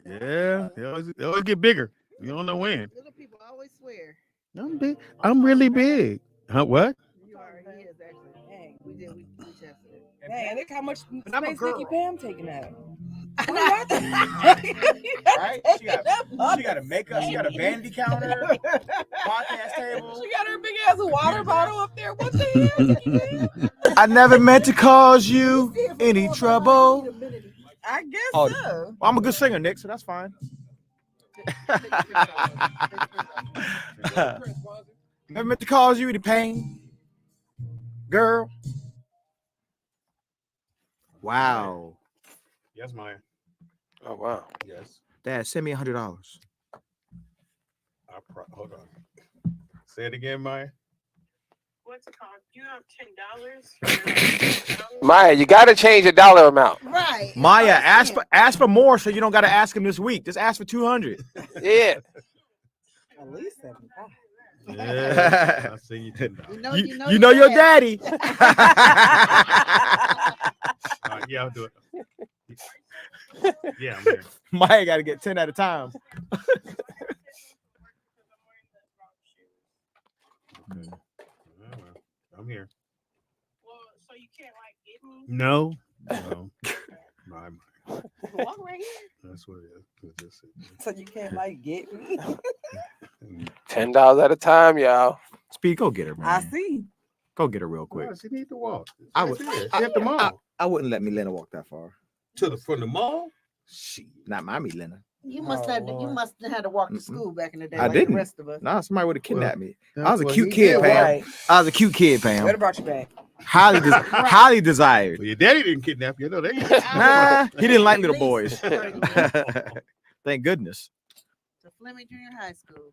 Yeah, they always get bigger. You don't know when. Little people always swear. I'm big. I'm really big. Huh? What? You are. He is actually. Dang, we tested it. Dang, look how much I'm a space girl. Nikki Pam taking up. Right? She got a makeup. She got a vanity counter, podcast table. She got her big ass water bottle up there. What the hell, Nikki Pam? I never meant to cause you any trouble. I guess Oh, so. I'm a good singer, Nick, so that's fine. Never meant to cause you any pain, girl. Wow. Yes, Maya. Oh wow. Yes. Dad, send me $100. Hold on. Say it again, Maya. What's it called? You have $10. Maya, you got to change the dollar amount. Right. Maya, ask for more so you don't got to ask him this week. Just ask for 200. Yeah. At least 75. Yeah. I see you $10. You know your daddy. All right, yeah, I'll do it. Yeah, I'm here. Maya got to get 10 at a time. I'm here. Well, so you can't like get me? No. My. Walk right here. That's what it is. So you can't like get me. $10 at a time, y'all. Speed, go get her, man. I see. Go get her real quick. She need to walk. I would. She at the mall. I wouldn't let Milena walk that far. From the mall. She, not my Milena. You must have to walk to school back in the day. I like didn't. The rest of us. Nah, somebody would have kidnapped me. That's I was a what cute he kid, did, Pam. right. I was a cute kid, Pam. What brought you back? Highly desired. Well, your daddy didn't kidnap you. No, they. Nah, he didn't like little boys. Thank goodness. To Fleming Junior High School.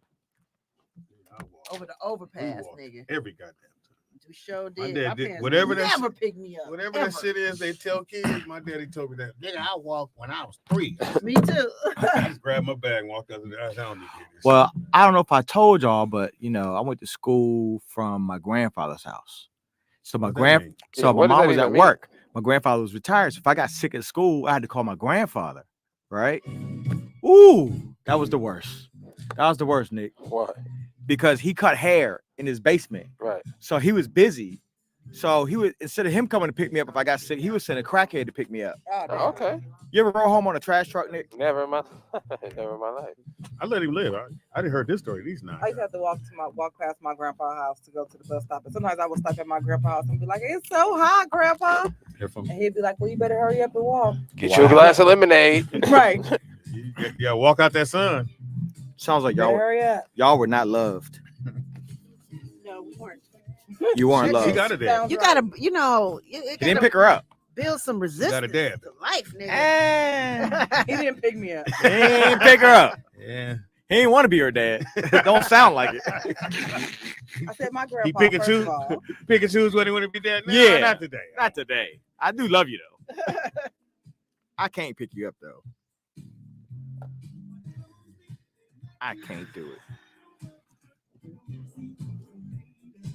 Over the overpass, nigga. Every goddamn time. We sure My did. dad My did. parents Whatever that never picked me up. Whatever ever. that shit is, they tell kids. My daddy told me that. Nigga, I walked when I was 3. Me too. I just grabbed my bag and walked out the house. I don't need to do this. Well, I don't know if I told y'all, but I went to school from my grandfather's house. So my What does that mean? Yeah, my what does mom that was even at mean? work. My grandfather was retired. So if I got sick at school, I had to call my grandfather. Right? Ooh, that was the worst. That was the worst, Nick. Why? Because he cut hair in his basement. Right. So he was busy. So he would, instead of him coming to pick me up if I got sick, he would send a crackhead to pick me up. Oh, okay. You ever roll home on a trash truck, Nick? Never in my life. I let him live. I didn't heard this story. These I nights. used to have to walk past my grandpa's house to go to the bus stop. And sometimes I would stop at my grandpa's house and be like, "It's so hot, Grandpa." And he'd be like, "Well, you better hurry up and walk." Get you a glass of lemonade. Right. Yeah, walk out that sun. Sounds like Hurry up. y'all were not loved. No, we weren't. You weren't She loved. got a dad. You gotta, He didn't pick her up. build some resistance got a dad. to life, nigga. Eh, He didn't pick me up. he didn't pick her up. Yeah. He didn't want to be her dad. Don't sound like it. I said my grandpa. He pick and first choose. of all. Pick and choose when he want to be dad. No, Yeah. not today. Not today. I do love you though. I can't pick you up though. I can't do it.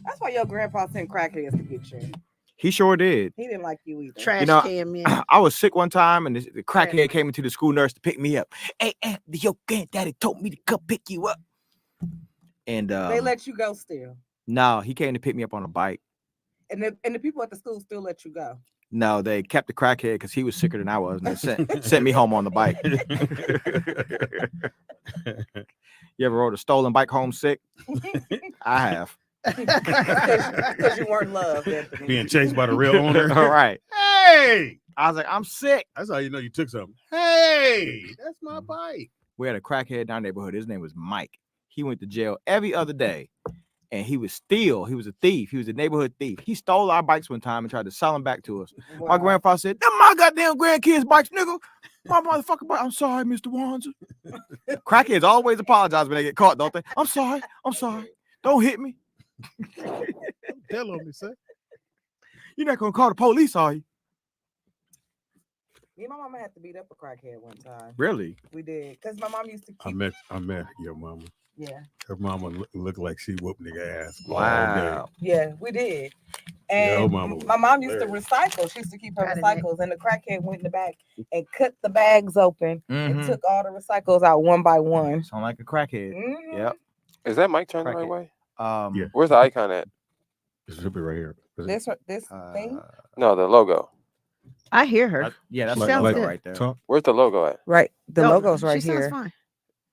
That's why your grandpa sent crackheads to get you. He sure did. He didn't like you either. Trash know, can men. I was sick one time, and the crackhead came into the school nurse to pick me up. Hey, Anthony, your granddaddy told me to come pick you up. And They let you go still. no, he came to pick me up on a bike. And the people at the school still let you go. No, they kept the crackhead because he was sicker than I was, and they sent me home on the bike. You ever rode a stolen bike home sick? I have. Because you weren't loved, Anthony. Being chased by the real owner. All right. Hey, I was like, I'm sick. that's how you know you took something. Hey, that's my bike. We had a crackhead in our neighborhood. His name was Mike. He went to jail every other day. And he was a thief. He was a neighborhood thief. He stole our bikes one time and tried to sell them back to us. Wow. My grandfather said, "Them my goddamn grandkids' bikes, nigga. My motherfucking bike. I'm sorry, Mr. Wanzer." Crackheads always apologize when they get caught, don't they? I'm sorry. Don't hit me. Tell on me, sir. You're not gonna call the police, are you? Me and my mama had to beat up a crackhead one time. Really? We did. Because my mom used to I keep... met your mama. Yeah. Her mama looked like she whooped nigga ass. all day. Wow. Yeah, we did. And mama was my mom used to hilarious. recycle. She used to keep her Got it, recycles, and the crackhead went in the back and cut the bags open and Mhm. took all the recycles out one by one. Sound like a crackhead. Mhm. Yep. Is that mic turned the right Crackhead. way? Yeah. Where's the icon at? It should be right here. This thing, No, the logo. I hear her. Yeah, that's She like, sounds logo good. right there. Talk. Where's the logo at? right? The No, logo's right she sounds here. fine.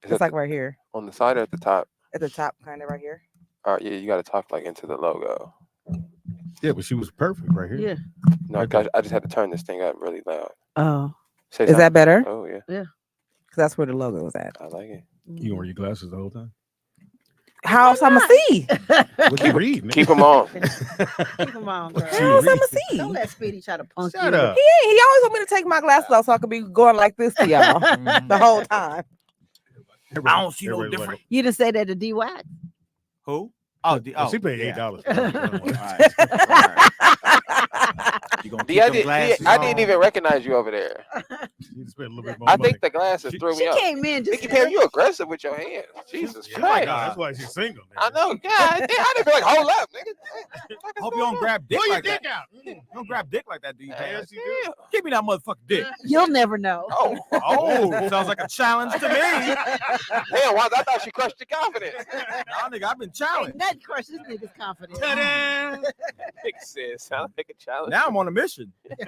Is It's it like right here on the side or at the top? at the top, kind of right here. All right, yeah, you got to talk like into the logo. Yeah, but she was perfect right here. Yeah. No, Right 'cause there. I just had to turn this thing up really loud. Oh. Say Is that something. better? Oh yeah, Because that's where the logo was at. I like it. You gonna wear your glasses the whole time? How else I'ma see? What you read? nigga? Keep them on. Keep them on, girl. How else I'ma see? Don't let Speedy try to punk Shut you. up. He always want me to take my glasses off so I could be going like this to y'all the whole time. I don't see no Everybody's difference. You didn't say that to D-Watt. Who? Oh, Like, she paid yeah. $8. All right. You gonna keep I, them glasses I didn't on? even recognize you over there. You just spent a little bit more I money. think the glasses threw She me up. came in just Nicky Pam, you aggressive with your hands. Jesus She's Christ. like, "Nah, that's why she's single. I know, God. I didn't be like, hold up, nigga. Hope you don't grab dick Pull your like that. dick out. You don't grab dick like that, do you? Yeah, Pam? she do. Give me that motherfucking dick. You'll never know. Oh, Oh, sounds like a challenge to me. damn, Wanda, I thought she crushed your confidence. Nah, nigga, I've been Ain't challenged. nothing crush this nigga's confidence. Ta-da! Nick said, sound like a challenge. Now I'm on a mission. You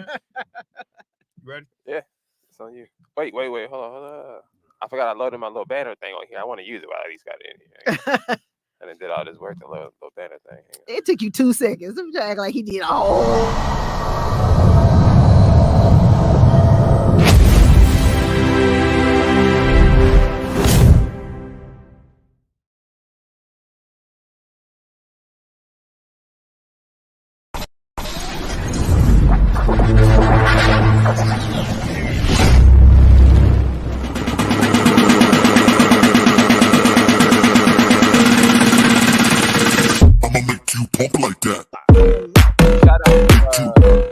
ready? It's on you. Wait, hold on. I forgot I loaded my little banner thing on here. I want to use it while I at least got it in here. And then did all this work, the little banner thing. Hang on. It took you 2 seconds. Don't try to act like he did all. I'ma make you pump like that. Shout out to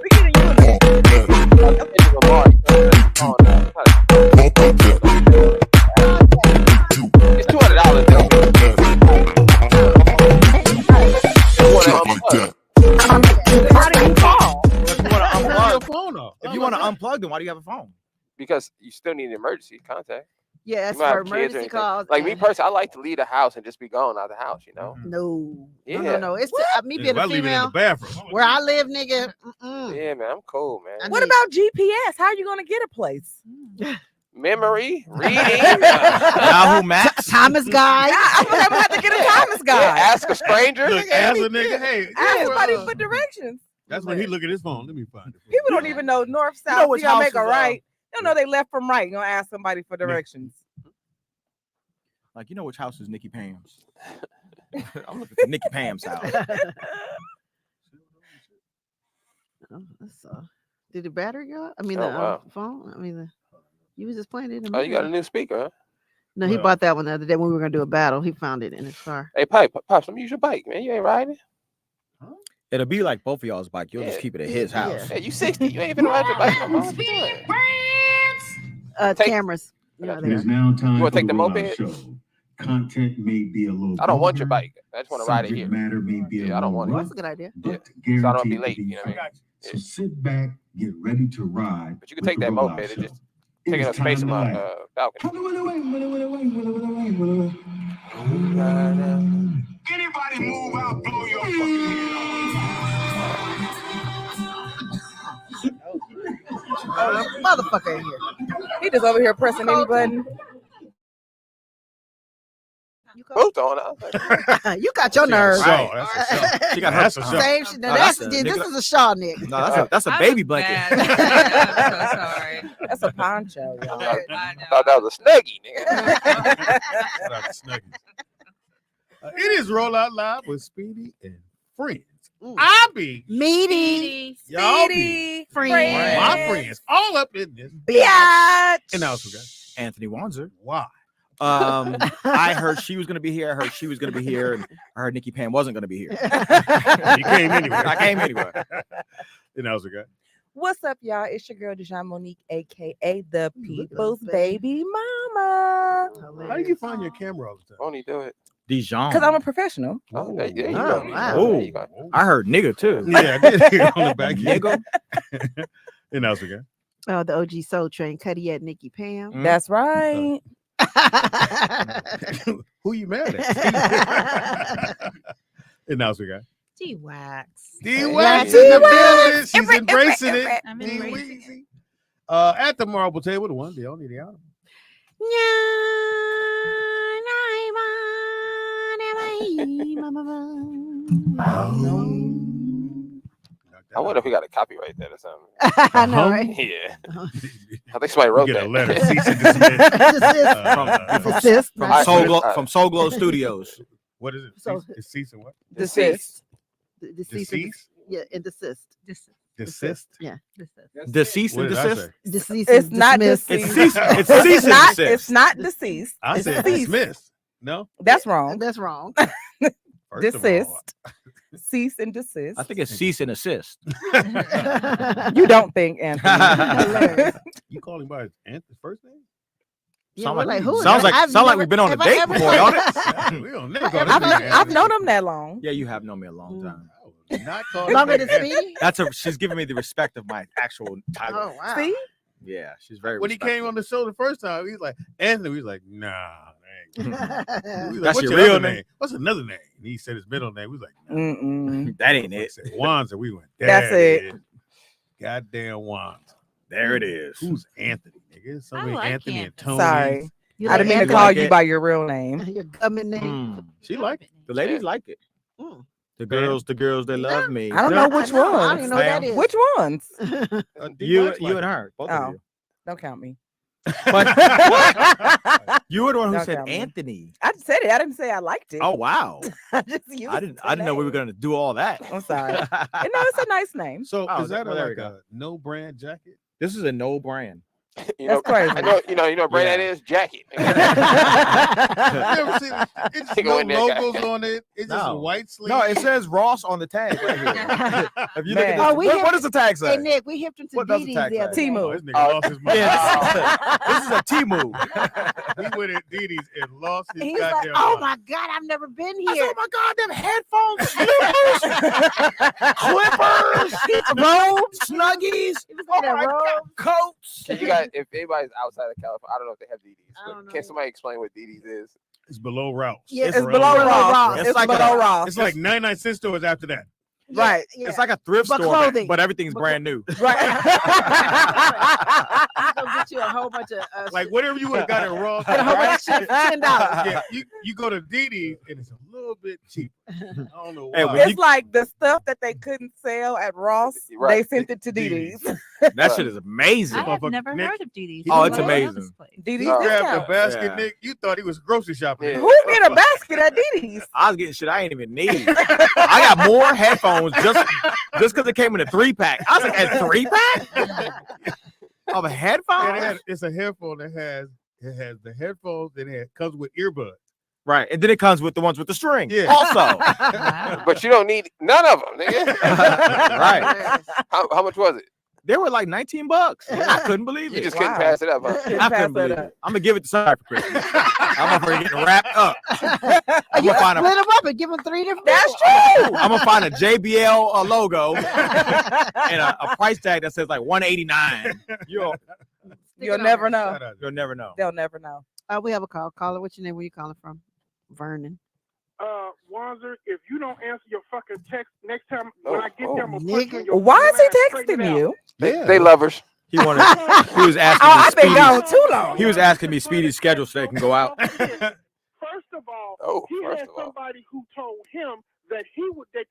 We getting you in there. Lamar. Pump like that. It's $200 though. Jump like that. How do you call? If you want to Turn your unplug, phone off. if you want to unplug, then why do you have a phone? Because you still need emergency contact. Yeah, You that's might for have kids or emergency anything. calls. Like me and- personally, I like to leave the house and just be gone out of the house, you know? No. Yeah. No. It's me Yeah, being if I a leave it in the female. bathroom. Where I live, nigga. Mm-mm. Yeah, man, I'm cool, man. I What need- about GPS? How are you gonna get a place? Memory, reading. Yahoo Maps. Thomas guy. I'm gonna have to get a Thomas Yeah, guy. ask a stranger. Look, nigga. ask a nigga, hey. Ask yeah, somebody well, for directions. that's when he look at his phone. Let me find it. People don't even know north, You know south. which You gotta make a houses, right. They don't know they left from right. You're gonna ask somebody for directions. Like, you know which house is Nikki Pam's? I'm looking for Nikki Pam's house. Oh, that's, did the battery go out? I mean, Oh, the wow. phone? I mean, you was just playing it in the Oh, you got a mirror. new speaker, huh? No, he Well- bought that one the other day when we were going to do a battle. He found it in his car. Hey, Pops, let me use your bike, man. You ain't riding? It'll be like both of y'all's bike. You'll just Yeah. keep it at his house. Hey, you 60. You ain't even ride your bike no more. What you doing? Take- Cameras. You know, It they It is are. now time You wanna for take the the rollout moped? show. Content may be a little. I don't want your vulgar, bike. I just want to ride it subject here. matter may be a Yeah, I don't little want it. Well, rough, that's a good idea. but So I don't guaranteed be to late, be you know what I mean? fun. So sit back, get ready to ride. But you can with take the that rollout moped and show. just It taking is up space in time my to laugh. balcony. Anybody move out, blow your fucking head off. Oh, motherfucker in here. He just over here pressing any button. You, call- Both on. I was like, you got your nerves. Shaw, that's a Shaw. She got That's her. a Shaw. Same shit. Now Oh, that's that's a this nigga- is a Shaw nigga. No, that's a baby blanket. I'm so sorry. That's a poncho, y'all. I I thought that was a snuggie, nigga. Shout out to Snuggies. It is Roll Out Live with Speedy and Friends. Mm. I be Meaty y'all be friends. my friends all up in this. Biatch. And I also got Anthony Wanzer. why? I heard she was gonna be here. I heard she was gonna be here, and I heard Nikki Pam wasn't gonna be here. You came anyway. I came anyway. And I also got What's up, y'all? It's your girl, Dejan Monique, aka the Ooh, look at People's us, Baby Mama. how do you find your camera all the time? Won't he do it? Dijon. Because I'm a professional. Oh, there you Oh, go. wow. There you go. I heard nigga too. Yeah, I did hear on the back. Nigga. And else again. Oh, the OG Soul Train, Cuddy at Nikki Pam. Mm. That's right. Who you mad at? And else we got. D-Wax. D-Wax Yeah, in the D-Wax. building. She's embracing it. I'm D embracing Weezy. At the marble table, the one, the only, the other. I wonder if we got to copyright that or something. I know, right? Yeah. I think somebody wrote Get a that. letter. Cease and desist. Desist. All right, From Soul Glow Studios. What is it? So- It's cease and what? Desist. Deceased. Deceased? Yeah, and desist. Desist? Yeah. Deceased What and did I desist. say? Deceased. It's and not dismissed. deceased. It's cease and not. desist. It's not deceased. I It's said cease. dismissed. No? That's wrong. That's wrong. First of all, Desist. Cease and desist. I think it's cease and assist. You don't think, Anthony. Hilarious. you call him by his first name? Yeah, Sound we're like- who? sounds like- I've sound like never- we've been on a have I date ever- before, don't it? Yeah, we don't never call I've, him known, I've known him that long. Yeah, you have known me a long time. I would not call him Longer than Anthony. Speedy? That's she's giving me the respect of my actual title. Oh, wow. See? Yeah, she's very When he came on the show the first time, he's like, Anthony, he's like, nah. That ain't cool. We was like, That's what's your your real other name? What's another name? And he said his middle name. We was like, nah. Mm-mm. That ain't He it. said Wands, we went, That's it. Goddamn Wands. There it is. Who's Anthony, nigga? So I many like Anthony and Anthony. Tony. Sorry. You I didn't mean to Anthony? call like you it? by your real name. Your government name. Mm. She like it. The ladies like it. Mm. The girls, they love me. I don't know which I don't ones. even know what that is. Which ones? You D-Wax like and it. her, both Oh. of you. Don't count me. But you were the one who Don't said count me. Anthony. I said it. I didn't say I liked it. Oh wow. I just used I didn't know we were gonna do all that. I'm sorry. No, it's a nice name. So Oh, is that well, there like we go. a no brand jacket? This is a no brand. You know, That's crazy. I know, you know what brand that Yeah. is? Jacket. You ever seen it? It's just Go no in there, guy. logos on it. It's just a No. white sleeve. No, it says Ross on the tag right here. If you look at Man. this, Oh, we what have- does the tag say? Hey, Nick, we hipped him to What does the Dee tag the other say? day. Oh, Timu. this nigga Oh. lost his mind. Yeah, this is a T-move. He went at Dee Dee's and lost his He's like, goddamn oh mind. my God, I've never been I said, here. oh my God, them headphones, slippers, robes, snuggies, He was oh looking at my God, robes. coats. Can you guys, if anybody's outside of California, I don't know if they have DDs. I don't But can know. somebody explain what DDs is? It's below Rouse. Yeah, It's It's below below Ross. Ross. It's like below a- Ross. It's like 99 cent stores after that. Right. Yeah. It's like a thrift But store, clothing. but everything's But brand new. Right. He's gonna get you a whole bunch of Like whatever you would have got at Ross. get a whole bunch of shit for $10. Yeah, you go to Dee Dee's and it's a little bit cheaper. I don't know why. Hey, when It's you- like the stuff that they couldn't sell at Ross, Right. they sent it to Dee DD's. That shit is amazing. I have Motherfucker, never Nick. heard of DD's. Oh, it's I know this amazing. place. DD's You grabbed discount. the basket, Yeah. Nick. You thought he was grocery shopping. Yeah. Who get a basket at DD's? I was getting shit I ain't even need. I got more headphones just because it came in a 3-pack. I was like, a 3-pack of And headphones, it's a headphone that has the headphones and it comes with earbuds. right? And then it comes with the ones with the string. Yeah. Also, Wow. But you don't need none of them, nigga. right? How much was it? They were like $19. I couldn't believe You it. just Wow. couldn't pass it up, huh? Couldn't I pass couldn't that believe up. it. I'm gonna give it to somebody for Christmas. I'm gonna get wrapped up. I'm You gonna find split a. them up and give them 3 different. That's ones. true. I'm gonna find a JBL logo and a price tag that says like $189. You'll Stick You'll it on never there. know. Shout out. you'll never know. They'll never know. We have a call. Caller, what's your name? Where you calling from? Vernon. Wanzer, if you don't answer your fucking text next time when I get there, I'm gonna nigga. punch you in your Why is he ass straight texting out. you? They lovers. He wanted. He was asking Oh, me I've been Speedy. gone too long. He was asking me Speedy's schedule so they can go out. First of all, Oh, he first had of all. somebody who told him that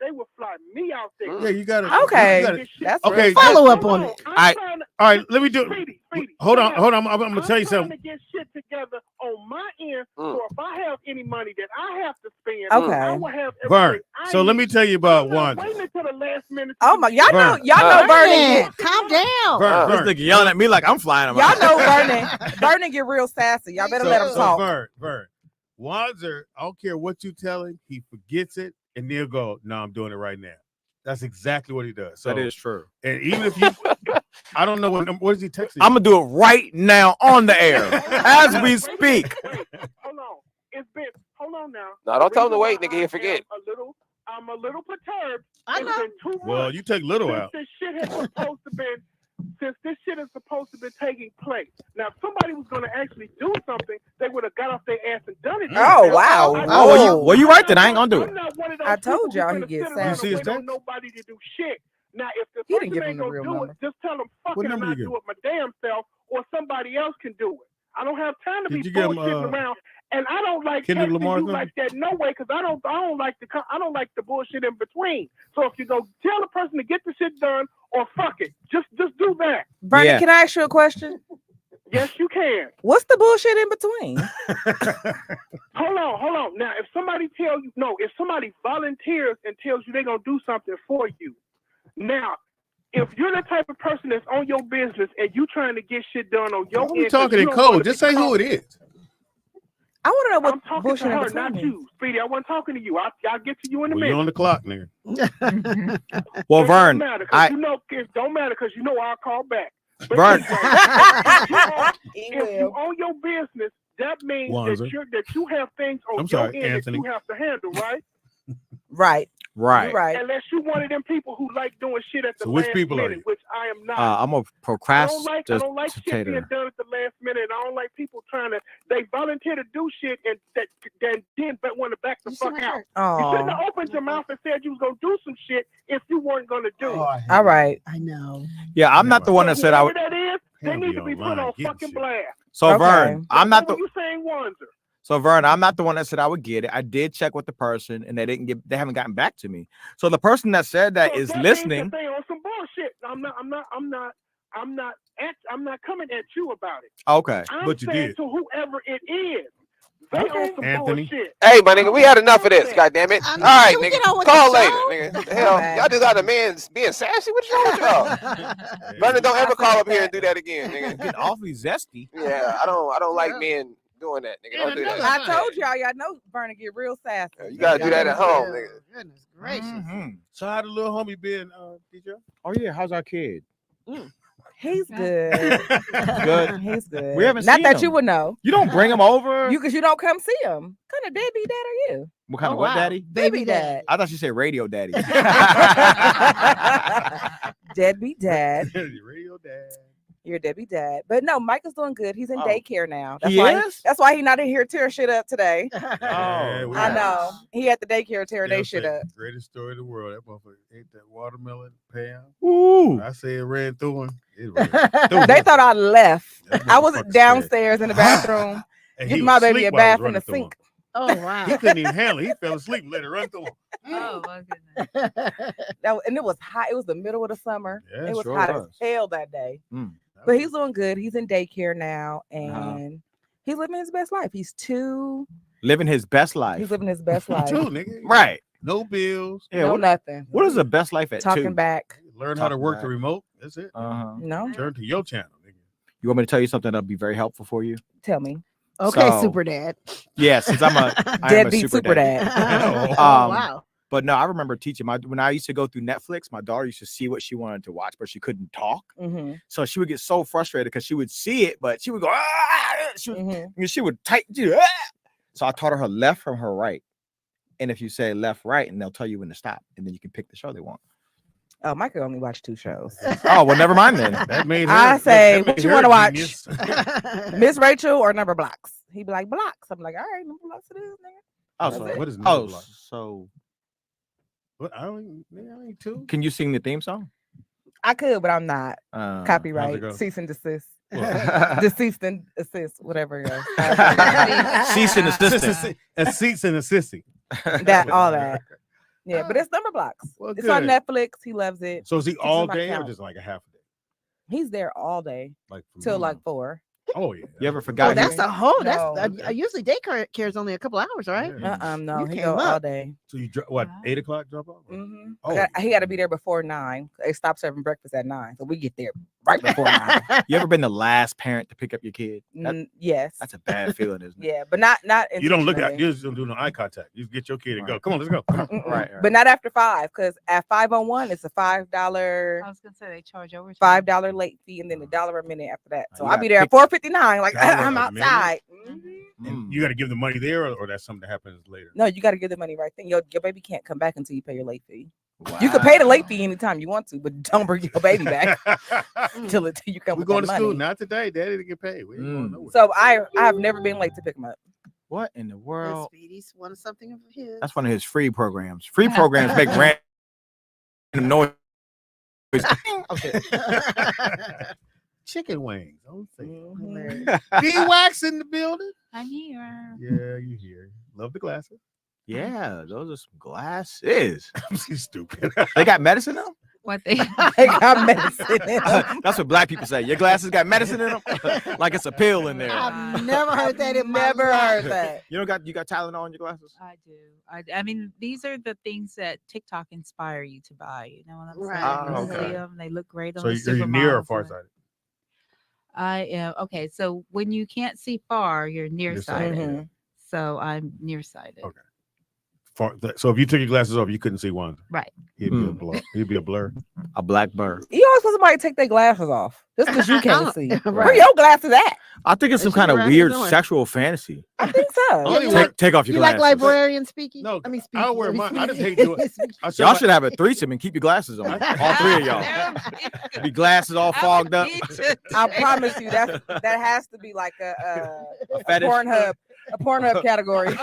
they would fly me out there. Yeah, you got to. Okay. That's Okay, real. Follow up on it. I'm trying to, All right, let me do it. Speedy, Hold on, sit down. hold on. I'm gonna tell you I'm trying something. to get shit together on my end, Mm. so if I have any money that I have to spend, Okay. I will have Vern, everything I so let me need. tell you about I'm not one. waiting until the last minute. Oh my, y'all know, Vern. y'all know Vernon. Vernon, calm down. Vern, This Vern. nigga yelling at me like I'm flying him Y'all out. know Vernon. Vernon get real sassy. Y'all better let him talk. Vern. Wanzer, I don't care what you tell him, he forgets it, and they'll go, "No, I'm doing it right now." That's exactly what he does. So, That is true. and even if you, I don't know what is he texting? I'm gonna do it right now on the air as we speak. Hold on. It's been hold on now. No, don't tell him to The wait, reason nigga. why He'll forget. I'm a little perturbed. I It's know. been 2 months. Well, you take little since out. this shit is supposed to be, since this shit is supposed to be taking place. Now, if somebody was going to actually do something, they would have got off their ass and done it. Oh, wow. Oh, well, you right then. I ain't gonna do it. I'm not one of those I told people y'all who he finna gets sit around sassy. You see and his wait on text? nobody to do shit. Now, if the He didn't person give him ain't the gonna real do number. it, just tell them fuck What it and number I you do give? it my damn self, or somebody else can do it. I don't have time to Did be you give him, bullshitting around, and I don't like Kendrick texting Lamar's you number? like that no way, because I don't like the bullshit in between. So if you go tell the person to get the shit done, or fuck it, just do that. Bernie, Yeah. can I ask you a question? Yes, you can. What's the bullshit in between? Hold on. Now, if somebody if somebody volunteers and tells you they're gonna do something for you, now, if you're the type of person that's on your business and you trying to get shit done on your Why we end, 'cause talking you in don't wanna code? be Just say who called- it is. I want to know I'm what talking bullshit to in her, between not means. you, Speedy. I wasn't talking to you. I'll get to you in a Well, you minute. on the clock, nigga. Well, It Vern, don't matter, 'cause I you know it don't matter because you know I'll call back. But Vern. anyway, He if you will. own your business, that means Wanzer. that you have things on I'm your sorry, end Anthony. that you have to handle, right? Right. Right. You're right. Unless you one of them people who like doing shit at the So which last people are minute, you? which I am not. I'm a I don't like shit being procrastinator. done at the last minute. I don't like people trying to. They volunteer to do shit and that then but want to back the fuck out. You shouldn't have Oh, opened your mouth and said you was gonna do some shit if you weren't gonna do it. all right. I know. Yeah, I'm not the one that said I Whoever would. that is, they Hell, need be to be put online on getting fucking shit. blast. So Okay. Vern, I'm not When the. you saying Wanzer. So Vern, I'm not the one that said I would get it. I did check with the person, and they haven't gotten back to me. So the person that said that So is that means listening. that they on some bullshit. I'm not coming at you about it. Okay. I'm But you saying did. to whoever it is, they Okay. on some Anthony. bullshit. Hey, my nigga, we had enough of this. Goddamn it! All right, Can we get nigga, on with call the later, show? nigga. The hell, bad. y'all just got a man being sassy. What's wrong with y'all? Brother, don't ever call up here and do that again, nigga. Getting awfully zesty. Yeah, I don't like men doing that, nigga. Don't do I that. told y'all know Bernie get real sassy. Yeah, you gotta do that at home, nigga. Goodness gracious. Mhm. So how the little homie been, DJ? Oh yeah, how's our kid? He's good. Good. He's good. We haven't Not seen that him. you would know. You don't bring him over. You because you don't come see him. What kind of deadbeat dad are you? What kind Oh, of what, wow. daddy? Baby dad. I thought you said radio daddy. Deadbeat dad. Radio dad. You're a deadbeat dad. But no, Michael's doing good. He's in Oh. daycare now. That's He why is? that's why he's not in here tearing shit up today. Yeah, we I got- know. He at the daycare tearing They'll they shit say, up. Greatest story in the world. That motherfucker ate that watermelon Pam. Ooh. I say it ran through him. It ran through They him. thought I left. That I was motherfucker downstairs in the bathroom. And he Give was my baby asleep a while I was bath in running the through him. sink. Oh wow. He couldn't even handle it. He fell asleep and let it run through him. Oh my goodness. And it was hot. It was the middle of the summer. Yeah, it was sure hot was. as hell that day. Mm. But he's doing good. He's in daycare now, Uh-huh. and he's living his best life. He's 2. Living his best life. He's living his best life. Too, nigga. Right. No bills. Yeah. No What, nothing. what is the best life at Talking 2? back. Learn how to Talking work back. the remote. That's it. Uh-huh. No. Turn to your channel, nigga. You want me to tell you something that'll be very helpful for you? Tell me. Okay, So- super dad. Yeah, since I am a Deadbeat super dad. Oh, Um, wow. But no, I remember teaching when I used to go through Netflix, my daughter used to see what she wanted to watch, but she couldn't talk. Mm-hmm. So she would get so frustrated because she would see it, but she would go, ah! Mm-hmm. She would type. Ah! So I taught her left from her right. And if you say left, right, and they'll tell you when to stop, and then you can pick the show they want. Oh, Michael only watched 2 shows. Oh, well, never mind then. That made her. I say, that what made you her want to watch? genius. Miss Rachel or Number Blocks? He'd be like, Blocks. I'm like, all right, Number Blocks it is, nigga. Oh, That's so, it. What is oh, number block? so What? I ain't 2. can you sing the theme song? I could, but I'm not. Uh, how's Copyright, it go? cease and desist. What? Deceased and assist, whatever it goes. Cease and desist. A seats and a sissy. That, all that. Yeah, but it's Number Blocks. Well, It's on good. Netflix. He loves it. So is he It's all in my day or account. just like a half a day? He's there all day Like from till now like on? 4. Oh yeah. You ever Oh, forgot? that's a whole. That's No. usually daycare is only a couple hours, right? Yeah. No, You he came go all up. day. So you what? Wow. 8 o'clock drop off? Mm-hmm. Oh, He got to be there before 9. They stop serving breakfast at 9, so we get there right before 9. You ever been the last parent to pick up your kid? Yes. That's a bad feeling, isn't it? Yeah, but not You don't look at. intentionally. You just don't do no eye contact. You get your kid and go. Come on, let's go. Come on. Mm-mm. Right. But not after 5, because at 5:01 it's a $5 I was gonna say they charge over $5 late fee and then $1 a minute after that. So You I'll gotta be there at pick- 4:59. Like $1 I'm a minute? outside. And you got to give the money there, or that's something that happens later. No, you got to give the money right then. Your baby can't come back until you pay your late fee. You can pay the late fee anytime you want to, but don't bring your baby back until you come. We're with going that to school. money. Not today. Daddy didn't get paid. We ain't going nowhere. So I have never been late to pick him up. What in the world? Speedy's wanted something of his. That's one of his free programs. Free programs make random noise. Okay. Chicken wings. Don't say Mm-hmm. D-Wax in the building. I'm here. Yeah, you here. Love the glasses. Yeah, those are some glasses. I'm so stupid. They got medicine though. What they I got medicine in them. That's what black people say. Your glasses got medicine in them, like it's a pill in there. I've never heard that in my Never life. heard that. You got Tylenol on your glasses? I do. I mean, these are the things that TikTok inspire you to buy. You know what I'm saying? Right. You okay. see them, they look great on So the you're near or supermodels, farsighted? I am okay. So when you can't see far, you're nearsighted. Mhm. So I'm nearsighted. Okay. So if you took your glasses off, you couldn't see one. Right. He'd be a blur. He'd be a blur. A black bird. You always want somebody to take their glasses off. Just because you can't see. Where Right. your glasses at? I think it's some They should kind be of right weird here. sexual fantasy. I think so. Only you one- like- Take off your You glasses. like librarian speaking? No, I mean, I wear speaking. mine. I just hate doing it. I show Y'all my- should have a threesome and keep your glasses on. All three of y'all. Be glasses all fogged up. I promise you that has to be like a fetish? Pornhub category. You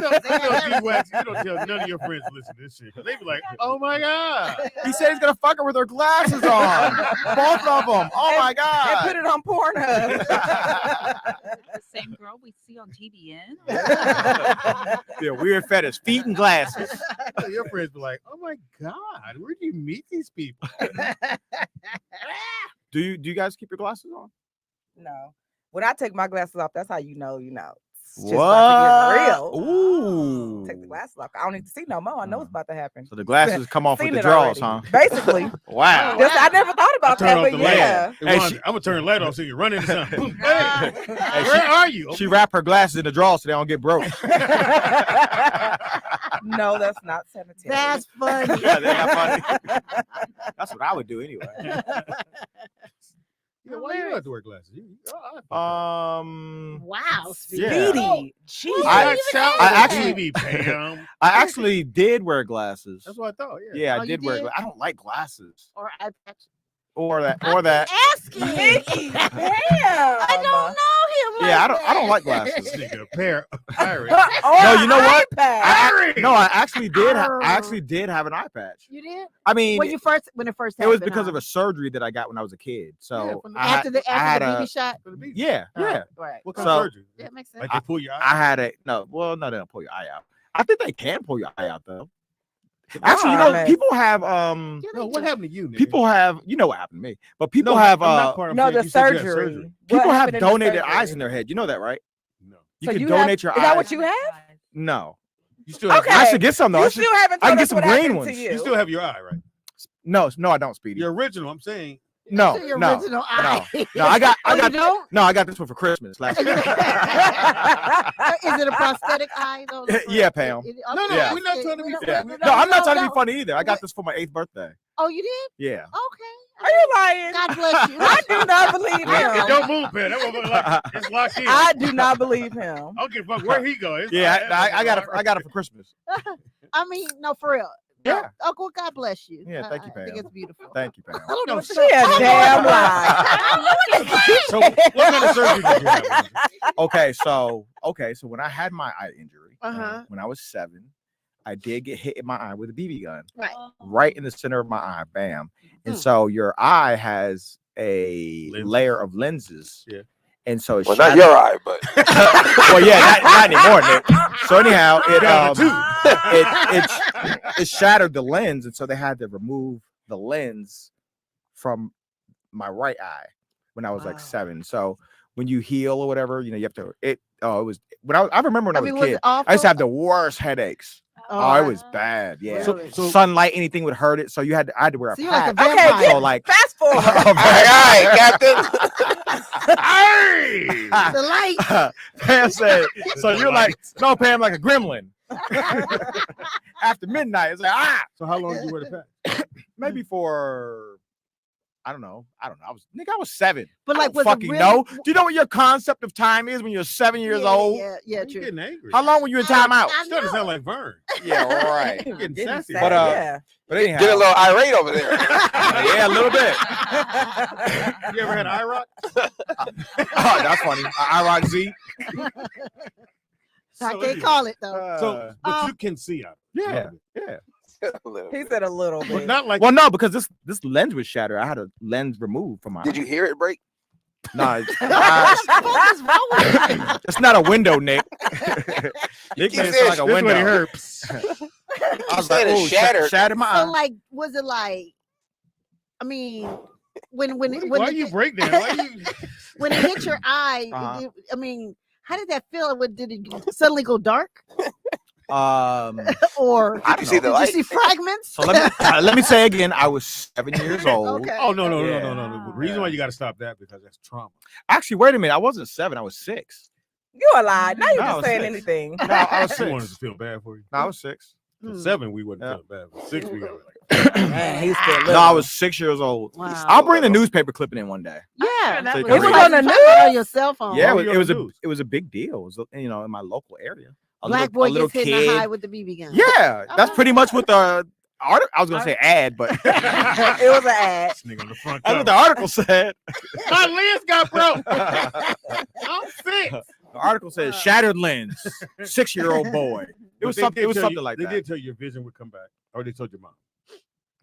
don't D-Wax, you don't tell none of your friends to listen to this shit. 'Cause they be like, oh my God. He said he's gonna fuck her with her glasses on. Both of them. Oh my And god. put it on Pornhub. The same girl we see on TBN. Yeah, weird fetish. Feet and glasses. Your friends be like, oh my God, where do you meet these people? Do you guys keep your glasses on? No. When I take my glasses off, that's how you know. It's just What? about to get real. Ooh. Take the glasses off. I don't need to see no more. I know it's about to happen. So the glasses come off with Seen the it draws, already. huh? Basically. Wow. I never thought about Turn that, off but the light. yeah. Hey, Hey, I'm gonna turn the light off so you run into something. Boom. Ah. Hey, where are you? She wrap her glasses in the drawers so they don't get broke. No, that's not sanitary. That's funny. Yeah, they're not funny. That's what I would do anyway. Yeah, why you don't have to wear glasses? Wow. Yeah. Speedy. Jeez. I actually, Pam. I actually did wear glasses. That's what I thought. Yeah. Yeah, Oh, I you did wear. did? I don't like glasses Or I or that. asking. Nikki, damn. I don't know him. Yeah, like I don't like that. This glasses. nigga, a pair of Irish. No, you know what? iPad. No, I actually did. I actually did have an eye patch. You did? I mean, When it first it was happened, because huh? of a surgery that I got when I was a kid. So after the BB shot. yeah. Right. What kind So- of surgery? That makes sense. Like they pull your eye? I had a no. Well, no, they don't pull your eye out. I think they can pull your eye out though. Actually, you know, man. people have Yeah, they No, what do. happened to you, nigga? people have you know what happened to me, but people No, have I'm not part of No, it. the You said you had surgery. What people have happened in the donated surgery? eyes in their head. You know that, right? No. You So can you have- donate your is eyes. that what you have? No, You still have, Okay. I should get some though. You I, should, still haven't I can told get us some what green happened ones. to you you. still have your eye, right? no, I don't, Speedy. Your original, I'm saying. No, Your no, original eye. no. I got You don't? no. I got this one for Christmas last year. Is it a prosthetic eye though? Yeah, Pam. No, Yeah. we're not trying to be Yeah. funny. No, I'm not trying to be funny either. I got this for my 8th birthday. Oh, you did? Yeah. Okay. Are you lying? God bless you. I do not believe Hey, him. don't move, man. That motherfucker like it's locked in. I do not believe him. I don't give a fuck where he go. It's Yeah, like, I got it for Christmas. I mean, no, for real. Yeah. Oh, well, God bless you. Yeah, thank you, I think Pam. it's beautiful. Thank you, Pam. I don't know. She a damn lie. So what kind of surgery did you have? Okay, so when I had my eye injury, Uh-huh. when I was 7, I did get hit in my eye with a BB gun, Right. right in the center of my eye, bam. And Hmm. so your eye has a Lenses. layer of lenses. Yeah. And so it Well, not shattered- your eye, but well, yeah, not anymore, Nick. So anyhow, it shattered the lens, and so they had to remove the lens from my right eye when I was like Wow. 7. So when you heal or whatever, you know, you have to. It was when I remember when I was mean, a was kid. it awful? I used to have the worst headaches. Oh, it was bad. Yeah. Really? So- Sunlight, anything would hurt it. So I had to wear a So you're like a patch. vampire. Okay, So like, fast forward. All right, Captain. Hey! The light. Pam said, so you're like, no, Pam, like a gremlin. After midnight, it's like, So how long did you wear the patch? maybe for, I don't know. I was 7. But like, I don't was it fucking really? know. Do you know what your concept of time is when you're 7 years old? Yeah, You're true. getting angry. How long were you in timeout? I Starting to know. sound like Vern. Yeah, all right. You're getting sassy. But, yeah. But anyhow, Get a little irate over there. yeah, a little bit. You ever had IROC? Oh, that's funny. IROC Z. I So can't call it though. So, but you can see out. yeah, yeah. A little He bit. said a little But bit. not like Well, no, because this lens was shattered. I had a lens removed from my. Did you hear it break? No, What the fuck is wrong with you? it's not a window, Nick. Nick keep made it saying sound like a this window. one hurts. I was said like, it oh, shattered. Shattered my So eye. like, was it like? I mean, when Why you break that? Why you? when it hit your eye, Uh-huh. I mean, how did that feel? Did it suddenly go dark, or I Did you see the did light? you see fragments? So let me say again, I was 7 years old. Okay. Oh no. Yeah. The reason why you got to stop that because that's trauma. Actually, wait a minute. I wasn't 7. I was 6. You a lie. Now you're No, I just was saying 6. anything. No, I was I 6. wanted to feel bad for you. No, I was 6. At Hmm. 7, we wouldn't Yeah. feel bad. But 6, we got like. Man, he's still No, I was 6 years old. Wow. I'll bring the newspaper clipping in one day. Yeah, that So was you It was can on the Talk news. about on your cell phone. Yeah, were it you on was the a news? it was a big deal. It was in my local area. A Black little, boy a little gets hit in the kid. high with the BB gun. Yeah, that's pretty much what the article. I was gonna say ad, but It was an ad. This nigga on the front that's what cover. the article said. My lens got broke. The I'm sick. article said shattered lens, 6-year-old boy. It But was they something. did It was tell something you- like They that. did tell you your vision would come back, or they told your mom.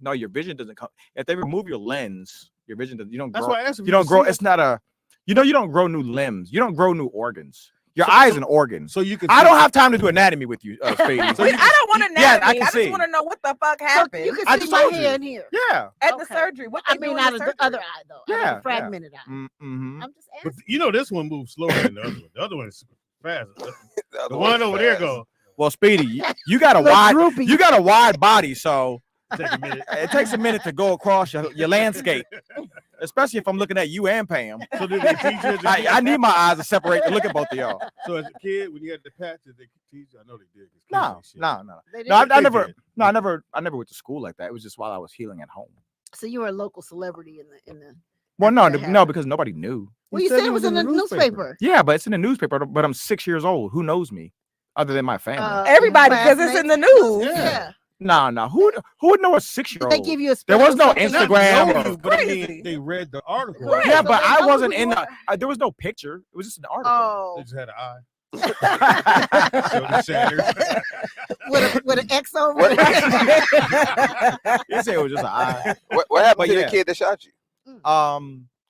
No, your vision doesn't come. If they remove your lens, your vision doesn't. You don't That's grow. why I asked if You don't grow. see It's not a. You don't grow new limbs. You don't grow new organs. Your eye is an organ. So you can. I don't have time to do anatomy with you, Spady. So Wait, I don't want to know. Yeah, I I can just see. want to know what the fuck So happened you can I see just my told you. hand here. Yeah. at the Okay. surgery. What I they mean, do in out the of the surgery? other eye though. Yeah, Out of yeah. the fragmented eye. Mm-hmm. I'm just But asking. you know this one moves slower than the other one. The other one is fast. The The other one one's over there fast. go. Well, Speedy, you got a Look wide. droopy. You got a wide body, so Take a minute. it takes a minute to go across your landscape, especially if I'm looking at you and Pam. So did they teach you? As a kid? I need my eyes to separate to look at both of y'all. So as a kid, when you had the patches, they teach you. I know they did. 'cause kids No, ain't shit. no. They No, I didn't- never. did. No, I never went to school like that. It was just while I was healing at home. So you were a local celebrity in the. Well, no, That no, happened. because nobody knew. Well, you said it was in the newspaper. Yeah, but it's in the newspaper. But I'm 6 years old. Who knows me, other than my family? Everybody, because it's in the news. Yeah. No. Who would know a 6-year-old? They give you a. There was no special section. Instagram Not or- know you, but I Crazy. mean, they read the article. Right. Yeah, So but they I know wasn't who in you the. There was no picture. It was just an article. Oh, They just had an eye. Showed the shatters. with an X over What- it. They say it was just an eye. What happened But to yeah. the kid that shot you? He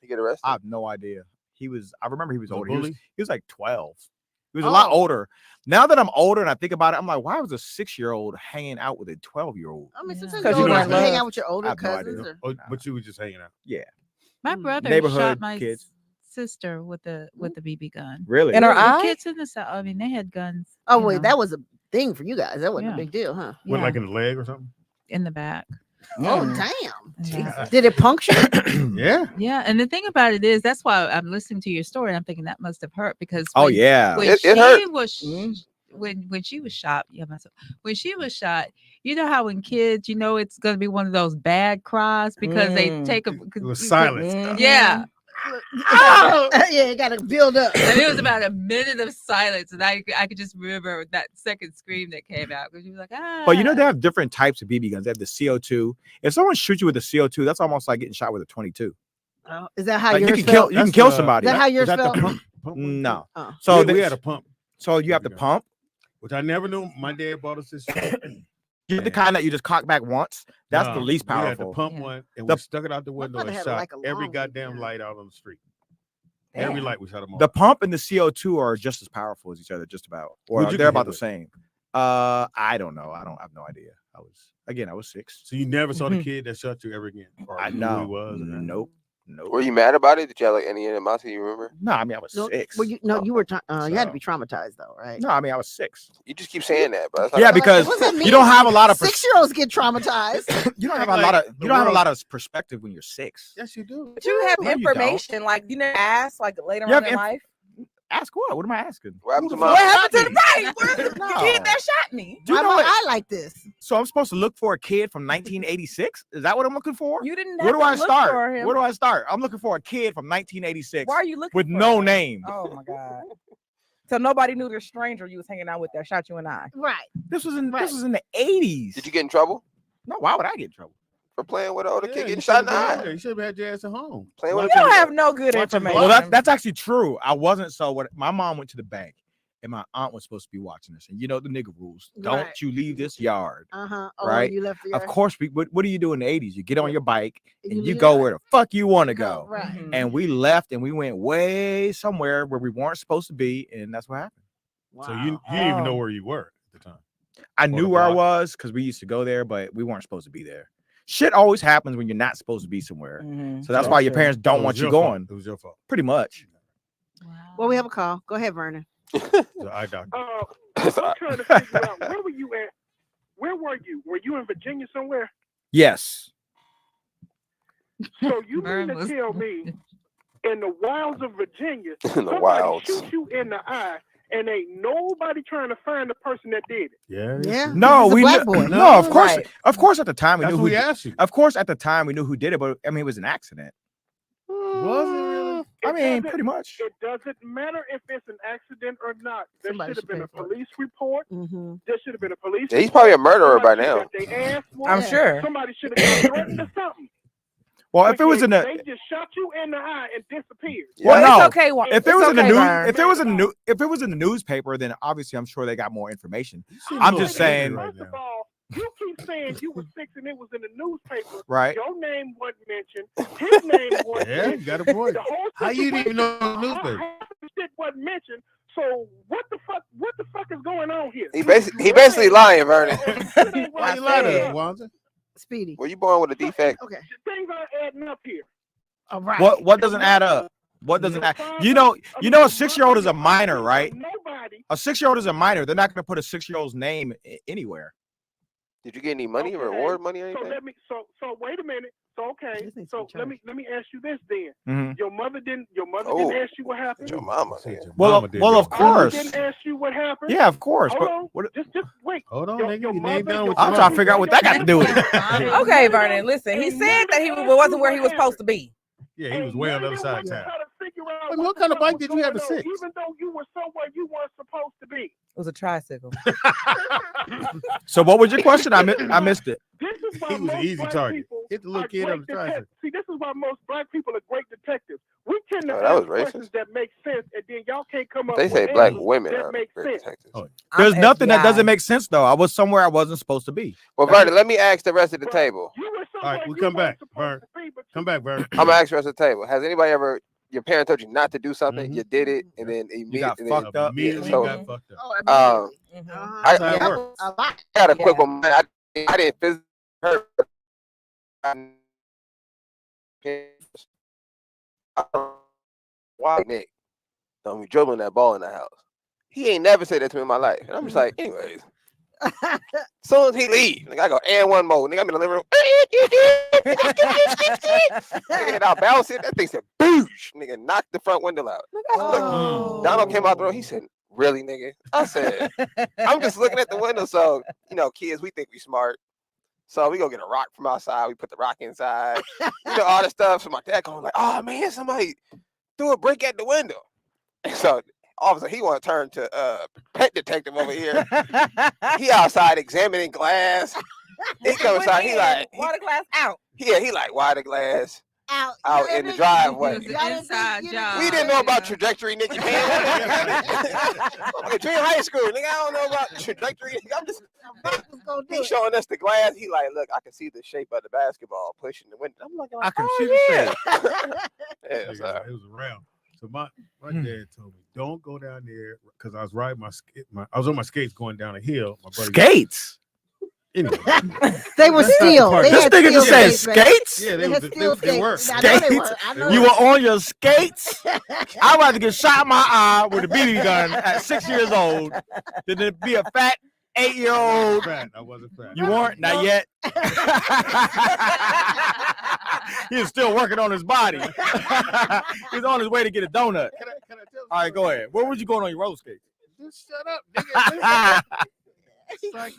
He get arrested? I have no idea. I remember he was The older. He was, bully? he was like 12. He was a lot Oh. older. Now that I'm older and I think about it, I'm like, why was a 6-year-old hanging out with a 12-year-old? I mean, Yeah. sometimes 'Cause you you go were out in and hang love. out with your older I have no cousins. idea. Or, Oh, but you were just hanging out. Yeah. My brother Neighborhood shot my kids. sister with the BB gun. Really? In her The eye? kids in the South. I mean, they had guns. oh you wait, know, that was a thing for you guys. That wasn't Yeah. a big deal, huh? What, yeah, like in the leg or something? in the back. Oh Mm. damn! Yeah. Did it puncture? Yeah. Yeah, and the thing about it is, that's why I'm listening to your story. And I'm thinking that must have hurt because Oh, when- yeah. when It she hurt. was when she was shot, when she was shot, you know how when kids, it's gonna be one of those bad cries because they Mm. take a It was silence. Mhm. yeah. Yeah, you gotta build up. And it was about a minute of silence, and I could just remember that second scream that came out because you was like, ah. But they have different types of BB guns. They have the CO2. If someone shoots you with a CO2, that's almost like getting shot with a 22. Oh, is that how Like, you yours can felt? kill That's kill the- somebody. Is that how yours Is that the felt? pump one? No. Oh. So we they- had a pump, so you have to BB gun. pump. which I never knew. My dad bought us this. You're the kind that you just cock back once. That's the No, least We had powerful. the pump Yeah. one, and The- we stuck it out the window thought it and had, shot like, a every long goddamn one. light out on the street. Every Damn. light we shot them on. The pump and the CO2 are just as powerful as each other, just about, or What'd you they're get about hit the with? same. I don't know. I have no idea. I was 6. So you never saw the Mhm. kid that shot you ever again? Or I knew who know. he was. or nothing? Nope. No. Were you mad about it? Did you have like any animosity? You remember? No, I mean I was No, 6. well, you were you had to So- be traumatized though, right? No, I mean I was 6. You just keep saying that, bro. That's Yeah, not- because What does that you mean? don't have a lot of 6-year-olds get traumatized. you don't have Like, a lot of the you don't have a world- lot of perspective when you're 6. Yes, you do. But you have No, you don't. information, like you never ask, like later You on have in inf- life. Ask what? What am I asking? What happened to What my? happened to the right? Where's the No. kid that shot me? Do you Why know am what? I like this? So I'm supposed to look for a kid from 1986? Is that what I'm looking for? You didn't. Where have do to I look start? for him. Where do I start? I'm looking for a kid from 1986 Why are you looking with for no him? name. Oh my god! So nobody knew the stranger you was hanging out with that shot you in the eye. Right. This was in Right. the 80s. Did you get in trouble No, why would I get in trouble? for playing with an older Yeah, kid you getting shot in the should've been out eye? there. You should have had your ass at home. Playing with You don't have no good Watching information. Well, that's actually true. I wasn't. So what? My mom went to the bank, and my aunt was supposed to be watching this. And you know the nigga rules. Don't Right. you leave this yard. Oh, Right. You left the Of course, what do you do in the 80s? You get on your bike and you leave go it. where the fuck you want to go. Right. Mhm. And we left and we went way somewhere where we weren't supposed to be, and that's what happened. Wow. So you didn't even know Oh. where you were at the time. I the knew where I block. was because we used to go there, but we weren't supposed to be there. Shit always happens when you're not supposed to be somewhere. Mhm. So that's why your true. parents It don't was want you your fault. going. It was your fault. Pretty much. Well, we have a call. Go ahead, Vernon. The eye doctor. I'm trying to figure out where were you at? Where were you? Were you in Virginia somewhere? Yes. So you Vern mean to was- tell me in the wilds of Virginia, In the somebody wilds. shoot you in the eye and ain't nobody trying to find the person that did it? Yeah. Yeah. No, He's a we black kn- boy. No, of course, Right. of course. At the time, we That's knew what who. we asked you. Of course, at the time, we knew who did it, but I mean, it was an accident. Was it really? I It mean, doesn't- pretty much. It doesn't matter if it's an accident or not. There Somebody should have should been pay a for it. police report. Mm-hmm. There should have been a police. Yeah, he's report. probably a murderer by Somebody now. should've got their ass whooped. I'm sure. Somebody should have got threatened or something. Well, if it was in the, They just shot you in the eye and disappeared. well, Well, no. it's okay. If It's it was in the okay, news, Vern. if it was in the newspaper, then obviously I'm sure they got more information, You seem a I'm little just angry saying- right First of now. all, you keep saying you were 6 and it was in the newspaper. right? Your name wasn't mentioned. His name wasn't Yeah, you mentioned. got a point. The whole How you didn't even know the newspaper? half the shit wasn't mentioned. So what the fuck is going on here? He basically lying, Vernon. Why you lying to us, Wanza? Speedy. Were you born with a defect? Okay. Things aren't adding up here. All right. What doesn't add up? What doesn't add? You know, a 6-year-old is a minor, right? Nobody. A 6-year-old is a minor. They're not going to put a 6-year-old's name anywhere. Did you get any money, Okay. reward money, or So anything? let me. So wait a minute. So okay. This needs So to be let me ask you this then. Mhm. Your mother didn't Oh. ask you what happened. Your mama. Said your Well, mama did well, that. of course. Didn't ask you what happened. Yeah, of course. Hold But on. what, Just wait. Hold on, Your- nigga. your You mother- named down your with I'm your trying to mother. figure out what that got to do with it. Okay, Vernon. Listen, he said that he wasn't where he was supposed to be. Yeah, he was way on the other side of town. Wait, What what kind of bike did you have at at 6? Even though you were somewhere you weren't supposed to be. It was a tricycle. So, what was your question? I missed it. This is why He was an most easy black target. people Hit the little are kid on the great tricycle. detectives. See, this is why most black people are great detectives. We tend to Oh, that was ask questions racist. that make sense, and then y'all can't come up They with say black answers women that are make great sense. detectives. Oh, There's I'm nothing that FBI. doesn't make sense, though. I was somewhere I wasn't supposed to be. Well, Vernon, let me ask the rest of the table. You were All somewhere right, we you come weren't back, supposed Vern. to be, but Come back, Vern. I'm gonna ask the rest of the table. Has anybody ever, your parent told you not to do something, Mhm. you did it, and then You got immediately fucked up. Immediately so- got fucked up. Oh, Um, immediately. Mhm. That's how it Yeah. works. A lot. I got a quick Yeah. one. Man. I didn't physically hurt. Why Nick? Don't be dribbling that ball in the house. He ain't never said that to me in my life. And I'm just like, anyways. Soon as he leave, nigga, I go and one more. Nigga, I'm in the living room. Nigga, and I bounce it. That thing said boosh. Nigga, knocked the front window out. Nigga, I looked. Oh. Donald came out the room. He said, really, nigga? I said, I'm just looking at the window. So, kids, we think we smart. So we go get a rock from outside. We put the rock inside. All the stuff. So my dad going like, oh, man, somebody threw a brick at the window. And so all of a sudden, he want to turn to pet detective over here. He outside examining glass. He come inside. He like, water glass out. he like, why the glass Out, out in the driveway? It was Y'all an didn't inside think- job. We didn't know about trajectory, nigga. Junior high school, nigga. I don't know about trajectory. I'm just. He showing us the glass. He like, look, I can see the shape of the basketball pushing the window. I'm like, I can oh, see the yeah. shape. Yeah, Nigga, sorry. it was around. So my Hmm. dad told me, don't go down there because I was riding I was on my skates going down a hill. My buddy, Skates. Anyway, They were steel. part. They This had nigga just steel said skates, man. skates. yeah, They had they steel were. skates. I know they were. I know You they were on your skates. I'd rather get shot in my eye with a BB gun at 6 years old than to be a fat 8-year-old. I wasn't fat. You weren't? Not yet. He was still working on his body. He's on his way to get a donut. Can I tell All right, go ahead. Where was you going on your roller skates? Just shut up, nigga.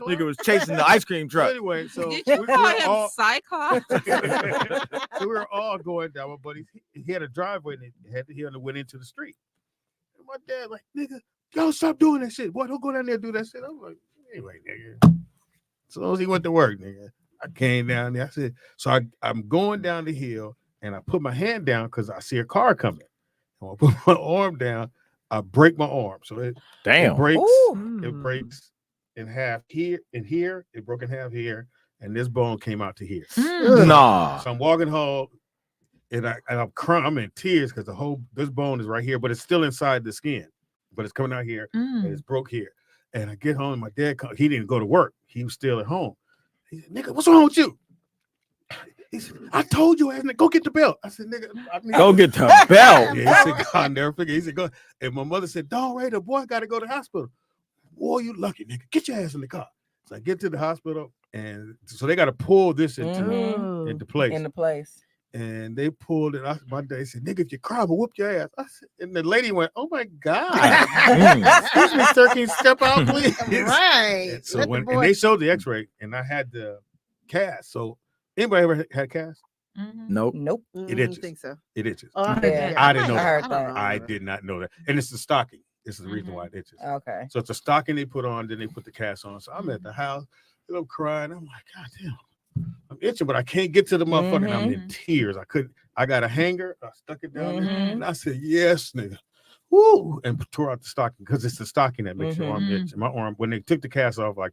Nigga was chasing the ice cream So truck. anyway, so Did we you call were him all Psycho? so we were all going down. My buddy, he had a driveway and he went into the street. And my dad like, nigga, y'all stop doing that shit. Boy, don't go down there and do that shit. I'm like, anyway, nigga. As soon as he went to work, nigga, I came down there. I said, so I'm going down the hill and I put my hand down because I see a car coming. And I put my arm down, I break my arm. So it breaks. It breaks in half here and here. It broke in half here, and this bone came out to here. Nah. So I'm walking home, and I'm crying. I'm in tears because this bone is right here, but it's still inside the skin. But it's coming out here, and it's broke here. And I get home, and my dad he didn't go to work. He was still at home. He said, "Nigga, what's wrong with you?" He said, "I told you, go get the belt." I said, "Nigga, Go get the belt. Yeah, he said, "I'll never forget." He said, "Go." And my mother said, "Don't worry, the boy got to go to the hospital." Boy, you lucky, nigga. Get your ass in the car. So I get to the hospital, and so they got to pull this into place. In the place. And they pulled it. My dad said, "Nigga, if you cry, but whoop your ass." I said, and the lady went, "Oh my God. Excuse me, sir, can you step out, please?" Right. And so and they showed the x-ray, and I had the cast. So anybody ever had cast? Nope. It I itches. think so. It itches. Oh, I Yeah. I didn't know I that. heard that. I did not know that. And it's the stocking. This is the reason why it itches. Okay. So it's a stocking they put on, then they put the cast on. So I'm at the house, I'm crying. I'm like, God damn, I'm itching, but I can't get to the motherfucker. And I'm in tears. I got a hanger. I stuck it down there. And I said, yes, nigga. Woo! And tore out the stocking because it's the stocking that makes your arm itch. And my arm, when they took the cast off, like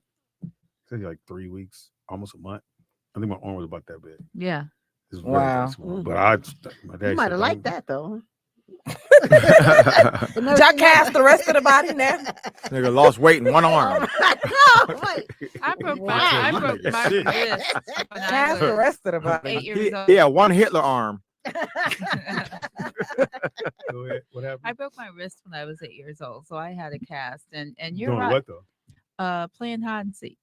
3 weeks, almost a month. I think my arm was about that big. Yeah. It was very small. But my dad You might said, have liked that though. Y'all cast the rest of the body now. Nigga lost weight in one arm. No, wait. I broke Wow. my wrist when I Cast the was rest of the body. 8 years old. Yeah, one Hitler arm. Go ahead. What happened? I broke my wrist when I was 8 years old, so I had a cast. And you're Doing right. what though? Playing hide and seek.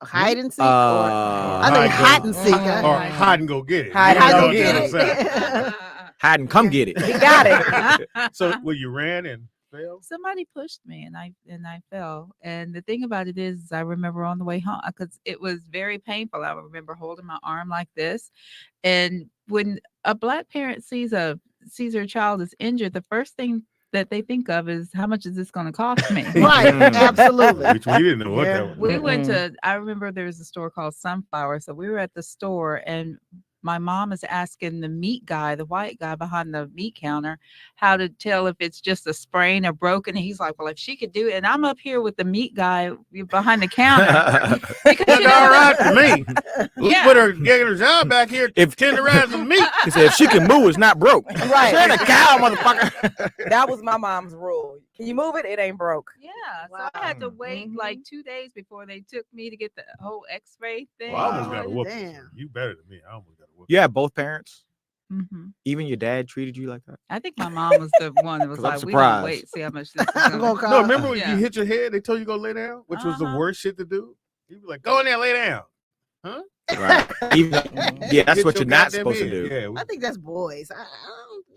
Hide and seek. I I think hide and seek. Or hide and go get it. Hide and go You know get what I'm saying? Hide and come get it. He got it. So when you ran and fell? Somebody pushed me and I fell. And the thing about it is I remember on the way home because it was very painful. I remember holding my arm like this. And when a Black parent sees their child is injured, the first thing that they think of is how much is this going to cost me? Right, absolutely. Which we didn't know what that was. We went to, I remember there was a store called Sunflower. So we were at the store and my mom is asking the meat guy, the white guy behind the meat counter, how to tell if it's just a sprain or broken. And he's like, well, if she could do it. And I'm up here with the meat guy behind the counter. That's all right to me. Let's Yeah. put her, get her job back here tenderizing meat. He said, if she can move, it's not broke. Right. She ain't a cow, motherfucker. That was my mom's rule. Can you move it? It ain't broke. Yeah. So I had to wait like 2 days before they took me to get the whole x-ray thing. Well, I almost got a whoop. Damn. You better than me. I almost got a whoop. You had both parents? Mm-hmm. Even your dad treated you like that? I think my mom was the one that was 'Cause I'm like, we gonna surprised. wait, see how much this is I'm gonna gonna No, remember when Yeah. you hit your head, they told you to go lay down, which was the worst shit to do? You'd be like, go in there, lay down. Huh? Right. Even, yeah, that's Hit what your you're not goddamn supposed to head. do. Yeah, we- I think that's boys.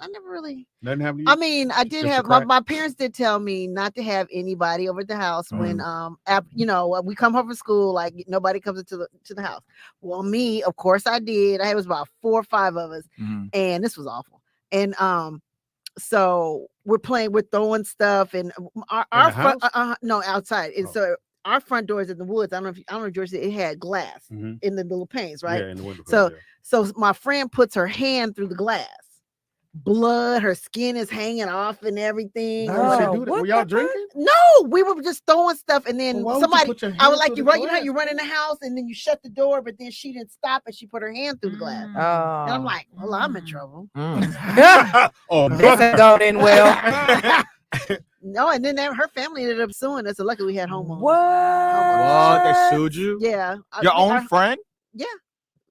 I never really. nothing happened to you? I mean, I did Just a have crack? my parents did tell me not to have anybody over at the house when we come home from school, like nobody comes into the house. Well, me, of course I did. I was about 4 or 5 of us, and this was awful. And so we're throwing stuff, and our front, no, outside. And so our front door is in the woods. I don't know if George said it had glass in the little panes, right? Yeah, in the window. So my friend puts her hand through the glass. Blood, her skin is hanging off and everything. Why would they do that? Were y'all drinking? No, we were just throwing stuff, and then Well, why would you somebody, put your I was hand like, through you the run, you know how glass? you run in the house and then you shut the door, but then she didn't stop and she put her hand through the glass. Oh. And I'm like, well, I'm in trouble. Oh, This ain't going in well. No, and then her family ended up suing us. So luckily we had homeowners. What? They sued you? Yeah. Your own friend? Yeah.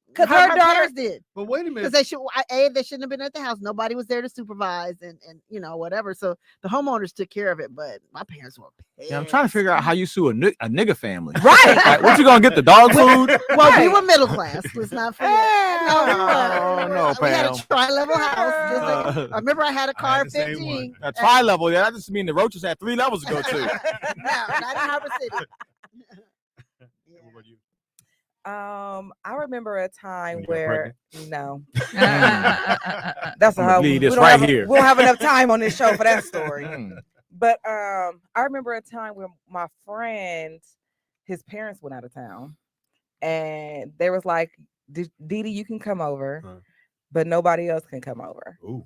Because Her her daughter parents did. But wait a Because minute. they shouldn't have been at the house. Nobody was there to supervise and whatever. So the homeowners took care of it, but my parents were pissed. Yeah, I'm trying to figure out how you sue a nigga family. Right. Like, what you gonna get the dog food? Well, we were middle class. Let's not forget. No, we had a Pam. tri-level house. I remember I had a car at 15. That's 5 level. Yeah, that just means the roaches had 3 levels to go to. No, not in Harbor City. I remember a time When you got where no, I'm that's gonna how leave we this don't right have, here. we don't have enough time on this show for that story. Mm. But I remember a time when my friend, his parents went out of town, and they was like, "Didi, you can come over, but nobody else can come over." Ooh.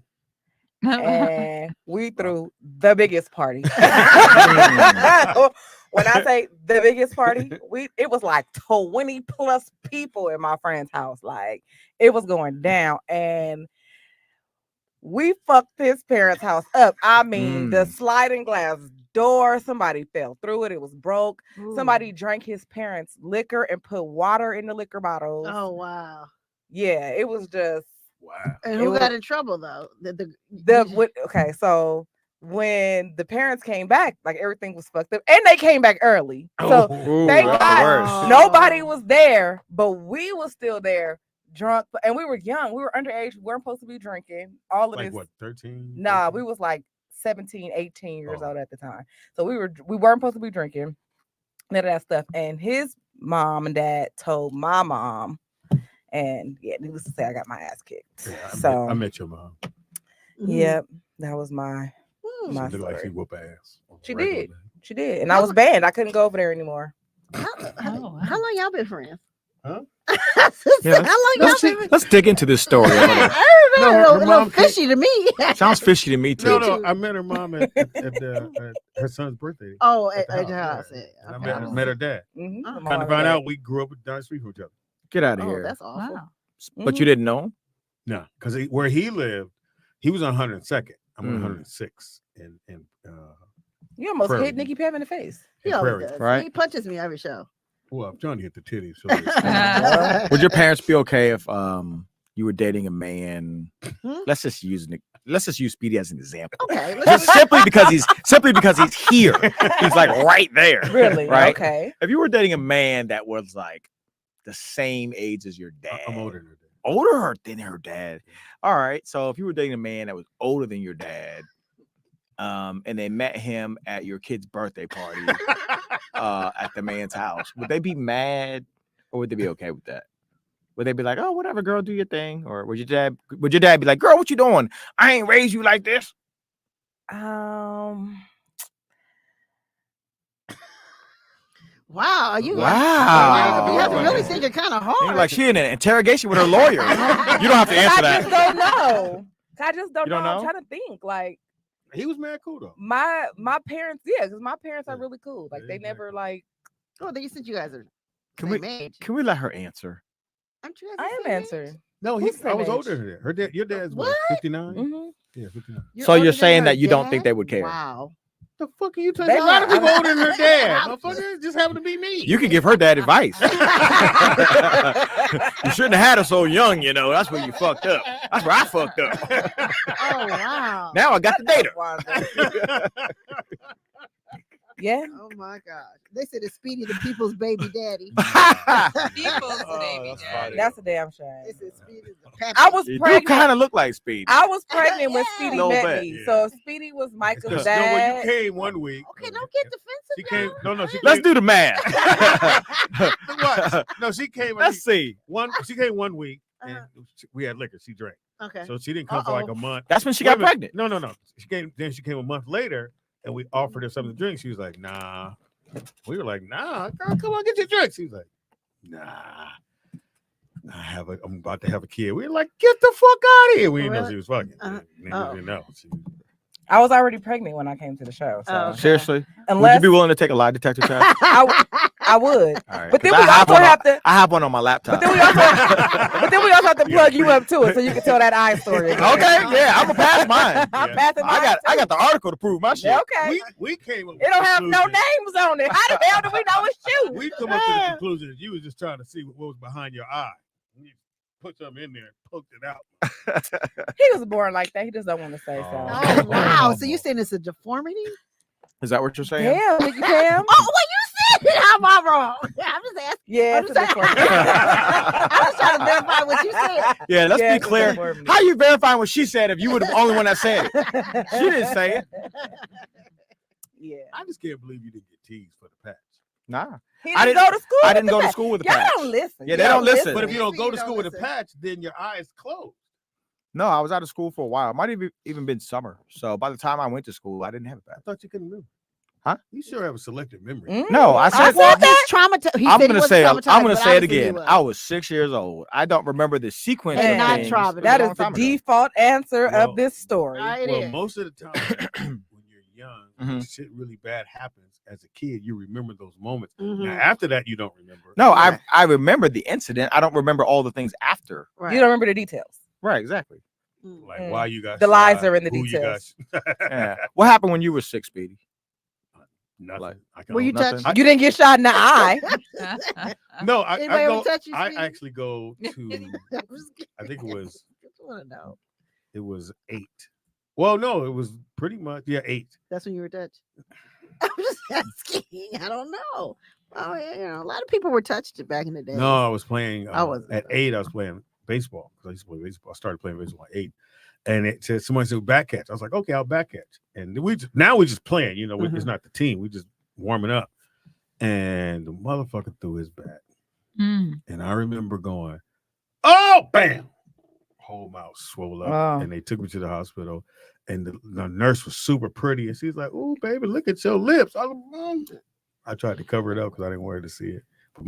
And we threw the biggest party. When I say the biggest party, it was like 20 plus people in my friend's house. Like it was going down, and we fucked his parents' house up. I mean, the sliding glass door, somebody fell through it. It was broke. Ooh. Somebody drank his parents' liquor and put water in the liquor bottles. Oh wow. Yeah, it was just. Wow. And who got in trouble though? Okay, so when the parents came back, like everything was fucked up, and they came back early. So thank God nobody was there, but we was still there, drunk, and we were young. We were underage. We weren't supposed to be drinking. All of Like this. what, 13? Nah, 14? we was like 17, 18 years old at the time. So we weren't supposed to be drinking, none of that stuff. And his mom and dad told my mom. And yeah, needless to say, I got my ass kicked. Yeah, I met your mom. Yep, that was my She my looked like she story. whoop ass. She did, and I was banned. I couldn't go over there anymore. How long y'all been friends? Huh? Yeah, How long y'all been friends? let's dig into this story. A little. I don't know. her It mom looked fishy to me. Sounds fishy to me too. No, I met her mom at her son's birthday. Oh, at at the your house. house. Yeah. And Okay. I met her dad. Mm-hmm. Kind of found out we grew up down the street from each other. Get out of Oh, here. that's awful. Wow. But you didn't know him? No, because where he lived, he was on 102nd. I'm on 106. And You almost Prairie. hit Nikki Pam in the face. He always does. Right. He punches me every show. well, I'm trying to hit the titties. So Would your parents be okay if you were dating a man? Hmm? Let's just use Speedy as an example. Okay. Just simply because he's here. He's like right there. Really? Right? Okay. If you were dating a man that was like the same age as your dad. I'm older than her dad. Older than her dad. All right. So if you were dating a man that was older than your dad, and they met him at your kid's birthday party at the man's house, would they be mad or would they be okay with that? Would they be like, oh, whatever, girl, do your thing? Or would your dad be like, girl, what you doing? I ain't raised you like this. Wow. You Wow. You have to really think it kind of hard. You're like she in an interrogation with her lawyer. You don't have to answer I just that. don't know. I just don't You know. don't I'm know? trying to think. Like He was mad cool though. my parents, yeah, because my parents are Yeah. really cool. Like Yeah, they he's never very like. Oh, then you said you guys are Can same we age. can we let her answer? Aren't you guys I the am same age? answering. No, Who's I same was age? older than her. Your dad's what, What? 59? Mm-hmm. Yeah, 59. So you're older than saying her that you don't think dad? they would care? Wow. The fuck are you talking? They A lot of are. people older than her dad. Motherfucker, it just happened to be me. You can give her dad advice. You shouldn't have had her so young, you know. That's where you fucked up. That's where I fucked up. Oh wow. Now I got to date her. Yeah. Oh my God. They said it's Speedy the people's baby daddy. People's baby that's daddy. funny. That's a damn shame. They said Speedy the pappy. I was You do pregnant. kind of look like Speed. I was pregnant when Speedy Little met bit. me. Yeah. So Speedy was Michael's No, dad. you came one week. Okay, don't get She defensive. came. now. She Let's came. do the math. What? No, she came. Let's see. She came 1 week, and we had liquor. She drank, Okay. so she didn't come for like a month. That's when she Wait a got minute. pregnant. No. She came. Then she came a month later, and we offered her something to drink. She was like, "Nah." We were like, "Nah, girl, come on, get your drink." She was like, "Nah, I'm about to have a kid." We were like, "Get the fuck out of here!" We didn't know Really? she was fucking. We oh. didn't know. I was already pregnant when I came to the show. So Oh, okay. Seriously? Would unless you be willing to take a lie detector test? I, I would. All right. But then 'Cause we also have to. I have one on my laptop. But then we also have to plug you up to it so you can tell that eye story. Again. Okay, yeah, I'm gonna pass mine. I'm passing mine. I got the article to prove my shit. Okay. We came up It don't with have the no conclusion. names on it. How the hell do we know it's you? We come up to the conclusion that you was just trying to see what was behind your eye. You put something in there and poked it out. He was born like that. He just don't want to say so. Oh wow! So you saying it's a deformity? Is that what you're saying? Damn, Nicky Pam. Oh, what you said? How am I wrong? I'm just asking. Yeah, I'm it's a just deformity. I was trying to verify what you said. Yeah, let's Yeah, be it's a clear. deformity. How you verifying what she said if you were the only one that said it? She didn't say it. Yeah. I just can't believe you didn't get teased for the patch. Nah. He I didn't go to school. I with didn't the go to patch. school with the Y'all patch. don't listen. Yeah, they don't listen. But if you don't go to You school don't with a listen. patch, then your eyes closed. No, I was out of school for a while. It might have even been summer. So by the time I went to school, I didn't have a I patch. thought you couldn't remember. Huh? You sure have a selective memory. Mm. No, I said Well, he's traumatized. I'm gonna say it again. I was 6 years old. I don't remember the sequence And of not things. traumatized. It was That a is long the time ago. default answer Well, of this story. It Well, is. most of the time when you're young, when Mhm. shit really bad happens as a kid, you remember those moments. Mhm. Now after that, you don't remember. No, Right. I remember the incident. I don't remember all the things after. Right. You don't remember the details. Right, exactly. Like Mm. why you got The lies shot, are in the who you got details. Yeah. What happened when you were 6, Speedy? Nothing. Like, I can Were you nothing. touched? You didn't get shot in the eye. No, I Anybody ever go. touch you, I Speedy? actually go to. I'm just kidding. I think it was. I just want to know. It was 8. Well, no, it was pretty much 8. That's when you were touched. I'm just asking. I don't know. Oh, yeah, a lot of people were touched back in the day. No, I was playing. I wasn't. At 8. I was playing baseball because I used to play baseball. I started playing baseball at 8, and it said someone said back catch. I was like, okay, I'll back catch. And we're just playing. You know, it's not the team. We just warming up. And the motherfucker threw his bat, Mm. and I remember going, oh, bam! Whole mouth swole up, Wow. and they took me to the hospital. And the nurse was super pretty, and she's like, "Oh, baby, look at your lips." I tried to cover it up because I didn't want her to see it, but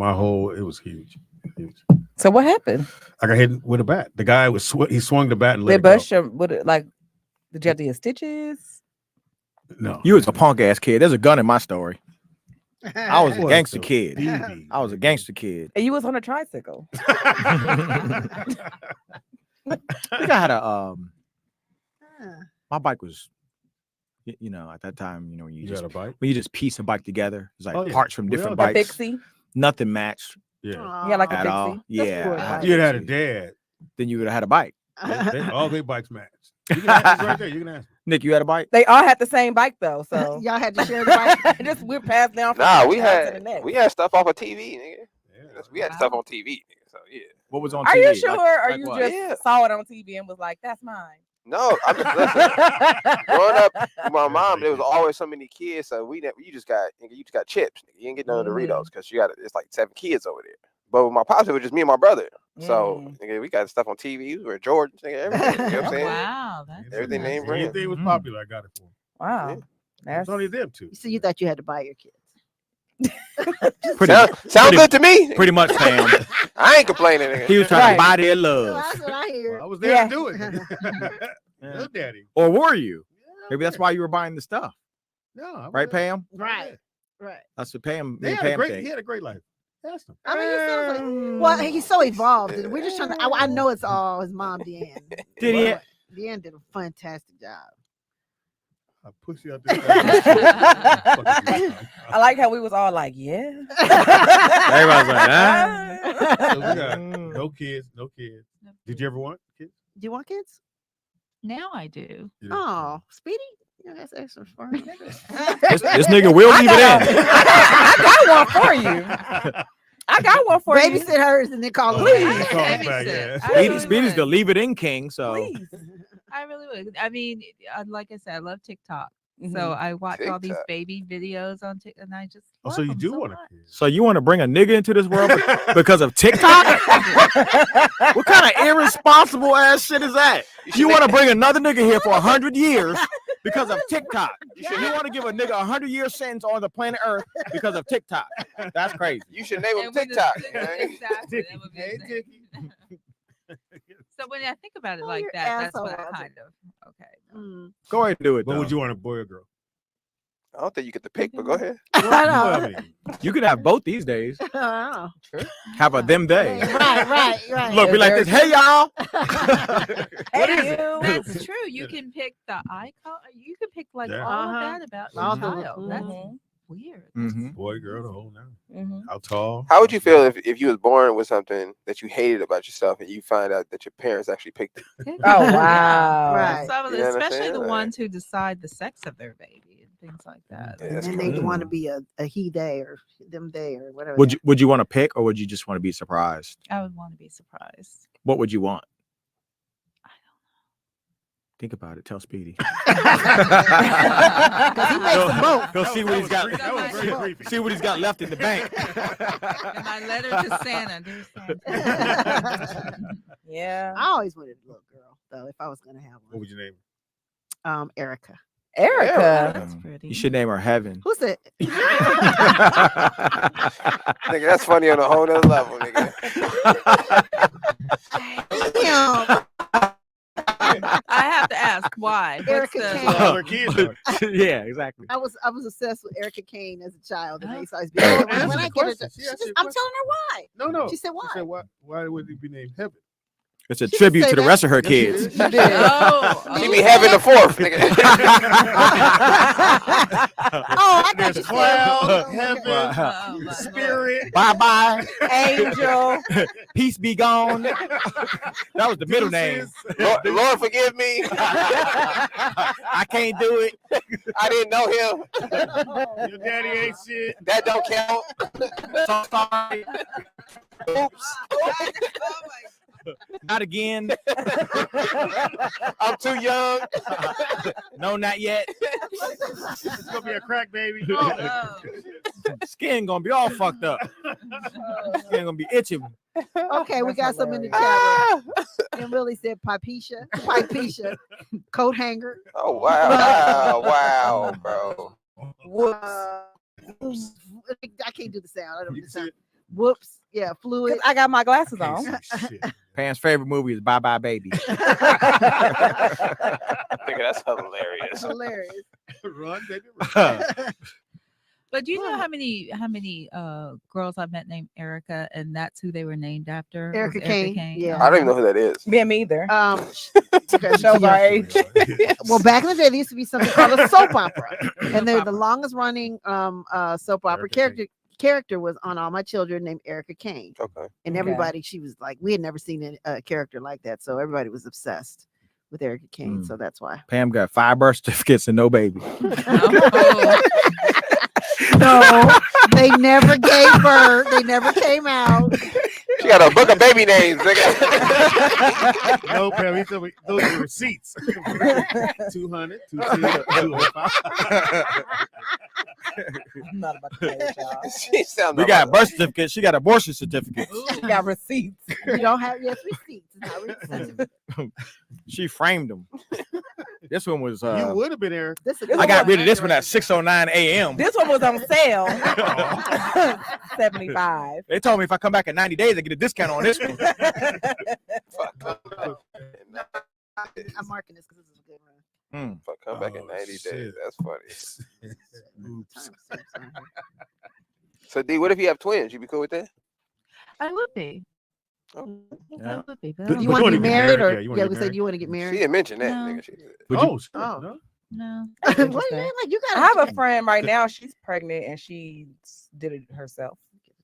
it was huge, huge. So what happened? I got hit with a bat. The guy he swung the bat and let They it go. bust your did you have to get stitches? No, You was a punk ass kid. There's a gun in my story. I was a What gangster the kid. BB? I was a gangster kid. And you was on a tricycle. I think I had a my bike was, you know, at that time, you know, when You got a bike? when you just piece a bike together, it's like Oh, yeah. parts from We different all A bikes. Pixie. Nothing matched Yeah. Yeah, like a at Pixie. all. That's Yeah, cool. I had a You had a Pixie. dad. Then you would have had a bike. All their bikes matched. You can ask, he's right there. You can ask. Nick, you had a bike? They all had the same bike though, so Y'all had to share the bike. just we're passed down from Nah, one we child to the had next. stuff off of TV, nigga. Yeah. We had stuff on TV, nigga. So yeah. What was on Are TV? you sure? Or you what? just Yeah. saw it on TV and was like, "That's mine"? No, I'm just listening. Growing up with my Yeah, mom, like there was that. always so many kids. So you just got chips. Nigga. You didn't get none of the Doritos because it's like 7 kids over there. But with my pops, it was just me and my brother. So nigga, we got stuff on TV. We were Jordans, nigga, everything. You know what I'm saying? Wow, that's Everything nice. name brand. Anything was popular, I got it for him. Wow, Yeah. It that's was only them two. So you thought you had to buy your kids. Pretty, Sound good to me. pretty much, Pam. I ain't complaining, nigga. He was trying Right. to buy their Well, love. that's what I hear. Well, I was there Yeah. to do it. No, daddy. Or were you? Maybe that's why you were buying the stuff. No, I Right, wasn't. Pam? Right. Right. That's what Pam, They me and had a Pam great, think. he had a great life. Ask him. I mean, he sounds like, well, he's so evolved. And we're just trying to. I know it's all his mom, Deanne. Did he? Deanne did a fantastic job. I push you out there. I like how we was all like, "Yeah." Everybody's like, ah. So we got no kids. Did you ever want kids? Do you want kids? Now I do. You didn't? Oh, Speedy. Yeah, that's extra fun. This nigga will leave it in. I got one for you. I got one for you. Babysit hers and then call Oh, her. yeah, back. call him back, yeah. I really Speedy's the would. leave it in king. So Please. I really would. I mean, like I said, I love TikTok. So Mhm. I watch all these TikTok. baby videos on TikTok, and I just Oh, love so you them do so want a much. kid? So you want to bring a nigga into this world because of TikTok? What kind of irresponsible ass shit is that? You want to bring another nigga here for 100 years because of TikTok? You want to give a nigga 100-year sentence on the planet Earth because of TikTok? That's crazy. You should name him And when the- TikTok. man. Exactly. That would be Hey, his name. So when I think about it Oh, like you're that, that's what I asshole. kind of okay. Mm. Go ahead and do it. What would though. you want, a boy or girl? I don't think you get the pick, but go ahead. Right on. You can have both these days. Oh. Have a them day. Right. Look, be like this. Hey, y'all. Hey, you. That's true. You can pick the eye color. You can pick like Yeah. all of that about your All child. the- That's Mhm. weird. Mhm. Boy, girl, the whole nine. Mhm. How tall? How would you feel if you was born with something that you hated about yourself and you find out that your parents actually picked it? Oh wow. Right. Some of You the, know what I'm especially saying? the Like- ones who decide the sex of their baby and things like that. Yeah, that's And crazy. they want to be a he day or them day or whatever. Would you want to pick, or would you just want to be surprised? I would want to be surprised. What would you want? I Think about it. Tell Speedy. he makes them both. Go see what he's got. That was very creepy. See what he's got left in the bank. And my letter to Santa. Dear Santa. Yeah. I always wanted a little girl though. If I was gonna have What one, would you name? Erica. Erica. That's pretty. You should name her Heaven. Who's that? Nigga, that's funny on a whole nother level, nigga. Damn. I have to ask why. What's Erica the- Kane. All her kids are. Yeah, exactly. I was obsessed with Erica Kane as a child, and I used to always be Oh, like, answer when the I get her, question. She she asked just, you a I'm question. telling her why. No. She said why. She said, why would it be named Heaven? It's a She didn't tribute say to the that. rest of her Yes, she kids. did. She did. She be having the fourth, nigga. Oh, I thought There's you said cloud, heaven, Oh, my spirit. Bye bye. Angel. Peace be gone. That was the middle name. deuces. Lord, forgive me. I can't do it. I didn't know him. Your daddy ain't shit. That don't count. So sorry. Oops. Not again. I'm too young. No, not yet. It's gonna be a crack baby. Oh. Skin gonna be all fucked up. Skin gonna be itching. Okay, we got That's some in the hilarious. chat. And really said Pipeisha, coat hanger. Oh, wow. Wow, bro. I can't do the sound. I don't do You the sound. said- Whoops. Yeah, fluid. I got my glasses Can't on. see shit. Pam's favorite movie is Bye Bye Baby. Nigga, that's hilarious. Hilarious. Run, baby, run. But do you know how many girls I've met named Erica, and that's who they were named after? Erica Was Kane, yeah. I don't even know who that is. Me either. Okay, Shows our yeah. age. Well, back in the day, there used to be something called a soap opera, and they're the longest running soap opera Erica character was on All My Children named Erica Kane, Okay. and Okay. everybody she was like, we had never seen a character like that, so everybody was obsessed with Erica Kane. Mm. So that's why. Pam got 5 birth certificates and no baby. Oh. No, they never gave birth. They never came out. She got a book of baby names, nigga. No, Pam, he told me those are receipts. 200, 205. I'm not about to play with y'all. She sound We like got birth certificates. She got abortion certificates. She got receipts. You don't have receipts. It's not receipts. She framed them. This one was. You would have been Eric. This is I got rid of this one at 6:09 a.m. This one was on sale. 75. They told me if I come back in 90 days, I get a discount on this one. I'm marking this because this is a good run. Fuck, come back in Oh, 90 days. shit. That's funny. Oops. So, D, what if you have twins? You be cool with that? I would be. Oh. I Yeah. would be. But I Do don't You But want to wanna be get married, married? or Yeah, you wanna get we said married? you want to get She married? didn't mention that, No. nigga. She said. Would you- Oh, shit. Oh. No? No. What do you Interesting. mean? Like you got? I have a friend right now. She's pregnant and she did it herself.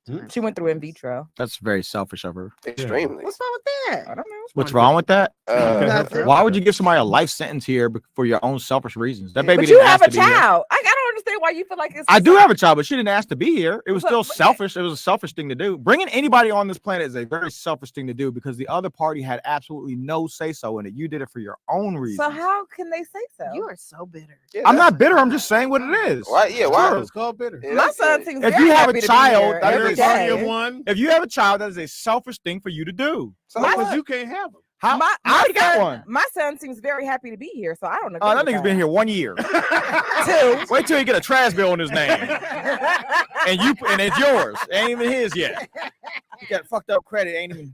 Hmm? She went through in vitro. That's very selfish of her. Extremely. What's wrong with I that? don't know. What's wrong with that? Nothing. Why would you give somebody a life sentence here for your own selfish reasons? That baby But you didn't have ask a to be here. child. I don't understand why you feel like it's. I do have a child, but she didn't ask to be here. It was But- still but- selfish. It was a selfish thing to do. Bringing anybody on this planet is a very selfish thing to do because the other party had absolutely no say so in it. You did it for your own reasons. So how can they say so? You are so bitter. Yeah, I'm that's- not bitter. I'm just saying what it is. Why? Yeah, why? It's called bitter. Yeah, My that's son it. seems If very you have a happy to be child, here that every is Party of day. one. If you have a child, that is a selfish thing for you to do. So My- Because you can't have them. How? My I already got son- one. My son seems very happy to be here, so I don't know. Oh, that nigga's been here 1 year. Two. Wait till you get a trash bill on his name, and it's yours. It ain't even his yet. He got fucked up credit. Ain't even.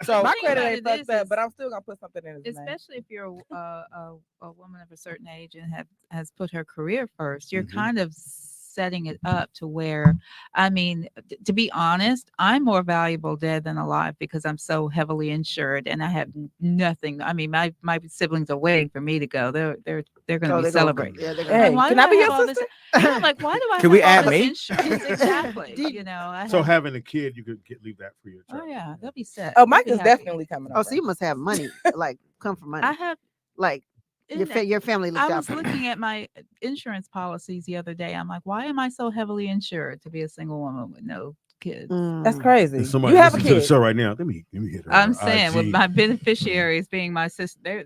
So My thing credit about ain't it fucked is- up, but I'm still gonna put something in his name. especially if you're a woman of a certain age and has put her career first, you're Mhm. kind of setting it up to where, I mean, to be honest, I'm more valuable dead than alive because I'm so heavily insured and I have nothing. I mean, my siblings are waiting for me to go. They're going to be celebrating. Yeah, they're Hey, Like, why can do I be have your all this- sister? Yeah, like, why do I Can we have add all this me? insurance? Exactly. You know, I So have, having a kid, you could leave that for your child. oh yeah, they'll be set. Oh, They'll Mike be is happy. definitely coming over. Oh, so you must have money, like come from money. I have. Like your family looked I out was for you. looking at my insurance policies the other day. I'm like, why am I so heavily insured to be a single woman with no kids? That's Mm. crazy. If somebody You have a listen to the kid. show right now. Let me hit her. I'm saying with IG. my beneficiaries being my sister,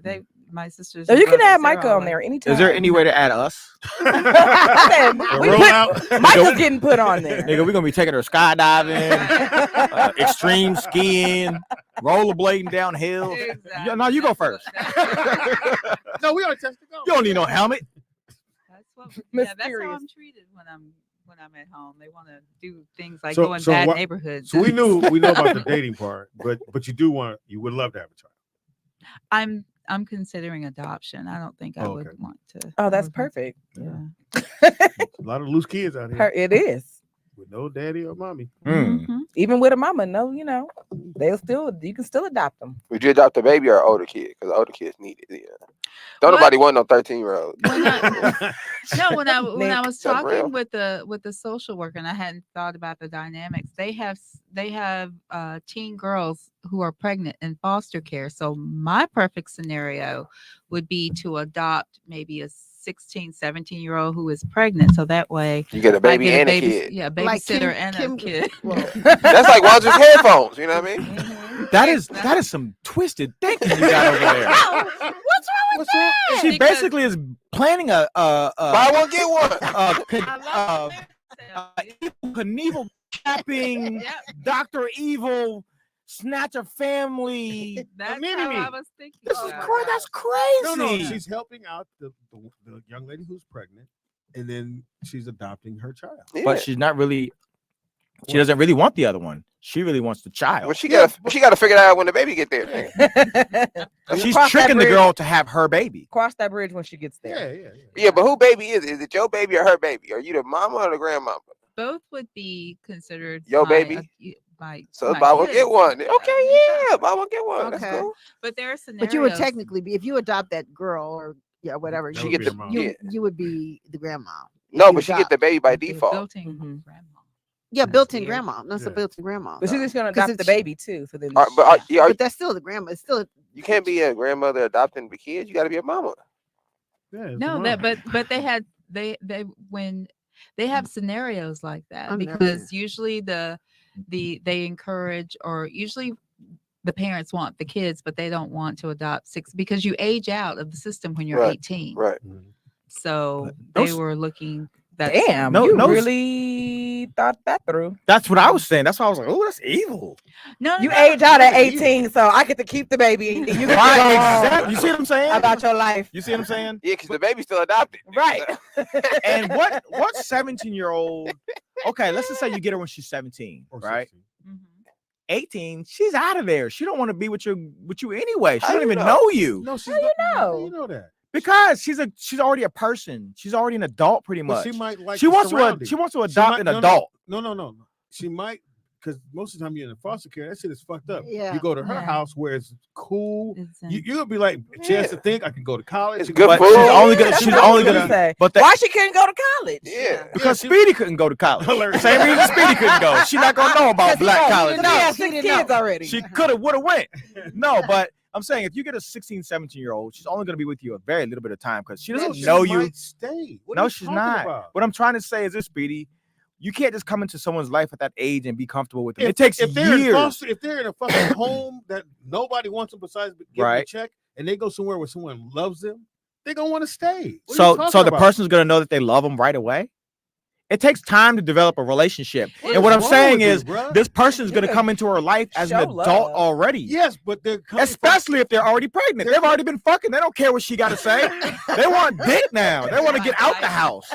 my sisters. So and you can brothers, have they're Micah all on there like- anytime. is there any way to add us? I said, The we rollout. put, Micah's getting put on there. Nigga, we're gonna be taking her skydiving, extreme skiing, rollerblading downhill. Exactly. No, you go That's what- first. that's- No, we are testing. You don't need no helmet. That's what. Yeah, that's how Mysterious. I'm treated when I'm at home. They want to do things like So- go in so bad what- neighborhoods. So we know about the dating part, but you would love to have a child. I'm considering adoption. I don't think I Oh, would okay. want to. Oh, I that's would- perfect. Yeah. A lot of loose kids out here It is. with no daddy or mommy. Mhm. Even with a mama, no, you can still adopt them. Would you adopt a baby or an older kid? Because older kids need it. Yeah. Don't What? nobody want no 13-year-old. When I was That's real. talking with the social worker and I hadn't thought about the dynamics, they have teen girls who are pregnant in foster care. So my perfect scenario would be to adopt maybe a 16, 17-year-old who is pregnant. So that way You get a I baby get and a baby, kid. yeah, Like babysitter Kim- and Kim- a kid. That's like Wanda's headphones. You know what I mean? That is some twisted thinking you got over there. What's wrong with that? She Because- basically is planning a Buy one, get one. I love Evil Knievel capping Yep. Dr. Evil snatch a family. That's Mini how me. I was thinking. This is about crazy. it. That's crazy. No, she's helping out the young lady who's pregnant, and then she's adopting her child. Yeah. But she's not really. She doesn't really want the other one. She really wants the child. Well, she gotta figure that out when the baby get there. She's Cross that tricking the bridge. girl to have her baby. Cross that bridge when she gets there. Yeah. Yeah, but who baby is it? Is it your baby or her baby? Are you the mama or the grandmama? Both would be considered Your my, baby? So So buy one, get one. Okay, yeah, buy one, get one. That's Okay. cool. But there are scenarios. But you would technically be if you adopt that girl or whatever. That She would get be the her mom. you, yeah. you would be the grandma. No, you but she get adopt. the baby by would be a default. built-in Mhm. grandma. Yeah, That's built-in weird. grandma. That's a Yeah. built-in grandma. But she's just gonna 'Cause adopt the it's- baby too. So then But that's still the grandma. It's still You can't be a grandmother adopting the kids. You got to be a mama. Yeah, it's No, a that mom. but they had they when they have scenarios like that I've never- because usually they encourage or usually the parents want the kids but they don't want to adopt six because you age out of the system when you're Right, 18. Right. So no they s- were looking that damn, No- you no- really thought that through. That's what I was saying. That's why I was like, oh, that's evil. no You no, age out at that's evil. 18, so I get to keep the baby. And you get to Right, go on exactly. You see what I'm saying? about your life. You see what I'm saying? Yeah, because the baby's still adopted. Right. And what 17-year-old? Okay, let's just say you get her when she's 17, Or right? 16. Mhm. 18, she's out of there. She don't want to be with you anyway. She How don't you even know? know you No, she's How you not. know? You know that. because she's already a person. She's already an adult, pretty But much. she might like. She the wants to surroundings. adopt might- an no, adult. No. She might, because most of the time you're in foster care, that shit is fucked up. Yeah. You go to her Yeah. house where it's cool. It's, You'll be like, a chance to think I can go to college. It's you good can- But food. she's only gonna. That's She's what I only was gonna. say. But Why she couldn't go to college? Yeah. because she- Speedy couldn't go to college. Hilarious. Same reason Speedy couldn't go. She's not gonna know about black college. She No, has she 6 didn't kids know. already. She could have, would have went. No, but I'm saying if you get a 16, 17-year-old, she's only gonna be with you a very little bit of time because she No, doesn't she know you. might Stay. What are No, you she's talking not. about? What I'm trying to say is this, Speedy. You can't just come into someone's life at that age and be comfortable with them. If- It takes if they're years. In foster, if they're in a fucking home that nobody wants them besides give them a Right. check, and they go somewhere where someone loves them, they're gonna want to stay. What are you So talking the about? person's gonna know that they love them right away. It takes time to develop a relationship. What And what is I'm wrong saying with is you, bruh? this person's gonna Yeah. come into her life as an Show adult love. already. Yes, but they're coming from- Especially if they're already pregnant. They've already been fucking. They don't care what she got to say. They want dick now. They want to get out the house.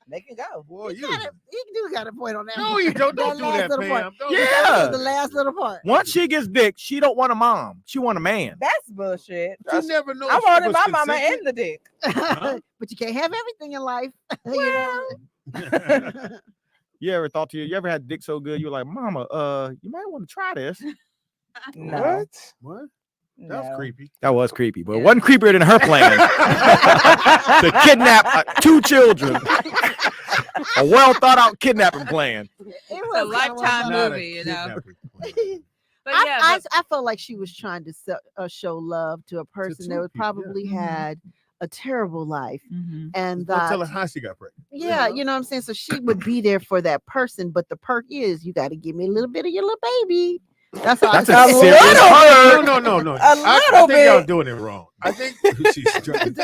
They can go. Boy, You do got a point on that. No, you don't. Don't do last that, little Pam. part. Don't Yeah. The last little part. Once she gets dick, she don't want a mom. She want a man. That's bullshit. You never know. I if she wanted was my mama consenting. and the dick. But you can't have everything in life. You ever thought to you ever had dick so good you were like, Mama, you might want to try this. No. What? That was No. creepy. That was creepy, but it wasn't creepier than her plan to kidnap 2 children. A well thought out kidnapping plan. It a was lifetime Not a movie, you know. kidnapping. But I felt like she was trying to show love to a person that 2 would people, yeah. probably had a terrible life, Mhm. and Don't tell her that how she got pregnant. yeah, you know what I'm saying. So she would be there for that person, but the perk is you got to give me a little bit of your little baby. That's all. That's I a said. serious hurt. No. I little think y'all bit. doing it wrong. I think she's trying.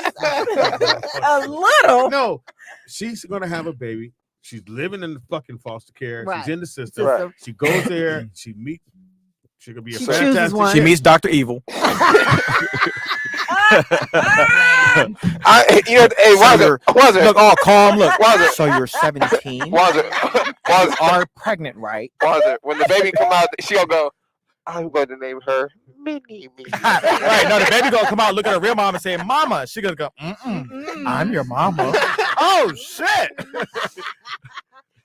A little. No, she's gonna have a baby. She's living in the fucking foster care. Right. She's in the system. Right. She goes there. She meets. She could be a She chooses fantastic. one. She meets Dr. Evil. Hey, was it? Look all calm. Look, Was it? so you're 17. Was it? Was You it? are pregnant, right? Was it? When the baby come out, she'll go, I'm going to name her Minnie. Right. No, the baby gonna come out, look at her real mom and say, Mama. She gonna go, I'm your mama. Oh shit.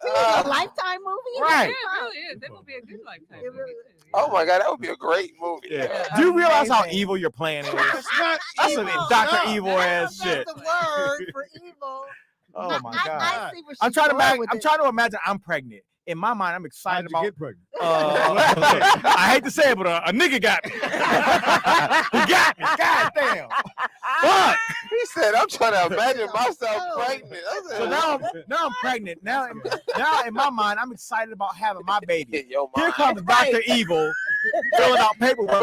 It's a lifetime movie. Right. Yeah, it really is. That would be a good lifetime. It really movie, too. Oh my God, that would be a great movie. Yeah. Do you realize how Amazing. evil your plan is? It's not That's some evil. Dr. No. Evil ass shit. That's the word for evil. Oh my I god. see where I'm she's trying to going imagine. with I'm it. trying to imagine I'm pregnant. In my mind, I'm How excited did you about. get pregnant? I hate to say it, but a nigga got me. He got me. God damn. Fuck. He said, I'm trying to imagine myself pregnant. I said, So now I'm pregnant. Now in my mind, I'm excited about having my baby. in your Here mind. comes Dr. Evil filling out paperwork.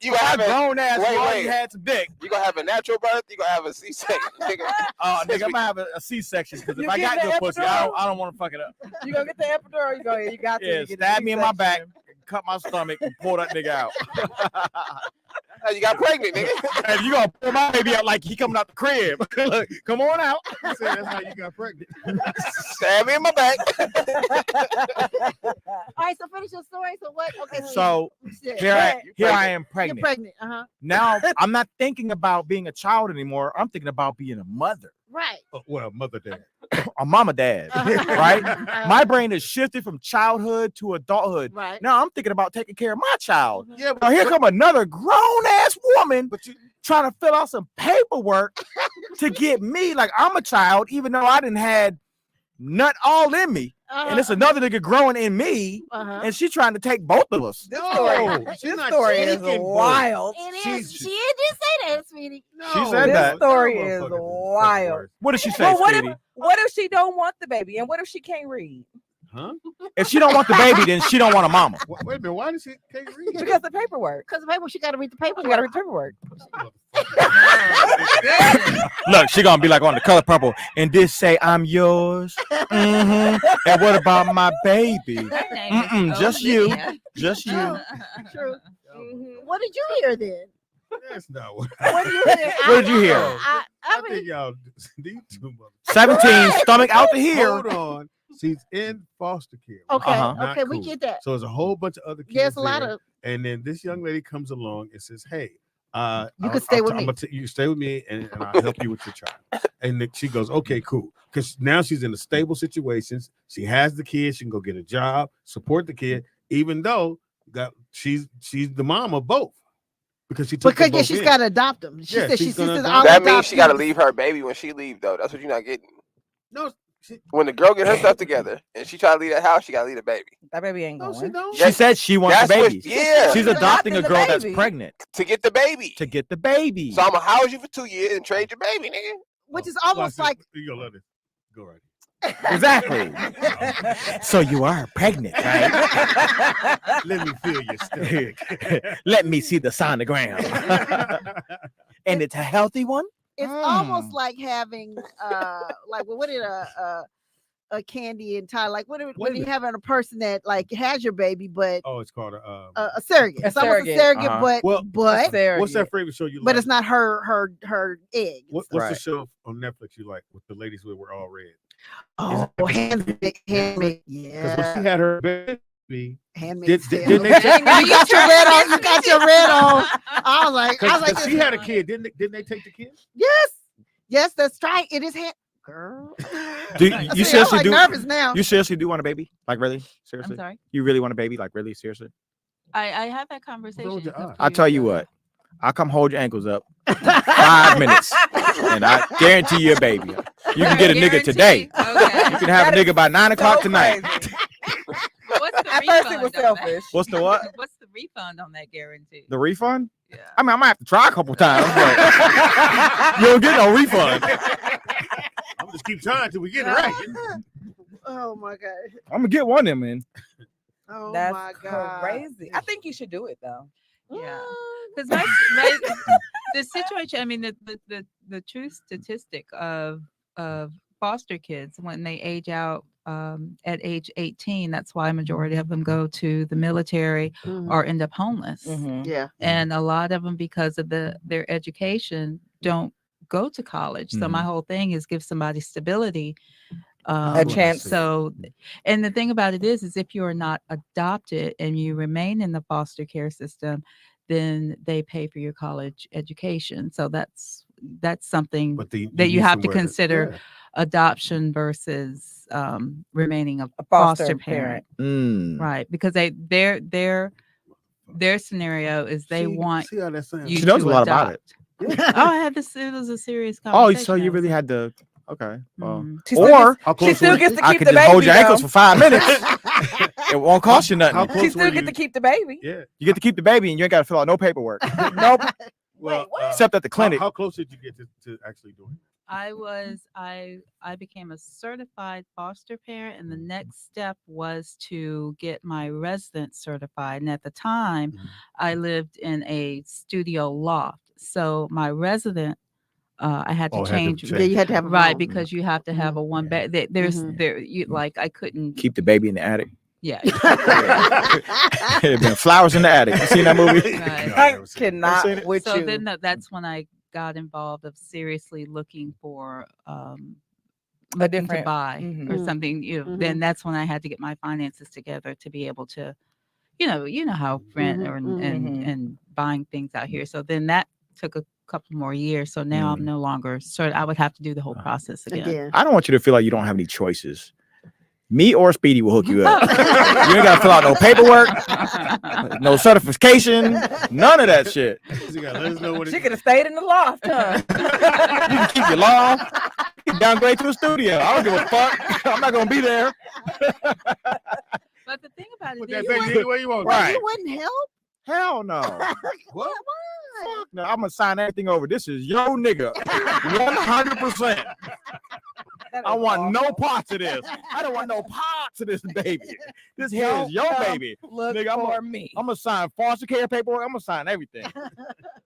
You gonna have a- grown ass wait, boy wait. had some dick. You gonna have a natural birth? You gonna have a C-section? Nigga. Nigga, I'm gonna have a C-section because if You I got getting good the pussy, epidural? I don't want to fuck it up. You gonna get the epidural? You go ahead. You got to. Yeah, You get the stab me in my back, C-section. cut my stomach, and pull that nigga out. You got pregnant, nigga. And you gonna pull my baby out like he coming out the crib. Look, come on out. You say that's how you got pregnant. Stab me in my back. All right, so finish your story. So what? Okay, So shit. here I am You're pregnant. pregnant. Uh-huh. Now I'm not thinking about being a child anymore. I'm thinking about being a mother, Right. Well, mother dad. a mama dad, right? My brain has shifted from childhood to adulthood. Right. Now I'm thinking about taking care of my child. Yeah, Now here come another grown ass woman but you trying to fill out some paperwork to get me like I'm a child, even though I didn't had nut all in me, and it's another nigga growing in me, Uh-huh. and she trying to take both of us. no, she's This not story is taking both. wild. It is. She's- She did say that, sweetie. No, said This that. story That is motherfucker wild. worse. What did she say, Well, sweetie? what if she don't want the baby, and what if she can't read? Huh? If she don't want the baby, then she don't want a mama. Wait a minute. Why does she can't read? Because the paperwork. Because the paper, she got to read the paper. You gotta read the paperwork. Look, she gonna be like on the color purple, and this say I'm yours. And what about my baby? Her name is Just you. Olivia. Just you. True. What did you hear then? That's not what. What did you hear? What did you hear? I I mean, think y'all these two mother. 17, stomach out to here. Hold on. She's in foster care. okay, Uh-huh. Not okay, we cool. get that. So there's a whole bunch of other kids. There's a lot there, of. and then this young lady comes along and says, "Hey, You can stay with me." You stay with me, and I'll help you with your child." And then she goes, "Okay, cool." Because now she's in a stable situation. She has the kid. She can go get a job, support the kid, even though that she's the mom of both. Because she took them Because both she's in. got to adopt them. She Yeah, said she's she gonna says adopt I'll That adopt means she got to you. leave her baby when she leave, though. That's what you're not getting. No, When the girl get her stuff together and she try to leave that house, she got to leave the baby. That baby ain't no, she going. don't. She said she wants the That's what- baby. yeah. She's adopting a adopting the girl that's baby. pregnant To get the baby. to get the baby. So I'm going to house you for 2 years and trade your baby, nigga. Which is Watch almost this. like You gonna let it go right. Exactly. So you are pregnant, right? Let me feel your stomach. Let me see the sonogram. And it's a healthy one? it's almost like having like what did a Candy and Ty like what Wait when a you minute. having a person that like has your baby but Oh, it's called a surrogate. A It's almost a surrogate. surrogate, Uh-huh. but what's that favorite show you like? but it's not her egg. What's Right. the show on Netflix you like with the ladies who were all red? Oh, handmade. Because Yeah. when she had her baby, Handmade. didn't they take? You got your red on. You got your red on. I was like, Because she had a kid, didn't they take the kid? Yes, that's right. It is hand. Girl. Do See, you seriously I'm like do? nervous now. You seriously do want a baby? Like really? I'm Seriously? sorry. You really want a baby? Like really? Seriously? I had that conversation. your eye? I'll tell you what. I'll come hold your ankles up 5 minutes, and I guarantee you a baby. You can get a nigga today. Okay. You can have a nigga by 9 o'clock tonight. What's the At first it refund was on selfish. that? What's the what? What's the refund on that guarantee? The refund? Yeah. I mean, I might have to try a couple times, but you don't get no refund. I'm just keep trying till we get it right. Oh my god. I'm gonna get one of them, man. Oh That's my god. crazy. I think you should do it though. Yeah. Because the situation. I mean, the true statistic of foster kids when they age out at age 18. That's why a majority of them go to the military or end up homeless. Yeah. And a lot of them, because of their education, don't go to college. So my whole thing is give somebody stability, A chance. So, and the thing about it is if you are not adopted and you remain in the foster care system, then they pay for your college education. So that's something But that you have to consider adoption versus remaining a foster parent. Right, because their scenario is they want see how that sounds. you She knows to a lot about adopt. it. Oh, I had this. It was a serious Oh, conversation. so you I really was- had to. Okay. Well, She still or gets, she still gets to I keep could the just baby. hold your ankles though. for 5 minutes. It won't cost you How nothing. close She were still you? get to keep the baby. Yeah. You get to keep the baby, and you ain't got to fill out no paperwork. Nope. Well, Except at the clinic. How close did you get to actually doing it? I became a certified foster parent, and the next step was to get my resident certified. And at the time, I lived in a studio loft, so my resident, I had to change. Yeah, you had to have a Right, room. because you have to have a one bed. Like I couldn't. Keep the baby in the attic. Yeah. There'd been flowers in the attic. You seen that movie? Right. I cannot seen it. with So you. then that's when I got involved of seriously looking for looking to different- buy or Mhm. something. Then that's when I had to get my finances together to be able to, you know how rent or, and buying things out here. So then that took a couple more years. So now I'm no longer I would have to do the whole process again. I don't want you to feel like you don't have any choices. Me or Speedy will hook you up. You ain't got to fill out no paperwork, no certification, none of that shit. You gotta let us know what She it, could have stayed in the loft, huh? You can keep your law. You can downgrade to a studio. I don't give a fuck. I'm not gonna be there. But the thing about put it that is, baby anywhere you want. Right. You wouldn't help? Hell no. What? Fuck no. I'm gonna sign everything over. This is your nigga. 100%. I want no parts of this. I don't want no parts of this baby. This here is your baby. Look Nigga, for me. I'm gonna sign foster care paperwork. I'm gonna sign everything.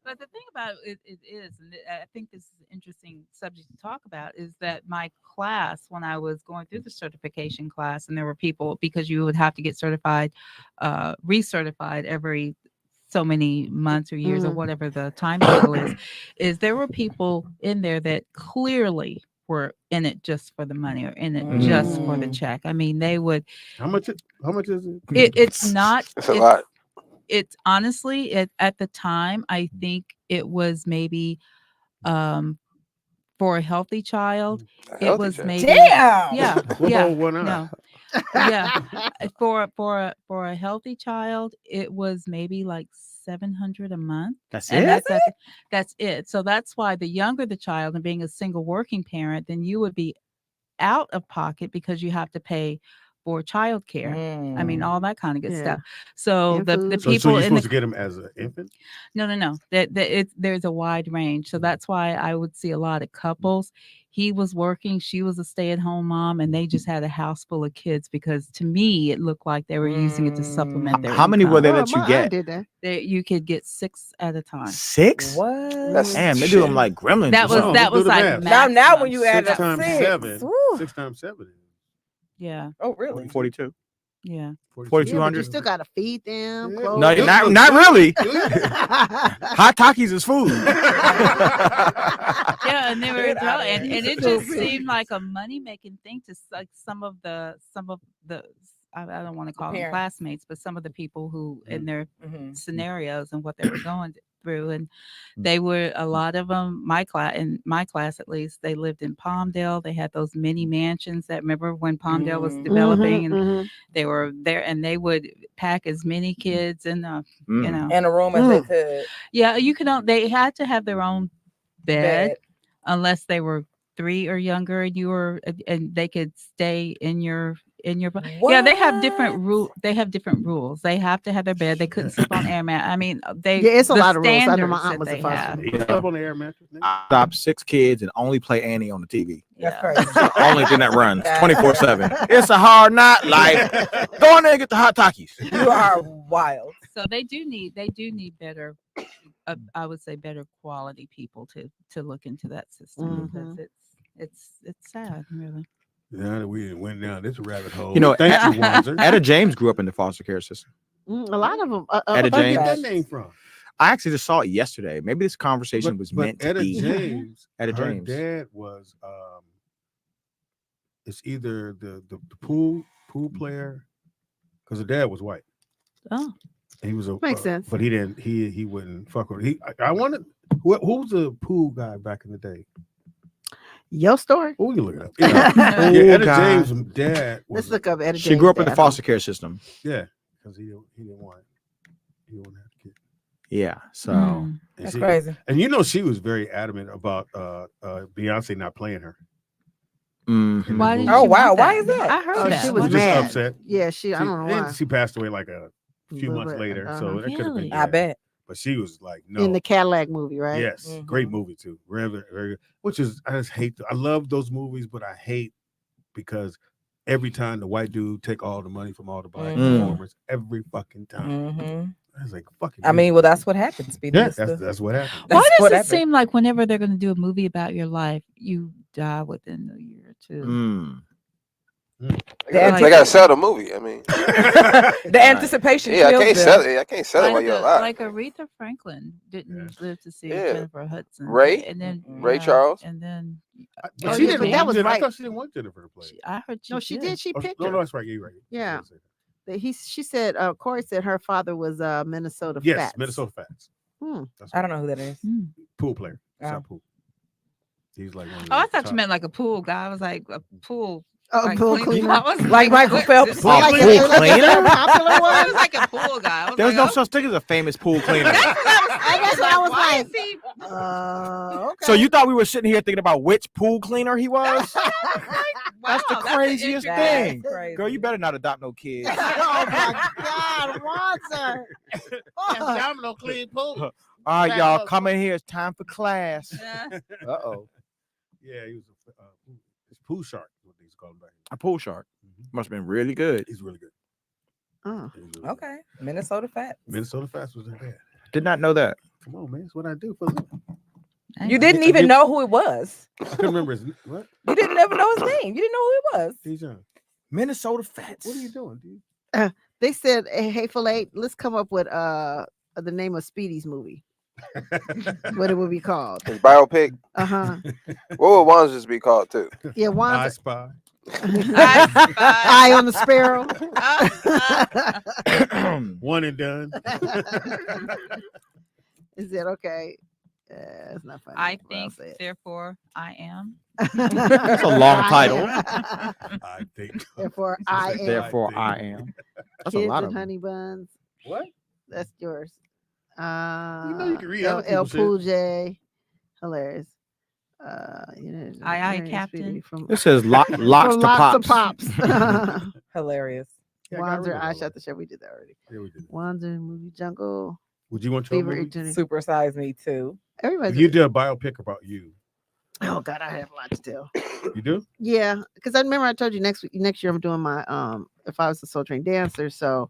but the thing about it is, and I think this is an interesting subject to talk about, is that my class, when I was going through the certification class, and there were people, because you would have to get certified, recertified every so many months or years or whatever the timetable is there were people in there that clearly were in it just for the money or in it just for the check. I mean, they would. How much is it? It's not. It's a lot. It's honestly, at the time, I think it was maybe for a healthy child, A it healthy was child. maybe Damn. yeah, What yeah. about one eye? No. Yeah. For a healthy child, it was maybe like $700 a month. That's And it. that's it. So that's why the younger the child, and being a single working parent, then you would be out of pocket because you have to pay for childcare. I mean, all that kind of good Yeah. stuff. So And the food. So people you're in supposed the to get him as an infant? no. There's a wide range. So that's why I would see a lot of couples. He was working, she was a stay-at-home mom, and they just had a house full of kids because to me it looked like they were using it to supplement their How many were they income. let you my aunt get? did that. You could get 6 at a time. 6? What? That's- Damn, they Shit. do them like gremlins. That or was something. that do was the like math. Now maximum. when you add 6 up times 6. 7. Woo. 6 times 7. Yeah. Oh, really? 42. Yeah. 4,200. You still gotta feed them. Yeah. Clothes. No, not really. Hot Takis is food. Yeah, and they were Get outta and there. it just seemed like a money making thing to like some of the I don't want to call them parents. classmates, but some of the people who in their Mhm. scenarios and what they were going through, and they were a lot of them. My class at least, they lived in Palmdale. They had those mini mansions. That remember when Palmdale was Mhm. developing, and Mhm. they were there, and they would pack as many kids in the you know. In a room as they could. Yeah, you could. They had to have their own bed, Bed. unless they were 3 or younger, and you were, and they could stay in your. Yeah, they have different They have different rules. They have to have their bed. They couldn't sleep on air mat. I mean, it's a the lot of rules. I know my standards aunt that was a they foster have. You up on the air mattress, nigga? I adopt 6 kids and only play Annie on the TV. That's Yeah. crazy. Only thing that runs 24/7. It's a hard knock life. Go in there and get the Hot Takis. You are wild. So they do need better. I would say better quality people to look into that system, because it's sad, really. Yeah, we went down this rabbit hole. You know, Thank you, Wanzer. Etta James grew up in the foster care system. A lot of them. Etta Where'd you James. get that name from? I actually just saw it yesterday. Maybe this conversation was meant to Etta be. James. Etta her James. dad was it's either the pool player, because the dad was white. Oh, He was a Makes sense. but he didn't. He wouldn't fuck with. I wanted. Who was the pool guy back in the day? Your story. Oh, you look it up. Yeah, Etta guy. James' dad. Let's Was look up Etta She James' grew up in the dad. foster care system. yeah, because he didn't want to have a kid. Yeah. So And That's she- crazy. And you know she was very adamant about Beyonce not playing her. mhm. in the why did movie. Oh, you wow. want Why that? is that? I heard Oh, that. she was Just mad. upset. Yeah, I don't know why. She passed away like a few months But, later, so uh-huh. it could have been. Really? I bad. bet. But she was like, no. In the Cadillac movie, right? Yes, Mhm. great movie too. Very, very good. Which is, I just hate. I love those movies, but I hate because every time the white dude take all the money from all the black Mhm. performers, every fucking time. Mhm. I was like, fucking. I mean, well, that's what happens. Speedy. yeah, That's that's what happened. Why That's does what it happened. seem like whenever they're going to do a movie about your life, you die within a year or two? Mm. They gotta sell the movie. I mean, the anticipation. yeah, I kills can't them. sell it. I can't sell it while Like, you're alive. like Aretha Franklin didn't live to see Yeah. Jennifer Hudson. Ray? and then Ray Charles? and then But Oh, she yeah, didn't. but that want was Jennifer- I right. thought she didn't want Jennifer to play. I heard No, she did. She Oh, picked no, her. no, that's right. You're right. Yeah. She said. Corey said her father was Minnesota. Yes, Fats. Minnesota Fats. Hmm. That's I don't know who that is. Pool player. Oh. Shot pool. He's like one of Oh, I the thought top- you meant like a pool guy. I was like a pool. Oh, like pool cleaner. cleaner. I was Like Michael what? Phelps. Oh, Like, pool like, cleaner? a popular I one. was like a pool guy. I was There's like, no oh, such thing as a famous pool cleaner. That's what I was why like. is he- Okay. So you thought we were sitting here thinking about which pool cleaner he was? That's the Wow, craziest an thing. Crazy. Girl, you better not adopt no kids. Oh my God, Monster. Domino clean pool. All right, y'all, come in here. It's time for class. Yeah. Uh-oh. Yeah, he was it's pool shark. What they call him back. A pool shark. Must have been really good. He's really good. Oh. He's really good. Okay. Minnesota Fat. Minnesota Fats was their dad. Did not know that. Come on, man. That's what I do for a living. You didn't even know who it was. I couldn't remember his what? You didn't ever know his name. You didn't know who it was. He's young. Minnesota Fats. What are you doing, dude? They said, hey, Hateful Eight, let's come up with the name of Speedy's movie. What it would be called. His biopic. Uh-huh. What would Wands just be called too? Yeah, I one spy. eye on the sparrow. One and done. Is it okay? It's not funny. I but I'll think, say it. therefore, I am. That's a long title. I think. Therefore, I am. Therefore, think. I am. That's a Kids lot and of them. honey buns. What? That's yours. You know you can read other L people's Pool J. Hilarious. Aye, Captain. From, This says locks from to Lots pops. of Pops. Hilarious. Yeah, I gotta Wanzer, read I all shot that. the show. We did that already. Yeah, we did. Wanzer, Movie Jungle, Would you want your Fever movie? Eternity. Super Size Me Too. Everybody. If you did a biopic about you, Oh God, I have a lot to tell. you do? Yeah, because I remember I told you next year I'm doing my if I was a Soul Train dancer. So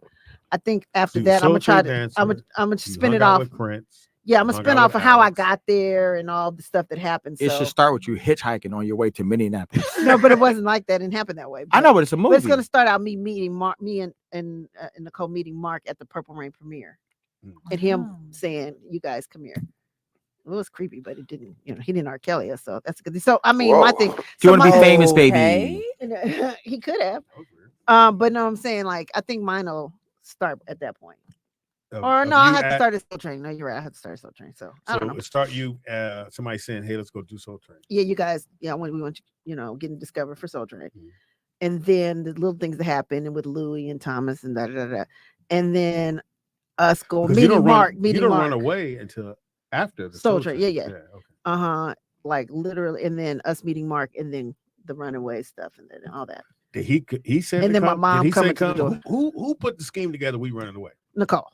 I think after So you that I'm gonna Soul try Train to I'm dancer, gonna You spin hung it out off. with Prince. Yeah, I'm a Hung out spin off with of how I Alex. got there and all the stuff that happened. It So should start with you hitchhiking on your way to Minneapolis. no, but it wasn't like that. It didn't happen that way. I know, but it's a movie. But it's gonna start out me meeting Mark, me and Nicole meeting Mark at the Purple Rain premiere, and him Oh. saying, "You guys come here." It was creepy, but it didn't. You know, he didn't R. Kelly us, so that's good. So I mean, my Whoa. thing. Do you want to be my- famous, Okay. baby? he could have. That was weird. But no, I'm saying like I think mine will start at that point. Of- Or of no, I you had to at- start at Soul Train. No, you're right. I had to start at Soul Train. So I don't know. So start you. Somebody saying, "Hey, let's go do Soul Train." Yeah, you guys. Yeah, when we want getting discovered for Soul Train, Mhm. and then the little things that happen, and with Louis and Thomas and da, and then us go Because you meeting don't Mark, run. meeting You don't Mark. run away until after the Soul Train. Yeah. Okay. Like literally, and then us meeting Mark, and then the runaway stuff, and then all that. Did he said And to then my come? mom Did he say coming to the come? door. Who put the scheme together? We running away. Nicole.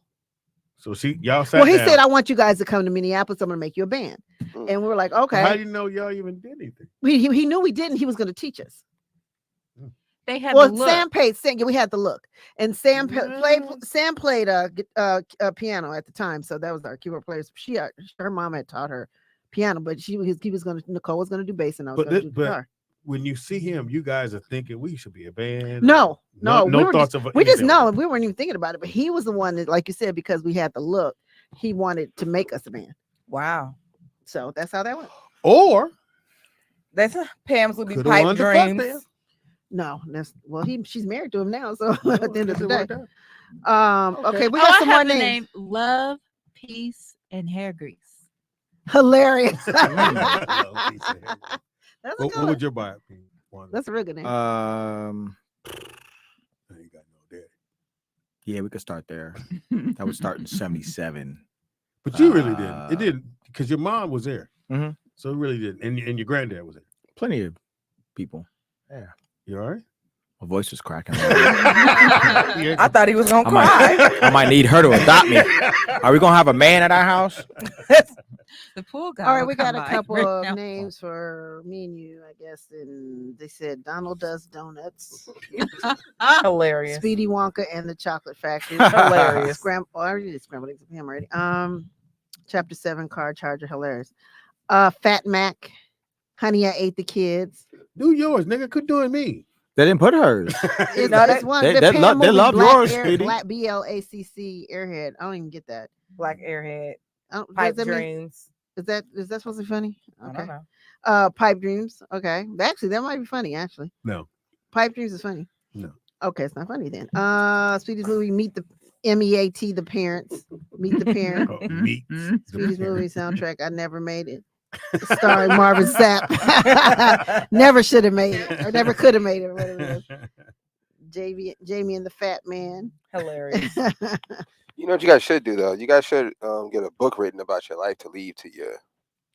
So y'all sat Well, he down. said, "I want you guys to come to Minneapolis. I'm gonna make you a band." Mm. And we were like, How "Okay." do you know y'all even did anything? He knew we didn't. He was gonna teach us. They had Well, the look. Sam played. We had the look, and Sam played. Yes. Sam played piano at the time, so that was our keyboard players. Her mom had taught her piano, but Nicole was gonna do bass, and I was But gonna this- do but guitar. When you see him, you guys are thinking we should be a band. No, no we were thoughts just, of we just anything know like we weren't even thinking about it. But he was the one that, like you said, because we had the look, he wanted to make us a band. Wow. So that's how that went. that. Or That's Pam's would be Coulda pipe won the fuck dreams. there. No, she's married to him now. So No, at the end of the it day, worked out. okay, we Oh, got I some more have the names. name Love, Peace, and Hair Grease. Hilarious. Mm. That's a What good one. would your buy be? That's a real good name. I ain't got no daddy. Yeah, we could start there. That would start in 77. But you really didn't. Uh, It didn't because your mom was there. Mhm. So it really didn't. And your granddad was there. Plenty of people. You all right? My voice was cracking. Yeah. I thought he was gonna I might, cry. I might need her to adopt me. Are we gonna have a man at our house? The pool guy. All right, will we got come a by couple right of now. names for me and you, I guess. And they said Donald does donuts, Hilarious. Speedy Wonka and the Chocolate Factory. Hilarious. I already did scrambled eggs with him already. Chapter 7, car charger, hilarious. Fat Mac, Honey, I Ate the Kids. Do yours, nigga. Quit doing me. They didn't put hers. It's, No, it's one. they- the they Pam love- they movie, love Black yours, Air, Speedy. Black BLACC Airhead. I don't even get that. Black Airhead. What does Pipe that mean? dreams. Is that supposed to be funny? I Okay. don't know. Pipe Dreams. Okay. Actually, that might be funny, actually. No. Pipe Dreams is funny. No. Okay, it's not funny then. Speedy's movie, Meet the MEAT, the parents. Meet the parent. Oh, meat. Speedy's movie soundtrack, I Never Made It. Starring Marvin Sapp. Never should have made it. Or never could have made it. Or whatever it was. Jamie and the Fat Man. Hilarious. You know what you guys should do though? You guys should get a book written about your life to leave to your,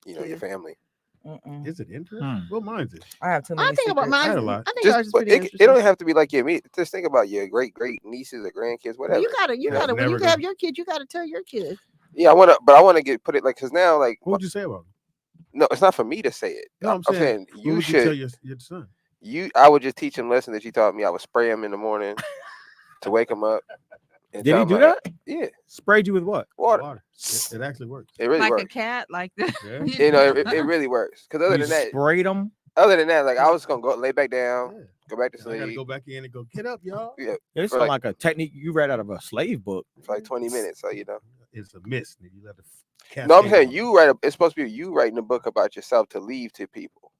your Yeah. family. Mm-mm. Is it interesting? What mine's it? I have too many. I think about secrets. I mine. had a lot. I think ours Just, is but pretty it interesting. don't have to be like your me. Just think about your great nieces or grandkids, whatever. You That's when you never have gonna- your kid, you gotta tell your kids. Yeah, I want to put it like because now like What would you say about him? no, it's not for me to say it. No, I'm saying, what you would you tell should. your son? I would just teach him lesson that you taught me. I would spray him in the morning to wake him up. and Did tell he him do like, that? Yeah, Sprayed you with what? water. It actually works. It really Like a works. cat, like this. Yeah. You know, it really works. Because You sprayed them. other than that, like I was gonna go lay back down, Yeah. go back to I gotta sleep go back in and go, get up, y'all. yeah, It's For like a technique you read out of a slave book. for like 20 minutes. So It's a miss. You let the no, I'm cascade saying on. you write. It's supposed to be you writing a book about yourself to leave to people.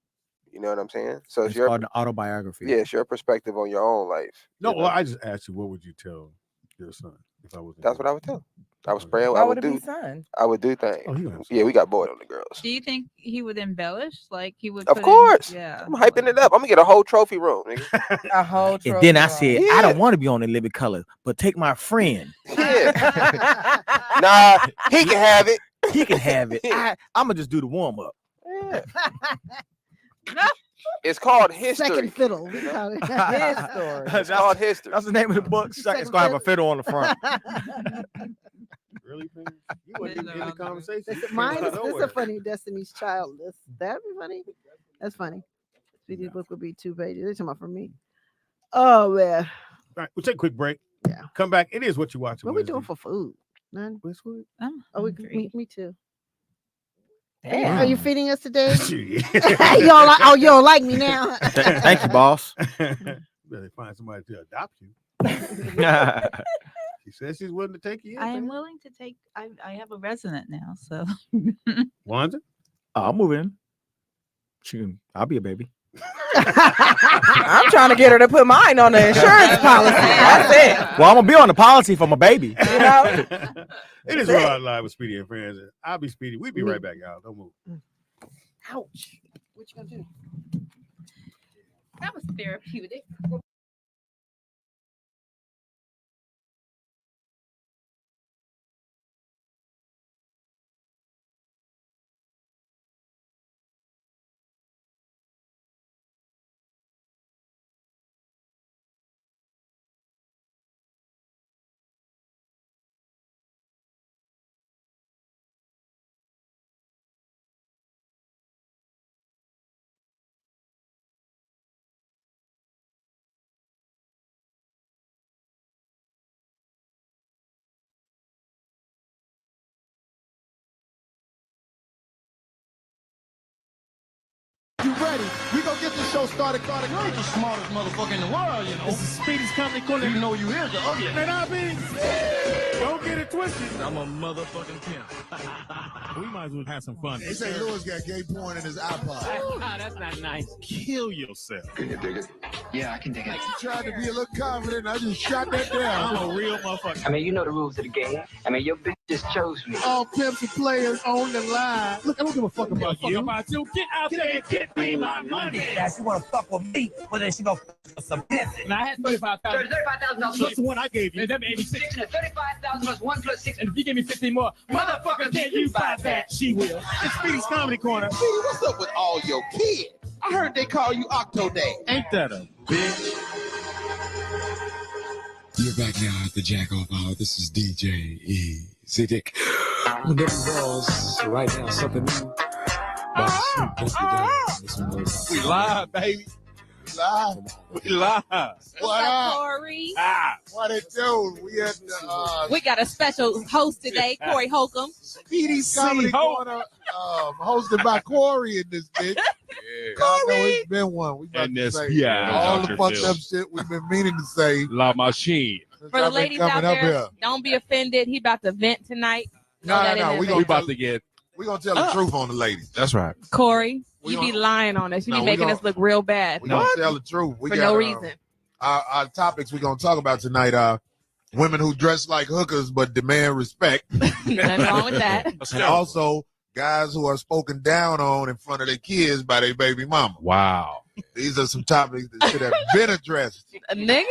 You know what I'm saying? So It's it's your called an autobiography. yeah, it's your perspective on your own life. No, you well, know? I just asked you, what would you tell your son if I was? That's what I would tell. I would spray. Why I would would it be do. son? I would do things. Oh, he gonna- Yeah, we got bored on the girls. Do you think he would embellish? Like he would? Of put in- course. yeah. I'm hyping it up. I'm gonna get a whole trophy room. Nigga. A whole And trophy then I room. said, I don't want to be on the living color, but take my friend. Yeah. Nah, he can have it. He can have it. I'm gonna just do the warm up. Yeah. It's called history. Second fiddle. We call it. His story. It's called history. That's the name of the book. It's Second gonna have a fiddle on the front. Really? Pam? You wasn't even in the Miserable. conversation. This You is came mine. out of This is nowhere. a funny Destiny's Child. That'd be funny. That's funny. Speedy's book would be 2 pages. They're talking about for me. Oh man, All right, we'll take a quick break. Yeah. Come back. It is what you watch. what we doing for food? None. What's food? I'm Oh, me hungry. too. Are you feeding us today? Shit. you don't like me now. Thank you, boss. Better find somebody to adopt you. She says she's willing to take you in. I am man. willing to take. I have a resident now, so Wanda? I'll move in. I'll be a baby. I'm trying to get her to put mine on the insurance policy. That's it. Well, I'm gonna be on the policy for my baby. You know? It is Raw Live with Speedy and Friends. I'll be Speedy. We'll be right back, y'all. Don't move. Ouch. What you gonna do? that was therapeutic. You ready? We gonna get this show started. You ain't the smartest motherfucker in the world, you know. This is Speedy's Comedy Corner. You know you is the ugly. Man, I mean, don't get it twisted. I'm a motherfucking pimp. We might as well have some fun. They say Lewis got gay porn in his iPod. That's not nice. Kill yourself. Can you dig it? Yeah, I can dig it. You tried to be a little confident. I just shot that down. I'm a real motherfucker. I mean, you know the rules of the game. I mean, your bitch just chose me. All pimps and players on the line. Look, I don't give a fuck about you. About you. Get out there and get me my money. Yeah, she wanna fuck with me, but then she gonna fuck with some business. And I had $35,000. $35,000. What's the one I gave you? And that made me 6. 35,000 plus 1 plus 6. And if you give me 15 more, motherfucker, then you buy that. She will. It's Speedy's Comedy Corner. Speedy, what's up with all your kids? I heard they call you Octo Day. Ain't that a bitch? You're back now at the Jack Off Hour. This is DJ E. Dick. There was right now something new. We live, baby. Live. We live. What up? Corey. What it do? We at the We got a special host today, Corey Holcomb. Speedy's Comedy Corner, hosted by Corey in this bitch. I know it's been one. We about to say all the fucked up shit we've been meaning to say. La machine. For the ladies out there, don't be offended. He about to vent tonight. No, we about to get. We're gonna tell the truth on the ladies. That's right. Corey, you be lying on us. You be making us look real bad. We're gonna tell the truth. We for got, no reason. Our topics we're gonna talk about tonight are women who dress like hookers but demand respect. Nothing wrong with that. And also guys who are spoken down on in front of their kids by their baby mama. Wow. These are some topics that should have been addressed. Nigga,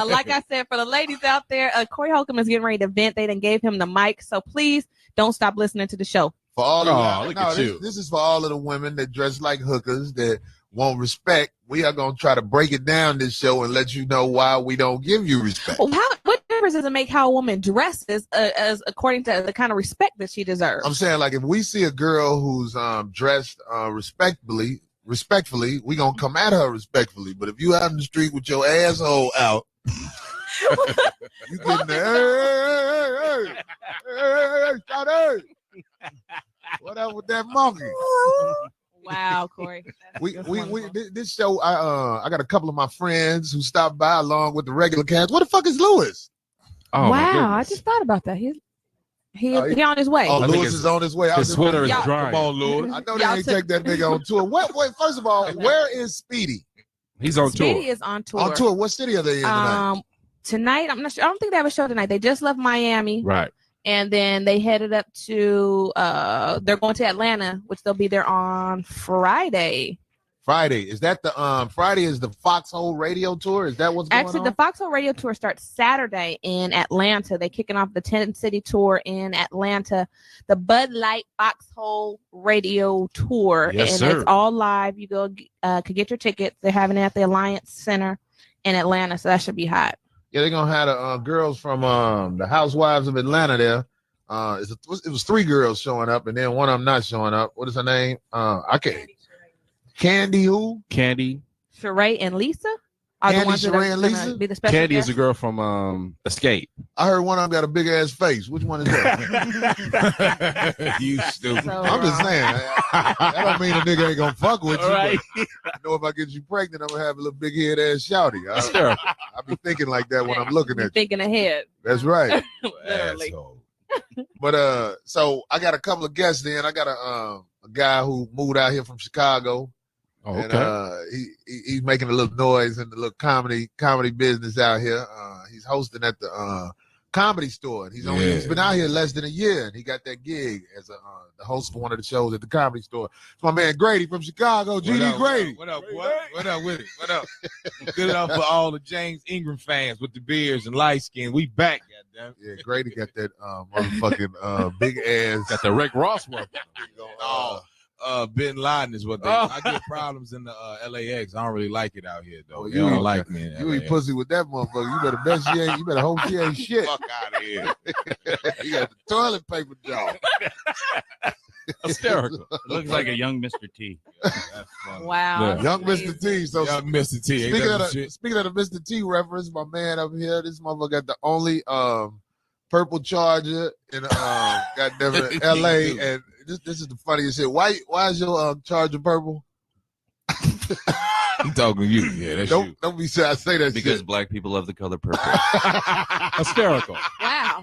like I said, for the ladies out there, Corey Holcomb is getting ready to vent. They done gave him the mic, so please don't stop listening to the show. For all of this is for all of the women that dress like hookers that want respect. We are gonna try to break it down this show and let you know why we don't give you respect. Well, what difference does it make how a woman dresses as according to the kind of respect that she deserves? I'm saying, like, if we see a girl who's dressed respectfully, we gonna come at her respectfully. But if you out in the street with your asshole out, you getting there, hey, shout out. What up with that monkey? Wow, Corey. This show, I got a couple of my friends who stopped by along with the regular cast. What the fuck is Lewis? Oh, wow, I just thought about that. He on his way. Oh, Lewis is on his way. His sweater is dry. Come on, Lewis. I know they ain't take that nigga on tour. Wait, first of all, where is Speedy? He's on tour. Speedy is on tour. On tour. What city are they in tonight? Tonight, I'm not sure. I don't think they have a show tonight. They just left Miami. Right. And then they headed up to they're going to Atlanta, which they'll be there on Friday. Friday. Is that the Friday is the Foxhole Radio Tour? Is that what's going on? Actually, the Foxhole Radio Tour starts Saturday in Atlanta. They're kicking off the 10-city tour in Atlanta. The Bud Light Foxhole Radio Tour. Yes, and sir. It's all live. You go could get your tickets. They're having it at the Alliance Center in Atlanta, so that should be hot. Yeah, they're gonna have the girls from the Housewives of Atlanta there. It was 3 girls showing up, and then one of them not showing up. What is her name? I can't. Candy who? Candy. Sheree and Lisa. are the Candy, ones that are Sheree, and gonna Lisa? be the special Candy is guests. a girl from Escape. I heard one of them got a big ass face. Which one is that? You stupid. So I'm just wrong. saying. That don't mean a nigga ain't gonna fuck with you. Right. But I know if I get you pregnant, I'm gonna have a little big head ass shouty. Sure. I be thinking like that when I'm looking You're at you. thinking ahead. That's right. Literally. Asshole. But so I got a couple of guests. Then I got a guy who moved out here from Chicago. Oh, And okay. he's making a little noise in the little comedy business out here. He's hosting at the Comedy Store. And he's been out here less than a year, and he got that gig as the host for one of the shows at the Comedy Store. It's my man Grady from Chicago. GD Grady. What up, boy? What up with it? What up? Good up for all the James Ingram fans with the beards and light skin. We back, goddamn. Yeah, Grady got that motherfucking big ass. Got the Rick Ross work. Bin Laden is what they. I get problems in the LAX. I don't really like it out here though. Oh, You don't like me. You eat pussy with that motherfucker. You better bet she ain't. You better hope she ain't shit. Fuck out of here. You got the toilet paper jaw. Hysterical. Looks like a young Mr. T. Wow. Young Mr. T. So Young Mr. T. Ain't speaking that of, some shit? speaking of the Mr. T reference, my man up here, this motherfucker got the only purple Charger in goddamn it, LA, and this is the funniest shit. Why is your Charger purple? I'm talking to you. Yeah, that's you. Don't be shy. Say that Because shit. black people love the color purple. Hysterical. Wow.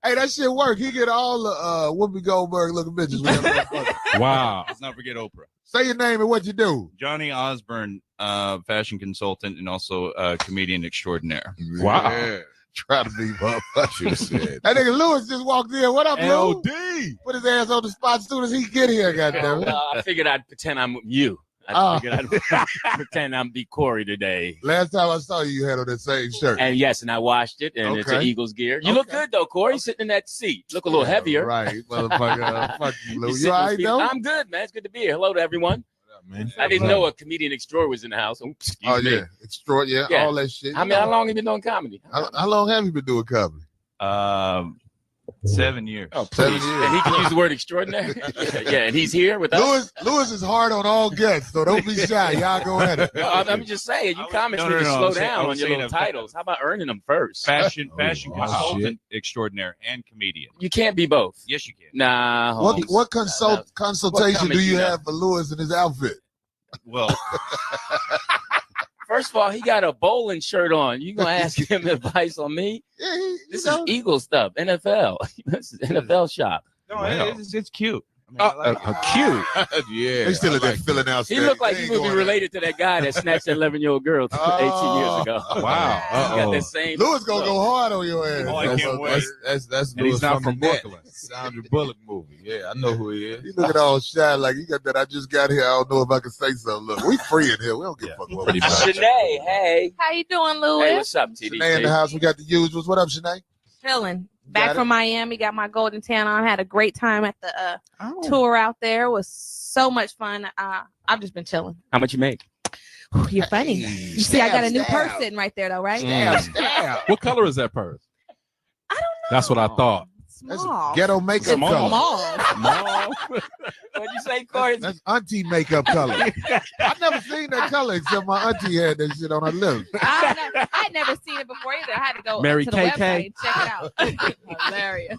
Hey, that shit work. He get all the Whoopi Goldberg looking bitches. With that motherfucker. Wow. Let's not forget Oprah. Say your name and what you do. Johnny Osborne, fashion consultant and also comedian extraordinaire. Wow. Yeah. Try to be motherfucker. Should have said. That nigga Lewis just walked in. What up, Lou? LD. Put his ass on the spot as soon as he get here, goddamn it. Well, I figured I'd pretend I'm you. I figured I'd pretend I'm be Corey today. Last time I saw you, you had on that same shirt. And yes, and I washed it, and it's an Okay. Eagles gear. You look good though, Corey. Sitting in that seat, look a little heavier. Right, motherfucker. Fuck you, Lou. You You sitting all with right, feet- though? I'm good, man. It's good to be here. Hello to everyone. Man. I didn't know a comedian extraordinary was in the house. Oops, excuse me. yeah. Extraordinary. Yeah, all that shit. I mean, how long have you been doing comedy? How long have you been doing comedy? 7 years. Oh, 7 please. years. And he can use the word extraordinary. yeah, and he's here with us. Lewis is hard on all guests, so don't be shy. Y'all go at it. No, I'm just saying, you comics no, need to no, slow I'm saying- down I on was your saying little a fa- titles. How about earning them first? Fashion wow. consultant Shit. extraordinaire and comedian. You can't be both. Yes, you can. Nah. What consultation coming do you you know? have for Lewis and his outfit? Well, First of all, he got a bowling shirt on. You gonna ask him advice on me? Yeah, This is Eagle stuff. NFL. This is NFL shop. no, Wow. it's cute. I mean, Cute. Yeah. They still I at that like filling out He stage. looked like They he ain't would be going related to that guy that snatched that 11-year-old girl 18 years ago. Wow. He got that same. Lewis gonna go hard on your ass. Oh, I can't wait. That's And he's Lewis not from the Net. Brooklyn. Sandra Bullock movie. Yeah, I know who he is. You looking all shy like you got that. I just got here. I don't know if I can say something. Look, we free in here. We don't give a fuck what we Pretty say. much. Shanae, hey. How you doing, Louis? Hey, what's up, TD? Shanae in the house. We got the usuals. What up, Shanae? Chilling. Got Back it? from Miami, got my golden tan on. Had a great time at the tour out there. It was so much fun. I've just been chilling. How much you make? Whew, you're funny. You see, I got a new purse sitting right there, though, right? What color is that purse? I don't know. That's what I thought. Small. Ghetto makeup Small. color. Small. What'd you say, Corey? That's auntie makeup color. I've never seen that color except my auntie had that shit on her lips. I'd never seen it before either. I had to go Mary to the KK. website and check it out. Hilarious.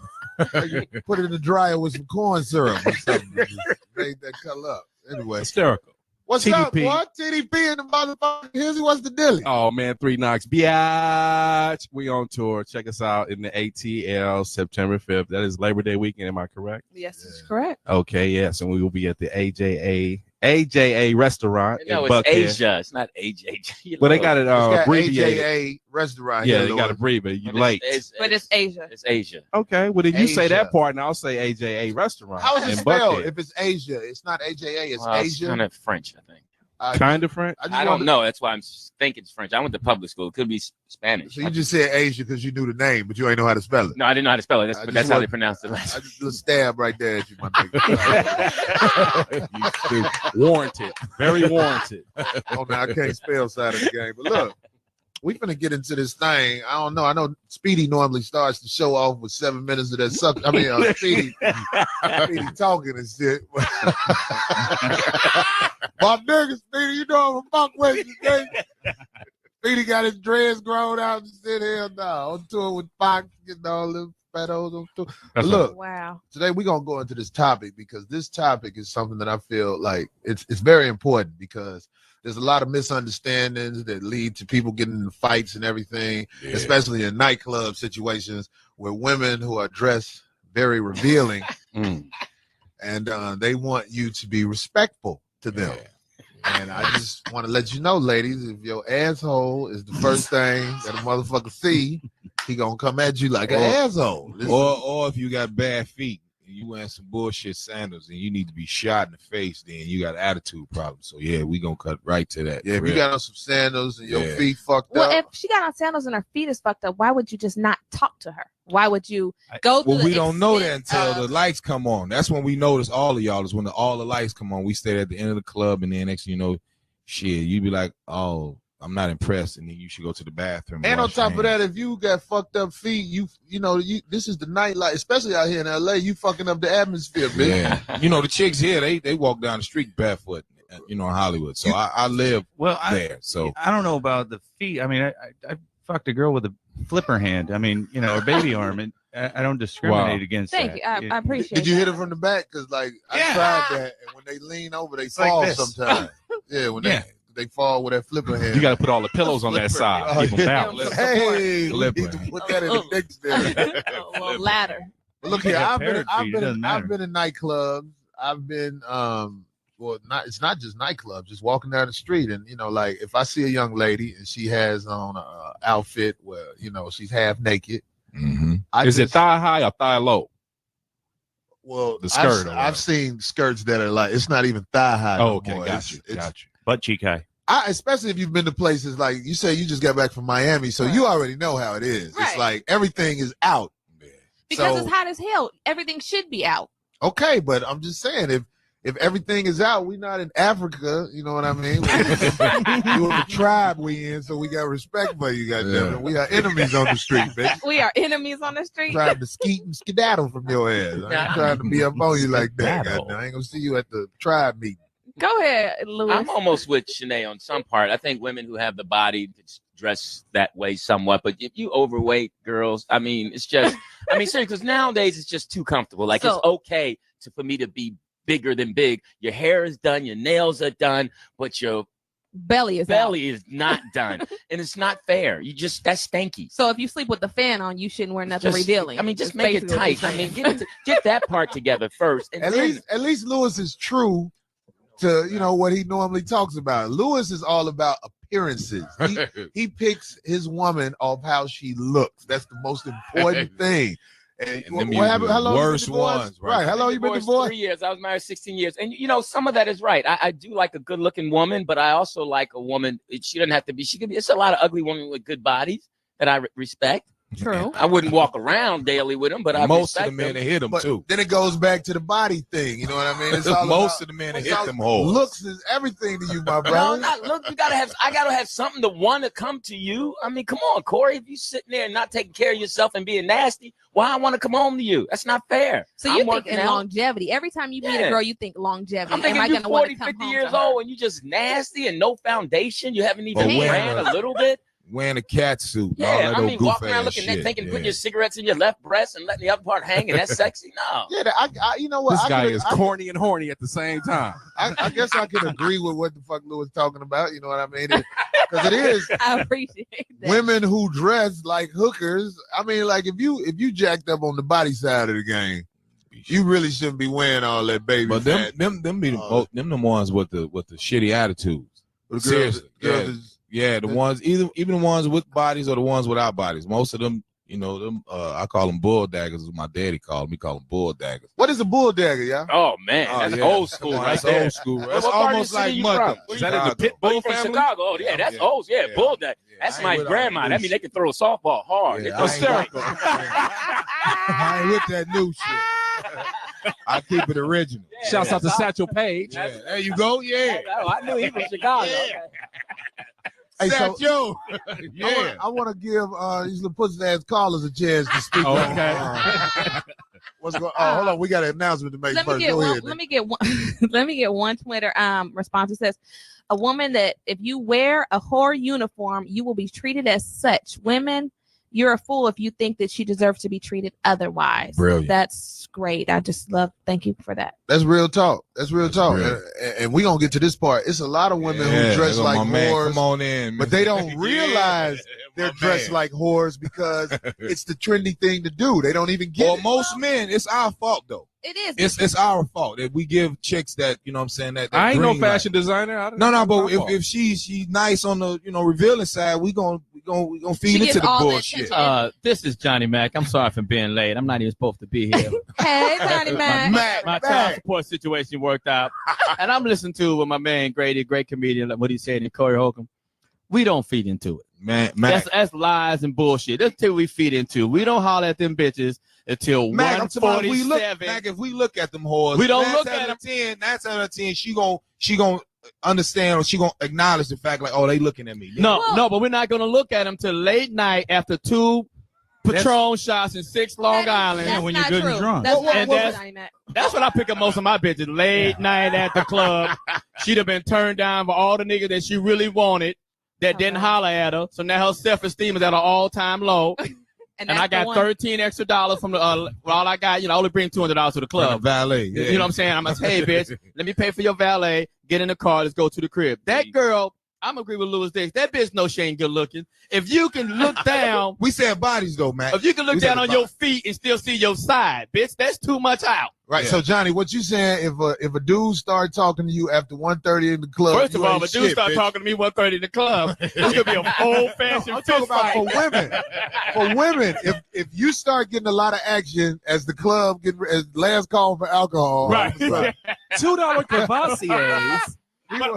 You put it in the dryer with some corn syrup or something. Just made that color up. Anyway, Hysterical. what's TDP. up, boy? TDP and the motherfucking Hizzy. What's the dilly? Oh man, 3 Knocks. Biatch. We on tour. Check us out in the ATL September 5th. That is Labor Day weekend. Am I correct? Yes, that's correct. Okay, yes. And we will be at the AJA restaurant No, in it's Buckhead. Asia. It's not AJ. But they got it It's got abbreviated. AJA restaurant. Yeah, here, they got Lord. abbreviated. You But late. But it's Asia. It's Asia. Okay, well then you say that Asia. part and I'll say AJA restaurant. How is it in spelled? Buckhead. If it's Asia, it's not AJA. It's Well, it's Asia. kind of French, I think. Kind of French? just I wanted- don't know. That's why I'm thinking it's French. I went to public school. It could be Spanish. So you just said Asia because you knew the name, but you ain't know how to spell it. No, I didn't know how to spell it. That's, I but just that's how want- they pronounce it. I just a little stab right there at you, my nigga. You stupid. Warranted. Very warranted. Oh, now I can't spell side of the game. But look, we finna get into this thing. I don't know. I know Speedy normally starts the show off with 7 minutes of that suck. I mean, Speedy talking and shit. My nigga, Speedy, you know I'm a fuck with you, today. Speedy got his dreads grown out and said, hell no. On tour with Fox, getting all them fat hoes on tour. But look, wow. today we're going to go into this topic because this topic is something that I feel like it's very important because there's a lot of misunderstandings that lead to people getting into fights and everything, especially in nightclub situations where women who are dressed very revealing and they want you to be respectful to them. And I just want to let you know, ladies, if your asshole is the first thing that a motherfucker see, he gonna come at you like an asshole. Or if you got bad feet and you wearing some bullshit sandals and you need to be shot in the face, then you got attitude problems. So yeah, we gonna cut right to that. Yeah, if you got on some sandals and your feet fucked Well, up. if she got on sandals and her feet is fucked up, why would you just not talk to her? Why would you go to Well, the we don't know that extent until the lights come on. That's when we notice all of y'all is when all the lights come on. We stay at the end of the club, and then next thing you know, shit, you be like, oh, I'm not impressed, and then you should go to the bathroom. And on wash your top of that, if you got fucked up feet, you this is the nightlife, especially out here in LA. You fucking up the atmosphere, bitch. Yeah, you know the chicks here, they walk down the street barefoot, in Hollywood. So I live there. So I don't know about the feet. I mean, I fucked a girl with a flipper hand. I mean, or baby arm, and I don't discriminate against Thank that. you. I appreciate Did you that. hit it from the back? Because I tried that, and when they lean over, they fall like this. sometimes. Yeah, when they fall with that flipper hand. You got to put all the pillows on that side. Keep them balanced. Hey, we need to put that in the dictionary. A little ladder. But look here, I've been matter. in nightclubs. I've been it's not just nightclubs, just walking down the street, and like if I see a young lady and she has on a outfit where she's half naked. Is it thigh high or thigh low? Well, the skirt. I've seen skirts that are like it's not even thigh high. Oh, okay, got you. Butt cheek high. Especially if you've been to places like you say you just got back from Miami, so you already know how it is. Right. It's like everything is out. Because it's hot as hell. Everything should be out. Okay, but I'm just saying if everything is out, we're not in Africa, you know what I mean? We're the tribe we in, so we got respect for you, goddammit. We are enemies on the street, bitch. We are enemies on the street. Trying to skeet and skedaddle from your ass. I ain't trying to be up on you like that, goddamn. I ain't gonna see you at the tribe meeting. Go ahead, Louis. I'm almost with Shanae on some part. I think women who have the body dress that way somewhat, but if you overweight girls, I mean, it's just, seriously, because nowadays it's just too comfortable. Like it's okay for me to be bigger than big. Your hair is done, your nails are done, but your belly is not done, and it's not fair. That's stanky. So if you sleep with the fan on, you shouldn't wear nothing revealing. Just make it tight. Get that part together first. And at least Lewis is true to what he normally talks about. Lewis is all about appearances. He picks his woman off how she looks. That's the most important thing. And what happened? How long worst you been divorced? ones, right? How long you been divorced? 3 years. I was married 16 years, and some of that is right. I do like a good-looking woman, but I also like a woman. She doesn't have to be. She could be. It's a lot of ugly women with good bodies that I respect. True. I wouldn't walk around daily with them, but I most of the respect men them. that hit them But too. then it goes back to the body thing. You know what I mean? It's all Most about, of the men that it's hit all- them hoes. Looks is everything to you, my No, brother. look, I gotta have something to want to come to you. I mean, come on, Corey. If you sitting there and not taking care of yourself and being nasty, why I want to come home to you? That's not fair. So you I'm think working in out. longevity. Every time you meet a Yeah. girl, you think longevity. I'm thinking Am I you going to want 40, to come 50 home years to her? old and you just nasty and no foundation. You haven't But even when- ran a little bit. Wearing a cat suit. and all Yeah, that I old mean, walking goof around ass looking at shit. thinking, Yeah. putting your cigarettes in your left breast and letting the other part hang, and that's sexy. No. Yeah, I you know what? This I guy could- is I- corny and horny at the same time. I guess I can agree with what the fuck Lou was talking about. You know what I mean? Because it is I appreciate that. women who dress like hookers. I mean, like if you jacked up on the body side of the game, you really shouldn't be wearing all that baby. But fat. them be the ones with the shitty attitudes. The girls- Seriously, girls the ones even the ones with bodies or the ones without bodies. Most of them, them I call them bull daggers. As my daddy called me, call them bull daggers. What is a bull dagger, y'all? Oh man, Oh, that's yeah. old school Come on, right that's there. old school. What That's part of the almost city like you mother. from? Is that in the pit Oh, bull you from family? Chicago? Oh yeah, that's old. Yeah, bull dag. That's I my ain't with all grandma. that That means they can throw a softball hard. Yeah, They throw I ain't hysterical. I ain't with that new shit. I keep it original. Shouts out to Satchel Paige. Yeah, there you go. Yeah. Oh, I knew he was Chicago. Hey, so Satchel. Yeah. I want to give these little pussy ass callers a chance to speak. Okay. What's going? Oh, hold on. We got an announcement to make Let first. me get Go one. ahead. Let me get one. Let me get one Twitter response. It says, "A woman that if you wear a whore uniform, you will be treated as such. Women, you're a fool if you think that she deserves to be treated otherwise." Brilliant. That's great. I just love. Thank you for that. That's real talk. That's real talk. real. And we gonna get to this part. It's a lot of women Yeah, who dress there go like my man. whores, Come on in, but man. they don't realize they're dressed like whores because it's the trendy thing to do. They don't even get Well, it. most men, it's our fault though. It is. It's our fault that we give chicks that, you know what I'm saying, that I ain't no green light. fashion designer. No, but if she's nice on the, you know, revealing side, we gonna feed into the bullshit. This is Johnny Mac. I'm sorry for being late. I'm not even supposed to be here. Hey, Johnny Mac. My child support situation worked out. And I'm listening to what my man Grady, great comedian, what he said in Corey Holcomb. We don't feed into it. Man, that's lies and bullshit. That's what we feed into. We don't holler at them bitches until Mac, I'm talking about if we look, 147. Mac, if we look at them whores, We don't 9 look out at of 10, 9 out of 10, she gonna understand, or she gonna acknowledge the fact like, oh, they looking at me. No, but we're not gonna look at them till late night after 2 Patron shots and 6 Long Island. That's when you're good and drunk. That's when I pick up most of my bitches. Late night at the club. She'd have been turned down for all the niggas that she really wanted that didn't holler at her. So now her self-esteem is at an all-time low. And I got $13 extra from the all I got, I only bring $200 to the club. Valet. You know what I'm saying? I'm gonna say, hey bitch, let me pay for your valet, get in the car, let's go to the crib. That girl, I'm agree with Louis Dix. That bitch knows she ain't good looking. If you can look down, we said bodies though, Mac. If you can look down on your feet and still see your side, bitch, that's too much out. Right. So Johnny, what you saying? If a dude start talking to you after 1:30 in the club, First of all, if a dude start talking to me 1:30 in the club, it's gonna be an old fashioned. I'm talking about for women. For women, if you start getting a lot of action as the club as last call for alcohol, Right. $2 Cavassiers.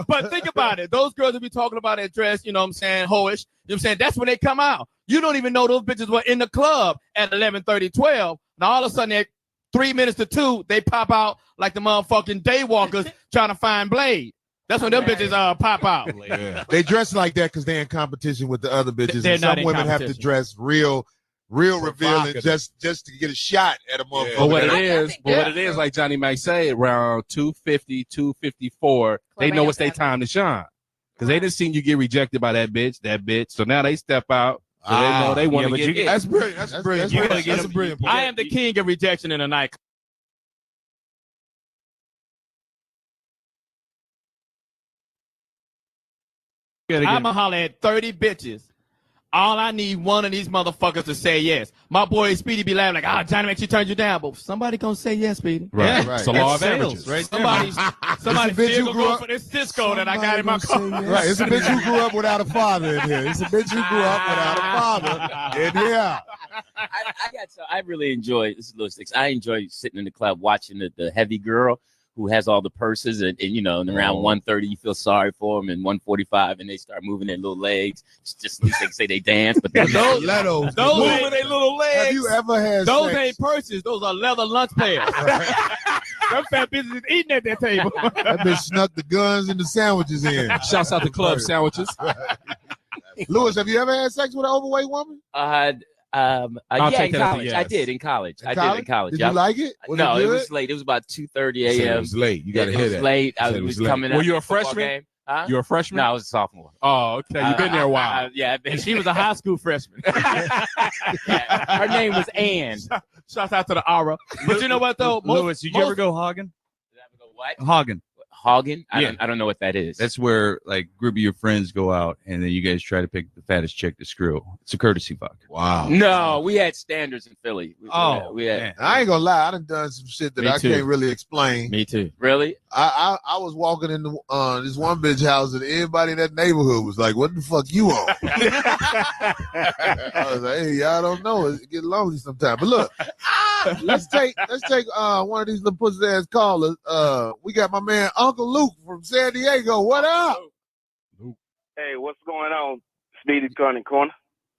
But think about it. Those girls that be talking about that dress, you know what I'm saying, hoish, you know what I'm saying? That's when they come out. You don't even know those bitches were in the club at 11:30, 12. Now all of a sudden at 3 minutes to 2, they pop out like the motherfucking daywalkers trying to find Blade. That's when them bitches pop out. Yeah. They dress like that because they're in competition with the other bitches. They're And not some in women have to competition. dress real revealing just to get a shot at a motherfucker. But what it is, like Johnny might say, around 250, 254, they know it's their time to shine. Because they done seen you get rejected by that bitch. So now they step out. So they know they want to get hit. That's brilliant. That's brilliant. That's a brilliant point. I am the king of rejection in a nightclub. I'ma holler at 30 bitches. All I need one of these motherfuckers to say yes. My boy Speedy be laughing like, Johnny makes you turn you down, but somebody gonna say yes, Speedy. Right. Right. It's a law of That's averages. sales, right? Somebody bitch still who gonna grew go up- for this Cisco that I got in my car. Right. It's a bitch who grew up without a father in here. It's a bitch who grew up without a father in here. I really enjoy this is Louis Six. I enjoy sitting in the club watching the heavy girl who has all the purses and and around 1:30 you feel sorry for them, and 1:45 and they start moving their little legs. It's just at least they say they dance, but those Letos. Those moving their little legs. Have you ever had Those sex? ain't purses. Those are leather lunch pails. Them fat bitches is eating at that table. That bitch snuck the guns and the sandwiches in. Shouts out to club sandwiches. Lewis, have you ever had sex with an overweight woman? Yeah, take in that as a college. yes. I did in college. I did in college. Did yeah. you like it? Was No, it it good? was late. It was about 2:30 Said it a.m. was late. You gotta it hear was that. late. I Said it was was late. coming. Were out you a of the football freshman? game. Huh? You a freshman? No, I was a sophomore. Oh, okay. You've been there a while. Yeah, And she was a high school freshman. her name was Ann. Shouts out to the Aura. But you know what though? Louis, did you ever go Hagen? What? Hagen. Hagen? Yeah. I don't know what that is. That's where like a group of your friends go out and then you guys try to pick the fattest chick to screw. It's a courtesy fuck. Wow. No, we had standards in Philly. We had. I ain't gonna lie, I done some shit that Me I too. can't really explain. Me too. Really? I was walking in this one bitch house and everybody in that neighborhood was like, "What the fuck you on?" I was like, "Hey, y'all don't know. It get lonely sometimes." But look, let's take one of these little pussy ass callers. We got my man Uncle Luke from San Diego. What up? Hey, what's going on? Speedy Corner.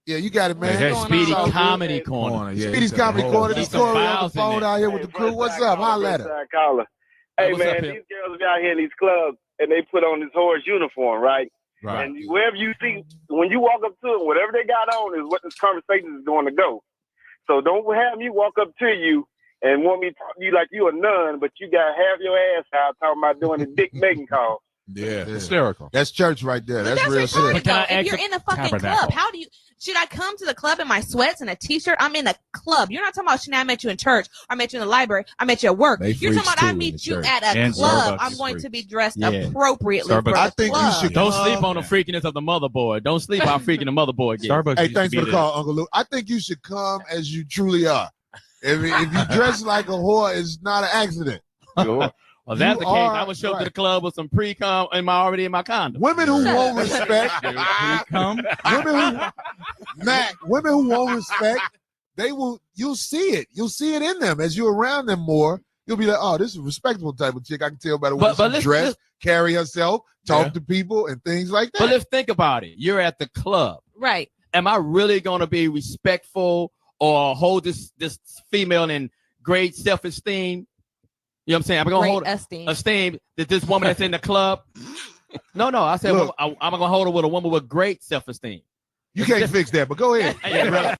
Yeah, you got it, man. That's Speedy It's all good. Comedy Corner. Yeah, Speedy's he said Comedy the Corner. whole- This Corey on the files in phone there. out here with the crew. What's up? Holla at her. Caller. Hey, What's man, up, these Pimp? girls be out here in these clubs and they put on this horse uniform, right? Right. And wherever you see, when you walk up to them, whatever they got on is what this conversation is going to go. So don't have me walk up to you and want me to talk to you like you a nun, but you got half your ass out talking about doing the dick making call. Yeah, hysterical. That's church right there. But That's real retarded, shit. though. If you're in a fucking club, how do you? Should I come to the club in my sweats and a t-shirt? I'm in a club. You're not talking about, I met you in church, or I met you in the library, I met you at work. They You're talking freaks about I too in meet the you church. at a And club. Starbucks I'm is going freaks. to be dressed Yeah. appropriately for Starbucks. the I think you club. should Don't come- sleep on the freakiness of the motherboard. Don't sleep how freaking the motherboard gets. Starbucks. Hey, used to thanks be for the there. call, Uncle Luke. I think you should come as you truly are. If you dress like a whore, it's not an accident. Well, if that's the You case, are I would show up to right. the club with some pre-cum already in my condom. Women who won't respect, Pre-cum. women who won't respect, you'll see it. You'll see it in them as you're around them more. You'll be like, oh, this is a respectable type of chick. I can tell by the way But she dress, carry herself, talk to people, and things like that. But let's think about it. You're at the club. Right. Am I really going to be respectful or hold this female in great self-esteem? You know what I'm saying? I'm going to hold esteem that this woman that's in the club. No. I said Look. I'm going to hold her with a woman with great self-esteem. You can't fix that, but go ahead. Yeah, brother.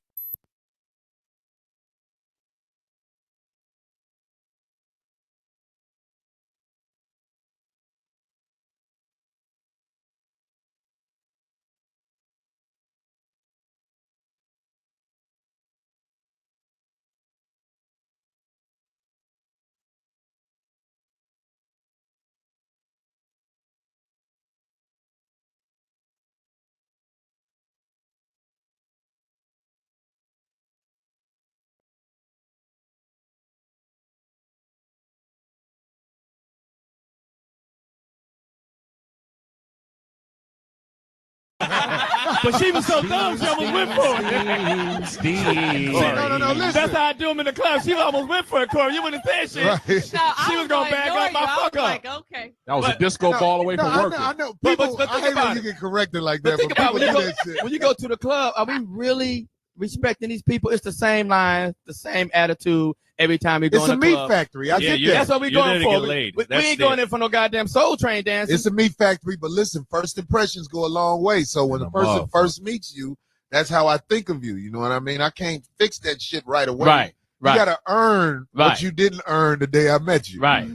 But she was so dumb, she almost went for it. Steve. No, listen. That's how I do them in the club. She almost went for it, Corey. You wouldn't have said shit. Right. She was going to back up my fuck up. Like, okay. That was a disco ball away from working. I know. But People, think I hate about when it. you get corrected like But that. think but about people when you, do go, that shit. when you go to the club, are we really respecting these people? It's the same lines, the same attitude every time you go It's in a the meat club. factory. I get that. That's what we're You're going there to for. get laid. We That's ain't going it. in for no goddamn soul train dancing. It's a meat factory, but listen, first impressions go a long way. So when a person first meets you, that's how I think of you. You know what I mean? I can't fix that shit right away. Right. You gotta earn Right. what you didn't earn the day I met you. Right.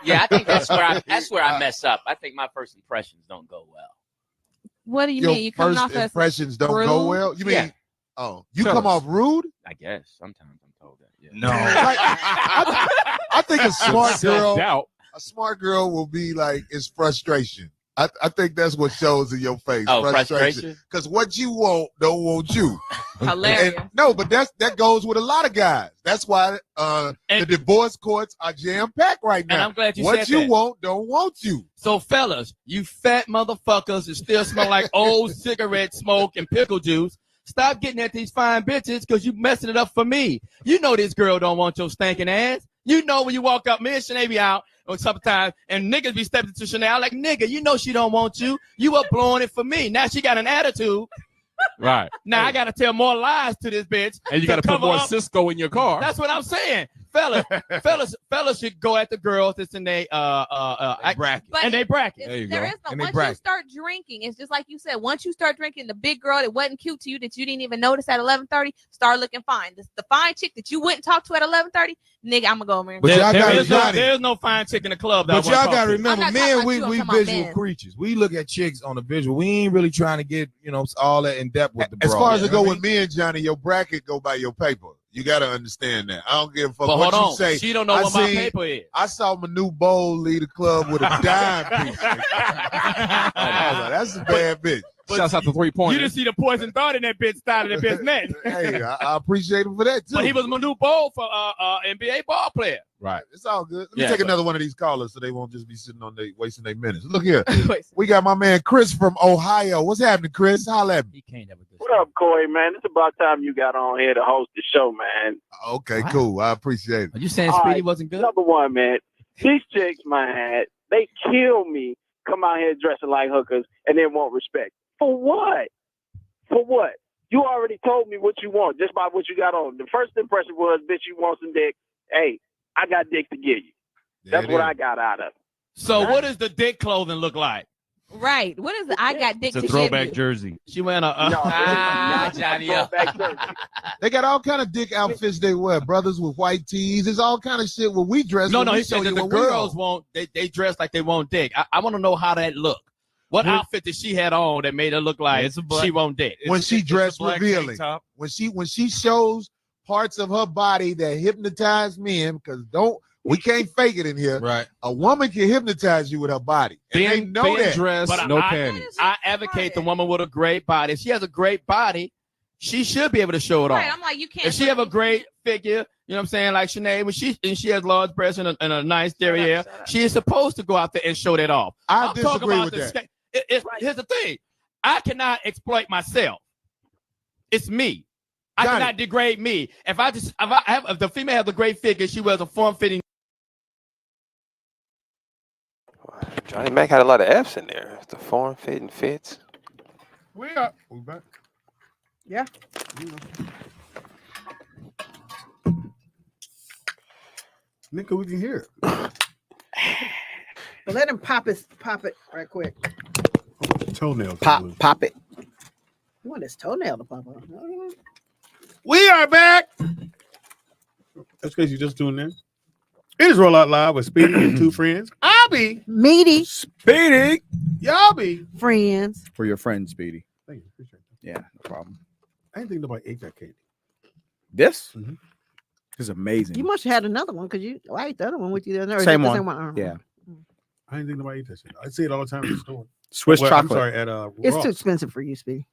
Yeah, I think that's where I mess up. I think my first impressions don't go well. What do you Your mean? You coming first off as impressions don't rude? go well. You mean? Yeah. Oh, you Tell come us. off rude? I guess sometimes I'm told that. Yeah. No. Like, I think a smart girl, Self-doubt. a smart girl will be like, it's frustration. I think that's what shows in your face. Oh, frustration? Because what you want don't want you. Hilarious. And, no, but that goes with a lot of guys. That's why the divorce courts are jam packed right now. And I'm glad you what said you that. want don't want you. So, fellas, you fat motherfuckers that still smell like old cigarette smoke and pickle juice, stop getting at these fine bitches because you messing it up for me. You know this girl don't want your stinking ass. You know when you walk up, me and Shanae be out or sometimes, and niggas be stepping to Shanae like, nigga, you know she don't want you. You up blowing it for me. Now she got an attitude. Right. Now I got to tell more lies to this bitch. And you got to put cover more up. Cisco in your car. That's what I'm saying. Fellas should go at the girls that's in their bracket. But And they bracket. There you There go. is no, And they once you bracket. start drinking, it's just like you said. Once you start drinking, the big girl that wasn't cute to you, that you didn't even notice at 11:30, start looking fine. The fine chick that you wouldn't talk to at 11:30, nigga, I'm gonna go over here. But y'all gotta There's no fine chick in the club. That But I wanna y'all talk gotta to. remember, I'm not talking men, about we you, I'm we talking about visual men. creatures. We look at chicks on the visual. We ain't really trying to get, all that in depth with the As broad, far as you it know go what I with me and Johnny, your bracket go by your paper. You got to understand that. I don't give a fuck But what hold you on. say. She don't know what my paper is. I saw Manu Bowl lead the club with a dime piece. I was like, that's a bad bitch. Shouts out to 3 You pointers. didn't see the poison thought in that bitch started that bitch net. Hey, I appreciate him for that too. But he was Manu Bowl for NBA ball player. Right. It's all good. Let me Yeah, take but- another one of these callers so they won't just be sitting on wasting their minutes. Look here. We got my man Chris from Ohio. What's happening, Chris? Holla at me. He can't have a good. What up, Corey, man? It's about time you got on here to host the show, man. Okay, cool. I appreciate it. Are you saying All Speedy right. wasn't good? Number one, man, these chicks, man, they kill me. Come out here dressing like hookers and then want respect. For what? For what? You already told me what you want just by what you got on. The first impression was, bitch, you want some dick. Hey, I got dick to give you. There That's it what is. I got out of it. So what does the dick clothing look like? Right. What is it? I got dick It's a to give throwback you. jersey. She wearing a Nah, Johnny. They got all kind of dick outfits they wear. Brothers with white tees. There's all kind of shit where we dress. No, when no, we he show said that you the what we girls on. won't. They dress like they won't dick. I want to know how that look. What outfit did she had on that made her look like It's a black- she won't dick? When she dressed black tank revealing. top. When she shows parts of her body that hypnotize men, because we can't fake it in here. Right. A woman can hypnotize you with her body. And they Thin know that. dress, But no I- panties. I advocate the woman with a great body. If she has a great body, she should be able to show it Right. off. I'm like, you can't. If she have a great figure, you know what I'm saying, like Sinead, when she has large breasts and a nice derriere, she is supposed to go out there and show that off. I I'm talking disagree about with that. Here's the thing. I cannot exploit myself. It's me. I Johnny. cannot degrade me. If the female has a great figure, she wears a form-fitting. Johnny Mac had a lot of F's in there. The form-fitting fits. We back. Yeah. Nigga, we can hear it. But let him pop it right quick. Toenail. Pop it. You want his toenail to pop up? We are back. That's because you just tuned in. It is Roll Out Live with Speedy and two friends. I'll be Meaty Speedy. Y'all be friends. For your friend, Speedy. Thank you. Appreciate that. Yeah, no problem. I didn't think nobody ate that candy. This Mhm. is amazing. You must have had another one because I ate the other one with you the other. Same one. Yeah. I didn't think nobody ate that shit. I see it all the time in the store. Swiss I'm chocolate. sorry, at It's Ross. too expensive for you, Speedy.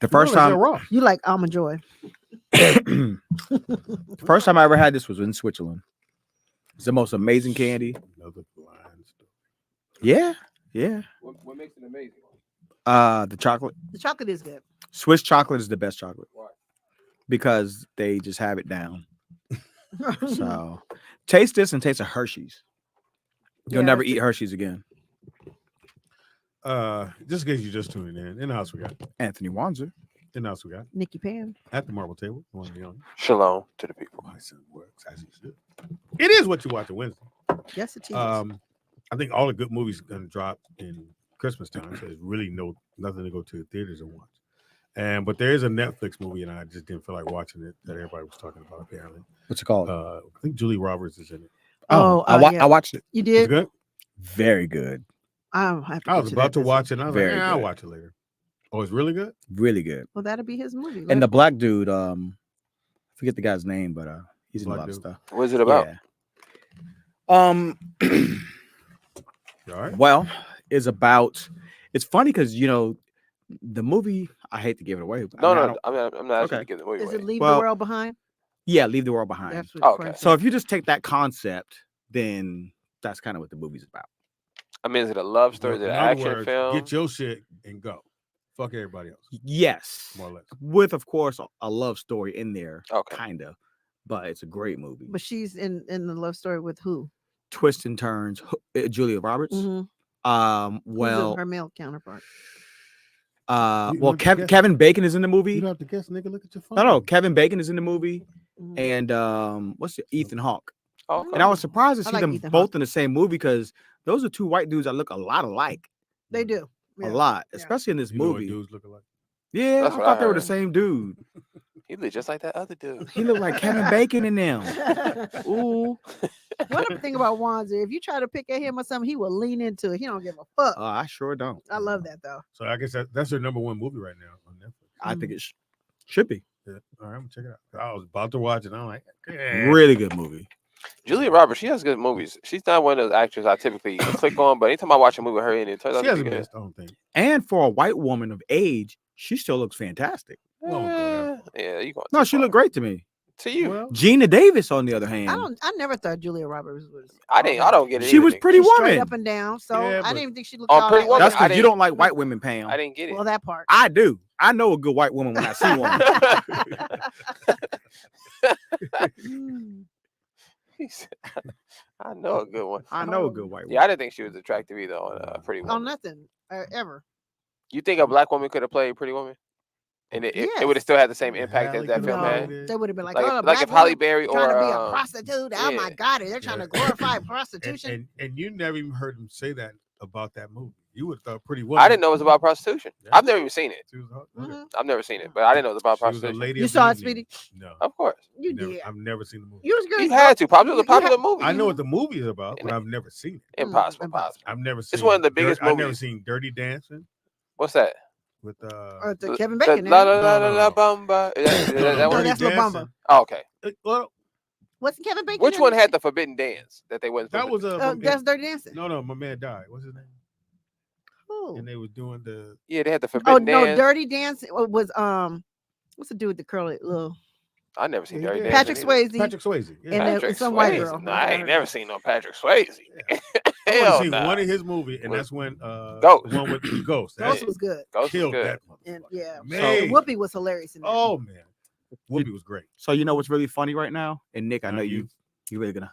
The first No, it's at time, Ross. You like Almond Joy. the first time I ever had this was in Switzerland. It's the most amazing candy. Another blind stuff. Yeah, yeah. What makes it amazing? The chocolate. The chocolate is good. Swiss chocolate is the best chocolate. Why? Because they just have it down. So taste this and taste a Hershey's. You'll Yeah, never it's- eat Hershey's again. Just in case you just tuning in the house we got Anthony Wanzer. in the house we got Nikki Pam. at the marble table. One of the young. Shalom to the people. My son works as he should. It is what you watch on Wednesday. Yes, it is. I think all the good movies are gonna drop in Christmas time, so there's really nothing to go to the theaters and watch. But there is a Netflix movie, and I just didn't feel like watching it that everybody was talking about. Apparently, What's it called? I think Julie Roberts is in it. Yeah. I watched it. You Is did? it good? Very good. I'll have to I get was you about that to this watch it, and I was Very like, I'll good. watch it later. Oh, it's really good. Really good. Well, that'll be his movie. And the black dude, I forget the guy's name, but he's in a Black lot of dude. stuff. What's it about? Yeah. You all right? Well, it's about. It's funny because the movie. I hate to give it away. No, I no, I'm not asking Okay. to give the movie Is away. it Leave Well, the World Behind? Yeah, Leave the World Behind. That's what Oh, Frank okay. So if you just take that concept, then that's kind of what the movie's about. I mean, is it a love story? Is it In an other action words, film? Get your shit and go. Fuck everybody else. Yes, More or less. with of course a love story in there, Okay. kind of, but it's a great movie. But she's in the love story with who? Twists and turns. Julia Roberts. Mhm. Well, her male counterpart. You well, don't have to guess. Kevin Bacon is in the You movie. don't have to guess, nigga. Look at your phone. No, Kevin Bacon is in the movie, Mhm. and what's it? Ethan Hawke. Okay. And I was surprised to I see like them Ethan both Hawke. in the same movie because those are two white dudes that look a lot alike. They do. A Yeah. lot, Yeah. especially in this You know what movie. dudes look alike. Yeah, That's I what thought I they were the heard. same dude. He looked just like that other dude. He looked like Kevin Bacon in them. Ooh. One other thing about Wanzer, if you try to pick at him or something, he will lean into it. He don't give a fuck. I sure don't. I love that though. So I guess that's their number one movie right now on Netflix. I think it should be. Yeah. All right, I'm gonna check it out. I was about to watch it. I'm like, Really good movie. Julia Roberts, she has good movies. She's not one of those actors I typically click on, but anytime I watch a movie with her in it, it turns out She to be hasn't good. missed, I don't think. And for a white woman of age, she still looks fantastic. Yeah, you going No, she looked great to me. to you. Gina Davis, on the other hand, I never thought Julia Roberts was. I don't get it. she either, was nigga. Pretty Straight Woman. up and down. So Yeah, I but- didn't even think she looked On all Pretty that. Woman, That's I because you didn't- don't like white women, Pam. I didn't get it. Well, that part. I do. I know a good white woman when I see one. He said, I know a good one. I know a good white woman. Yeah, I didn't think she was attractive either on Pretty On Woman. nothing ever. You think a black woman could have played Pretty Woman? And it Yes. would have still had the same impact as Halle that could've film No, had? played they would have been like, Like- oh, a like black if Halle woman Berry trying to or, be a prostitute. Oh my yeah. God, they're trying to glorify prostitution. And you never even heard him say that about that movie. You would have thought Pretty Woman. I didn't know it was about prostitution. Yeah. I've never even seen it. She was hot. I've never seen it, but I didn't know it was about She was a prostitution. lady You of saw it, the Speedy? No, Of course. You never, did. I've never seen the movie. You was good. You had to. Probably it was a popular movie. I know what the movie is about, but I've never seen it. Impossible. I've never seen. It's one of the biggest I've never movies. seen Dirty Dancing What's that? with The Kevin Bacon. La ain't it? la la la la bamba. Is that No, one? that's La Bamba. Oh, okay. Well, What's Kevin Bacon? Which in one it? had the forbidden dance that they wasn't? that was a. That's Dirty Dancing. No, my man died. What's his name? Who? And they was doing the. Yeah, they had the Oh forbidden no, dance. Dirty Dancing was what's the dude with the curly little I never seen Dirty Patrick Dancing either. Swayze. Patrick Swayze. Yeah. And Patrick some white Swayze. girl. No, I ain't never seen no Patrick Swayze. I Hell only seen nah. one of his movie, and With that's when Ghost. the one with the Ghost. Ghost That was good. Ghost was killed good. that. And yeah, Man. Whoopi was hilarious in that. Oh man, Whoopi was great. So you know what's really funny right now? And Nick, I know Not you you. you really gonna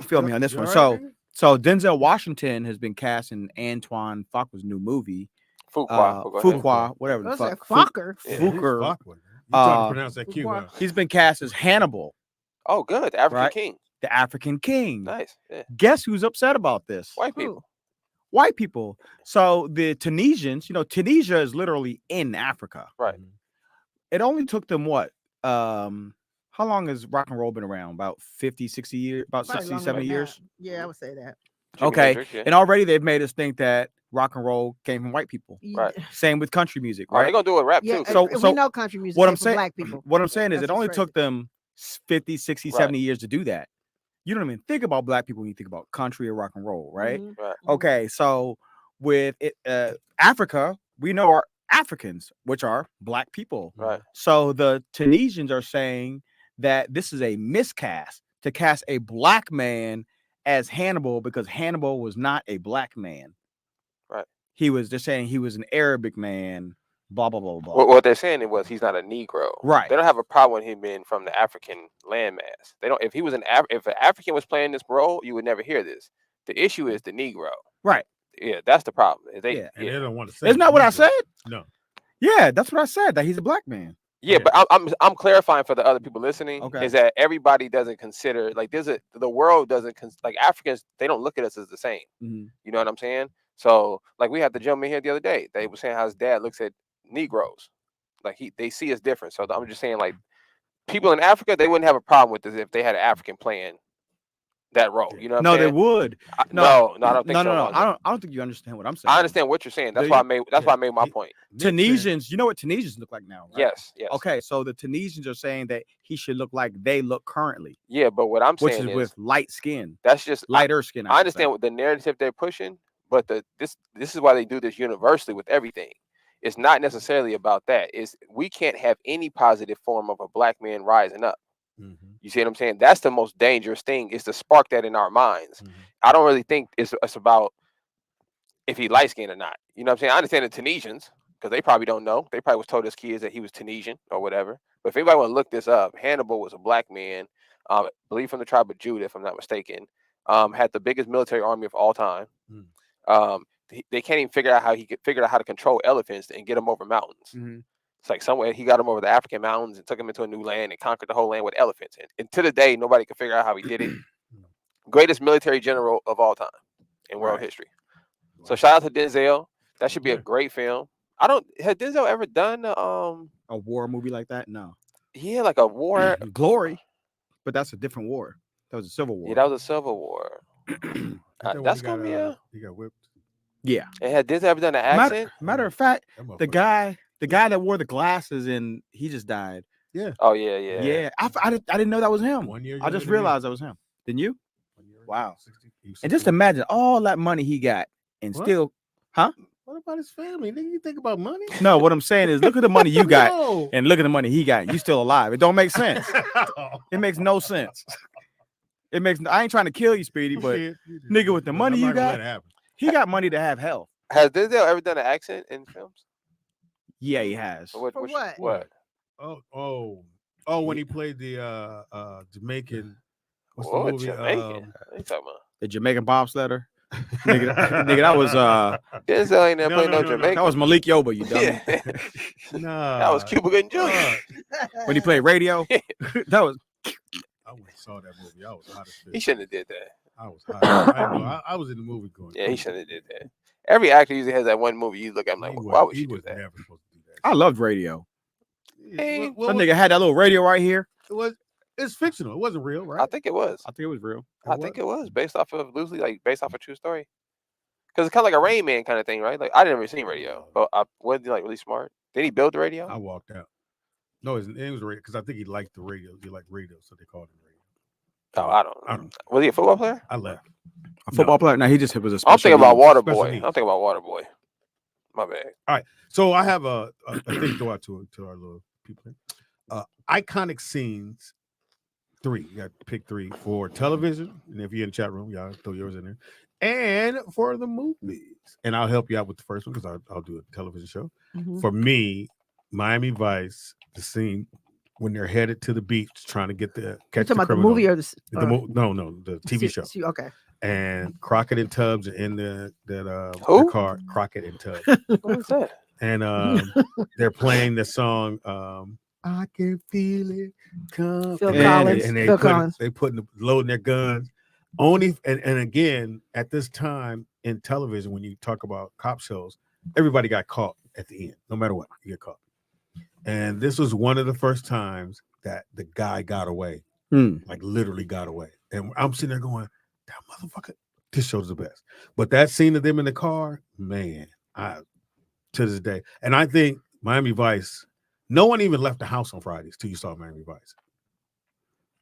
feel me on this You one. all right, So Denzel Washington has been cast in Antoine Fuqua's new movie. Fuqua, whatever the What's fuck. that? Fucker. Yeah, Fuker. Fuck one. You trying to pronounce that Q? Huh? He's been cast as Hannibal, Oh, good. The African Right. King. the African king. Nice. Yeah. Guess who's upset about this? White people. White people. So the Tunisians, Tunisia is literally in Africa. Right. It only took them what? How long has rock and roll been around? About 50, 60 years, about Probably 60, longer 70 than years. that. Yeah, I would say that. Jimi Okay. Hendrix, yeah. And already they've made us think that rock and roll came from white people. Right. Same with country music, Oh, they're right? gonna do a rap Yeah, too. So- if so we know country music what came I'm from saying, black people. what I'm saying is That's it only what's took them 50, 60, Right. 70 years to do that. You don't even think about black people when you think about country or rock and roll, right? Mhm. Right. Okay, so with it, Africa, we know are Africans, which are black people. Right. So the Tunisians are saying that this is a miscast to cast a black man as Hannibal because Hannibal was not a black man. Right. They're saying he was an Arabic man, blah, blah, blah, blah. What they're saying it was he's not a Negro. Right. They don't have a problem with him being from the African landmass. They don't. If he was if an African was playing this role, you would never hear this. The issue is the Negro. Right. Yeah, that's the problem. And they don't want to say. Isn't that what I Negro. said? No. Yeah, that's what I said, that he's a black man. Yeah, but I'm clarifying for the other people listening Okay. is that everybody doesn't consider like the world doesn't like Africans, they don't look at us as the same. Mhm. You know what I'm saying? So like we had the gentleman here the other day. They were saying how his dad looks at Negroes. Like they see us different. So I'm just saying like people in Africa, they wouldn't have a problem with this if they had an African playing that role. You know what No, I'm they saying? would. No, I don't think no, so. no. I don't think you understand what I'm saying. I understand what you're saying. That's They- why I made my point. Tunisians, you know what Tunisians look like now, right? Yes, yes. Okay, so the Tunisians are saying that he should look like they look currently, Yeah, but what I'm which saying is is with light skin, that's just lighter skin. I should say. understand what the narrative they're pushing, but this is why they do this universally with everything. It's not necessarily about that. We can't have any positive form of a black man rising up. You see what I'm saying? That's the most dangerous thing, is to spark that in our minds. I don't really think it's about if he light skinned or not. You know what I'm saying? I understand the Tunisians, because they probably don't know. They probably was told as kids that he was Tunisian or whatever. But if anybody want to look this up, Hannibal was a black man, I believe from the tribe of Judah, if I'm not mistaken. Had the biggest military army of all time. They can't even figure out how he could figure out how to control elephants and get them over mountains. It's like somewhere he got them over the African mountains and took them into a new land and conquered the whole land with elephants. And to the day, nobody can figure out how he did it. Greatest military general of all time in world history. So shout out to Denzel. That should be a great film. Has Denzel ever done a war movie like that? No. Yeah, like a war. Glory, but that's a different war. That was a civil war. Yeah, that was a civil war. That's gonna be he got whipped. Yeah. And had Denzel ever done an accent? Matter of fact, the guy that wore the glasses and he just died. Yeah. Oh yeah. Yeah. I didn't know that was him. 1 year I just younger than me. realized that was him. Didn't you? Wow. And just imagine all that money he got and What? still, huh? What about his family? Nigga, you think about money? No, what I'm saying is look at the money you got No. and look at the money he got. You still alive. It don't make sense. It makes no sense. I ain't trying to kill you, Speedy, but nigga, with the money you got, he got money to have health. Has Denzel ever done an accent in films? Yeah, he has. What? Oh, when he played the Jamaican. What's What, the movie? Jamaican? What are you talking about? The Jamaican bobsledder. nigga, that was Denzel ain't never played no Jamaican. That was Malik Yoba, you dummy. Nah, that was Cuba Gooding Jr. When he played radio, that was. I went and saw that movie. I was hot as shit. He shouldn't have did that. I was hot. I was in the movie going. Yeah, he shouldn't have did that. Every actor usually has that one movie you look at him like, why would you do that? Never supposed to do that. I loved radio. Hey, That nigga had that little radio right here. It's fictional. It wasn't real, right? I think it was. I think it was real. I think it was based off of loosely, like based off a true story. Because it's kind of like a Rain Man kind of thing, right? Like I didn't ever see radio, but wasn't he like really smart? Did he build the radio? I walked out. No, it was radio because I think he liked the radio. He liked radio, so they called him radio. Oh, I don't. Was he a football player? I left. A football player? No, he just was a special I'm thinking about needs. Waterboy. I'm thinking about Waterboy. My bad. All right. So I have a thing to go out to our little people. Iconic scenes. 3. You got to pick 3 for television. And if you're in the chat room, y'all throw yours in there. And for the movies. And I'll help you out with the first one because I'll do a television show. Mhm. For me, Miami Vice, the scene when they're headed to the beach trying to get the catch talking the about the criminal. movie or the the TV show. Okay. And Crockett and Tubbs are in the Who? car. Crockett and Tubbs. What is that? And they're playing the song I Can Feel It Come. Phil Collins. And they Phil Collins. loading their guns. Only and again at this time in television, when you talk about cop shows, everybody got caught at the end. No matter what, you get caught. And this was one of the first times that the guy got away. Like literally got away. And I'm sitting there going, that motherfucker, this show's the best. But that scene of them in the car, man, to this day. And I think Miami Vice, no one even left the house on Fridays till you saw Miami Vice.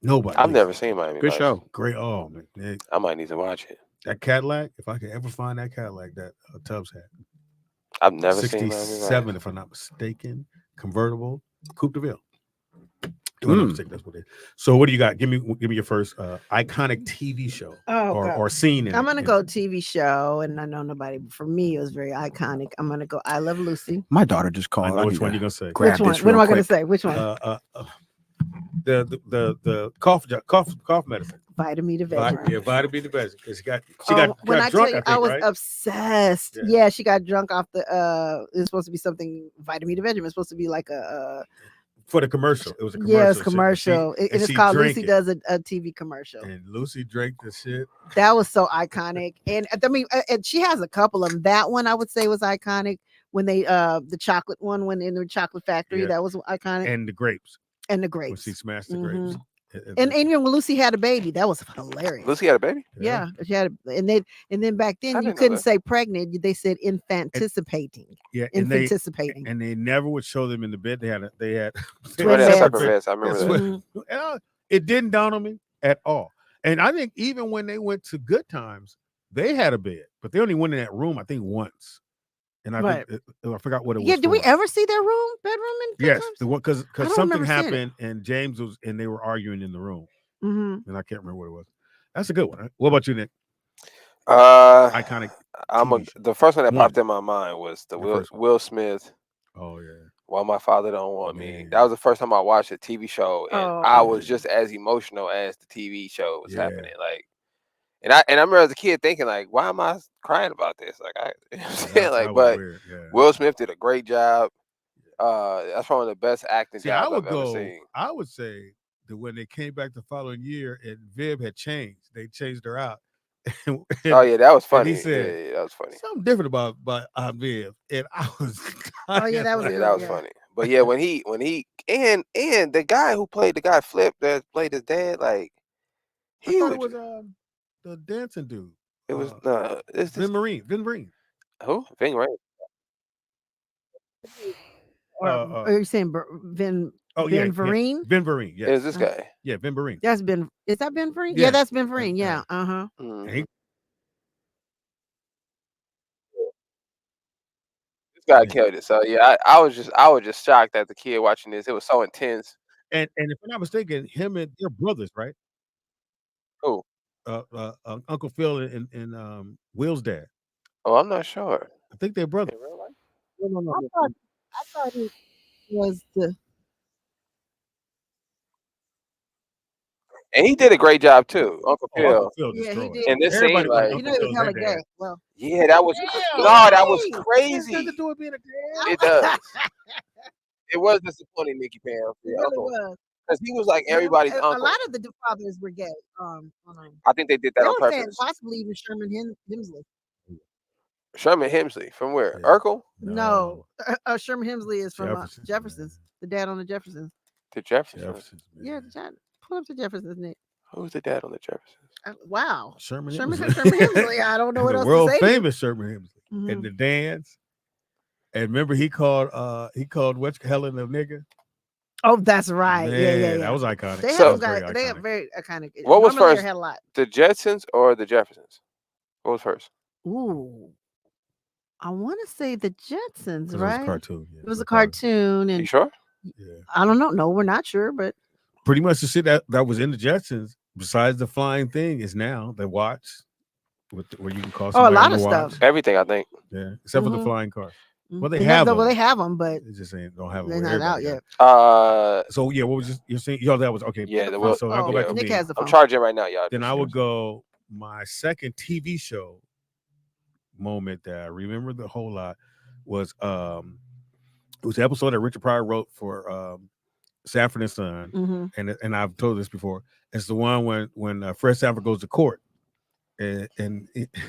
Nobody. I've never seen Miami Good Vice. show. Great. Oh, man. I might need to watch it. That Cadillac, if I could ever find that Cadillac that Tubbs had. I've never seen Miami Vice. 67, if I'm not mistaken, convertible, Coupe de Ville. If I'm not mistaken, that's what it is. So what do you got? Give me your first iconic TV show or scene. I'm gonna go TV show, and I know nobody. For me, it was very iconic. I'm gonna go I Love Lucy. My daughter just called. I know which one you're gonna say. Which one? What am I gonna say? Which one? The cough medicine. Vitamin the Vegetable. Yeah, Vitamin the Vegetable. She got when I drunk. tell you, I think, I was right? obsessed. Yeah, she got drunk off the. It's supposed to be something. Vitamin the Vegetable. It's supposed to be like a. For the commercial, it was a commercial. Yeah, it's commercial. It is called Lucy Does a TV commercial. And Lucy drank the shit. That was so iconic. And I mean, and she has a couple of them. That one I would say was iconic when they the chocolate one when in the chocolate factory. That was iconic. And the grapes. And the When grapes. she smashed the grapes. And even when Lucy had a baby, that was hilarious. Lucy had a baby? Yeah, she had and then back then you didn't know couldn't that. say pregnant. They said infanticipating. Yeah, and Infanticipating. and they never would show them in the bed. They had Twin beds. separate beds. I remember that. Mm-hmm. And it didn't dawn on me at all. And I think even when they went to Good Times, they had a bed, but they only went in that room I think once. And I think I forgot what it was. Yeah, did we for. ever see their bedroom in Good Yes, Times? the one because I don't something remember seeing happened and James was and they were arguing in the room, Mm-hmm. and I can't remember what it was. That's a good one. Right? What about you, Nick? Iconic. TV show. The first one that One. popped in my mind was the first Will Smith. Oh yeah. Why My Father Don't Want Me. That was the first time I watched a TV show, and Oh. I was just as emotional as the TV show was happening. Like, and I remember as a kid thinking like, why am I crying about this? Like, you know what I'm saying? Like, was but weird, yeah. Will Smith did a great job. That's one of the best acting See, I jobs would I've ever go. seen. I would say that when they came back the following year and Viv had changed, they changed her out. Oh yeah, that was And funny. he said, yeah, that was funny. something different about Viv, and I was. Oh yeah, that was Yeah, that was funny. But yeah, when he and the guy who played the guy Flip that played his dad, like I he thought it was. was the dancing dude. It was Vin Marine. Who? Ving Rhames. Are you saying Ben Vereen? Ben Vereen. Yes. Is this guy? Yeah, Ben Vereen. That's Ben. Is that Ben Vereen? Yeah. Yeah, that's Ben Vereen. Yeah. Uh-huh. This guy killed it. So yeah, I was just shocked at the kid watching this. It was so intense. And if I'm not mistaken, him and they're brothers, right? Who? Uncle Phil and Will's dad. Oh, I'm not sure. I think they're brothers. I thought he was the. And he did a great job too, Uncle Oh, Phil. Uncle Phil Yeah, he destroyed. did. And this Everybody scene, liked like, You Uncle know, he Phil was and hella their gay. dad. Well, yeah, that was that was crazy. Nothing to do with being a dad. It does. It was disappointing, Nikki Pam. it really was. Because he was like everybody's a uncle. lot of the fathers were gay. I think they did that They on were saying purpose. possibly even Sherman Hemsley. Sherman Hemsley from where? Urkel? No, Sherman Hemsley is from Jefferson's, Jefferson's. The dad on the Jeffersons. The Jeffersons. Yeah, pull up the Jeffersons, Nick. Who's the dad on the Jeffersons? Wow, Sherman Sherman Hemsley. Hemsley. I don't know what the else world to say. to you. famous Sherman Hemsley Mhm. and the dance. And remember, he called Helen a nigga. Oh, that's right. Yeah. That was iconic. They have So- some guys. They have very iconic. What was Norman Lear first? Had a lot. The Jetsons or the Jeffersons? What was first? Ooh, I want to say the Jetsons, 'Cause it was a right? cartoon, yeah, It was a cartoon, and You sure? I don't know. No, we're not sure, but Pretty much the shit that was in the Jetsons, besides the flying thing, is now the watch, where you can call a somebody lot on of the watch. stuff. Everything, I think. Yeah, except for the Mhm. flying car. Well, they They have them. them. Well, they have them, but They just don't have them. they're where not out everybody yet. got it. So yeah, what was you're saying? Yo, that was okay. Yeah, So I'll go back to Nick me. has the I'm phone. charging right now, y'all. Then I would go my second TV show moment that I remember the whole lot was it was the episode that Richard Pryor wrote for Sanford and Son, Mhm. and I've told this before. It's the one when Fred Sanford goes to court, and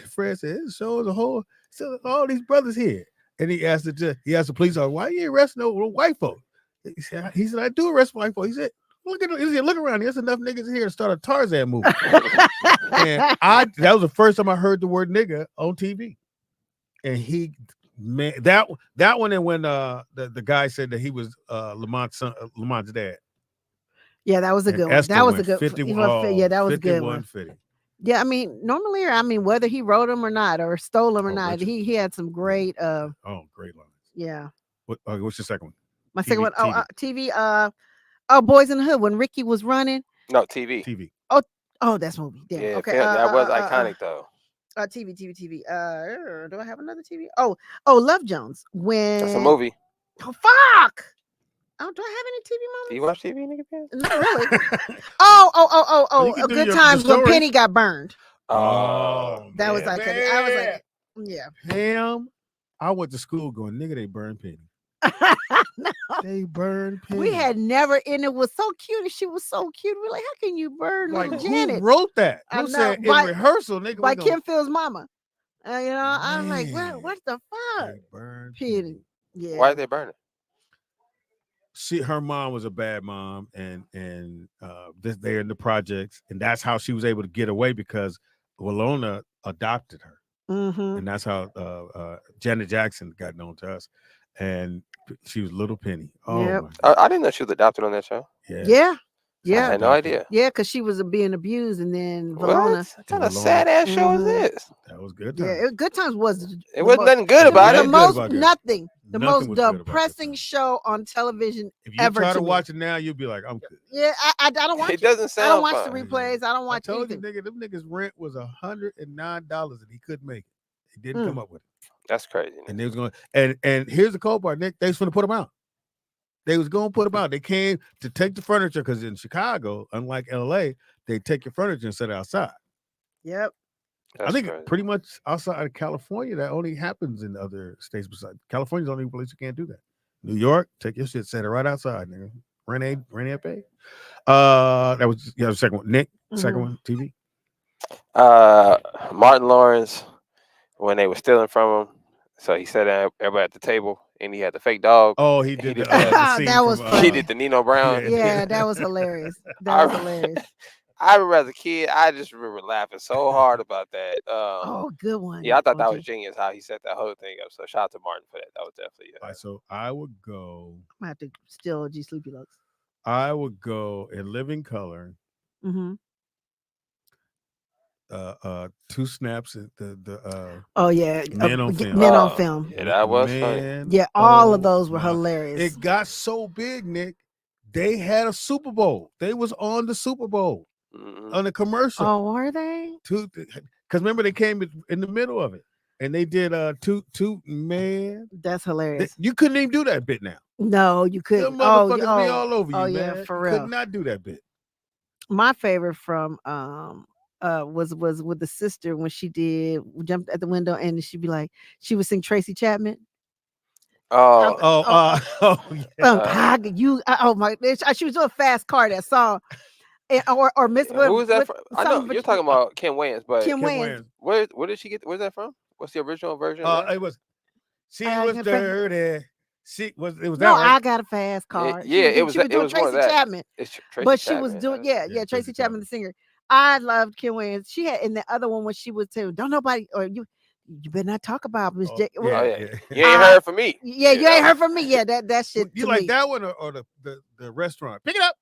Fred says, "It shows a whole all these brothers here," and he asked the police officer, "Why you ain't arresting no white folks?" He said, "I do arrest white folks." He said, "Look at he said, look around. There's enough niggas here to start a Tarzan movie." And that was the first time I heard the word nigga on TV, and that one, and when the guy said that he was Lamont's dad. Yeah, that was a And good one. Esther That was a went good 51 yeah, that was a good 51 one. 50. Yeah, I mean, normally, whether he wrote them or not, or stole them or not, Richard. he had some great. Great lines. Yeah, What's your second one? my second one. TV. TV. Boys in the Hood when Ricky was running. No, TV. TV. Oh, that's movie. Damn. Yeah, Okay. that was iconic though. TV. Do I have another TV? Oh, Love Jones. When That's a movie. Oh fuck. Oh, do I have any TV moments? Do you watch TV, nigga? Man? Not really. Oh. You can do Good your times when story. Penny got burned. Oh, That was iconic. I was like, yeah. Damn. I went to school going, nigga, they burned Penny. They burned Penny. We had never, and it was so cute, and she was so cute. We're like, how can you burn like little who Janet? wrote that? I Who know, said in by- rehearsal, nigga? By we gonna- Kim Phil's mama. I'm like, what the fuck? Penny. Yeah. Why did they burn it? Her mom was a bad mom, and they're in the projects, and that's how she was able to get away because Walona adopted her, Mm-hmm. and that's how Janet Jackson got known to us, and she was Little Penny. Oh, Yep. my I didn't know she was adopted on that show. Yeah. I had no idea. Yeah, because she was being abused, and then What? Valona. What kind of sad ass show is this? That was good. Yeah, Good Times was. It wasn't nothing good about the it. most about it. nothing. The Nothing most was good about depressing show on television If you ever. try to me. watch it now, you'll be like, I'm good. Yeah, I don't watch It doesn't I don't sound watch fun. the replays. I don't watch I told anything. you, nigga, them niggas' rent was $109, and he couldn't make it. He didn't come up with it. That's crazy. And they was going, and here's the cold part, Nick. They was going to put them out. They was going to put them out. They came to take the furniture because in Chicago, unlike LA, they take your furniture and set it outside. Yep. I think pretty much outside of California, that only happens in other states besides California's the only place you can't do that. New York, take your shit, set it right outside, nigga. Rent a pay. That was the second one. Nick, second one, TV. Martin Lawrence, when they were stealing from him, so he sat down everybody at the table and he had the fake dog. Oh, he did the scene That was from, funny. He did the Nino Brown. Yeah, that was hilarious. That was hilarious. I remember as a kid, I just remember laughing so hard about that. Oh, good one. Yeah, I thought that OG. was genius how he set that whole thing up. So shout out to Martin for that. That was definitely All right, so I would go. I have to steal OG Sleepy Looks. I would go in Living Color. Mm-hmm. Two Snaps at the Oh yeah, Men on Film. Men on Film. Yeah, that was funny. Man, Yeah, all of oh those were my- hilarious. It got so big, Nick. They had a Super Bowl. They was on the Super Bowl on a commercial. Oh, were they? Because remember they came in the middle of it, and they did two man. That's hilarious. You couldn't even do that bit now. No, you Them couldn't. motherfuckers be all over you, Oh man. yeah, for You real. could not do that bit. My favorite from was with the sister when she did jumped at the window and she'd be like she would sing Tracy Chapman. Oh, You oh my she was doing Fast Car, that song. or Miss. Who is that with from? I know some you're talking about Kim Wayans, but Kim Wayans. where did she get? Where's that from? What's the original version? of that? It was she I was can think- dirty. It was No, that right? I got a fast car. yeah, she was it doing was one of Tracy that. Chapman, It's Tracy but she was Chapman. doing Tracy Chapman, the singer. I loved Kim Wayans. She had in the other one when she was too. Don't nobody or you better not talk about Miss J. You ain't heard from me. Yeah, you ain't heard from me. Yeah, that shit. You to like me. that one or the restaurant? Pick it up.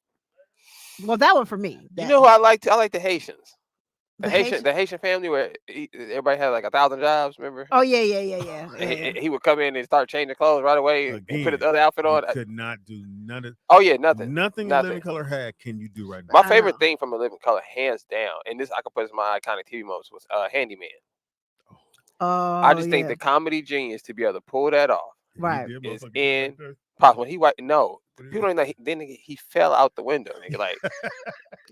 Well, that one for me. You know who I like? I like the Haitians. The The Haitian family where everybody had like 1,000 jobs. Remember? Oh yeah. And he would come in and start changing clothes right away and put his other outfit on. Could not do none of. Oh yeah, nothing. Nothing Living Color had. Can you do right now? My favorite thing from A Living Color, hands down, and this I could put as my iconic TV moments, was Handyman. I just think the comedy genius to be able to pull that off right is impossible. People don't know. Then he fell out the window. Nigga, like,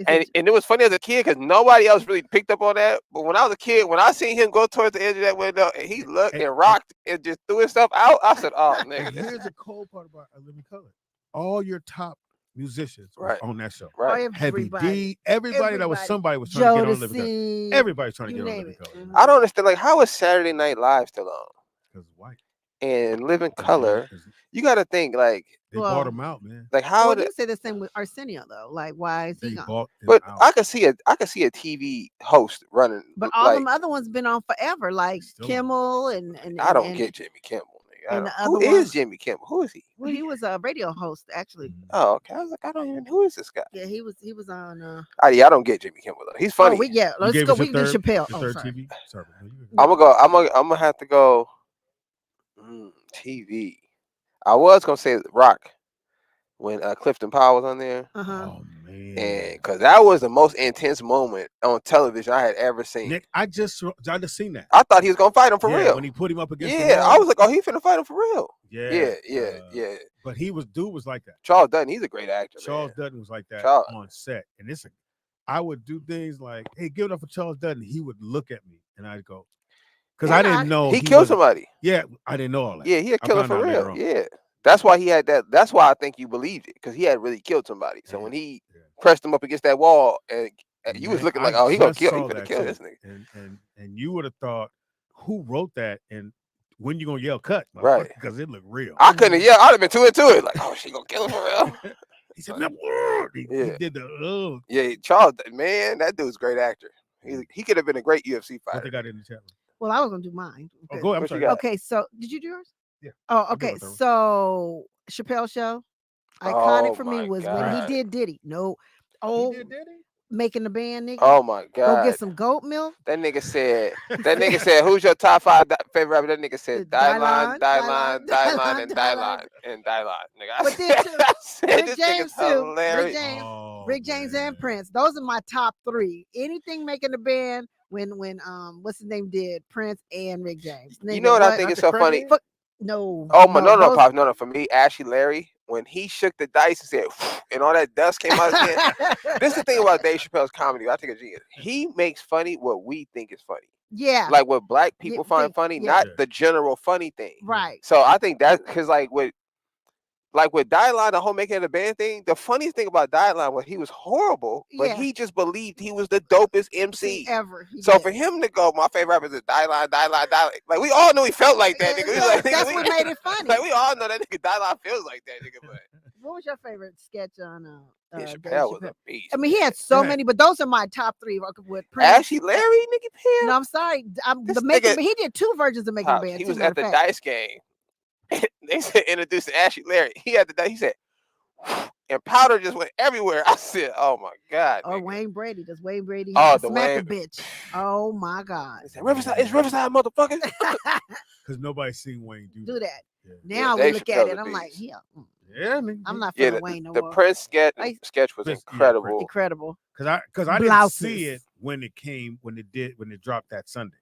and it was funny as a kid because nobody else really picked up on that. But when I was a kid, when I seen him go towards the edge of that window and he looked and rocked and just threw himself out, I said, "Oh, nigga." And here's the cool part about A Living Color: all your top musicians Right. on that show. Right. Heavy D, everybody that was somebody was trying to get on Living Color. Everybody's trying to get on Living Color. I don't understand. Like, how is Saturday Night Live still on? Because white. And Living Color, you got to think like they bought him out, man. Like how? Well, you say the same with Arsenio though. Like, why is he gone? But I could see a TV host running. But all like, them other ones been on forever, like Kimmel and I don't get Jimmy Kimmel. And the Who other is one- Jimmy Kimmel? Who is he? Well, he was a radio host actually. Oh, okay. I was like, I don't even. Who is this guy? Yeah, he was on. I don't get Jimmy Kimmel though. He's funny. Let's go. We can do Chappelle. Oh, sorry. TV. Sorry. I'm gonna have to go. TV. I was gonna say Rock when Clifton Powell was on there. Oh man. And because that was the most intense moment on television I had ever seen. Nick, I just seen that. I thought he was gonna fight him for real. When he put him up against the Yeah, wall. I was like, oh, he finna fight him for real. Yeah. But dude was like that. Charles Dutton, he's a great actor. Charles Dutton was like that Charles. on set. And I would do things like, hey, give it up for Charles Dutton. He would look at me and I'd go, because I didn't know he killed somebody. Yeah, I didn't know all that. Yeah, he had I killed him found for out later real. on. Yeah. That's why he had that. That's why I think you believed it, because he had really killed somebody. So when he pressed him up against that wall, and you was looking like, oh, he gonna kill, he gonna kill this nigga. And you would have thought, who wrote that? And when you gonna yell cut? Right. Because it looked real. I couldn't have yelled. I'd have been too into it. Like, oh, she gonna kill him for real. He said, he did the Yeah, Charles, man, that dude's a great actor. He could have been a great UFC I fighter. think I did in the chat. Well, I was gonna do mine. Oh, go ahead. I'm What you sorry. got? Okay, so did you do yours? Yeah. Oh, I did okay. my third one. So Chappelle Show, iconic Oh, for me my was when God. he did Diddy. No, making the band, nigga. Oh my Go God. get some goat milk. That nigga said, who's your top 5 favorite rapper? That nigga said, Dylan, and Dylan. Nigga, But then too, I said, Rick this James nigga's too. hilarious. Rick James and Prince. Those are my top 3. Anything making the band when what's his name did Prince and Rick James. You know what I think is so funny? No. Oh my, no, those- Pops, no. For me, Ashley Larry, when he shook the dice and said, and all that dust came out his hand. This is the thing about Dave Chappelle's comedy. I think it's genius. He makes funny what we think is funny. Yeah. Like what black people find funny, yeah. not the general funny thing. Right. So I think that because like with Dylan, the whole making of the band thing, the funniest thing about Dylan was he was horrible, but Yeah. he just believed he was the dopest MC ever. So for him to go, my favorite rapper is Dylan, like we all knew he felt like that, nigga. We was like, That's nigga, what made it funny. Like we all know that nigga Dylan feels like that, nigga. But What was your favorite sketch on Dave Chappelle was a beast. I mean, he had so many, but those are my top 3 with Prince. Ashley Larry, nigga, Pam. No, I'm sorry. This The making, nigga- he did 2 versions of Making Pops, the Band. he too, was matter at the of fact. dice game. They said introducing Ashley Larry. He had the dice. He said, and powder just went everywhere. I said, "Oh my God!" Or Wayne Brady. Does Wayne Brady Oh, have the to smack a Wayne- bitch? Oh my God. Riverside, it's Riverside, motherfucker. Because nobody's seen Wayne Do that. Yeah, Now we Dave look at Chappelle's it. a I'm like, beast. yeah. Yeah, man. I'm not Yeah, feeling Wayne no the more. Prince sketch was Prince, incredible. Incredible. Because I didn't see it when it dropped that Sunday,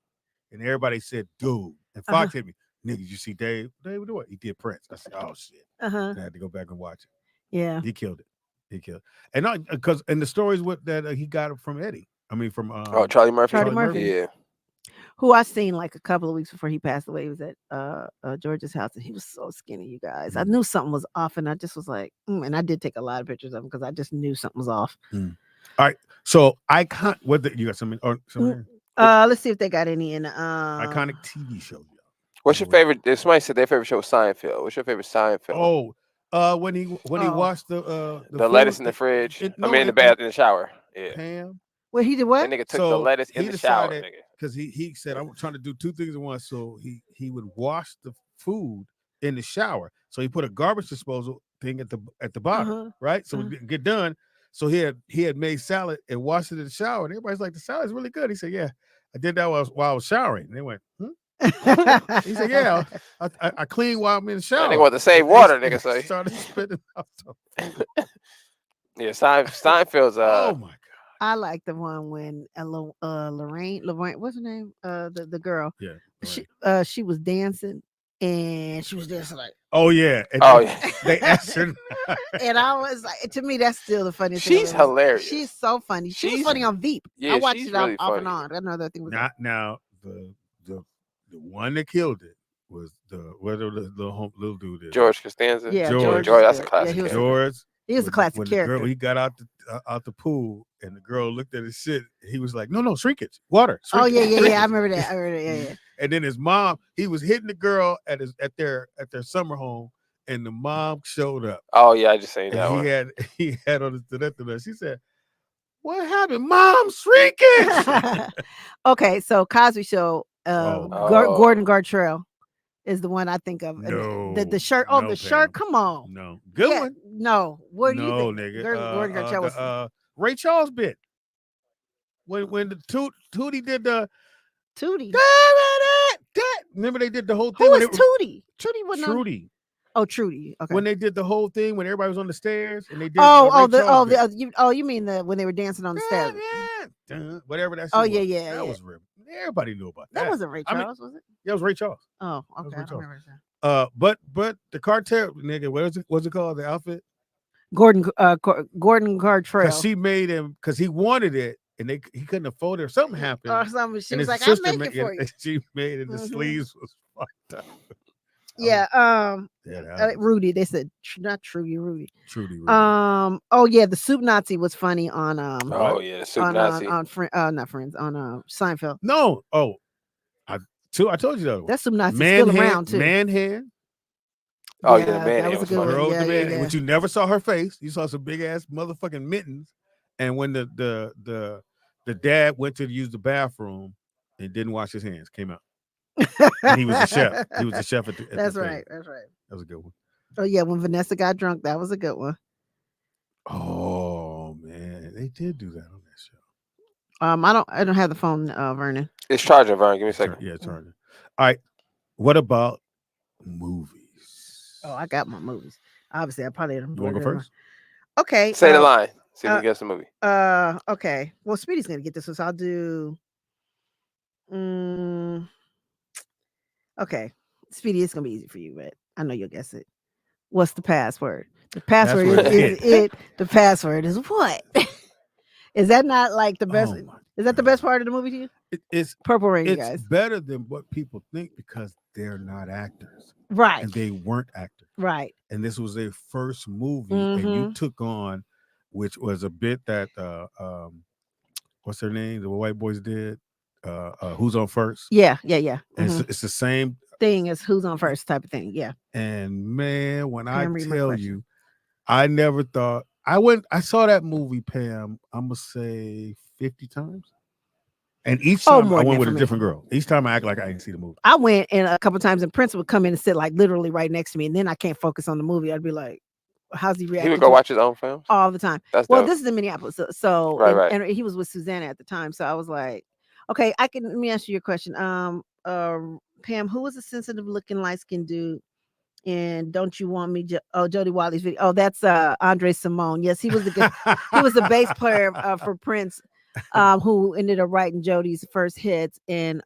and everybody said, "Dude," and Fox hit me, "Nigga, you see Dave? Dave do what? He did Prince." I said, "Oh shit!" Uh-huh. I had to go back and watch it. Yeah. He killed it. And not because the stories that he got from Eddie. I mean, from Charlie Murphy. Charlie Murphy. Yeah. Who I seen like a couple of weeks before he passed away. He was at George's house, and he was so skinny, you guys. I knew something was off, and I just was like, and I did take a lot of pictures of him because I just knew something was off. All right. So icon. What you got something? Or something? Let's see if they got any in Iconic TV show. What's your favorite? Somebody said their favorite show was Seinfeld. What's your favorite Seinfeld? When he washed the lettuce food, in the fridge. in the the bath in the shower. Yeah. Pam. Well, he did what? That nigga took the lettuce in the shower, nigga. Because he said, I'm trying to do two things at once. So he would wash the food in the shower. So he put a garbage disposal thing at the bottom, right? So we get done. So he had made salad and washed it in the shower. And everybody's like, the salad's really good. He said, yeah, I did that while I was showering. And they went, he said, yeah, I clean while I'm in the shower. They want to save water, nigga. So started spitting out. Yeah, Seinfeld's. Oh my God. I like the one when Lorraine, what's her name? The girl. Yeah. She was dancing and she was dancing like. Oh yeah. And yeah. They asked her. And I was like, to me, that's still the funniest. She's hilarious. She's so funny. She was funny on Veep. Yeah, I watched it really off funny. and on. Another thing was Now the one that killed it was whatever the little dude is. George Costanza. Yeah, George. That's a classic. Yeah, George. He was a classic when character. The girl, he got out the pool and the girl looked at his shit. He was like, no, shrinkage, water. Oh yeah, shrinkage. I remember that. Yeah. And then his mom, he was hitting the girl at their summer home, and the mom showed up. Oh yeah, I just seen that one. He had on his director. She said, "What happened, Mom? Shrinkage." Okay, so Cosby Show. Gordon Gartrell is the one I think of. No, the shirt. Oh, the shirt. Come on. No, good one. No, what do you think? Nigga. Gordon Gartrell was Ray Charles bit. When the Tootie did the Tootie. Remember they did the whole thing. Who was Tootie? Tootie was Trudy. Oh, Trudy. Okay. When they did the whole thing, when everybody was on the stairs, and they did. You mean when they were dancing on the stairs? Whatever that. Oh yeah. That was real. Everybody knew about that. That wasn't Ray Charles, was it? Yeah, it was Ray Charles. Oh, okay. I don't remember that. But the cartel nigga, what's it called? The outfit. Gordon Gartrell. Because she made him because he wanted it. And he couldn't afford it, or something happened. Or something. She and was like, "I'll make it for you." She made it. The sleeves was fucked up. Yeah. Rudy. They said not Trudy. Rudy. Oh yeah, the Soup Nazi was funny on. Oh yeah, the Soup Nazi on not Friends on Seinfeld. No. Oh, I told you that. That Soup Nazi still around too. Man-hand. Oh yeah, the man was a good one. Girl, but you never saw her face. You saw some big ass motherfucking mittens. And when the dad went to use the bathroom and didn't wash his hands, came out. And he was a chef. He was a chef at That's the right. thing. That's right. That was a good one. Oh yeah, when Vanessa got drunk, that was a good one. Oh man, they did do that on that show. I don't have the phone, Vernon. It's charging, Vernon. Give me a second. Yeah, charging. All right. What about movies? Oh, I got my movies. Obviously, I probably didn't. You want to go first? Okay. Say the line. See if we get some movie. Okay. Well, Speedy's gonna get this one, so I'll do. Okay, Speedy, it's gonna be easy for you, but I know you'll guess it. What's the password? The password is it. The password is what? Is that not like the best? Is that the best part of the movie to you? It's Purple Rain, it's guys. better than what people think because they're not actors, right? And they weren't actors, right? And this was their first movie, and you took on, which was a bit that what's their name? The white boys did. Who's on first? Yeah. And it's the same thing as Who's on First type of thing. Yeah. And man, when I tell you, I never thought I saw that movie, Pam, I'm gonna say 50 times. And each time I went with a different girl. Each time I act like I didn't see the movie. I went and a couple times, and Prince would come in and sit like literally right next to me, and then I can't focus on the movie. I'd be like, "How's he reacting?" He would go watch his own films all the time. That's well, dope. this is in Minneapolis, so right. And he was with Susanna at the time, so I was like, "Okay, let me ask you your question." Pam, who was a sensitive looking light skinned dude? And Don't You Want Me? Jody Watley's video. Oh, that's Andre Simone. Yes, he was he was the bass player for Prince, who ended up writing Jody's first hits, and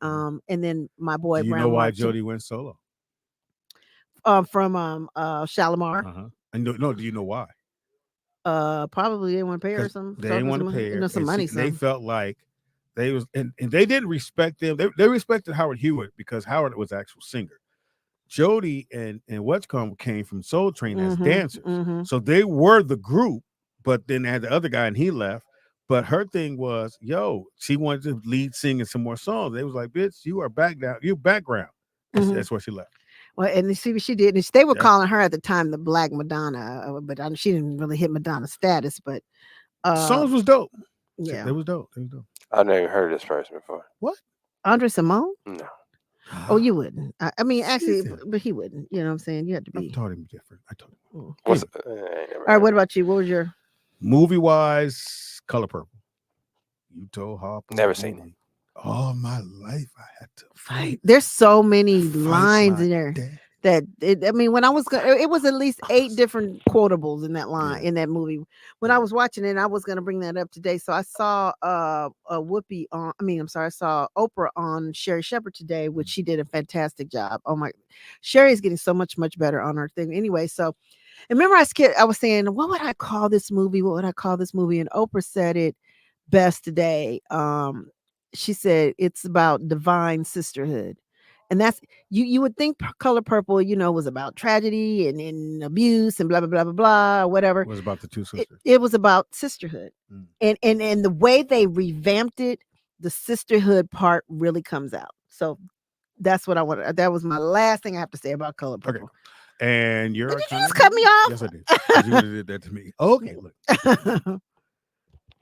then my boy. Do you Brown know why Mark Jody went solo? From Shalimar. And no, do you know why? Probably they want to pay her some. They didn't want to pay her. Some money. They felt like they was and they didn't respect them. They respected Howard Hewitt because Howard was the actual singer. Jody and Whatcom came from Soul Train as dancers. So they were the group, but then they had the other guy and he left. But her thing was, she wanted to lead singing some more songs. They was like, bitch, you are back down. You background. That's where she left. Well, and you see what she did. And they were Yeah. calling her at the time the Black Madonna, but she didn't really hit Madonna status. But songs was dope. Yeah, It was dope. It was dope. I've never heard of this person before. What? Andre Simone? No. Oh, you wouldn't. I mean, actually, but he wouldn't. You know what I'm saying? You had to I be. taught him different. I taught him. What's, All right. What about you? What was your Movie wise? Color Purple. You told Harper. Never seen it. All my life, I had to fight? There's so many lines in there that I mean, when I was it was at least 8 different quotables in that line in that movie. When I was watching it, I was gonna bring that up today. So I saw a Whoopi on. I saw Oprah on Sherry Shepherd today, which she did a fantastic job. Oh my, Sherry's getting so much better on her thing. Anyway, so and remember I was saying, what would I call this movie? What would I call this movie? And Oprah said it best today. She said it's about divine sisterhood. And that's you would think Color Purple, was about tragedy and abuse and blah blah blah blah blah, whatever. It was about the two sisters. It was about sisterhood. And the way they revamped it, the sisterhood part really comes out. So that's what I wanted. That was my last thing I have to say about Color Purple. Okay. And you're Did you just cut me off? Yes, I did. 'Cause you would've did that to me. Okay, look.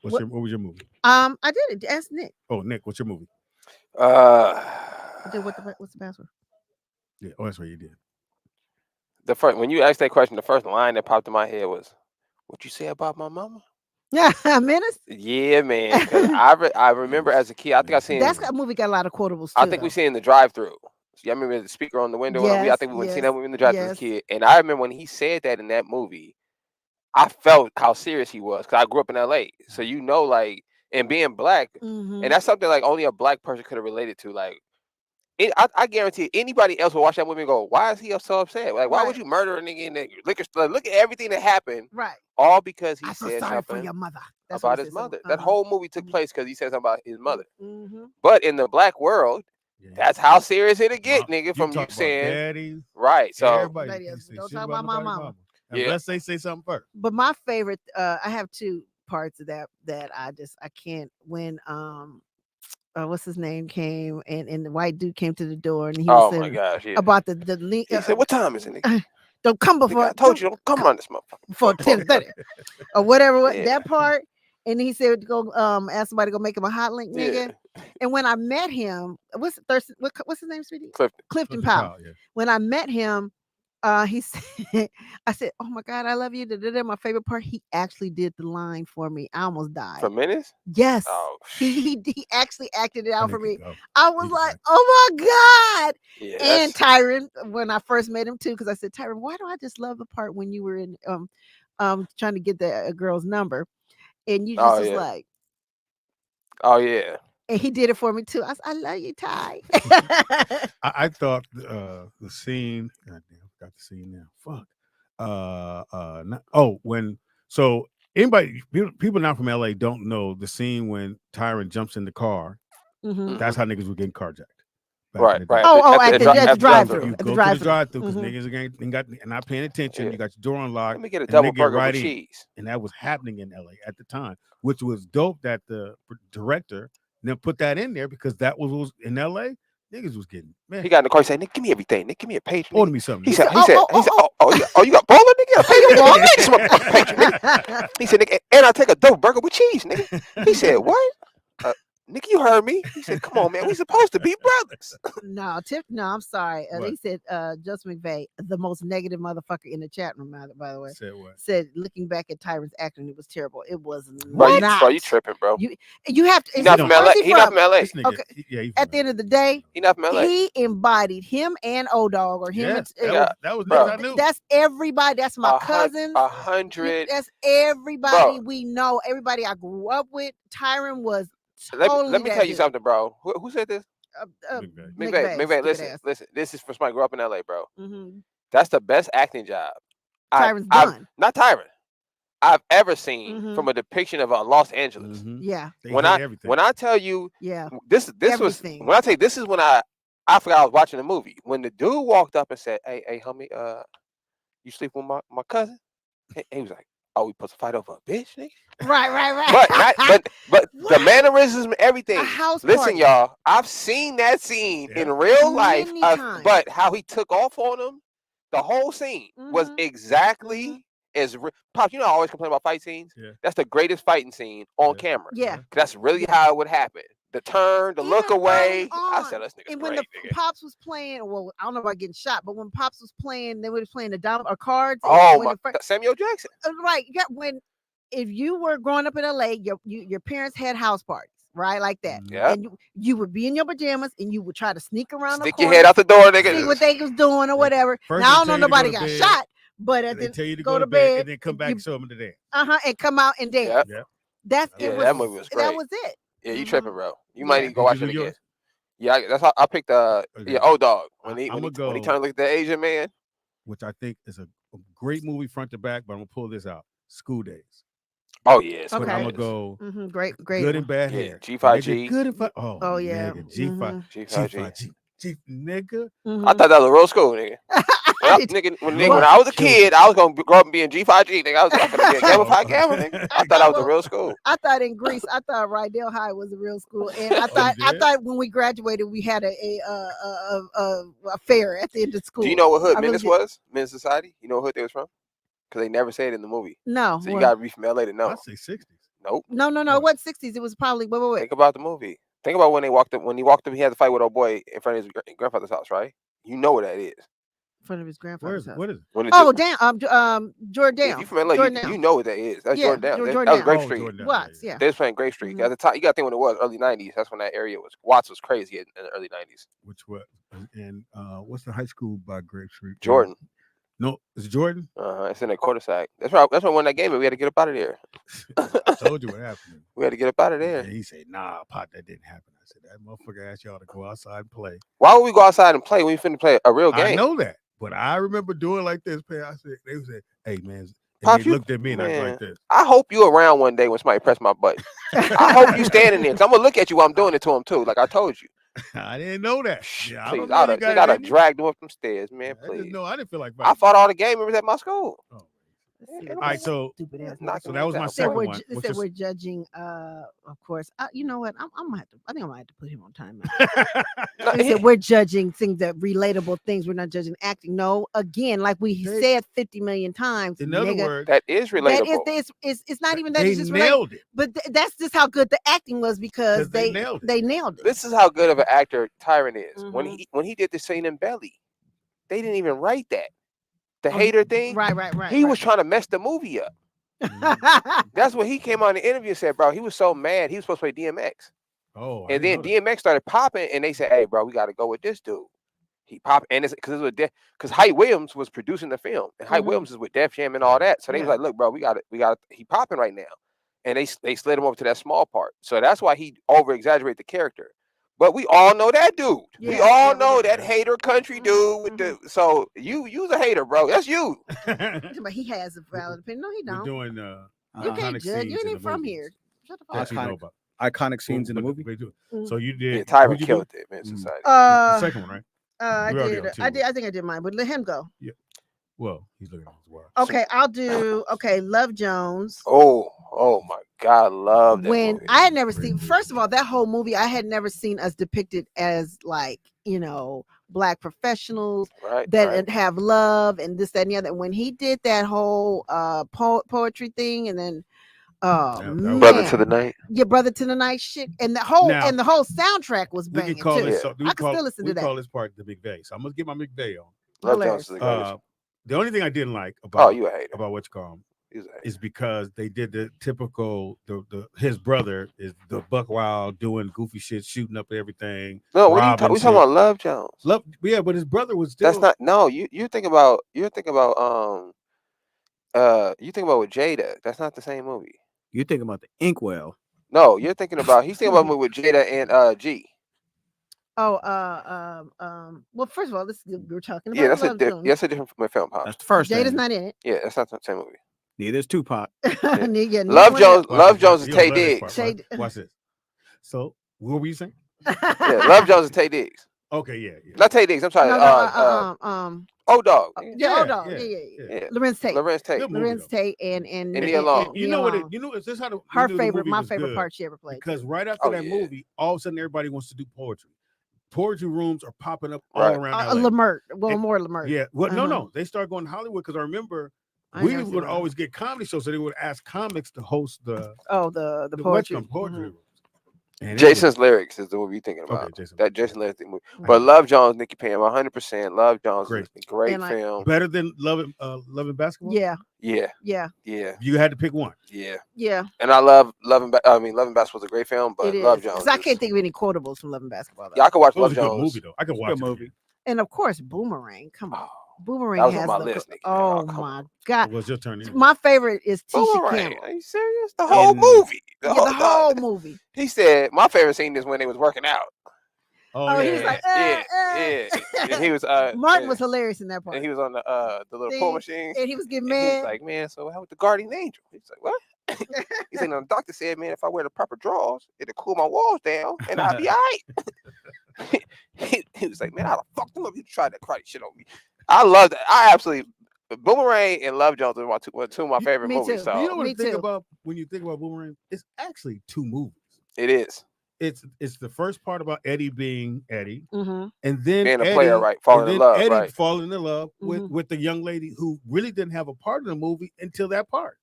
What was your movie? I did it. Ask Nick. Oh, Nick, what's your movie? What's the password? Yeah, that's what you did. The first when you asked that question, the first line that popped in my head was, "What you say about my mama?" Yeah, Menace. Yeah, man. 'Cause I remember as a kid, I think I seen That movie got a lot of quotables too. I think we seen in the drive-through. So I remember the speaker on the window. I think we went seen that movie in the drive-through as a kid. And I remember when he said that in that movie, I felt how serious he was because I grew up in LA. So like, and being black, and that's something like only a black person could have related to. Like, I guarantee anybody else will watch that movie and go, "Why is he so upset? Like, why would you murder a nigga in the liquor store? Look at everything that happened, right? All because he I'm so said sorry something for your mother. That's about what he his said, mother. That whole movie took place because he said something about his mother. Mm-hmm. But in the black world, that's how serious it'll get, nigga. From you talk about saying, daddies, right? So everybody don't talk about my mama. Unless they say something first. But my favorite, I have 2 parts of that I can't. When what's his name came and the white dude came to the door and he was my gosh, yeah. about the link. He said, "What time is it, nigga? Don't come before." Nigga, I told you don't come on this motherfucker before 10:30 or whatever. That part. And he said to go ask somebody to go make him a hot link, nigga. And when I met him, what's his name, sweetie? Clifton Powell. Yeah. When I met him, he said, I said, "Oh my God, I love you." My favorite part, he actually did the line for me. I almost died. For Menace? Yes. Oh, he actually acted it out for me. I was like, "Oh my God." Yeah, and Tyron, when I first met him too, because I said, "Tyron, why do I just love the part when you were in trying to get the girl's number?" And you just was like, "Oh yeah." And he did it for me too. I love you, Ty. I thought the scene. God damn, I got the scene now. Fuck. So anybody, people not from LA don't know the scene when Tyron jumps in the car. Mm-hmm. That's how niggas were getting carjacked. Right. At the drive-through. You go to the drive-through because niggas ain't not paying attention. You got your door unlocked. Let me get a double burger with cheese. And that was happening in LA at the time, which was dope that the director then put that in there because that was in LA. Niggas was getting, man. He got in the car. He said, "Nick, give me everything. Nick, give me a page. Nigga. Order me something." He said, "Oh, you got bowling, nigga? Nigga. He said, "Nigga, and I take a double burger with cheese, nigga." He said, "What? Nick, you heard me." He said, "Come on, man. We supposed to be brothers." No, I'm sorry. He said, Joseph McVeigh, the most negative motherfucker in the chat room, by the way. Said what? Said, looking back at Tyron's acting, it was terrible. It was not. Bro, you tripping, bro. You have to. He's not from LA. He's not from LA. Okay. At the end of the day, he's not from LA. He embodied him and O-Dog or him. That was I knew. That's everybody. That's my cousins. 100. That's everybody we know. Everybody I grew up with. Tyron was. Let me tell you something, bro. Who said this? McVeigh. Listen. This is for somebody who grew up in LA, bro. Mm-hmm. That's the best acting job Tyron's done. Not Tyron. I've ever seen from a depiction of Los Angeles. Mm-hmm. Yeah. When I tell you, this was everything. When I tell you this is when I forgot I was watching the movie. When the dude walked up and said, "Hey, homie, you sleep with my cousin?" He was like, Oh, we supposed to fight over a bitch, nigga? Right. But the mannerisms and everything. A house Listen, party. y'all, I've seen that scene in real life, Many times. but how he took off on him, the whole scene was exactly as Pop. You know, I always complain about fight scenes. Yeah. That's the greatest fighting scene on camera. Yeah. 'Cause that's really how it would happen. The turn, the look away. I said, "This nigga's And when great, the nigga." Pops was playing, well, I don't know about getting shot, but when Pops was playing, they were playing the or cards. Oh when my, Samuel Jackson. Right. Yeah. If you were growing up in LA, your parents had house parties, right? Like that. Yeah. And you would be in your pajamas and you would try to sneak around Stick the your corner, head out the door, nigga. see what they was doing or whatever. First Now I they don't know tell you to nobody go to got bed, shot, but and they then tell you to go to bed and then come back and show them the dance. and come out and dance. Yep. That's Yeah, it. Was, that movie was great. That was it. Yeah, you tripping, bro. You might need to go Did watch you it do again. yours? Yeah, that's how I picked Old Dog when he I'ma when he go- turned to look at the Asian man. Which I think is a great movie front to back, but I'm gonna pull this out. School Days. Oh yeah, But Okay. I'm gonna go Great. good and bad Yeah, hair. G5G. Nigga, good and fun. Oh, Oh, yeah. nigga, G5, G5G. G, nigga. I thought that was a real school, nigga. When I was a kid, I was gonna grow up and be in G5G, nigga. I was gonna be a Gamma Phi Gamma, nigga. I thought that was a real school. I thought in Greece, I thought Rydell High was a real school, and I thought when we graduated, we had a fair at the end of school. Do you know what hood I really Menace did. was? Men's Society. You know what hood they was from? Because they never say it in the movie. No, So you what? gotta be from LA to know. I say 60s. Nope. No. It wasn't 60s. It was probably wait. Think about the movie. Think about when they walked up. When he walked up, he had to fight with old boy in front of his grandfather's house, right? You know what that is. In front of his grandfather's house. What is it? When it Oh, just- damn. Jordan. If you from LA, you know what that is. That's Yeah, Jordan Down. Jordan That was Down. Grape Oh, Street. Jordan Down, Watts, yeah. They was playing Grape Street. At the time, you gotta think when it was early '90s. That's when that area was. Watts was crazy in the early '90s. Which what? And what's the high school by Grape Street? Jordan. No, it's Jordan. It's in that quartersack. That's right. That's when we won that game, and we had to get up out of there. I told you what happened. We had to get up out of there. And he said, "Nah, Pop, that didn't happen." I said, "That motherfucker asked y'all to go outside and play." Why would we go outside and play when we finna play a real game? I know that, but I remember doing like this. I said, they said, "Hey man," and Pop, they looked at me and I was man, like this. I hope you around one day when somebody press my button. I hope you standing there, 'cause I'm gonna look at you while I'm doing it to him too. Like I told you. I didn't know that. Yeah, I Please, don't know you they got gotta it in you. drag them up them stairs, man. I Please. just know I didn't feel like I fighting. fought all the game members at my school. All right, so Knock that was my They said second we're, one. ju- they What's said your- we're judging. Of course, you know what? I'm gonna have to. I think I might have to put him on timeout. They said we're judging things that relatable things. We're not judging acting. No, again, like we said 50 million times. In other nigga, words, that is relatable. That is it's not even that. They It's just nailed it. But that's just how good the acting was because 'Cause they they nailed it. they nailed it. This is how good of an actor Tyron is. Mm-hmm. When he did the scene in Belly, they didn't even write that. The hater thing. Right. He was trying to mess the movie up. That's what he came on the interview and said, bro. He was so mad. He was supposed to play DMX. Oh, And then DMX started popping, and they said, "Hey, bro, we got to go with this dude." He popped, and it's because Hype Williams was producing the film, and Hype Williams is with Def Jam and all that. So they was like, "Look, bro, we got it. He popping right now," and they slid him over to that small part. So that's why he over exaggerated the character. But we all know that dude. We all know that hater country dude with the. So you's a hater, bro. That's you. But he has a valid opinion. No, he We're don't. doing You can't judge. You ain't even from here. Shut the fuck That you know up. about. Iconic scenes in the movie. So you did. Yeah, Tyron who'd you killed do? it, man. Society. The second one, right? I We already did. on two. I did. I think I did mine, but let him go. Yeah. Well, he's looking at his watch. Okay, I'll do. Okay, Love Jones. Oh my God, love that When movie. I had never seen, first of all, that whole movie, I had never seen us depicted as like, Black professionals that have love and this, that, and the other. When he did that whole poetry thing, and then man. Brother to the Night. Yeah, Brother to the Night shit, and the whole Now, soundtrack was We banging can call too. this. I can still listen to we that. call this part the McVeigh. So I'm gonna get my McVeigh on. Love Jones is the greatest. The only thing I didn't like about you a hater. about what you call him is because they did the typical his brother is the buck wild doing goofy shit, shooting up everything. No, we robbing talking shit. about Love Jones. Yeah, but his brother was still. That's not. No, you think about with Jada. That's not the same movie. You're thinking about the Inkwell. No, you're thinking about. He's thinking about a movie with Jada and G. Well, first of all, we're talking about. Yeah, that's Love Jones. that's a different film. Pop. That's the first Jada's thing. not in it. Yeah, that's not the same movie. Neither is Tupac. Yeah, Love Jones is You Tay don't love this Diggs. part, right? Watch this. So what were you saying? Yeah, Love Jones is Tay Diggs. Okay, yeah. Not Tay Diggs. I'm sorry. Old Dog. Old Dog. Yeah. Lorenz Tate. Lorenz Tate. Lorenz Tate and Nia Long. You know what? You know, is this how her favorite? My favorite part she ever played. Because right after that movie, all of a sudden everybody wants to do poetry. Poetry rooms are popping up all around LA. Lemert. Well, more Lemert. Yeah. Well, no. They started going to Hollywood because I remember we would always get comedy shows, so they would ask comics to host the poetry. Rooms. And Jason's Lyrics is the movie you're thinking about. That Jason Lyrics movie. But Love Jones, Nikki Pam, 100%. Love Jones is a great film. Better than Love and Basketball? Yeah. Yeah. You had to pick one. Yeah. And I love Love and Basketball is a great film, but Love Jones. I can't think of any quotables from Love and Basketball. Yeah, I could watch Love Jones. Jones. Movie though. I could watch a movie. And of course, Boomerang. Come on. Boomerang that was has on my list. Oh my God. It was your turn. My favorite is Tisha Boomerang. Campbell. Are you serious? The whole movie. The whole movie. He said my favorite scene is when they was working out. He was like, And he was Martin was hilarious in that part. And he was on the little pull machine. And he was getting He mad. was like, man, so how with the guardian angel? He's like, what? He said, no, the doctor said, man, if I wear the proper drawers, it'll cool my walls down and I'll be all right. he was like, man, I'd have fucked him up. He tried that karate shit on me. I love that. I absolutely Boomerang and Love Jones are two of my favorite movies. So you know what you think about when you think about Boomerang? It's actually two movies. It is. It's the first part about Eddie being Eddie, Mm-hmm. and then being a Eddie, player, right? Falling in love, Eddie right? falling in love with the young lady who really didn't have a part in the movie until that part,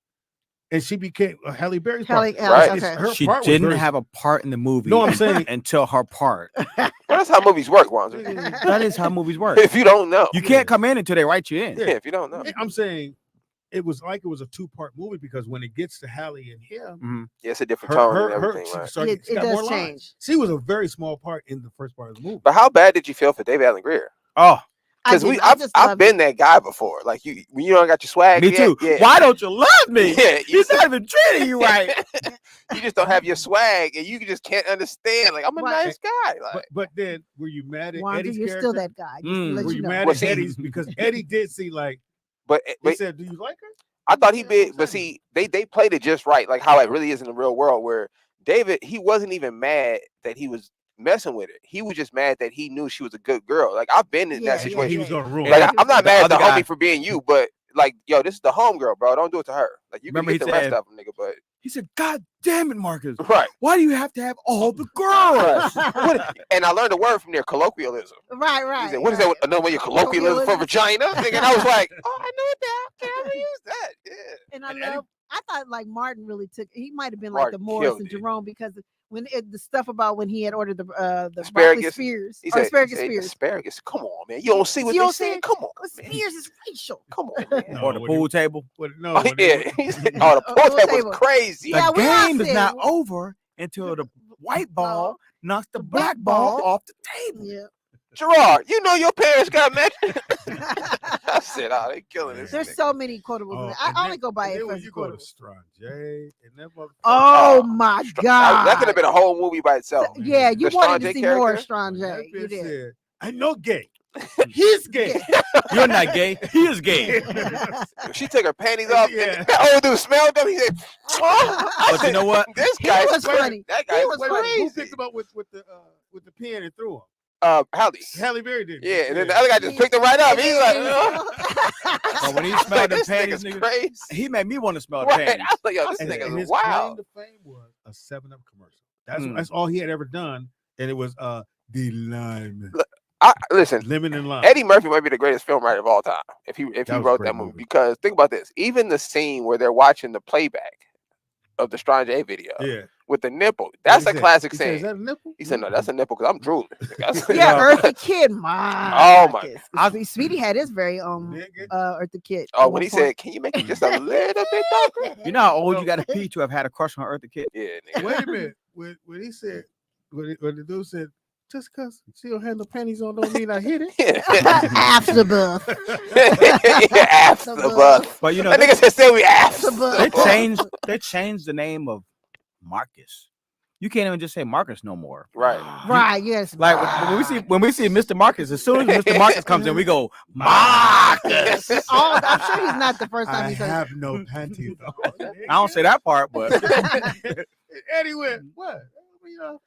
and she became Halle Berry's part. Right. Her She part was didn't very- have a part in the movie. No, I'm saying until her part. Well, that's how movies work, Wanzer. That is how movies work. If you don't know, you can't come in until they write you in. Yeah, if you don't know. I'm saying it was like it was a two-part movie because when it gets to Halle and him, yeah, it's a different tone and everything, she right? started- she It got does more lines. change. She was a very small part in the first part of the movie. But how bad did you feel for David Allen Greer? Oh, because I've been that guy before. Like you don't got your swag. Me yet. too. Yeah. Why don't you love me? Yeah, He's not even treating you right. You just don't have your swag, and you just can't understand. Like I'm a nice guy. Like, But then were you mad at Wanda, Eddie's you're character? still that guy. Just to let Were you you know. mad Well, at see- Eddie's because Eddie did see like but he said, "Do you like her?" I thought he did, but see, they played it just right, like how it really is in the real world. Where David, he wasn't even mad that he was messing with her. He was just mad that he knew she was a good girl. Like I've been in that situation. He was gonna ruin. Like it. I'm not mad at the other guy- homie for being you, but like, yo, this is the homegirl, bro. Don't do it to her. Like you Remember can get he the rest said- of them, nigga. But He said, God damn it, Marcus. right. Why do you have to have all the girls? And I learned a word from there, colloquialism. Right. He said, what is that? Another way of colloquialism for vagina? Nigga, and I was like, oh, I know that. Can I use that? Yeah. And I thought like Martin really took. He might have been like the Martin Morris killed and it. Jerome because the stuff about when he had ordered the broccoli Asparagus. spears. He Or said, asparagus he said, spears. asparagus. Come on, man. You don't see what You they don't see said? it? Come on. Spears is racial. Come on, man. Or the pool table. No, Oh, yeah. He said, oh, the pool table was crazy. Yeah, The we all game is said- not over until the white ball knocks the black ball off the table. Yeah. Gerard, you know your parents got mad. I said, oh, they killing this. There's nigga. so many quotables. in it. I only go by And it then when as you go to quotables. Strange and that motherfucker. Oh my God. That could have been a whole movie by itself. Yeah, you The wanted to Strange see more character? Strange. That You bitch did. said, "I know gay. He's gay." You're not gay. He is gay. She took her panties off. Yeah. And that old dude smelled them. He said, But you know what? this He guy's was funny. That He guy's was Wait, funny. who crazy. picked him up with the pen and threw him? Halle. Halle Berry did. Yeah, and then the other guy just picked him right up. He's like, But when he smelled the this panties, nigga's nigga, crazy. he made me want to smell the Right. panties. I was like, yo, this And nigga's his wild. claim to fame was a 7-Up commercial. That's all he had ever done, and it was the lime, Listen, lemon and lime. Eddie Murphy might be the greatest film writer of all time if he was a wrote great that movie. movie. Because think about this, even the scene where they're watching the playback of the Strange A video Yeah, with the nipple, that's He a said- classic he said, scene. "Is that a nipple?" He said, no, that's a nipple because I'm drooling. That's- Yeah, Eartha Kid. Oh my. Speedy had his very Eartha Kid. Oh, at when one he point. said, can you make it just a little bit darker? You know how old you got to be to have had a crush on Eartha Kitt? Yeah, nigga. Wait a minute. When he said, when the dude said, "Just because she don't have no panties on, don't mean I hit it." After buff. Yeah, after the buff. But you know, That nigga said, still we after they changed the name of Marcus. You can't even just say Marcus no more. Right. Right, yes. Like when we see Mr. Marcus, as soon as Mr. Marcus comes in, we go Marcus. Oh, I'm sure he's not the first time I he's heard have no panties on. I don't say that part, but Eddie went, what?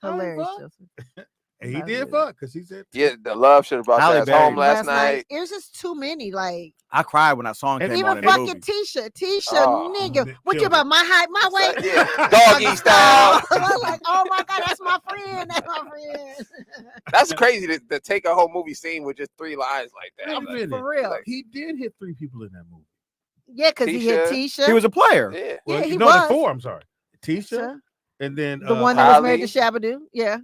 Hilarious, Joseph. And he did fuck because he said, Yeah, the love should have brought Halle your ass Berry. home last night. It was just too many. Like I cried when that song came on even in the movie. fucking Tisha, Oh, nigga. What you about my height, my weight? Yeah, doggy style. I'm like, oh my god, that's my friend. That's my friend. That's crazy to take a whole movie scene with just 3 lines like that. Wait a Like, minute. For real. He did hit 3 people in that movie. Yeah, because he hit Tisha. Tisha. He was a player. yeah. Well, Yeah, he no, was. the 4. I'm sorry. Tisha, and then the one that was married to Holly. Shabadoo. Yeah.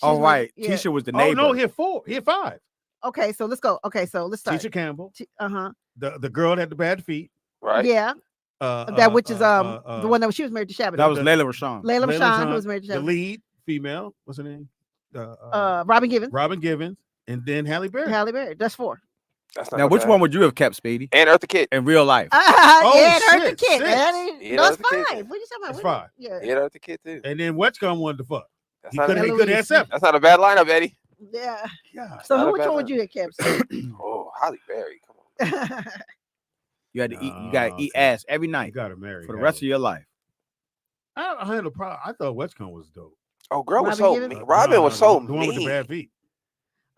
Oh, She's right. yeah. Tisha was the Oh neighbor. no, he hit 4. He hit 5. Okay, so let's go. Okay, so let's start. Tisha Campbell, Uh-huh. the girl that had the bad feet. Right. Yeah. That which is the one that she was married to Shabadoo. That was Layla Rashawn. Layla Layla Rashawn, who Rashawn, was married to the Shabadoo. lead female. What's her name? Robin Givens. Robin Givens, and then Halle Berry. Halle Berry. That's 4. That's not Now, which bad. one would you have kept, Speedy, And Eartha Kitt. in real life? Yeah, it hurt the shit, kid. 6. Yeah, No, it's Eartha Kitt. 5. What are you talking about? It's What- 5. Yeah. Yeah, Eartha Kitt too. And then Wetcom wanted to fuck. That's He not, could a, have Louise. 7. that's not a bad lineup, Eddie. Yeah. God. So Not a which bad one would you have kept? Oh, Halle Berry. Come on. You had to eat. You got to eat ass every You night got to marry for the rest of your life. I had a problem. I thought Wetcom was dope. Oh, girl was Robin so Givens? mean. Robin was so the one with the mean. bad feet.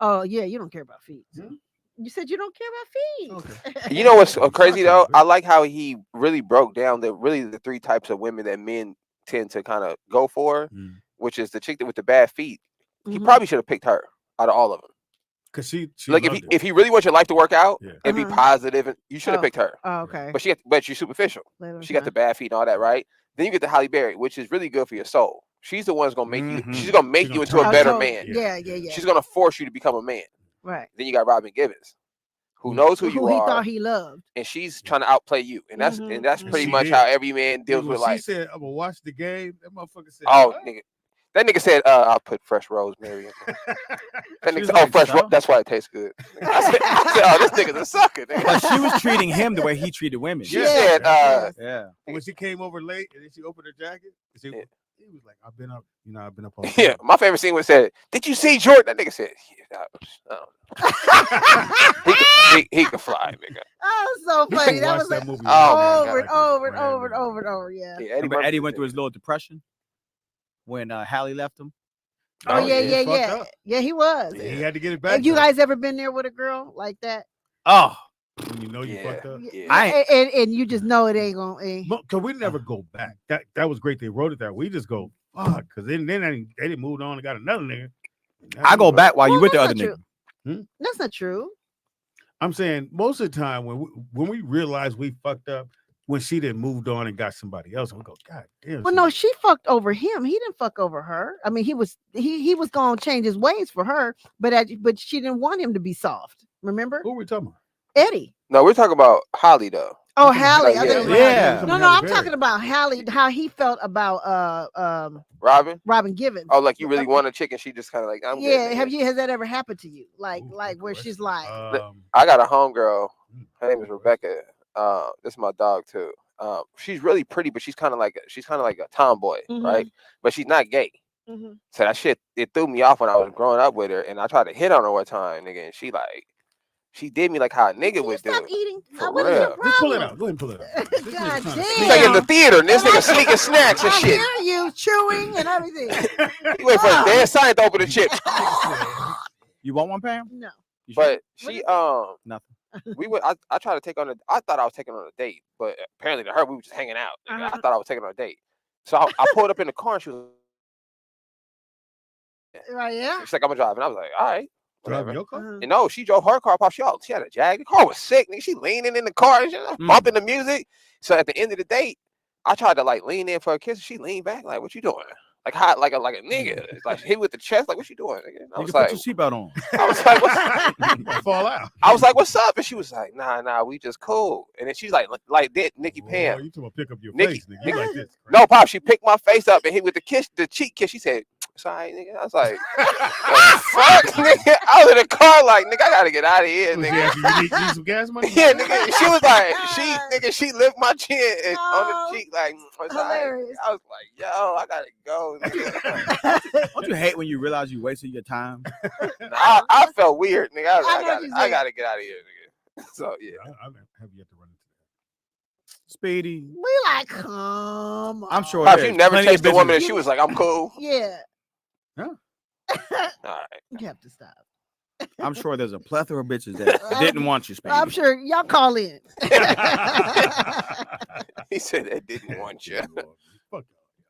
Oh, yeah, you don't care about feet. Hmm? You said you don't care about feet. Okay. You know what's crazy though? Fuck I like how he really broke down the 3 types of women that men tend to kind of go for, which is the chick that with the bad feet. He Mhm. probably should have picked her out of all of them. Cause she Like loved it. if he really wants your life to work out Yeah. and be Uh-huh. positive, and you should have Oh. picked her. Oh, okay. But she's superficial. Layla She got the Rashawn. bad feet and all that, right? Then you get the Halle Berry, which is really good for your soul. She's the one that's gonna make you. Mhm. She's gonna make She you gonna into a turn better Oh, man. Yeah, yeah, yeah. She's gonna force you to become a man. Right. Then you got Robin Givens, who knows who you Who he are, thought he loved. and she's trying to outplay you, and that's Mhm. pretty She much did. how every man deals When with she life. said, "I'm gonna watch the game." That motherfucker said, Oh, "What?" nigga. That nigga said, I'll put fresh rosemary in there. That She nigga was said, like, fresh "So?" that's why it tastes good. I said, oh, this nigga's a sucker. Nigga. But she was treating him the way he treated women. She Yeah. said, Yeah. When she came over late and then she opened her jacket, he was like, "I've been up, I've been up all yeah, night." my favorite scene was said, did you see Jordan? That nigga said, yeah, he could fly, nigga. Oh, so You funny. should That watch was that like movie. Oh, over and God. over and over and over and over. Yeah. Yeah, Remember Murphy Eddie was went through it. his little depression when Halle left him. Oh, yeah, he yeah, fucked yeah. up. Yeah, he was. Yeah, he had to get it back. Have you though. guys ever been there with a girl like that? Oh, When you know you Yeah. fucked up. Yeah. And you just know it ain't gonna. Cause we never go back. That was great. They wrote it that. We just go fuck. Cause then they didn't move on and got another nigga. I go back while you Well, with the that's other not nigga. true. That's not true. I'm saying most of the time when we realize we fucked up, when she didn't moved on and got somebody else, we go, God damn. Well, no, she fucked over him. He didn't fuck over her. I mean, he was gonna change his ways for her, but she didn't want him to be soft. Remember? Who are we talking about? Eddie. No, we're talking about Holly though. Oh, Halle. I Yeah. thought you were- Yeah. No, I'm talking about Halle. How he felt about Robin Givens. Oh, like you really want a chick and she just kind of like, I'm Yeah. good. Has that ever happened to you? Like where she's like, I got a homegirl. Her name is Rebecca. This is my dog too. She's really pretty, but she's kind of like a tomboy, right? But she's not gay. So that shit, it threw me off when I was growing up with her, and I tried to hit on her one time, nigga, and she did me like how a nigga would do. eating. For What is your real. Just pull it problem? out. Go ahead and pull it out. God He's like in the damn. theater, and this nigga sneaking snacks and I shit. hear you chewing and everything. He wait for his damn sign to open the chips. You want one, Pam? No. But she Nothing. we would I tried to take on I thought I was taking her on a date, but apparently to her we were just hanging out. Nigga. I thought I was taking her on a date. So I pulled up in the car and she was Right, yeah. she's like, I'm gonna drive. And I was like, all right. Driving Whatever. your car? And no, she drove her car pop. She had a Jag. The car was sick. Nigga. She leaning in the car and she bumping the music. So at the end of the date, I tried to like lean in for a kiss. She leaned back like, "What you doing?" Like hot, like a nigga. It's like hit with the chest. Like, what you doing? Nigga? I Nigga, was put like, your seatbelt on. I was like, what's fall out. I was like, what's up? And she was like, nah, we just cool. And then she's like that Nikki Pam. You talking about pick up your Nikki, face, nigga. You like this. No, Pop, she picked my face up and hit with the cheek kiss. She said, sorry, nigga. I was like, fuck, nigga. I was in the car like, nigga, I gotta get out of here, nigga. You need some gas money? Yeah, nigga. She was like, she licked my chin on the cheek, like, what's hilarious. I was like, yo, I gotta go. Nigga. Don't you hate when you realize you wasted your time? I felt weird, nigga. I, was like, I know what I you gotta get out of here, nigga. So yeah. I have yet to run into Speedy. We like, come on. I'm sure. Pop, there's you never plenty of chased a woman bitches- and she was like, I'm cool. Yeah. Huh? All right. You have to stop. I'm sure there's a plethora of bitches that didn't want you, Speedy. I'm sure y'all call in. He said that didn't want you.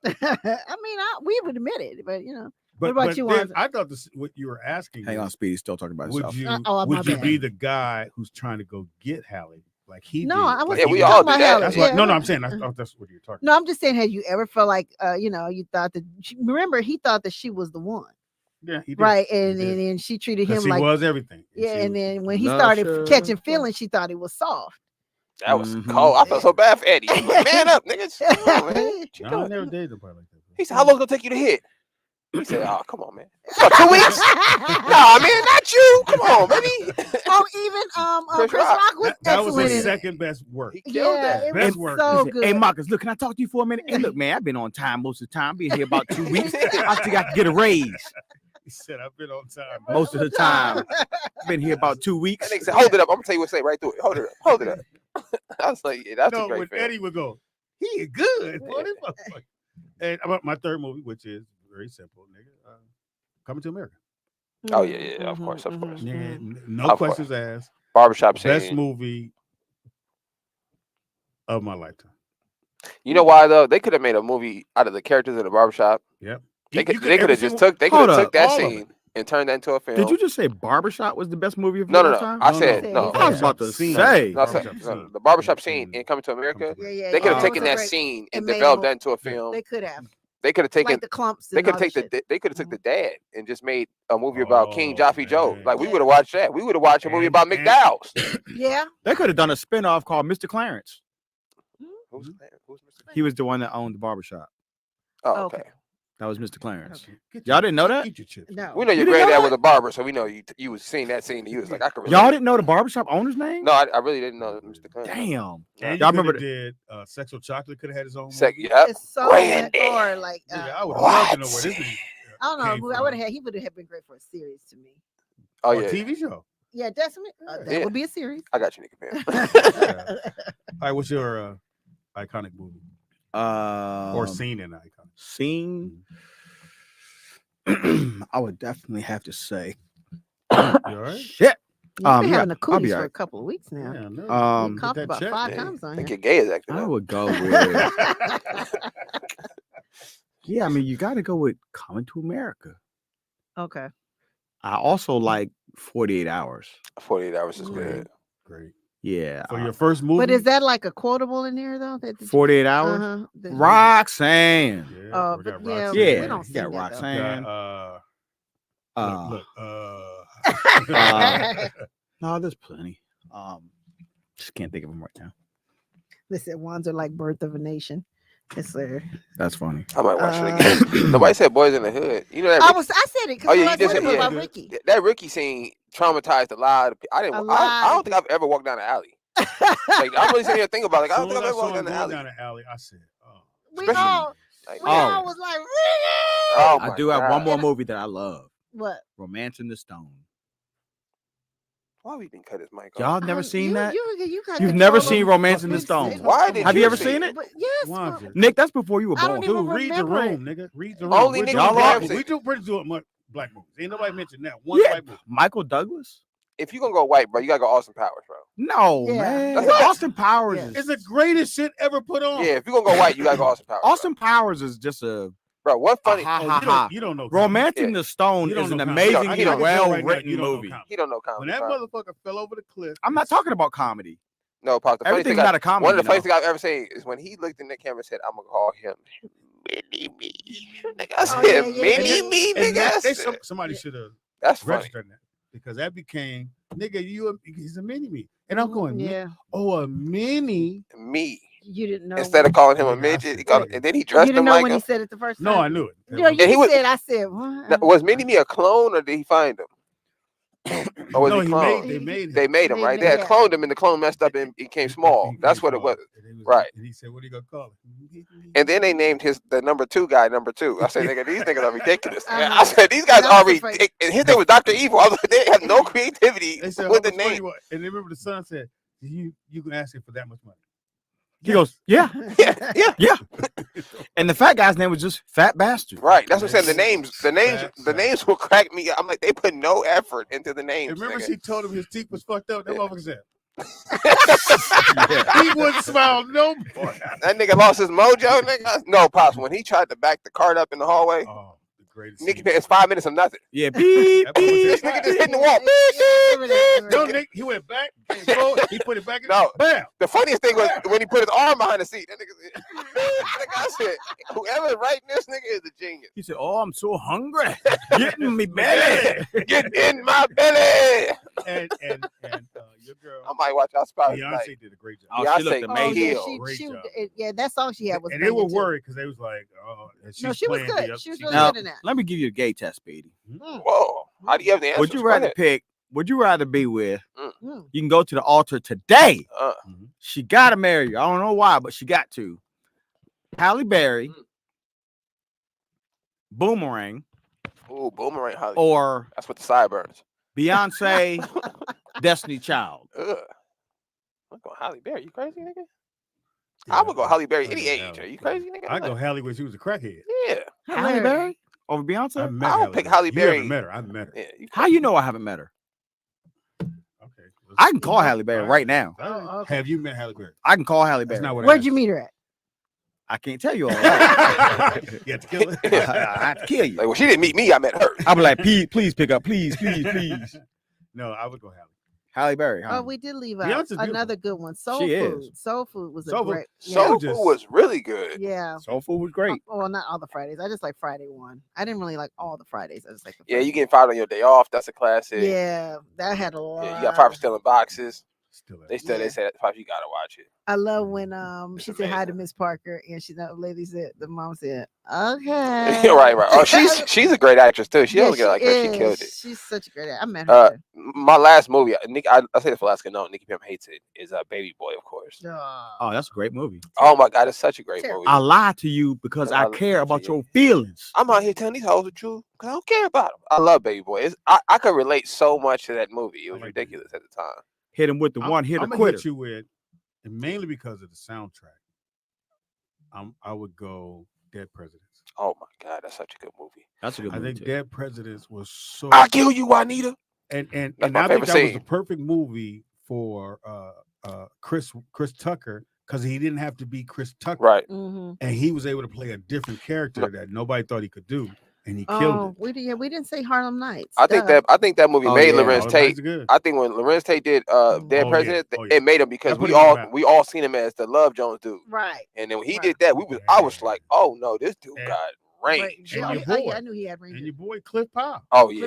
I mean, we would admit it, but you know. But, what about you, then Wanza? I thought what you were asking. Hang on, Speedy's still talking about Would himself. you my bad. be the guy who's trying to go get Halle like he did? No, I wasn't Like he we did? all do talking that. about That's Halle. what, no, I'm saying I thought that's what you're talking. No, I'm just saying, have you ever felt like, you know, you thought that? Remember, he thought that she was the one, Yeah, he did. right? He And did. then she treated 'Cause him he like, was everything. yeah. She And was- then when he Love started show. catching feelings, she thought it was soft. That was Mhm. cold. I felt so bad for Eddie. I'm like, man up, niggas. Come on, man. What you No, I doing? never dated nobody like that. He said, how long gonna take you to hit? He said, oh, come on, man. What, 2 weeks? Nah, man, not you. Come on, baby. Oh, even Chris Rock was That was excellent his in it. second best work. He killed Yeah, that. it Best was work. so He said, good. Hey, Marcus, look, can I talk to you for a minute? Hey, look, man, I've been on time most of the time. Been here about 2 weeks. I think I can get a raise He said, "I've been on time most of the time. Been here about 2 weeks. That nigga said, hold it up. I'm gonna tell you what to say right through it. Hold it up. Hold it up. I was like, yeah, that's a No, great when film. Eddie would go, he is good. Boy, this motherfucker. And about my third movie, which is very simple, nigga, Coming to America. Oh yeah, yeah, of course, of course. Nigga, no Of course. questions asked. Barbershop Best scene. movie of my lifetime. You know why though? They could have made a movie out of the characters in the barbershop. Yep. They could every have just single- took they could have Hold took up, that all of it. scene and turned that into a film. Did you just say Barbershop was the best movie of No, your no, no. lifetime? I said no. I was about to Scene. say. No, I said, Barbershop no, scene. the barbershop scene in Coming to America. Yeah, They could have yeah. taken It was a that great- scene and it made developed more- that into a film. They could have. They could have taken Like the clumps. they and could all have that taken shit. they could have took the dad and just made a movie about King Oh, Joffrey Joe. man. Like we Yeah. would have watched that. We would have watched a movie And- about and- McDowell's. Yeah. They could have done a spinoff called Mr. Clarence. Who's Mr. He was the one that owned the barbershop. Oh, okay. That was Mr. Clarence. Get Y'all didn't know that? Eat your chips. No. We know your You didn't know granddad that? was a barber, so we know you was seeing that scene. And you was like, I could. Y'all didn't know the barbershop owner's name? No, I really didn't know Mr. Clarence. Damn. And Y'all you remember coulda did Sexual Chocolate could have had his own. Sec, movie. yep. It's so Randy. hard. Like Nigga, I would love to know where What? this movie. I don't know. came Who I from. would have. He would have been great for a series to me. Oh Or yeah, a TV show. Yeah, definitely. That Yeah. would be a series. I got you, nigga. Man. All right, what's your iconic movie or scene in iconic? Scene. I would definitely have to say. You all right? Shit. You've been yeah, having the I'll be cooties for a alright. couple of weeks now. Yeah, no, Um, You coughed that about check, 5 man. times I on think here. your gay is acting I up. would go with. Yeah, I mean, you got to go with Coming to America. Okay. I also like 48 Hours. 48 hours is good. Great. Yeah. For your first movie. But is that like a quotable in there though? 48 Hours? Uh-huh. Roxanne. Yeah, we got but yeah, Roxanne. Yeah, we don't you sing got that, though. Roxanne. Look, No, there's plenty. Just can't think of them right now. Listen, ones are like Birth of a Nation. It's there. That's funny. I might watch it again. Nobody said Boys in the Hood. You know that? I said it Oh because yeah, you just said said about yeah. Ricky. That Ricky scene traumatized a lot of people. I didn't. I don't think I've ever walked down the alley. Like I'm really sitting here thinking about it. Like I don't think I've ever walked down the alley. Down the alley, I said, "Oh." We all was like, Ricky! Oh I my do have God. one more movie that I love. What? Romancing the Stone. Why we didn't cut his mic off? Y'all never seen that? You got You've never control seen of Romancing the fucking Stone. shit. Why did Have you you ever see seen it? it? But yes. Wanzer. Nick, that's before you were I don't born. even Dude, read the remember it. room, nigga. Read the room. Only We're niggas doing y'all black are- movies. We do pretty doing black movies. Ain't nobody mentioned that one Yeah. white movie. Michael Douglas? If you gonna go white, bro, you gotta go Austin Powers, bro. No, Yeah. man. That's the best. Austin Powers Yeah. is It's the greatest shit ever put on. Yeah, if you gonna go white, you gotta go Austin Powers. Austin Powers is just a bro, what funny? ha Oh, ha ha. you don't know. Romancing Yeah. the Stone You don't is an know comedy. I amazingly can tell well right now, written you don't know movie. comedy. He don't know When comedy. that bro. motherfucker fell over the cliff, I'm not talking about comedy. No, Pop. The funny Everything's thing not a comedy. One of the you funniest know. things I've ever seen is when he looked in the camera and said, "I'm gonna call him Mini Me." Nigga, I said, yeah, yeah, "Mini yeah. Me, and nigga." that, I said, somebody should have That's funny. registered that because that became nigga. He's a mini me, and I'm going. Yeah. Oh, a mini. Me. You didn't know. Instead of calling him a Nigga, I midget, said he called, nigga. and then he you dressed didn't him know like when him. he said it the first time. No, I knew it. You know, you And he was- said, I said, what? Now, was Mini Me a clone or did he find him? Or was No, he he cloned? made. They made him. They made him, right? They had Yeah. cloned him and the clone messed up and he became small. That's what it was. Right. And he said, "What are you gonna call it?" And then they named the number 2 guy number 2. I said, nigga, these niggas are ridiculous. Uh-huh. I said, these guys That are was the ridiculous. And his name was Dr. Evil. I was like, they have no creativity They said, with the "How much money name. you want?" And then remember the son said, "You can ask him for that much money." He goes, yeah, yeah. And the fat guy's name was just Fat Bastard. Right. That's what I'm saying. The names will crack me up. I'm like, they put no effort into the names. Remember, nigga. she told him his teeth was fucked up. That motherfucker said. He wouldn't smile no more. That nigga lost his mojo, nigga. No, Pops, when he tried to back the cart up in the hallway, the greatest. Nicky, it's 5 minutes of nothing. Yeah, beep, This nigga just hitting the wall. No, Nick, he went back, he put it back in. No, bam. The funniest thing was when he put his arm behind the seat. That nigga, I said, whoever writing this nigga is a genius. He said, "Oh, I'm so hungry. Get in me belly. Get in my belly." And your girl, I might watch out Spouse. Beyonce did a great job. Oh, she looked Beyonce amazing. Great job. Yeah, that song she had was. And they were banging, too. worried because they was like, "Oh, and she's No, she was playing good. the- She was really Now, good in that. let me give you a gay test, Speedy. Whoa. How do you have the answer? Would you rather pick? Would you rather be with? Mm. You can go to the altar today. Mm-hmm. She got to marry you. I don't know why, but she got to. Halle Berry, Boomerang, Ooh, Boomerang. Holly. or That's what the sideburns. Beyonce, Destiny Child. Ugh. I'm going Halle Berry. You crazy, nigga? I would go Halle Berry any age. Are you crazy, nigga? I go Halle when she was a crackhead. Yeah. Halle Berry over Beyonce? I met I don't pick Halle You Berry. haven't met her. I've met her. Yeah, How you know I haven't met her? Okay. I can call Halle Berry right now. Have you met Halle Berry? I can call Halle Berry. That's not what I Where'd asked. you meet her at? I can't tell you all that. You have to kill her. I have to kill you. Like, well, she didn't meet me. I met her. I'll be like, please pick up, please. No, I would go Halle. Halle Berry. Huh? Oh, we did leave out Beyonce's another good one. Soul She Food. is. Soul Food was Soul a Food- great. Soul just- Food was really good. Yeah. Soul Food was great. Well, not all the Fridays. I just like Friday one. I didn't really like all the Fridays. I just like the Yeah, you getting fired on your day off. That's a classic. Yeah, that had a lot. Yeah, you got fired for stealing boxes. Still They said Pops, you gotta watch it. I love when she said hi to Miss Parker and the lady said the mom said, "Okay." right. Oh, she's a great actress too. She Yeah, doesn't get like her. She killed it. She's such a great actor. I met her. My last movie, Nick, I say this for last no, Nicky Pam hates it, is Baby Boy, of course. Oh, that's a great movie. Oh my God, it's such a great movie. I lie to you because I care about your feelings. I'm out here telling these hoes the truth because I don't care about them. I love Baby Boy. I could relate so much to that movie. It was ridiculous at the time. Hit him with the one hit or I'm gonna quitter. hit you with, and mainly because of the soundtrack. I would go Dead Presidents. Oh my God, that's such a good movie. That's a good I movie. think too. Dead Presidents was so. I'll kill you, Juanita. And That's my I think favorite that was scene. the perfect movie for Chris Tucker because he didn't have to be Chris Tucker, Right? Mhm. And he was able to play a different character that nobody thought he could do, and he killed it. We didn't say Harlem Nights. I think that movie made Lorenz Oh, Tate. that's good. I think when Lorenz Tate did Dead President, Oh, yeah. it made him because That's what we it was all about. we all seen him as the Love Jones dude. Right. And then when he did that, I was like, oh no, this dude got range. Yeah, And your boy. I knew he had range. And your boy Cliff Powell. Oh yeah,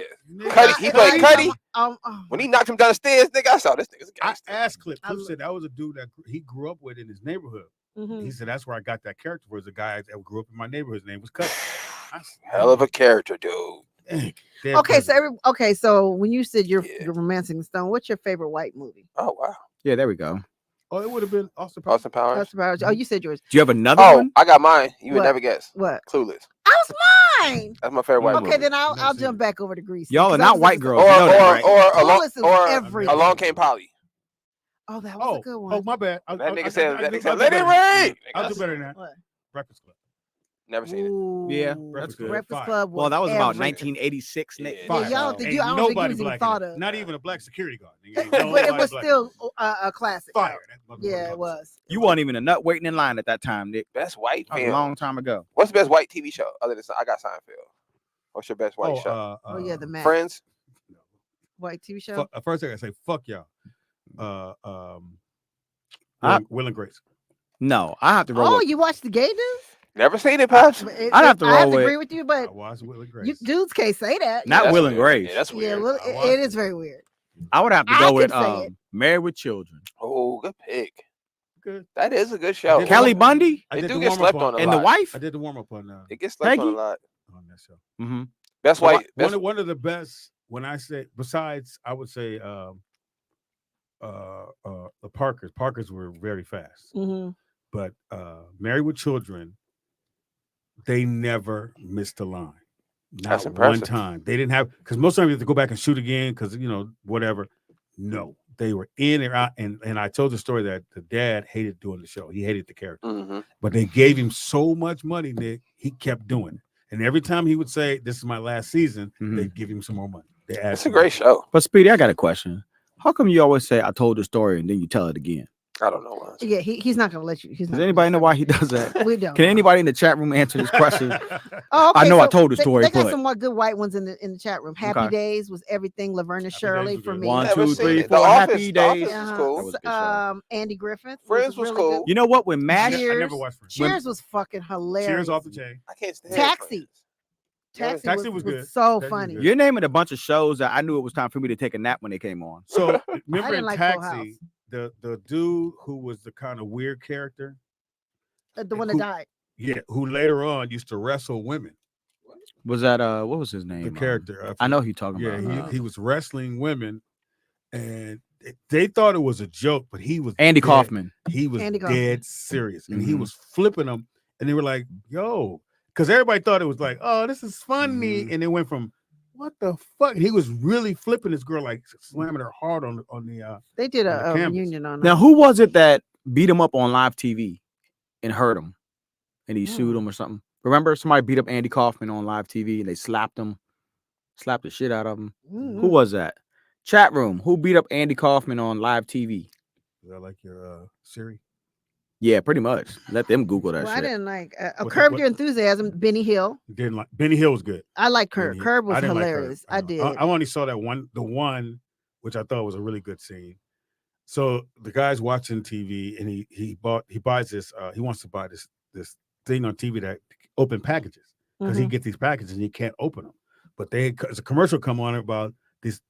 Cuddy. He played Cuddy. When he knocked him down the stairs, nigga, I saw this nigga's a I gangster. asked Cliff. Cliff said that was a dude that he grew up with in his neighborhood. Mhm. He said that's where I got that character. Was a guy that grew up in my neighborhood. His name was Cuddy. Hell of a character, dude. Okay, so when you said you're romancing the stone, what's your favorite white movie? Oh wow. Yeah, there we go. Oh, it would have been Austin Powers. Austin Powers. Austin Powers. Oh, you said yours. Do you have another Oh, one? I got mine. You would What? never guess. What? Clueless. That was mine. That's my favorite white Okay, movie. then I'll jump back over to Grease. Y'all are because I not was white looking girls. Or You know that, right? Clueless is or everything. Along Came Polly. Oh, that was a good one. Oh, my bad. That nigga said, I'll do let it better. rain. I'll do better than that. What? Breakfast Club. Never seen it. Yeah, Breakfast that's good. Breakfast Club. Well, that was about everything. 1986. Nick. Yeah, y'all think you? I Ain't don't think nobody you was even black. thought in it. of. Not even a black security guard. Nigga. But it Nobody was black. still a classic. Fire. That motherfucker Yeah, was. it was. You weren't even a nut waiting in line at that time, Nick. Best white That was a film. long time ago. What's the best white TV show other than I got Seinfeld? What's your best white show? Oh yeah, the man. Friends. White TV show. First thing I say, fuck y'all. Will and Grace. No, I have to roll. Oh, with- you watched the gay dudes? Never seen it, Pops. I'd have to I have roll to with- agree with you, but watched Will and Grace. you dudes can't say that. Not that's Will and weird. Grace. Yeah, that's Yeah, weird. well, it is very weird. I would have to I go can with say it. Married with Children. Oh, good pick. Good. That is a good show. Kelly Bundy I It did do the get warm-up slept on- on a and lot. the wife. I did the warm up on It gets slept on Peggy? a lot. that show. Mm-hmm. Best white. Best, One of the best. When I say besides, I would say the Parkers. Parkers were very fast, Mhm. but Married with Children, they never missed a line. Not That's one impressive. time. They didn't have because most of them you have to go back and shoot again because whatever. No, they were in or out. And I told the story that the dad hated doing the show. He hated the character. Mhm. But they gave him so much money, Nick, he kept doing it. And every time he would say, "This is my last season," they'd give him some more money. They asked It's a him. great show. But Speedy, I got a question. How come you always say I told the story and then you tell it again? I don't know why. Yeah, he's not gonna let you. He's Does not. anybody know why he does that? We don't. Can anybody in the chat room answer this question? Oh, I okay, know I so told the story, They got but some more good white ones in the chat room. Happy Okay. Days was everything. Laverne and Shirley was for good. me. 1, Never 2, seen 3, it. The 4. Office- Happy The Office Days. was Uh-huh. cool. That was a good show. Andy Griffith. Friends was really cool. good. You know what? When MASH, I Cheers. never watched Friends. Cheers was fucking hilarious. Cheers off the chain. I can't stand Taxi. Friends. Taxi was good. so Taxi was funny. good. you're naming a bunch of shows that I knew it was time for me to take a nap when they came on. So remember didn't in like Full Taxi, the dude who was the kind of weird character, The one that who- died. yeah, who later on used to wrestle women. Was that what was his name? The character. I know who you're talking Yeah, about. he was wrestling women, and they thought it was a joke, but he was Andy dead. Kaufman. He was Andy Kaufman. dead serious, and he Mhm. was flipping them, and they were like, "Yo," because everybody thought it was like, "Oh, this is funny," and it went from, "What the fuck?" He was really flipping this girl, like slamming her hard on the. They did on the a canvas. reunion on Now, that. who was it that beat him up on live TV and hurt him, and he sued Hmm. him or something? Remember, somebody beat up Andy Kaufman on live TV and they slapped him, slapped the shit out of him. Mm-hmm. Who was that? Chat room. Who beat up Andy Kaufman on live TV? Is that like your Siri? Yeah, pretty much. Let them Google that Well, I shit. didn't like What- Curb what- Your Enthusiasm. Benny Hill. Didn't like Benny Hill was good. I like Curb. Benny- Curb was I didn't like Curb. hilarious. I did. I only saw that the one which I thought was a really good scene. So the guy's watching TV and he buys this. He wants to buy this thing on TV that open packages because he Mhm. gets these packages and he can't open them. But there's a commercial come on about this.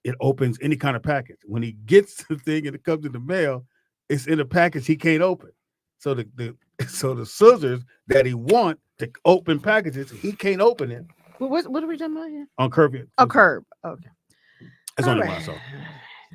It opens any kind of package. When he gets the thing and it comes in the mail, it's in a package he can't open. So the scissors that he want to open packages, he can't open it What are we talking about here? on Curb Your Oh, Curb. Okay. That's the only All one I right. saw.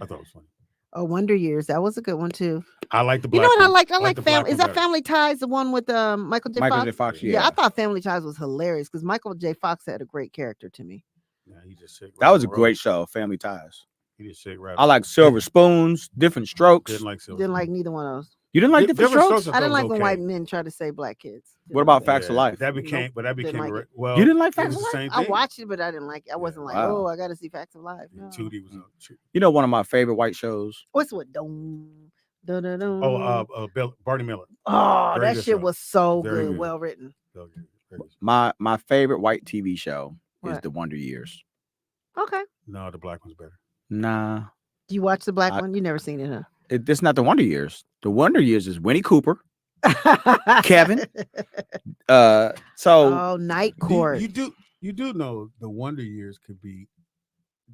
I thought it was funny. Oh, Wonder Years. That was a good one too. I like the You black know what I one. like? I like the black Family. Is one that better. Family Ties? The one with Michael J. Michael Fox? J. Fox, Yeah, yeah. I thought Family Ties was hilarious because Michael J. Fox had a great character to me. Yeah, he just shake That right was a on the great road. show, Family Ties. He just shake right. I like Silver Spoons, Different Strokes. Didn't like Silver. Didn't like neither one of those. You didn't like Different Strokes? I didn't like when white men try to say black kids. What about Facts of Life? That became, but that Didn't became like it. well. You didn't like it Facts was of the Life? same I thing. watched it, but I didn't like it. I wasn't like, Wow. oh, I got to see Facts of Life. No. Tootie was on. You know, one of my favorite white shows. What's what? Dum, dum, dum, dum. Barney Miller. Oh, Very that good shit show. was so Very good, well written. Very good. Very good. My favorite white TV show is What? The Wonder Years. Okay. No, the black one's better. Nah, Do you watch the black one? You never seen it, huh? it's not The Wonder Years. The Wonder Years is Winnie Cooper, Kevin. So Oh, Night Court. You do know the Wonder Years could be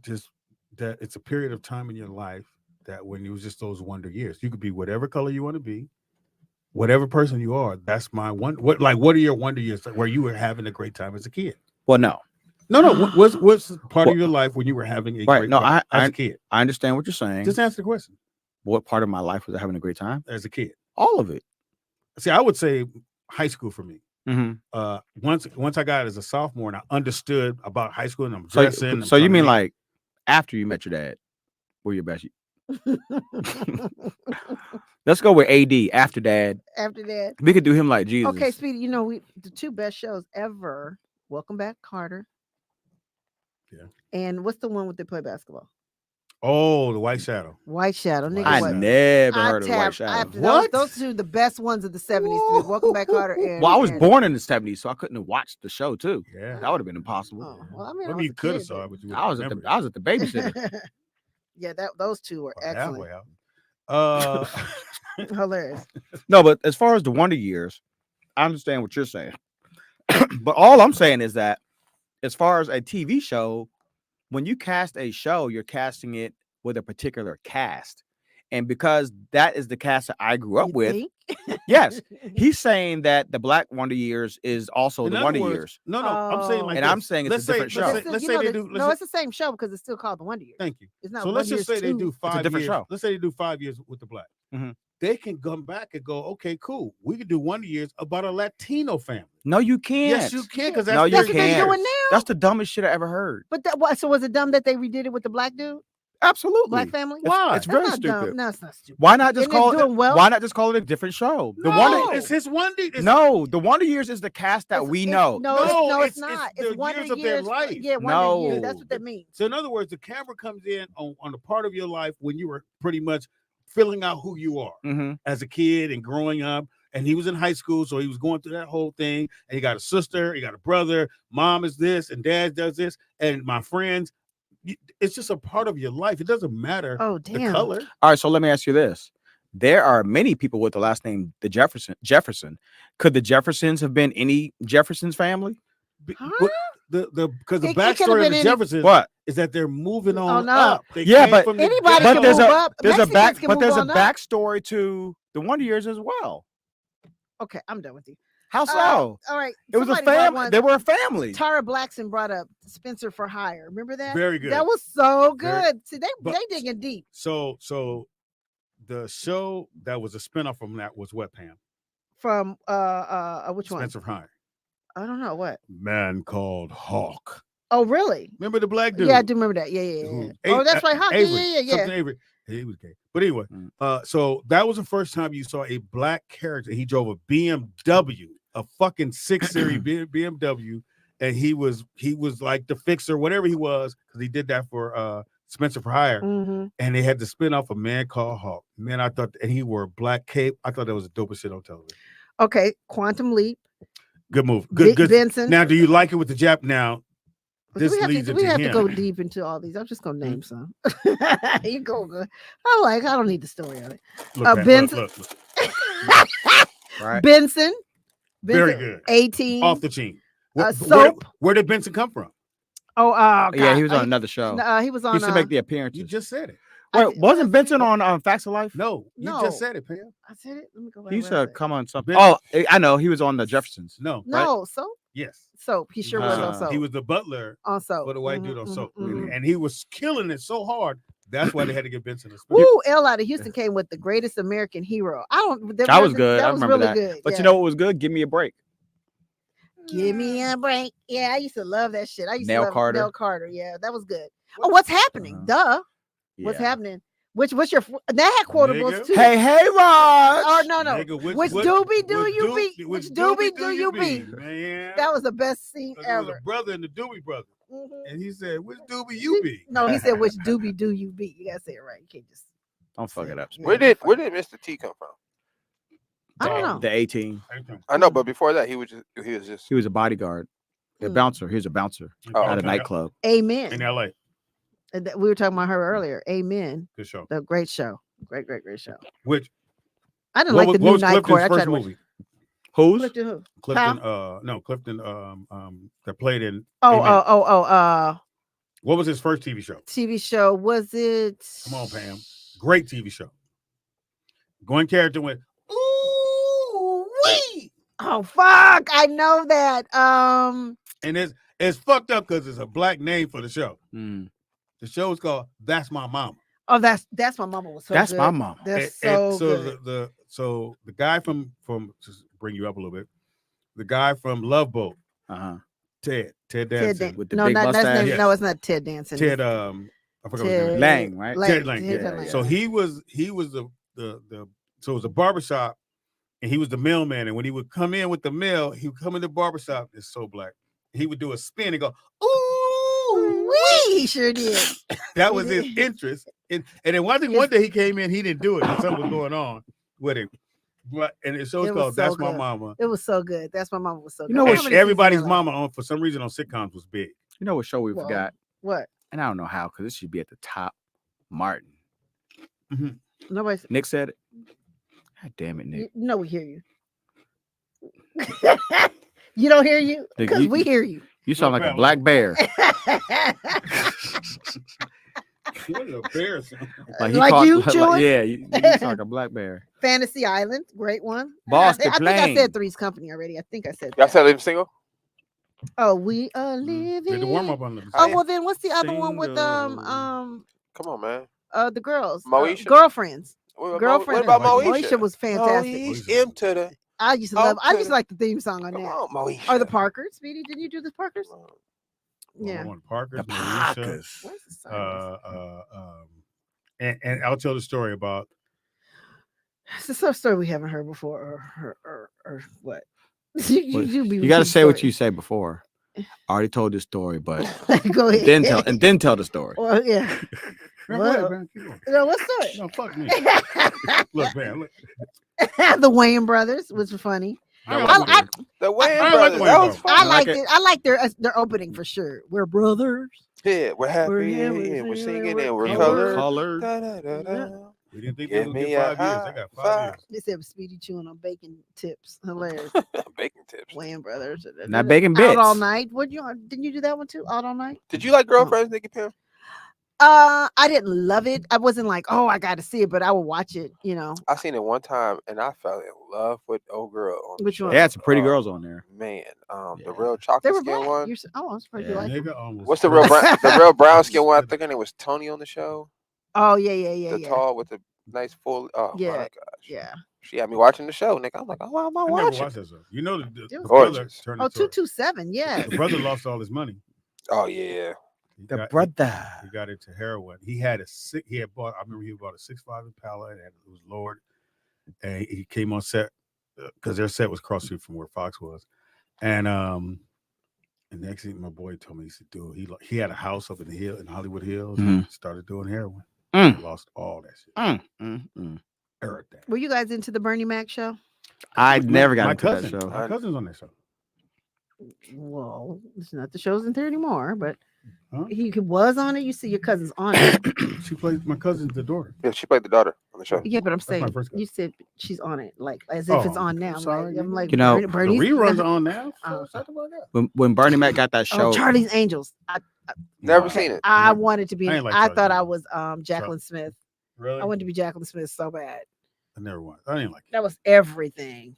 just that it's a period of time in your life that when it was just those wonder years, you could be whatever color you want to be, whatever person you are. That's my one. What are your wonder years like, where you were having a great time as a kid? well, no. No. What's part of your life when you were having a Right. great No, time I as a kid? I understand what you're saying. Just answer the question. What part of my life was I having a great time? As a kid, All of it. see, I would say high school for me. Mm-hmm. Once I got as a sophomore and I understood about high school and I'm So, dressing. I'm so you trying to mean make- like after you met your dad? Were your best? Let's go with AD after dad. After that. We could do him like Jesus. Okay, Speedy, you know, the two best shows ever. Welcome Back, Carter. Yeah. And what's the one with they play basketball? Oh, the White Shadow. White Shadow. Nigga, I what? never I heard of White tapped Shadow. after What? Those two the best ones of the 70s. to me. Welcome Back, Carter. And, Well, I was and- born in the 70s, so I couldn't have watched the show too. Yeah. That would have been impossible. Oh, well, I mean, I Maybe was you a could have kid, saw it, but you I was at the babysitter. Yeah, those two were excellent. Halfway out. Hilarious. No, but as far as the Wonder Years, I understand what you're saying. But all I'm saying is that as far as a TV show, when you cast a show, you're casting it with a particular cast. And because that is the cast that I grew up with, yes, he's saying that the Black Wonder Years is also In the other Wonder words, Years. No, I'm saying like and this. I'm saying it's Let's a different say- show. let's say they do. No, it's the same show because it's still called the Wonder Years. Thank you. It's not So let's Wonder just say Years they 2. do 5 different years. show. Let's say they do 5 years with the Black. Mhm. They can come back and go, okay, cool. We could do Wonder Years about a Latino family. No, you can't. Yes, you can, because that's no, you That's what they're can't. doing now. That's the dumbest shit I ever heard. But so was it dumb that they redid it with the black dude? Absolutely. Black family. It's very That's not dumb. stupid. No, it's not stupid. Why not just And it's call it? doing well? Why not just call it a different show? The No, Wonder. it's his Wonder. It's, No, the Wonder Years is the cast that we know. No, it's not. the It's Wonder years of their Years. life. Yeah, Wonder Years. That's what that means. So in other words, the camera comes in on the part of your life when you were pretty much filling out who you are as a kid and growing up. And he was in high school, so he was going through that whole thing. And he got a sister, he got a brother. Mom is this, and dad does this. And my friends, it's just a part of your life. It doesn't matter the color. All right, so let me ask you this. There are many people with the last name the Jefferson. Could the Jeffersons have been any Jefferson's family? Because the It could've backstory been of the any- Jeffersons is that they're moving on no. up. They Yeah, came but from the Anybody ghetto. can move up. there's a Mexicans can move there's a on up. backstory to the Wonder Years as well. Okay, I'm done with you. How so? All right. It was a somebody brought family. one- They were a family. Tara Blackson brought up Spencer for Hire. Remember that? Very good. That was so Very- good. See, but- they digging deep. So the show that was a spinoff from that was what, Pam? From which one? Spencer High. I don't know what. Man called Hawk. Oh, really? Remember the black dude? Yeah, I do remember that. Yeah. Who- Oh, that's right. Hockey. Avery, Yeah. something Avery. He was gay. But anyway, so that was the first time you saw a black character. He drove a BMW, a fucking 6 Series BMW, and he was like the fixer, whatever he was, because he did that for Spencer for Hire. Mhm. And they had to spin off A Man Called Hawk. Man, I thought, and he wore a black cape. I thought that was the dopest shit on television. Okay, Quantum Leap. Good move. Good. Benson. Now, do you like it with the Jap? Now, this do leads we into have him. to go deep into all these? I'm just gonna name some. You go good. I don't need the story of it. Look, Pat, Benson. look. Right. Benson. Very good. 18. Off the chain. Soap. Where did Benson come from? Oh, Yeah, God. he was on another show. He was on. He used to make the appearances. You just said it. Wait, wasn't Benson on Facts of Life? No, you No. just said it, Pam. I said it. Let me go back. He used where to is it? come on something. Benson. Oh, I know. He was on the Jeffersons. No. No, Soap. Yes. Soap. He sure was on Soap. He was the butler on Soap for the white dude on Mhm, Soap, mhm. and he was killing it so hard. That's why they had to get Benson a spin. Woo! L out of Houston came with the greatest American hero. That was good. I was remember really that. good. But yeah. you know what was good? Give Me a Break. Give me a break. Yeah, I used to love that shit. I used Nell to love Carter. Nell Carter. Yeah, that was good. Oh, what's happening? Duh. What's Yeah. happening? What's your that had quotables Nigga. too? Hey, Raj. Oh no. Nigga, Which doobie do you be? Which doobie do you be? Man, That was the best scene there was ever. a brother and the Doobie brother, Mhm. and he said, "Which doobie you be?" No, he said, "Which doobie do you be?" You gotta say it right. You can't just. Don't fuck it up. Where did Mr. T come from? I don't know. The 18. I know, but before that, he was just He was a bodyguard, a bouncer. He was a bouncer Oh, at a okay. nightclub. Amen. in L.A. And we were talking about her earlier. Amen. Good show. The great show. Great show. Which I didn't what like the was new Clifton's Night Court. I tried first to watch. movie? Who's? Clifton who? Clifton. Huh? No, Clifton. That played in. Oh, Amen. What was his first TV show? TV show. Was it? Come on, Pam. Great TV show. Going character went. Ooh wee. Oh fuck! I know that. And it's fucked up because it's a black name for the show. Mm. The show is called That's My Mama. Oh, that's my mama was so That's good. my mama. That's And so so good. the guy from just bring you up a little bit. The guy from Love Boat, Ted Ted Danson Dan- no, not that's name, no, it's not Ted Danson. Ted I forgot his name. Lang, right? Ted Lang. Ted Yeah. Lang. So he was the so it was a barbershop, and he was the mailman. And when he would come in with the mail, he would come in the barbershop. It's so black. He would do a spin and go, ooh wee. He sure did. That was his interest. And then one day he came in, he didn't do it. And something was going on with him. But and the show's It was called so That's My good. Mama. It was so good. That's my mama was so good. You know I what? don't know how many Everybody's seasons there are. mama on for some reason on sitcoms was big. You know what show we Well, forgot? What? And I don't know how, because this should be at the top. Martin. Nobody's. Nick said it. God damn it, Nick. No, we hear you. You don't hear you? Nick, Because you- we hear you. You sound like a black bear. What an embarrassing. Like you chewing? yeah, you sound like a black bear. Fantasy Island, great one. Boston I think I Plain. said Three's Company already. I think I said Y'all that. said Living Single? Oh, we are living. Did the warm up on the Oh well, then what's the other one with Come on, man. the girls, Moesha? girlfriends, What girlfriends. about Moesha? Moesha was fantastic. Moesha, M to the. I used to love. I used to like the theme song on Come that. on, Moesha. Or the Parkers. Speedy, didn't you do the Parkers? Yeah. One Parker's, The Marisha, Parkers. Where's the sign? and I'll tell the story about. It's a story we haven't heard before, or what? you got to say what you say before. I already told this story, but Go ahead. then tell the story. Well, yeah. Man, Well, go ahead, man. Keep going. No, what's the No, fuck me. Look, man. Look. the Wayne brothers, which was funny. The Wayne brothers. That was fun. I liked it. I like their opening for sure. We're brothers. Yeah, we're happy and we're singing and we're colored. Da, da, da, da. We didn't think Give they would me get a 5 years. They got 5 years. They said Speedy chewing on bacon tips. Hilarious. Bacon tips. Wayne brothers. Not bacon Out bits. all night. What didn't you do that one too? Out all night. Did you like Girlfriends, Nikki Pam? I didn't love it. I wasn't like, oh, I got to see it, but I would watch it. You know. I seen it one time and I fell in love with old girl. On Which one? They had some pretty girls on there. Man, the real chocolate They were skin black. one. Oh, I'm surprised you like it. What's the real the real brown skin one? I think her name was Tony on the show. Oh yeah. The tall with the nice full. Oh Yeah, my gosh. yeah. She had me watching the show, Nick. I'm like, oh, why am I I never watching? watched that show. You know, the It was brother gorgeous. turned Oh, into 227. Yeah. the brother lost all his money. Oh yeah. The brother. He got into heroin. He had he had bought. I remember he bought a 6.5 Impala and it was lowered. And he came on set because their set was across the street from where Fox was. And next thing my boy told me, he said, dude, he had a house up in the hill in Hollywood Hills. Mhm. And started doing heroin. Mm. Lost all that shit. Everything. Were you guys into the Bernie Mac show? I never got My into cousin, that show. My cousin's on that show. Well, it's not the show's in there anymore, but he was on it. You see your cousin's on it. She played my cousin's the daughter. Yeah, she played the daughter on the show. Yeah, but I'm That's my saying first cousin. you said she's on it, like as if it's Oh, on now. I'm sorry, I'm like, You know, The Bernie's reruns are on now. Oh, Shut the fuck up. When Bernie Mac got that show, oh, Charlie's Angels. Never seen it. I wanted to be. I ain't like I Charlie's thought I Angels. was Jacqueline Smith. Really? I wanted to be Jacqueline Smith so bad. I never watched. I didn't like it. That was everything.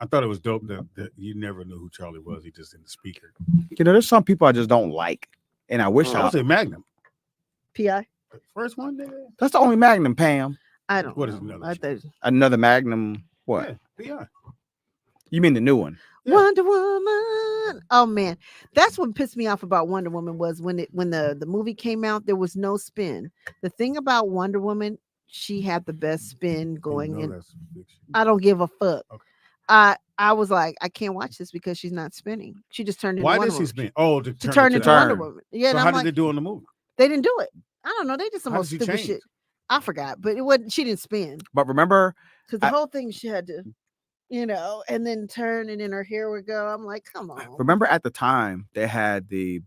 I thought it was dope that you never knew who Charlie was. He just in the speaker. you know, there's some people I just don't like, and I wish I I would say Magnum. Pi. The first one, nigga. That's the only Magnum, Pam. I don't. What is know. another I show? thought Another Magnum. What? Yeah, P.I. You mean the new one? Wonder Woman. Oh man, that's what pissed me off about Wonder Woman was when the movie came out, there was no spin. The thing about Wonder Woman, she had the best spin going in. I don't give a fuck. Okay. I was like, I can't watch this because she's not spinning. She just turned into Why Wonder did she Woman. spin? Oh, to She turned into Wonder turn. Woman. Yeah, So and how I'm did like, they do in the movie? they didn't do it. I don't know. They did some How most did she stupid change? shit. I forgot, but it wasn't. She didn't spin But remember, because the whole thing she had to, and then turn, and then her hair would go. I'm like, come on. remember at the time they had the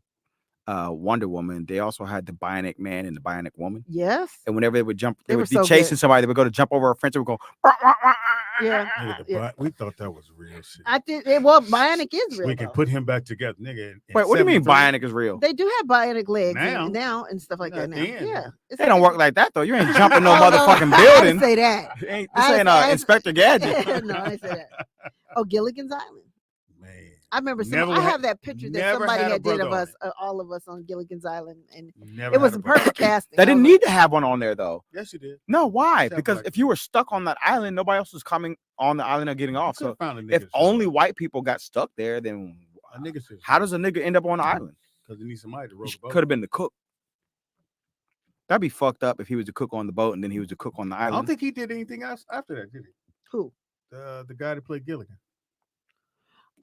Wonder Woman. They also had the Bionic Man and the Bionic Woman. Yes. And whenever they would jump, they They would were be so chasing good. somebody. They would go to jump over a fence. They would go. Yeah. Nigga, we thought that was real shit. I did. Well, Bionic is real. We can though. put him back together, nigga. in Wait, what do you mean 73? Bionic is real? They do have bionic legs Now. now and stuff like that. Now, then. yeah. They don't work like that though. You ain't jumping no Oh, no, motherfucking I building. didn't say that. This ain't I- Inspector Gadget. No, I didn't say that. Oh, Gilligan's Island. Man, I remember. Never I had- have that picture that never somebody had a had did of brother on us, all of us on Gilligan's Island, and never it was had a a brother. perfect casting. They I didn't was need to have one on there though. Yes, you did. No, why? Except Because black if you were stuck on that island, nobody else was coming on the island or getting off. So could've found a if nigga only white people got stuck there, then A nigga says, how does a nigga end up on the island? because they need somebody to row the boat. Could have been the cook. That'd be fucked up if he was the cook on the boat and then he was the cook on the I don't island. think he did anything else after that, did he? Who? The guy that played Gilligan.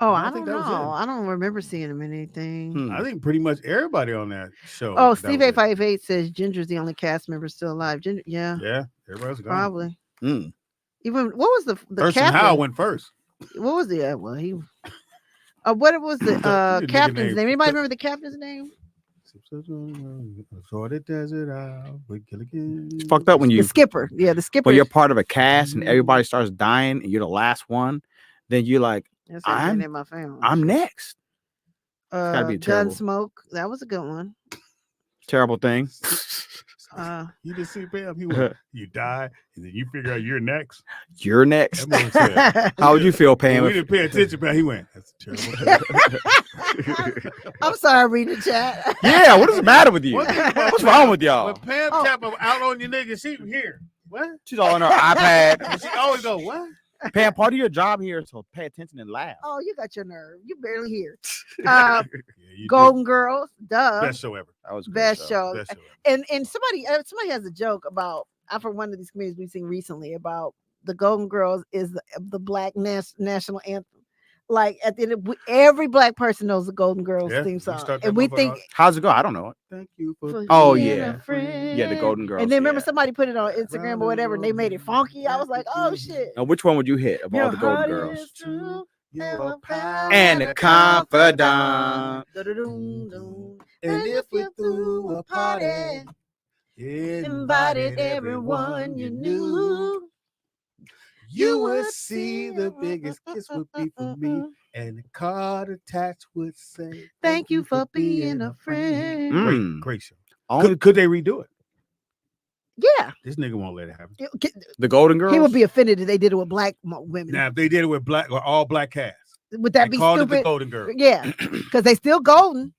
Oh, I I think don't that was know. it. I don't remember seeing him in anything. I think pretty much everybody on that show. Oh, that Steve was it. 858 says Ginger's the only cast member still alive. Ginger, yeah, Yeah, everybody else gone. probably. Mm. Even what was the Thurston captain? Howell went first. What was the well he? What was the nigga captain's named- name? Anybody remember the captain's name? Saw the desert out with Gilligan. It's fucked up when The you skipper. Yeah, the skipper. when you're part of a cast and everybody starts dying and you're the last one, then you're like, That's I'm in my family. I'm next. gotta be terrible. Gunsmoke. That was a good one. Terrible thing. You just see Pam. He went, you die, and then you figure out you're next. You're next. That man said, How would you feel, Pam? we if- didn't pay attention, Pam. He went, that's terrible. I'm sorry, reading the chat. Yeah, what is the matter with you? One thing about What's Pam, wrong with y'all? When Pam tap out on your nigga, she here. What? She's all on her iPad. And she always go, what? Pam, part of your job here is to pay attention and laugh. Oh, you got your nerve. You barely here. You Golden Girls, duh. Best show ever. That was a great Best show. Best show And somebody has a joke about for one of these comedians we've seen recently about the Golden Girls is the black national anthem. Like at the end of every black person knows the Golden Girls theme song, and we think how's it go? I don't know it. Thank you for oh being yeah, a friend. yeah, the Golden Girls. And then remember somebody put it on Instagram or whatever, and they made it funky. I was like, oh shit. Now, which one would you hit of all Your the Golden heart Girls? is true, And the confidant. And if we threw a party, invited everyone you knew, you would see the biggest kiss would be for me, and the card attached would say, "Thank you for being a friend." Great show. Could they redo it? Yeah. This nigga won't let it happen. The Golden Girls. He would be offended if they did it with black women. Now, if they did it with black or all black cast, Would that and be called stupid? it the Golden Girls. Yeah, because they still golden.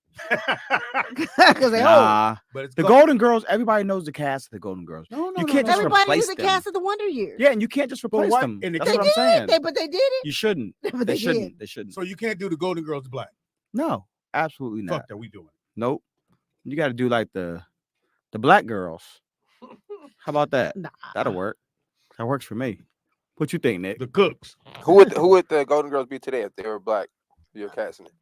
Because they Nah, old. But it's the called- Golden Girls. Everybody knows the cast of the Golden Girls. No, you can't just Everybody replace knew the them. cast of the Wonder Years. Yeah, and you can't just replace why- them. and That's They what did. I'm saying. But they did it. You shouldn't. But They they shouldn't. did. They shouldn't. So you can't do the Golden Girls black. No, absolutely not. Fuck that, we doing it. Nope. You got to do like the black girls. How about that? Nah. That'll work. That works for me. What you think, Nick? The Cooks. Who would the Golden Girls be today if they were black? You're casting it.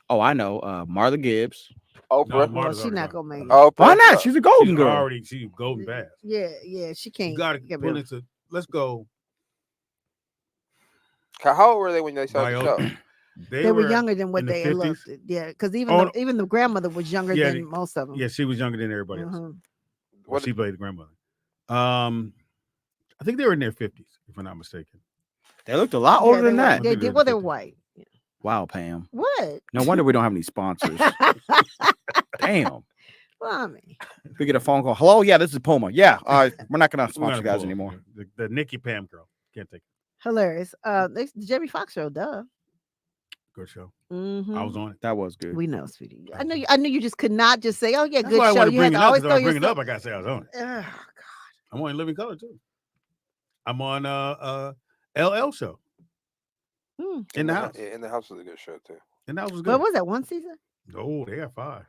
Oh, I know. Martha Gibbs. Oprah. Well, she's not gonna make it. Oprah. Why not? She's a Golden Girl. She's golden bad. Yeah, she can't. You gotta get pull rid into. Let's go. How old were they when they started the show? They were younger than what in the they 50s. looked. Yeah, because Oh, even the grandmother was younger Yeah, than most of them. Yeah, she was younger than everybody else. Mhm. Well, she played the grandmother. I think they were in their 50s, if I'm not mistaken. They looked a lot older than that. They did. Well, they're white. Wow, Pam. What? No wonder we don't have any sponsors. Damn. Well, I mean, We get a phone call. Hello, yeah, this is Puma. Yeah, we're not gonna We're sponsor gonna guys pull anymore. The Nikki Pam girl. Can't take it. hilarious. The Jamie Foxx show, duh. Good show. Mhm. I was on it. That was good. We know, sweetie. I knew you just could not just say, "Oh yeah, That's good why I show." want to You had bring it to up. always Because throw I bring it yourself. up, I gotta say I was on it. Ugh, I'm on Living Color too. I'm on LL show. In the house. Yeah, In the House was a good show too. And that was good. what was that one season? No, they got 5.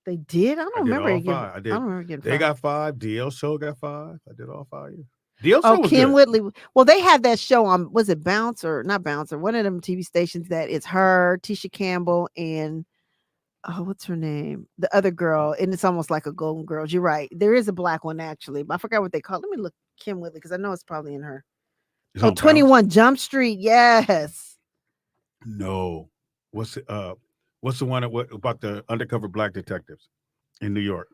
They did. I I don't did remember all it getting. 5. I did. don't remember getting. They 5. got 5. DL show got 5. I did all 5 years. DL show Oh, was Kim good. Whitley. Well, they had that show on. Was it Bounce or not Bounce or one of them TV stations that it's her, Tisha Campbell, and what's her name? The other girl, and it's almost like a Golden Girls. You're right. There is a black one actually, but I forgot what they call it. Let me look Kim Whitley because I know it's probably in her. It's Oh, on Bounce. 21 Jump Street. Yes. No. What's the one about the undercover black detectives in New York?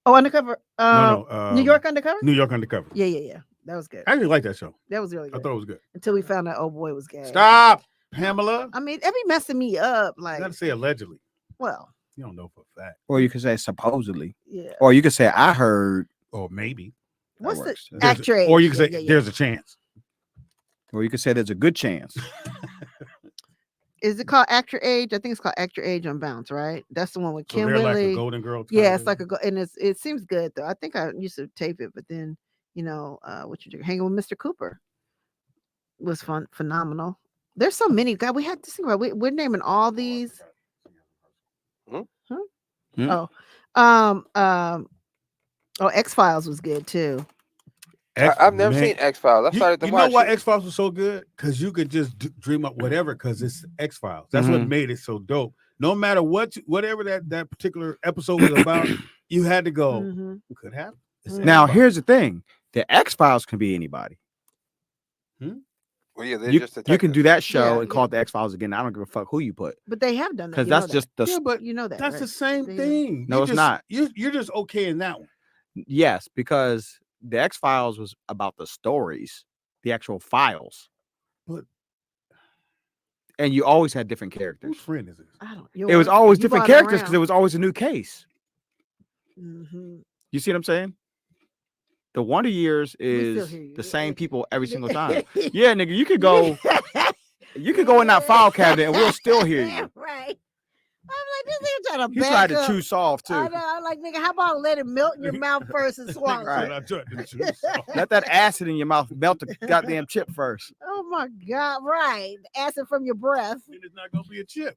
Oh, Undercover. No, New York Undercover. New York Undercover. Yeah. That was good. I actually like that show. That was really I good. thought it was good. Until we found out, oh boy, was gay. Stop, Pamela. I mean, that be messing me up. You Like, gotta say allegedly. well, You don't know for a fact. Or you could say supposedly. yeah. Or you could say I heard. Or maybe. What's the works. actor age? Or you can say Yeah, yeah. there's a chance. Or you could say there's a good chance. Is it called Actor Age? I think it's called Actor Age on Bounce, right? That's the one with So Kim they're like Whitley. a Golden Girl. Yeah, it's like and it seems good though. I think I used to tape it, but then what you do, hanging with Mr. Cooper was phenomenal. There's so many. God, we had to think about. We're naming all these. Hmm? X-Files was good too. I've never seen X-Files. I started to You watch know why it. X-Files was so good? Because you could just dream up whatever because it's X-Files. That's what Mhm. made it so dope. No matter whatever that particular episode was about, you had to go, Mhm. it could happen. It's Now, X-Files. here's the thing: the X Files can be anybody. Well, yeah, they're You, just you can do that show Yeah, and call it the X Files again. I don't give a fuck who you put. But they have done that. Because you know that's that. just the Yeah, but you know that. that's right? the same They- thing. No, it's not. You're just okay in that one. Yes, because the X Files was about the stories, the actual files. But and you always had different characters. whose friend is this? I don't. It was always different characters because it was always a new case. Mm-hmm. You see what I'm saying? The Wonder Years still is hear you. the same people every single time. Yeah, nigga, you could go in that file cabinet and we'll still hear you. Right. I'm like, this nigga trying to He back tried to up. chew soft I too. know. I'm like, nigga, how about let it melt in your mouth first and swallow? Right. I tried to choose. Let that acid in your mouth melt the goddamn chip first. Oh my God! Right, acid from your breath. It's not gonna be a chip.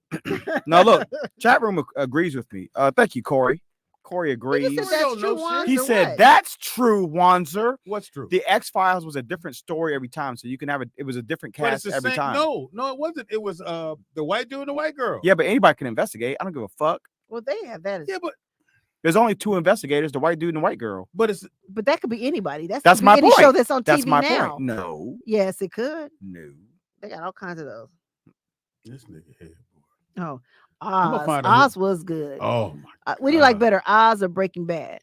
No, look, chat room agrees with me. Thank you, Corey. Corey agrees. He said that's true, Wanzer, He said what? that's true, Wanzer. What's true? The X-Files was a different story every time, so you can have it was a different But it's cast the every same. time. No, it wasn't. It was the white dude and the white girl. Yeah, but anybody can investigate. I don't give a fuck. Well, they have that. Yeah, but there's only two investigators: the white dude and the white girl. But that could be anybody. That's could be my any point. show that's on That's TV my now. point. No, Yes, it could. no. They got all kinds of those. This nigga here. Oh, I'ma Oz. find out Oz was good. Oh my what do you like better, Oz or Breaking Bad?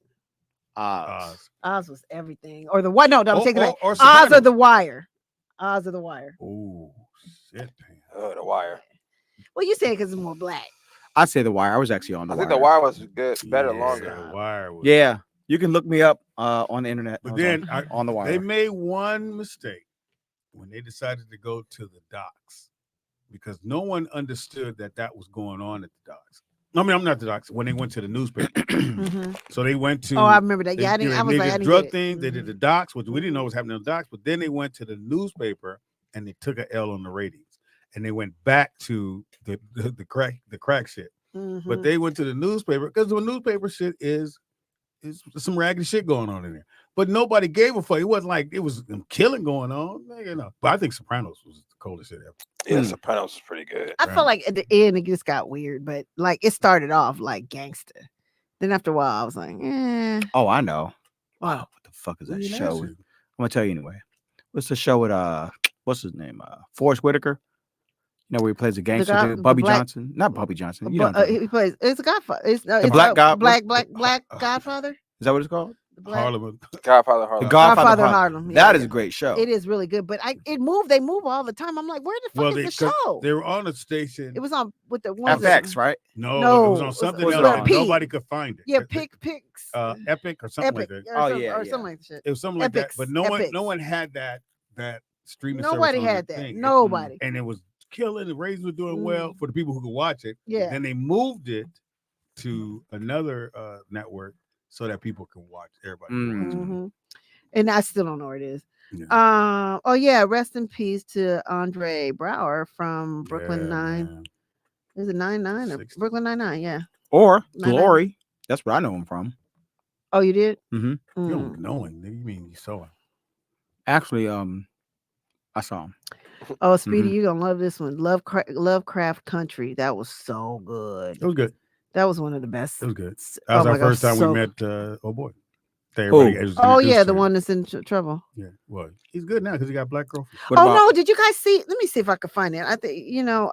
Oz. Oz was everything. Or the what? No, I'm taking that. or Oz or Sopranos. The Wire. Oz or The Wire. Oh shit! Oh, The Wire. Well, you said because it's more black. I'd say The Wire. I was actually on The I Wire. think The Wire was good, better, Yeah, longer. The Wire was. Yeah, you can look me up on the internet. I But was then on The Wire. they made one mistake when they decided to go to the docks because no one understood that was going on at the docks. I mean, I'm not the docks. When they went to the newspaper, so they went to. Oh, I remember that. Yeah, I they didn't. I was did like, the I didn't drug get it. thing. They did the docks, which we didn't know was happening on the docks. But then they went to the newspaper and they took an L on the ratings, and they went back to the crack shit. But they went to the newspaper because the newspaper shit is some raggedy shit going on in there. But nobody gave a fuck. It wasn't like it was killing going on. You know. But I think Sopranos was the coldest shit ever. Yeah, Sopranos was pretty good. I felt like at the end it just got weird, but like it started off like gangster. Then after a while, I was like, eh. Oh, I know. Wow. What the fuck is that You show? know. I'm gonna tell you anyway. What's the show with what's his name? Forrest Whitaker. You know where he plays a gangster, guy- dude? the Bobby black- Johnson. Not Bobby Johnson. You know But, he plays. It's a Godfather. It's The black guy- black Godfather. Is that what it's called? Harlem. Godfather The Harlem. Godfather Godfather of Harlem. Harlem, That yeah. is a great show. It is really good, but They move all the time. I'm like, where the fuck is the show? They were on a station. It was on with the ones FX, right? No, No, it was on it was- something it was else. on and P. Nobody could find it. Yeah, Picks. Epic or something Epic, like that. or some- or something like that shit. It was something like Epics, that. But no Epics. one had that streaming. Nobody service on had the that. thing. Nobody. And it was killing. The ratings were doing well for the people who could watch it. Yeah. Then they moved it to another network so that people can watch. Everybody. Can watch it. Mhm. And I still don't know where it is. Yeah. Oh yeah, rest in peace to Andre Brower from Brooklyn Yeah, Nine. Is it 9-9 or Brooklyn Nine-9? Yeah. Or 9-9. Glory. That's where I know him from. Oh, you did? Mm-hmm. You don't know him. nigga. You mean you saw him? Actually, I saw him. Oh, Speedy, you're gonna love this one. Lovecraft Country. That was so good. It was good. That was one of the best. It was good. Oh That was my our God, first time so- we met. Oh boy. Everybody was Oh introduced yeah, to the him. one that's in trouble. Yeah. Well, he's good now because he got black girlfriend. Oh no, did you guys see? Let me see if I can find it. I think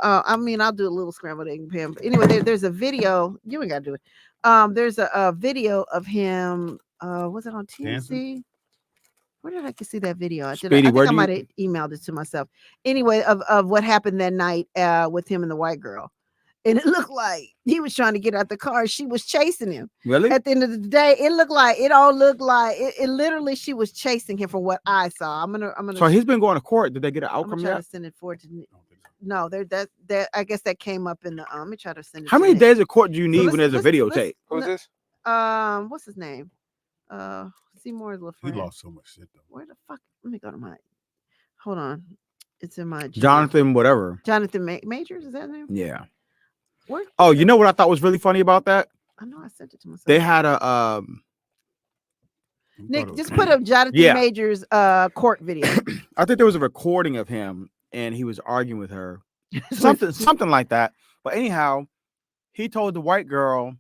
I mean, I'll do a little scrambled egg and Pam. But anyway, there's a video. You ain't gotta do it. There's a video of him. Was it on TNC? Dancing? Where did I see that video? I Speedy, think where I do might you- have emailed it to myself. Anyway, of what happened that night with him and the white girl. And it looked like he was trying to get out the car. She was chasing him. Really? At the end of the day, it all looked like it literally she was chasing him from what I saw. I'm gonna So he's been going to court. Did they get an I'm outcome gonna try yet? to send it forward to no, that I guess that came up in the let me try to send it. How to many Nick. days of court do you need So when there's a videotape? Who's this? What's his name? Seymour's little He friend. lost so much shit though. Where the fuck? Let me go to my. Hold on, it's in my. Jonathan, whatever. Jonathan Majors, is that his name? Yeah. Where? Oh, you know what I thought was really funny about that? I know I sent it to myself. They had a Nick, just put up Jonathan Yeah. Majors court video. I think there was a recording of him and he was arguing with her. Something like that. But anyhow, he told the white girl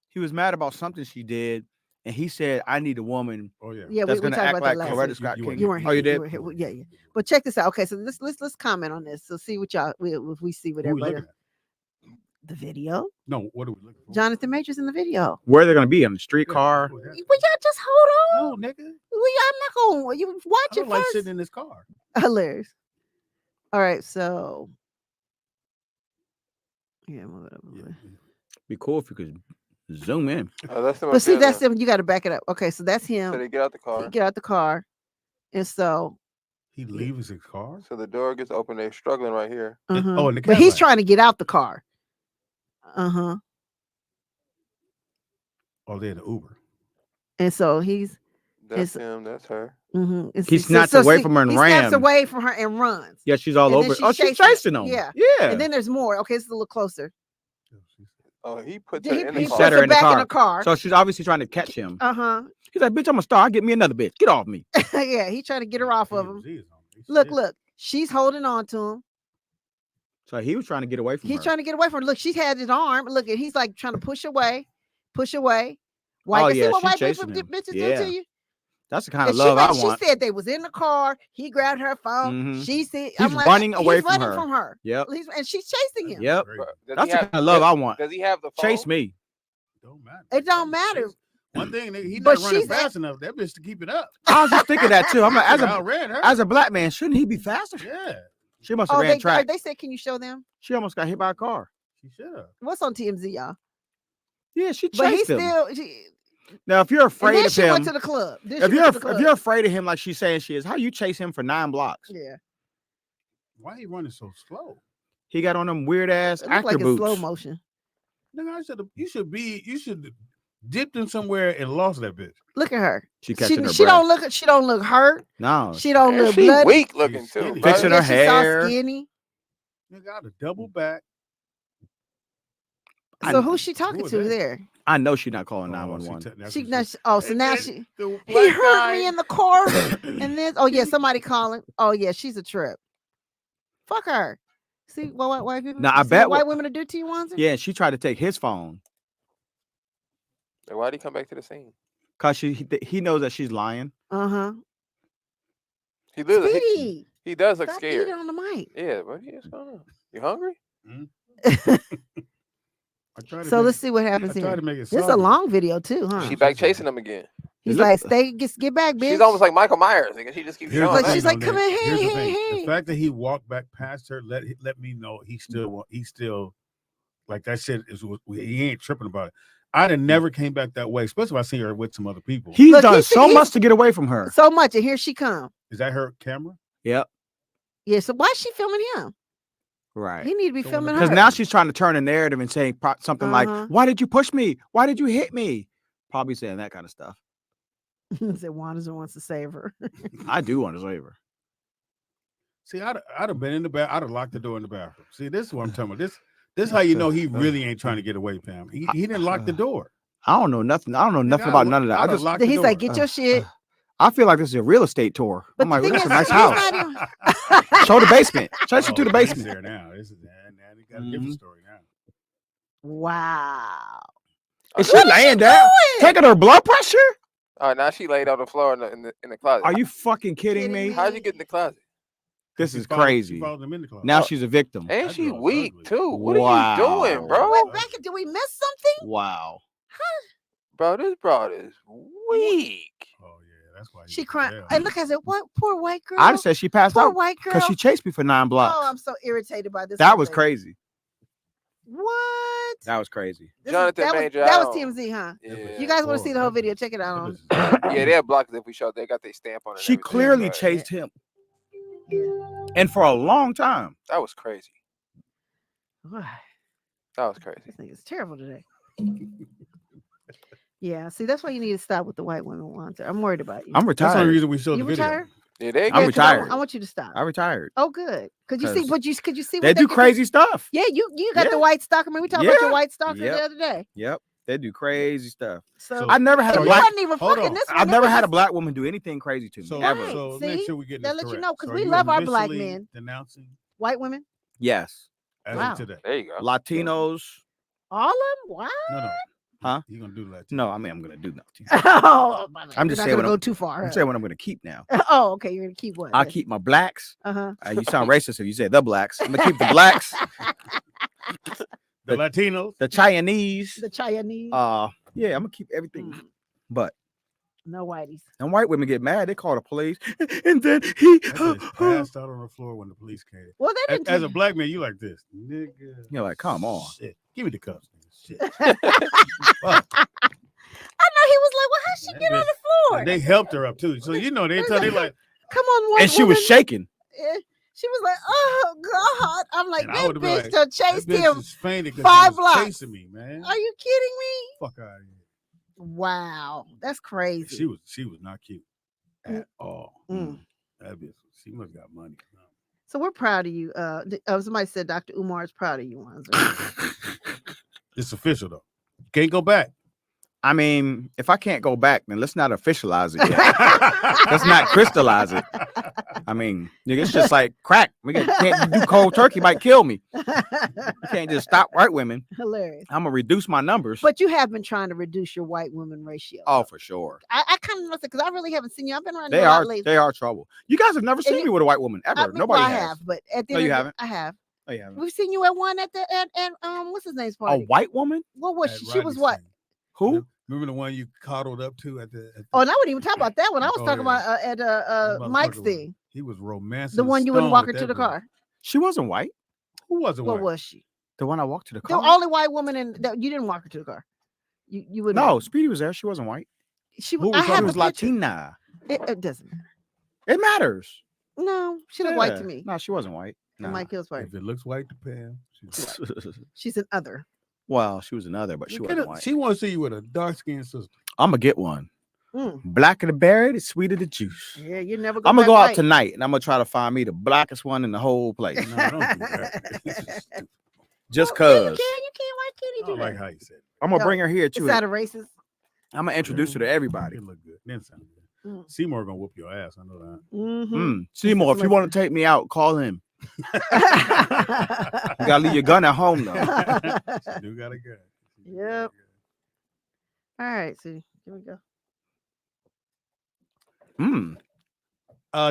he was mad about something she did, and he said, I need a woman Yeah, that's we gonna talked act about like that last Coretta week. Scott King. You weren't Oh, here. you did? were here. Well, yeah. But check this out. Okay, so let's comment on this. So see what y'all if we see what Who we everybody. looking The video. No, what are we looking for? Jonathan Majors in the video. Where they're gonna be on the streetcar. Will y'all just hold on? No, nigga. I'm not gonna. You watch I don't it like first. sitting in this car. Hilarious. All right, so yeah, move it up a little. Be cool if you could zoom in. Oh, that's him But up see, there, that's though. him. You got to back it up. Okay, so that's him. So they get out the car. He get out the car, and so He leaves his car. So the door gets open. They're struggling right here. uh-huh. Oh, in the but he's Cadillac. trying to get out the car. Uh huh. Oh, they're in the Uber. And so he's That's him. That's her. He snatched away from her and he ran. snaps away from her and runs. Yeah, she's all And then over. Oh, she's chasing chasing him. Yeah. Yeah. And then there's more. Okay, it's a little closer. Oh, he put He- her in the he car. Set her in the back in car. the car. So she's obviously trying to catch him. Uh-huh. He's like, bitch, I'm a star. Get me another bitch. Get off me. Yeah, he trying to get her off of him. Look, she's holding on to him. So he was trying to get away from He's her. trying to get away from her. Look, she's had his arm. Look, and he's like trying to push away. White, Oh, see yeah, what she's white chasing bitches him. do Yeah. to you? That's the kind And of love I she want. said they was in the car. He grabbed her phone. Mhm. She said, He's running away he's from running her. from her. Yep. And she's chasing him. Yep. Does That's he the have- kind of love I want. Does he have the phone? Chase me. It don't matter. One thing, nigga, he's But not running she's fast enough. That bitch to keep it up. I was just thinking that too. I'm like, He outran her. as a black man, shouldn't he be faster? Yeah. She must have Oh, ran track. they said, can you show them? She almost got hit by a car. She should have. What's on TMZ, y'all? Yeah, she But he chased him. still. Now, if you're And afraid then of she him, went to the club. Then if she you're went to the if club. you're afraid of him like she's saying she is, how you chase him for 9 blocks? Yeah. Why he running so slow? He got on them weird ass It looked actor like in boots. slow motion. Nigga, you should dipped in somewhere and lost that bitch. Look at her. She catching her She breath. don't look hurt. No, She don't Man, look she bloody. weak looking too. bro. Fixing her She's all hair. skinny. Nigga got a double back. So who's she talking Who to is that? there? I know she's not calling Oh, 911. She now. So now she. The He black hurt guy- me in the car, and then somebody calling. Oh yeah, she's a trip. Fuck her. See what white people. Now, I see bet what white what- women to do to you, Wanzer? Yeah, she tried to take his phone Then why'd he come back to the scene? because he knows that she's lying. Uh huh. He literally Speedy. he does look Stop scared. eating on the mic. Yeah, what is going on? You hungry? I tried to So make- let's see what happens I here. tried to make it This is a solid. long video too, huh? She back chasing him again. He's like, get back, bitch. She's almost like Michael Myers. Nigga. She just keeps Here's showing the up. she's thing, like, though, come Nick. here, Here's the hey, thing. hey, The fact that he walked back past her let me know he still like that shit he ain't tripping about it. I'd have never came back that way, especially if I see her with some other people. He's Look, done he's- so he's- much to get away from her. So much, and here she come. Is that her camera? Yep. Yeah. So why is she filming him? Right. He need to be filming her. Because now she's trying to turn a narrative and saying something like, Uh-huh. "Why did you push me? Why did you hit me?" Probably saying that kind of stuff. Said Wanda's wants to save her. I do want to save her. See, I'd have been in the bath. I'd have locked the door in the bathroom. See, this is what I'm talking about. This is how you know he really ain't trying to get away, fam. He didn't lock the door. I don't know nothing. I don't know nothing about none of that. I just locked the He's door. like, get your shit. I feel like this is a real estate tour. But I'm like, the well, thing that's a is, nice he's house. not even- Show the basement. Chase her to the Oh, he's basement. there now. This is now they got a different story now. Wow. Is she laying down? Taking her blood pressure? All right, now she laid on the floor in the closet. Are you fucking kidding me? How'd you get in the closet? This She is followed- crazy. She followed him in the closet. Now she's a victim. And That she girl's weak ugly. too. What Wow. are you doing, bro? Wait, Becca, did we miss something? Wow. Bro, this broad is weak. Oh yeah, that's why She crying. And look, I said, what? Poor white girl. I just said she passed Poor out white girl. because she chased me for 9 blocks. Oh, I'm so irritated by this. That whole was thing. crazy. What? That was crazy. This Jonathan that Major was Allen. TMZ, huh? Yeah. You guys want to see the whole video? Check it out. On. Yeah, they're blocked if we show. They got their stamp on it. and She everything, clearly but chased him. And for a long time. That was crazy. Wow, That was crazy. this thing is terrible today. Yeah, see, that's why you need to stop with the white women ones. I'm worried about you. I'm That's the only retired. reason we showed You the video. retired? Yeah, they I'm Yeah, 'cause retired. I want you to stop. I retired. Oh, good. Could you see? 'Cause But you could you see? They what do can crazy stuff. Yeah, you got Yeah. the white stalker. I mean, we talked about your Yeah. white stalker Yep. the other day. Yep. They do crazy stuff. So I never had so a you black. wasn't even hold fucking on. this one. I've It never was had a just- black woman do anything crazy to me So, ever. so See? make sure we get That this let you correct. know, 'cause So we you love our black officially men. denouncing white women. Yes. as Wow. of today. There you go. Latinos. All of them? What? No. Huh? You gonna do that? No, I mean I'm gonna do nothing. Oh, I'm just not saying gonna what go too far. I'm saying what I'm gonna keep now. Oh, okay. You're gonna keep what? I'll keep my blacks. Uh-huh. You sound racist if you say the blacks. I'm gonna keep the blacks, The Latinos, the Chinese. The Chinese. Yeah, I'm gonna keep everything. But No whiteys. and white women get mad. They call the police, and then he. that bitch passed out on the floor when the police came. Well, they As, didn't. as a black man, you like this, nigga. You're like, come on. Shit, give me the cuffs, nigga. Shit. I know he was like, well, how'd she get on the floor? They helped her up too, so you know they tell they like, Come on, white And she was woman. shaking. Eh, She was like, oh God. I'm like, and I that would have been bitch like, done that chased bitch him. is fainted 'cause 5 she was blocks. chasing me, man. Are you kidding me? Fuck out of here. Wow, that's crazy. She was not cute at all. That bitch, she must got money. So we're proud of you. Somebody said Dr. Umar is proud of you, Wanzer. It's official though. Can't go back. I mean, if I can't go back, then let's not officialize it yet. Let's not crystallize it. I mean, nigga, it's just like crack. We can't do cold turkey, might kill me. You can't just stop white women. Hilarious. I'm gonna reduce my numbers. But you have been trying to reduce your white women ratio. Oh, for sure. I kind of noticed because I really haven't seen you. I've been around. They are trouble. You guys have never seen me with a white woman ever. Nobody I has. have, but at the No, end you of haven't. I have. Oh, you haven't. We've seen you at one at what's his name's party? A white woman? What was At she? She was Rodney's what? thing. Who? Remember the one you coddled up to at the Oh, and I wouldn't even talk about that one. I was Oh, talking yeah. about at Mike's thing. He was romancing. The one you wouldn't walk her to the car. She wasn't white. Who wasn't What white? was she? The one I walked to the The car. only white woman that you didn't walk her to the car. You wouldn't. No, Speedy was there. She wasn't white. She Who I was, have was a picture. Latina. It doesn't matter. It matters. No, she looked white Yeah. to me. No, she wasn't white. At Nah. Mike Hill's party. If it looks white to Pam, she's white. She's an other. Well, she was another, but she wasn't white. She wants to see you with a dark skinned sister. I'm gonna get one. Mm. Blacker the berry, the sweeter the juice. Yeah, you never. I'm gonna back go out white. tonight and I'm gonna try to find me the blackest one in the whole place. No, don't do that. Just Yeah, you cause. can't. Why can't he I do don't that? like how you said it. I'm gonna Yo, bring her here It's too. not a racist. I'm gonna introduce her to everybody. It look good. Didn't sound good. Mm. Seymour gonna whoop your ass. I know that. Mm-hmm. Seymour, if you want to take me out, call him. You gotta leave your gun at home though. She do got a gun. Yep. All right, see, here we go.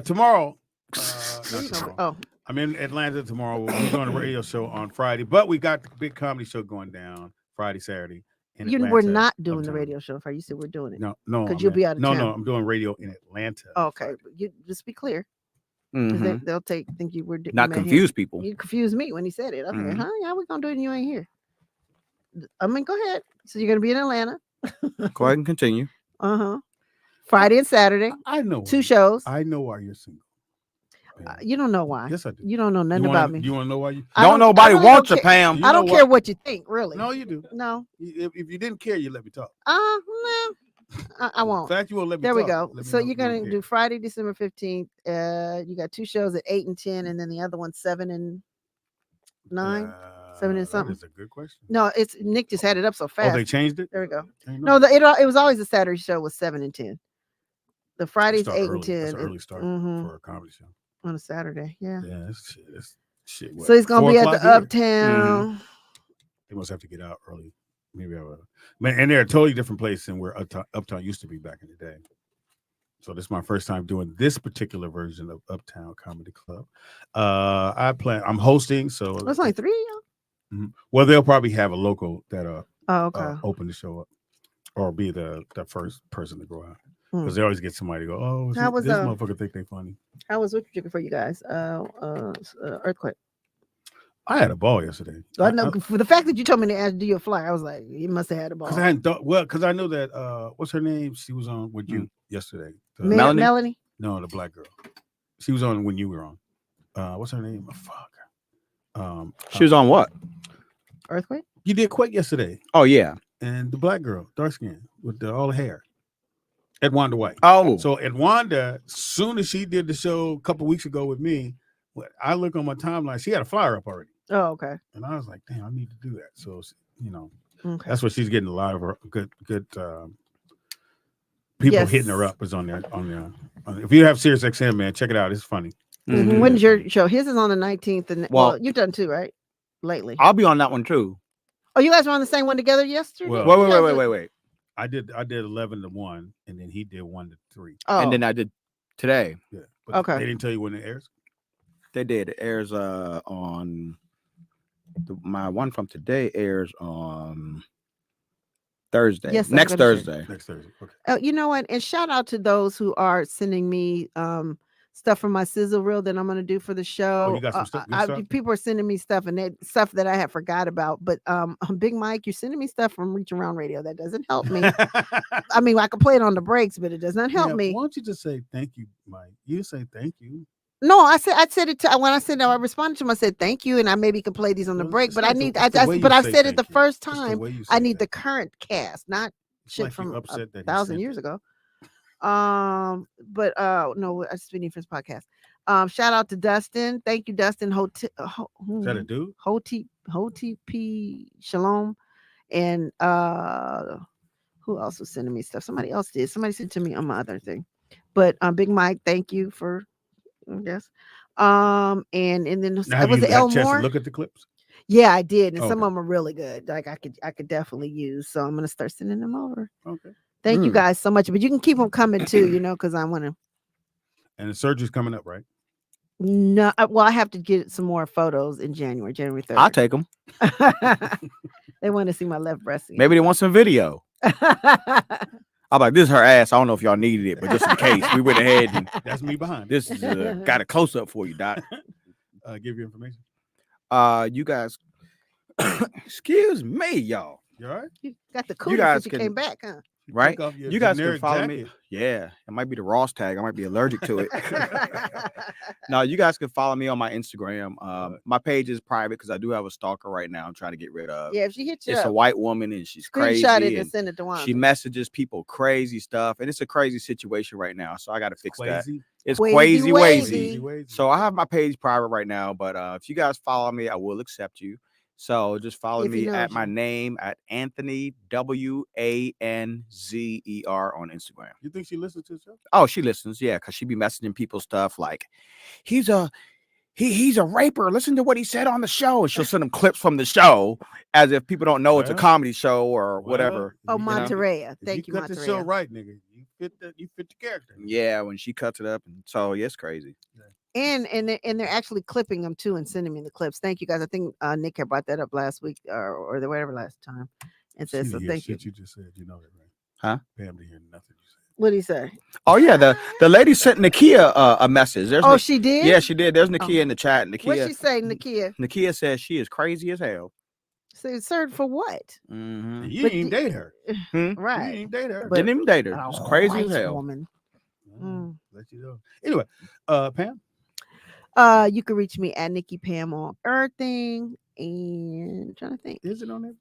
Tomorrow. Where you not gonna- tomorrow. oh, I'm in Atlanta tomorrow. We're doing a radio show on Friday, but we got the big comedy show going down Friday, Saturday. In we're Atlanta, not doing the uptown. radio show. For you said we're doing it. No, because I'm you'll be out of no, town. No, I'm doing radio in Atlanta. Okay, but you just be clear. 'Cause Mhm. they'll think you were Not confuse people. You confused me when he said it. Okay, Mhm. huh? Yeah, we gonna do it and you ain't here. I mean, go ahead. So you're gonna be in Atlanta. Go ahead and continue. Friday and Saturday. I know 2 shows. I know why you're single. You don't know why. Yes, I do. You don't know nothing You wanna- about me. You want to know why you? I Don't nobody I want you, care. Pam. You I don't know care why- what you think, really. No, you do. No. If you didn't care, you let me talk. No. I In won't. fact, you won't let me There talk. we go. Let me So know you're if you don't gonna care. do Friday, December 15th. You got 2 shows at 8 and 10, and then the other one 7 and 9. 7 and something. That is a good question. No, it's Nick just had it up so fast. Oh, they changed it? There we go. Ain't No, it was always the Saturday show was 7 and 10. The Friday's Start 8 early. and 10. That's an early start for a comedy show. On a Saturday. Yeah. Yeah, that's shit. What, So he's gonna 4 be at o'clock the here? Uptown. They must have to get out early. Maybe and they're a totally different place than where Uptown used to be back in the day. So this is my first time doing this particular version of Uptown Comedy Club. I'm hosting, so There's only 3 of y'all? Mhm. Well, they'll probably have a local that okay. Open the show up, or be the first person to go out, Hmm. because they always get somebody to go, oh, How was, this motherfucker think they funny. How was Wicked for you guys? Earthquake. I had a ball yesterday. I know for the fact that you told me to ask do you a flyer, I was like, you must have had a ball. Because I hadn't thought, because I know that what's her name? She was on with you yesterday. Melanie? No, the black girl. She was on when you were on. What's her name? Oh, fuck. She was on what? Earthquake? You did Quake yesterday. Oh yeah. And the black girl, dark skin, with all the hair. Edwanda White. Oh. So Edwanda, soon as she did the show a couple weeks ago with me, I look on my timeline, she had a flyer up already. Oh, okay. And I was like, damn, I need to do that. So, Okay. that's what she's getting a lot of her good people Yes. hitting her up is on there. If you have Sirius XM, man, check it out. It's funny. Mhm. When is your show? His is on the 19th. And Well- well, you've done 2, right? Lately. I'll be on that one too. Oh, you guys were on the same one together yesterday? Well, Wait. I did 11 to 1, and then he did 1 to 3. Oh. And then I did today. Yeah. But Okay. They didn't tell you when it airs. They did. It airs on my one from today airs on Thursday. Yes, Next I'm gonna Thursday. Next Thursday. Okay. You know what? And shout out to those who are sending me stuff from my sizzle reel that I'm going to do for the show. Oh, you got some stuff- good stuff? People are sending me stuff and stuff that I had forgot about. But Big Mike, you're sending me stuff from Reach Around Radio. That doesn't help me. I mean, I can play it on the breaks, but it does not help Yeah, me. Why don't you just say thank you, Mike? You say thank you. No, I said it to when I said I responded to him. I said thank you, and I maybe can play these on the break. But I need, it's the way you I've say said it the thank you. first It's the time. way you I say need the current cast, not shit like you from upset that he 1,000 sent years it. ago. But no, it's Speedy Friends podcast. Shout out to Dustin. Thank you, Dustin. Is that a dude? Hoti P Shalom. And who else was sending me stuff? Somebody else did. Somebody sent to me on my other thing. But Big Mike, thank you for yes. And then Now, have was you it had a chance to Elmore? look at the clips? Yeah, I did, and Okay. some of them are really good. Like I could definitely use. So I'm gonna start sending them over. Okay. Thank you guys so much. But you can keep them coming too, because I want to. And the surgery's coming up, right? No, well, I have to get some more photos in January 3rd. I'll take them. They want to see my left breast. Maybe they want some video. I'm like, this is her ass. I don't know if y'all needed it, but just in case, we went ahead and That's me behind. this is got a close up for you, Doc. Give you information. You guys, excuse me, y'all. You all right? You got the You cootie guys since you can- came back, huh? Right? Take off your You guys can generic follow me. jacket. Yeah, it might be the Ross tag. I might be allergic to it. No, you guys can follow me on my Instagram. My page is private because I do have a stalker right now I'm trying to get rid of. Yeah, if she hits you It's up, a white woman and she's crazy. screenshot it and and send it to Wanda. she messages people crazy stuff, and it's a crazy situation right now. So I got to fix that. Quazy? It's Quazy crazy, wazy. So I have my page private right now, but if you guys follow me, I will accept you. So just follow If he me at knows my you. name at Anthony WANZER on Instagram. You think she listens to the show? Oh, she listens, yeah, because she be messaging people stuff like he's a raper. Listen to what he said on the show. And she'll send them clips from the show as if people don't know it's a Well, comedy show or whatever. Oh, you know? Monterey. If Thank you, cut the show Monterey. right, nigga. You fit the character. Yeah, when she cuts it up. And so yeah, it's crazy. And they're actually clipping them too and sending me the clips. Thank you guys. I think Nick had brought that up last week or whatever last time, and said She so. didn't hear Thank you. shit you just said. You know that, right? Huh? Pam didn't hear nothing you said. What did he say? Oh yeah, the lady sent Nakia a message. There's She did. Yeah, she did. There's Nakia in the chat. What'd Nakia she say, Nakia? Nakia says she is crazy as hell. So, sir, for what? Mm-hmm. You But didn't even date her. Hmm? You Right. didn't date her. Didn't even date her. A It's crazy as white hell. woman. Let you know. Anyway, Pam. You can reach me at Nikki Pam on everything. And I'm trying to think. Is it on there?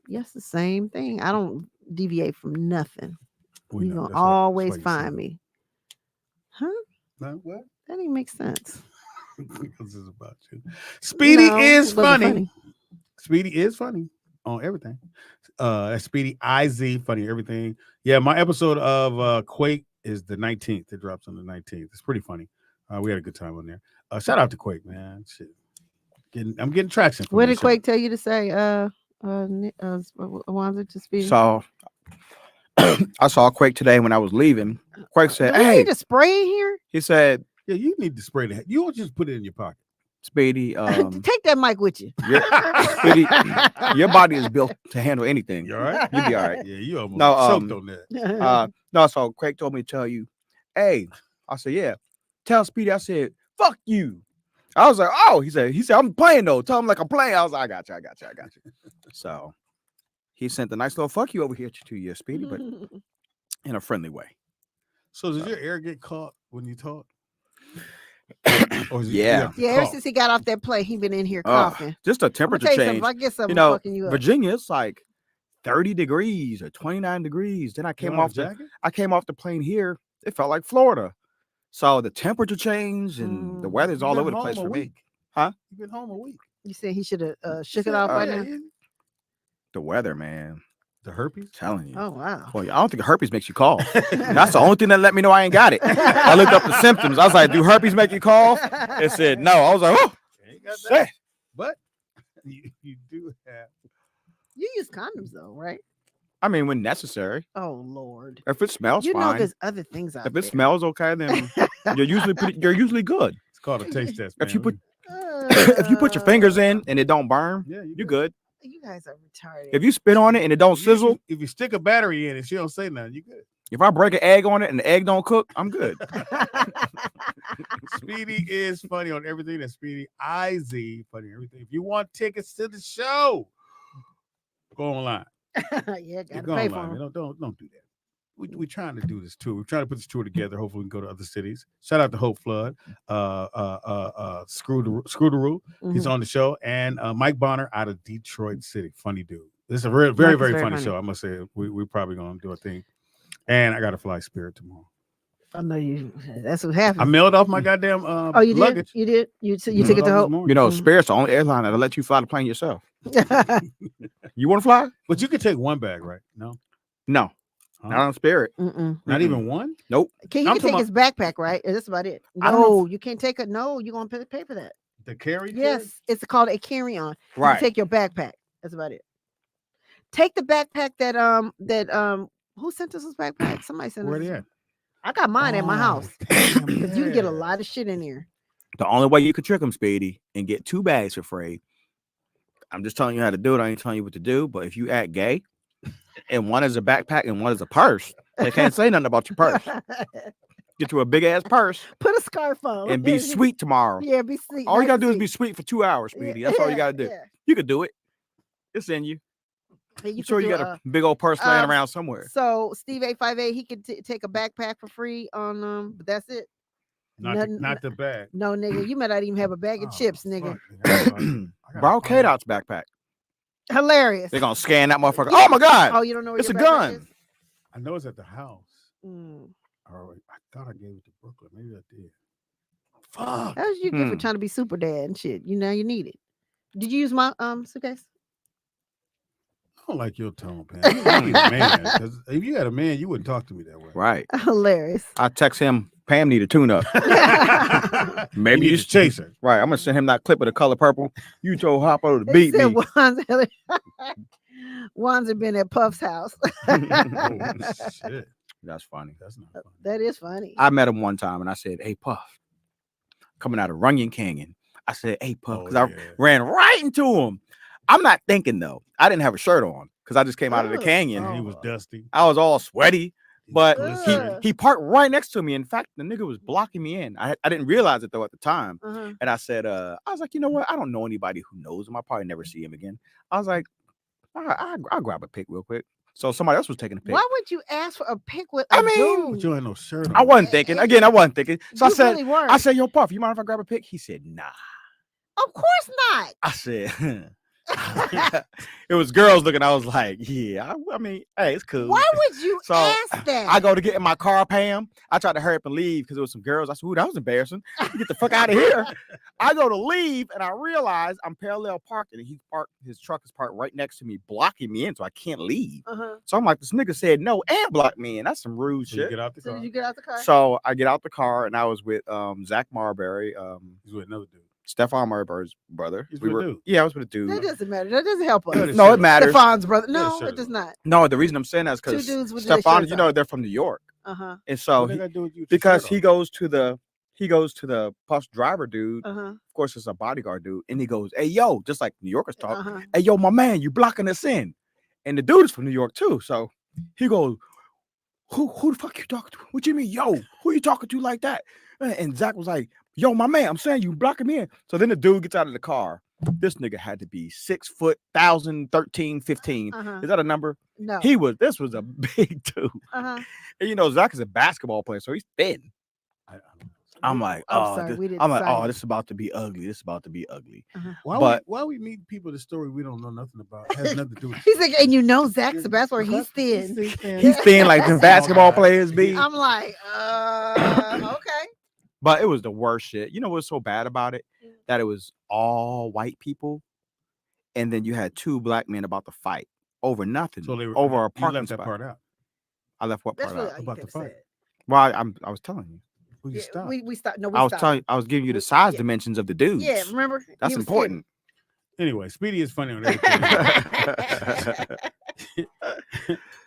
Yes, the same thing. I don't deviate from nothing. We You're know. gonna That's why- always that's why you find me. Huh? No, what? That didn't make sense. This is about you. Speedy No, is it wasn't funny. Speedy is funny on everything. That's Speedy IZ funny everything. Yeah, my episode of Quake is the 19th. It drops on the 19th. It's pretty funny. We had a good time on there. Shout out to Quake, man. Shit. I'm getting traction. From What this did show. Quake tell you to say? Wanted to speak. So I saw Quake today when I was leaving. Quake said, Do we "Hey," need to spray in here? he said, Yeah, you need to spray that. You don't just put it in your pocket. "Speedy, Take that mic with you. Speedy, your body is built to handle anything. You all right? You'll be all right." Yeah, you almost No, choked on that. No, so Craig told me to tell you, hey, I said, yeah, tell Speedy. I said, fuck you. I was like, oh, he said, I'm playing though. Tell him like I'm playing. I was like, I got you. So he sent a nice little fuck you over here to you, Speedy, but in a friendly way. So does your air get caught when you talk? Or is it- Yeah. Yeah, ever since he got off that plane, he been in here Uh, coughing. just a I'ma temperature tell you something, change. if I get something, You know, fucking you up. Virginia, it's like 30 degrees or 29 degrees. Then I came want a off the jacket? I came off the plane here. It felt like Florida. So the temperature change and the weather's all You've over been the place home a for me. week. Huh? You've been home a week. You said he should have shook it off by now. The weather, man. The herpes? Telling you. Oh wow. Boy, I don't think herpes makes you cough. That's the only thing that let me know I ain't got it. I looked up the symptoms. I was like, do herpes make you cough? It said no. I was like, oh, Ain't got shit. that. But you do have. You use condoms though, right? I mean, when necessary. Oh Lord. If it smells You know fine. there's other things out If there. it smells okay, then you're usually good. It's called a taste test. If you man. put if you put your fingers in and it don't burn, Yeah, you're good. You guys are retarded. If you spit on it and it don't sizzle, if you stick a battery in and she don't say nothing, you good. if I break an egg on it and the egg don't cook, I'm good. Speedy is funny on everything. That's Speedy IZ funny on everything. If you want tickets to the show, go online. Yeah, gotta Go pay online. for Man. them. Don't do that. We're trying to do this tour. We're trying to put this tour together. Hopefully, we can go to other cities. Shout out to Hope Flood, Screw the Rule. He's Mhm. on the show, and Mike Bonner out of Detroit City. Funny dude. This is a very, very, Mike is very very funny funny. show. I must say, we probably gonna do a thing, and I got to fly Spirit tomorrow. I know you. That's what happened. I mailed off my goddamn Oh, you luggage. did? You did? You took Mailed it to off this Hope? morning. You know, Spirit's the only airline that'll let you fly the plane yourself. You want to fly? But you can take one bag, right? No, No, not on Spirit. not even one. Nope. Can you I'm can take talking his backpack, right? That's about it. I don't know No, you can't take it. No, you're gonna pay for that. The carry. Yes, it's called a carry-on. You Right. can take your backpack. That's about it. Take the backpack that who sent us this backpack? Somebody sent Where us. they at? I got mine at my house because you can get a lot of shit in there. The only way you could trick them, Speedy, and get 2 bags for free. I'm just telling you how to do it. I ain't telling you what to do. But if you act gay, and one is a backpack and one is a purse, they can't say nothing about your purse. Get you a big ass purse Put a scarf on and be sweet tomorrow. Yeah, be sweet. All you nice gotta and do is sweet. be sweet for 2 hours, Speedy. That's all you gotta do. Yeah. You could do it. It's in you. Hey, I'm sure could you do, got a big old purse laying around somewhere. So Steve 858, he could take a backpack for free on but that's it. Not the bag. No, nigga, you might not even have a bag of chips, nigga. Borrow K-Dot's backpack. Hilarious. They're gonna scan that motherfucker. Oh my god! Oh, you don't know where it's a your backpack gun. I know it's at the house. Mm. Oh, I thought I gave it to Brooklyn. Maybe I did. Fuck. That's what you get for trying to be super dad and shit. You know you need it. Did you use my suitcase? I don't like your tone, man. You need a man. 'Cause if you had a man, you wouldn't talk to me that way. Right. Hilarious. I text him. Pam need a tune-up. Maybe You need to chase her. Right. I'm gonna send him that clip of the color purple. You told Hoppo to beat me. Juan's been at Puff's house. Shit. That's funny. That's not funny. That is funny. I met him one time and I said, "Hey Puff," coming out of Runyon Canyon. I said, "Hey Puff," because I ran right into him. I'm not thinking though. I didn't have a shirt on because I just came out of the canyon. He was dusty. I was all sweaty, but Ugh. he parked right next to me. In fact, the nigga was blocking me in. I didn't realize it though at the time. And I said, I was like, you know what? I don't know anybody who knows him. I'll probably never see him again. I was like, I'll grab a pic real quick. So somebody else was taking a pic. Why would you ask for a pic with a dude? But you ain't no shirt on. I wasn't thinking. Again, I wasn't thinking. So You I said, really weren't. I said, yo, Puff, you mind if I grab a pic? He said, nah. Of course not. I said, it was girls looking. I was like, yeah, I mean, hey, it's cool. Why would you So ask that? I go to get in my car, Pam. I tried to hurry up and leave because there was some girls. I said, ooh, that was embarrassing. Get the fuck out of here. I go to leave and I realize I'm parallel parking and his truck is parked right next to me, blocking me in, so I can't leave. So I'm like, this nigga said no and blocked me in. That's some rude So you shit. get out the So car. did you get out the car? So I get out the car and I was with Zach Marbury, He's with another dude. Stefan Marbury's brother. He's with a dude. Yeah, I was with a dude. That doesn't matter. That doesn't help us. No, it matters. Stefan's brother. No, it does not. No, it does not not because Two dudes with their Stefan, shirts you know, on. they're from New York. And so What they gotta do with you with your because shirt he goes to the Puff's driver dude. Uh-huh. Of course, it's a bodyguard dude, and he goes, "Hey, yo," just like New Yorkers talk. Uh-huh. "Hey, yo, my man, you blocking us in?" And the dude is from New York too. So he goes, "Who the fuck you talking to? What you mean, yo? Who you talking to like that?" And Zach was like, "Yo, my man, I'm saying you blocking me in." So then the dude gets out of the car. This nigga had to be 6 foot, 1,013, 15. Uh-huh. Is that a number? No. This was a big dude. Uh-huh. And you know, Zach is a basketball player, so he's thin. I'm like, I'm sorry, we didn't I'm like, decide. oh, this is about to be ugly. This is about to be ugly. Why we meet people the story we don't know nothing about? It has nothing to do with He's like, and you know Zach's a basketball. He's thin. He's thin like the basketball players be. I'm like, okay. But it was the worst shit. You know what's so bad about it? That it was all white people, and then you had 2 black men about to fight over nothing. So they were over a you parking left that spot. part out. I left what That's part what out? you About the could've fight. said. Well, I was telling you. Who you Yeah, stopped? we stopped. No, we I was stopped. telling. I was giving you the size dimensions of the dudes. Yeah, remember? That's He was important. Anyway, Speedy is funny on everything.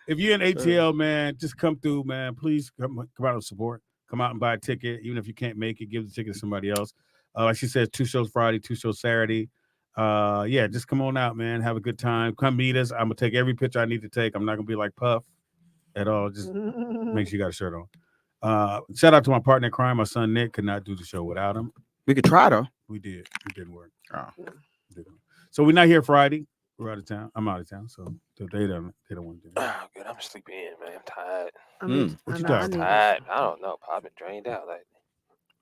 If you're in ATL, man, just come through, man. Please come out and support. Come out and buy a ticket. Even if you can't make it, give the ticket to somebody else. Like she said, 2 shows Friday, 2 shows Saturday. Yeah, just come on out, man. Have a good time. Come meet us. I'm gonna take every picture I need to take. I'm not gonna be like Puff at all. Just make sure you got a shirt on. Shout out to my partner in crime. My son Nick could not do the show without him. We could try though. We did. It didn't work. Oh. So we're not here Friday. We're out of town. I'm out of town, so they don't want to do it. Oh, good. I'm sleeping in, man. I'm tired. What you I tired? need- Tired. I don't know. I've been drained out. Like,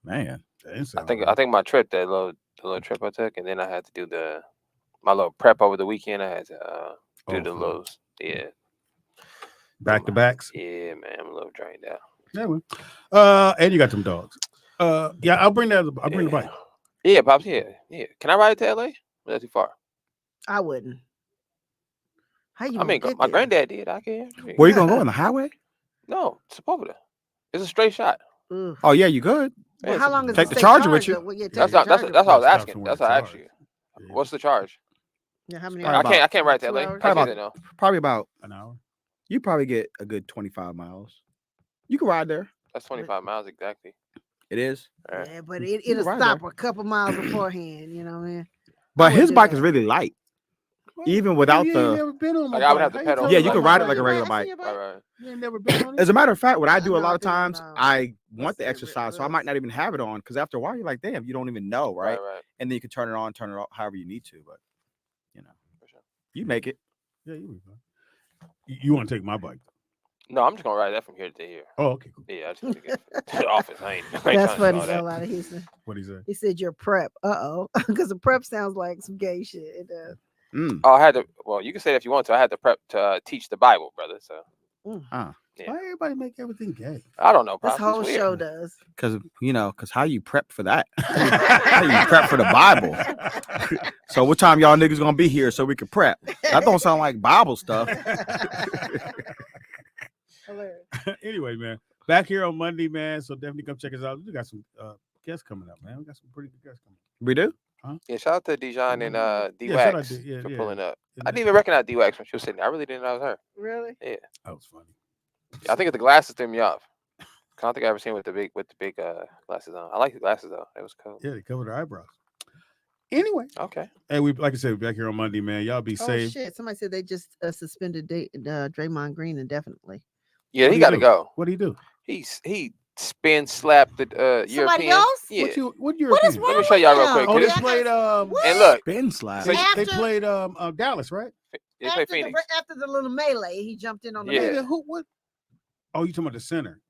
Man. I think my trip, the little trip I took, and then I had to do my little prep over the weekend. I had to Do the lows. Yeah. Back to backs. Yeah, man. I'm a little drained out. Yeah, well. And you got them dogs. Yeah, I'll bring that. I'll bring the bike. Yeah, Pops. Yeah. Can I ride it to LA? Or that's too far. I wouldn't. How you? I mean, my granddad did. I can. Where you gonna go on the highway? No, Sepulveda. It's a straight shot. Oh yeah, you good. Well, how long does take it the say charger with charge, you? though? Well, yeah, take That's the what charger. I was asking. That's what I asked you. What's the charge? Yeah, how many? I can't ride to LA. Probably about an hour. You probably get a good 25 miles. You can ride there. That's 25 miles exactly. It is. Yeah, but it'll right stop there. a couple miles beforehand. You know what I mean? But his do bike that. is really light. Even without You ain't never the. been on my Like, I would bike. have to How pedal. talking Yeah, you about can my ride it bike? like a regular bike. Right. You ain't never been on it? As a matter of fact, what I do a lot of doing, times, I want the exercise, so I might not even have it on because after a while, you're like, damn, you don't even know, right? Right. And then you can turn it on, turn it off, however you need to. But you make it. Yeah, you want to take my bike? No, I'm just gonna ride that from here to here. Oh, okay, cool. Yeah, I just to get to the office. I ain't That's trying to do funny. all So that. a lot of Houston. What he say? He said you're prep. Because the prep sounds like some gay shit. It does. Oh, I had to. Well, you can say it if you want to. I had to prep to teach the Bible, brother. So Why everybody make everything gay? I don't know. This Pops, it's whole weird. show does. Because how you prep for that? How you prep for the Bible? So what time y'all niggas gonna be here so we can prep? That don't sound like Bible stuff. Anyway, man, back here on Monday, man. So definitely come check us out. We got some guests coming up, man. We got some pretty good guests coming. We do? Huh? Yeah, shout out to Dijon and D Yeah, shout out Wax to- yeah, for yeah. pulling up. I didn't even recognize D Wax when she was sitting there. I really didn't know it was her. Really? Yeah, That was funny. I think the glasses threw me off. I don't think I ever seen with the big glasses on. I like the glasses though. It was cool. Yeah, they covered their eyebrows. Anyway, okay. Hey, like I said, we're back here on Monday, man. Y'all be Oh safe. shit! Somebody said they just suspended Draymond Green indefinitely. Yeah, What he do got to you do? go. What do you do? He spin slapped the Somebody European. else? Yeah. What What is European? wrong Let me show y'all real with quick. him? Oh, they This- played and look, Spin slap. they played Dallas, right? they play Phoenix. After the little melee, he jumped in on the Yeah. melee. Nigga, who? What? Oh, you talking about the center?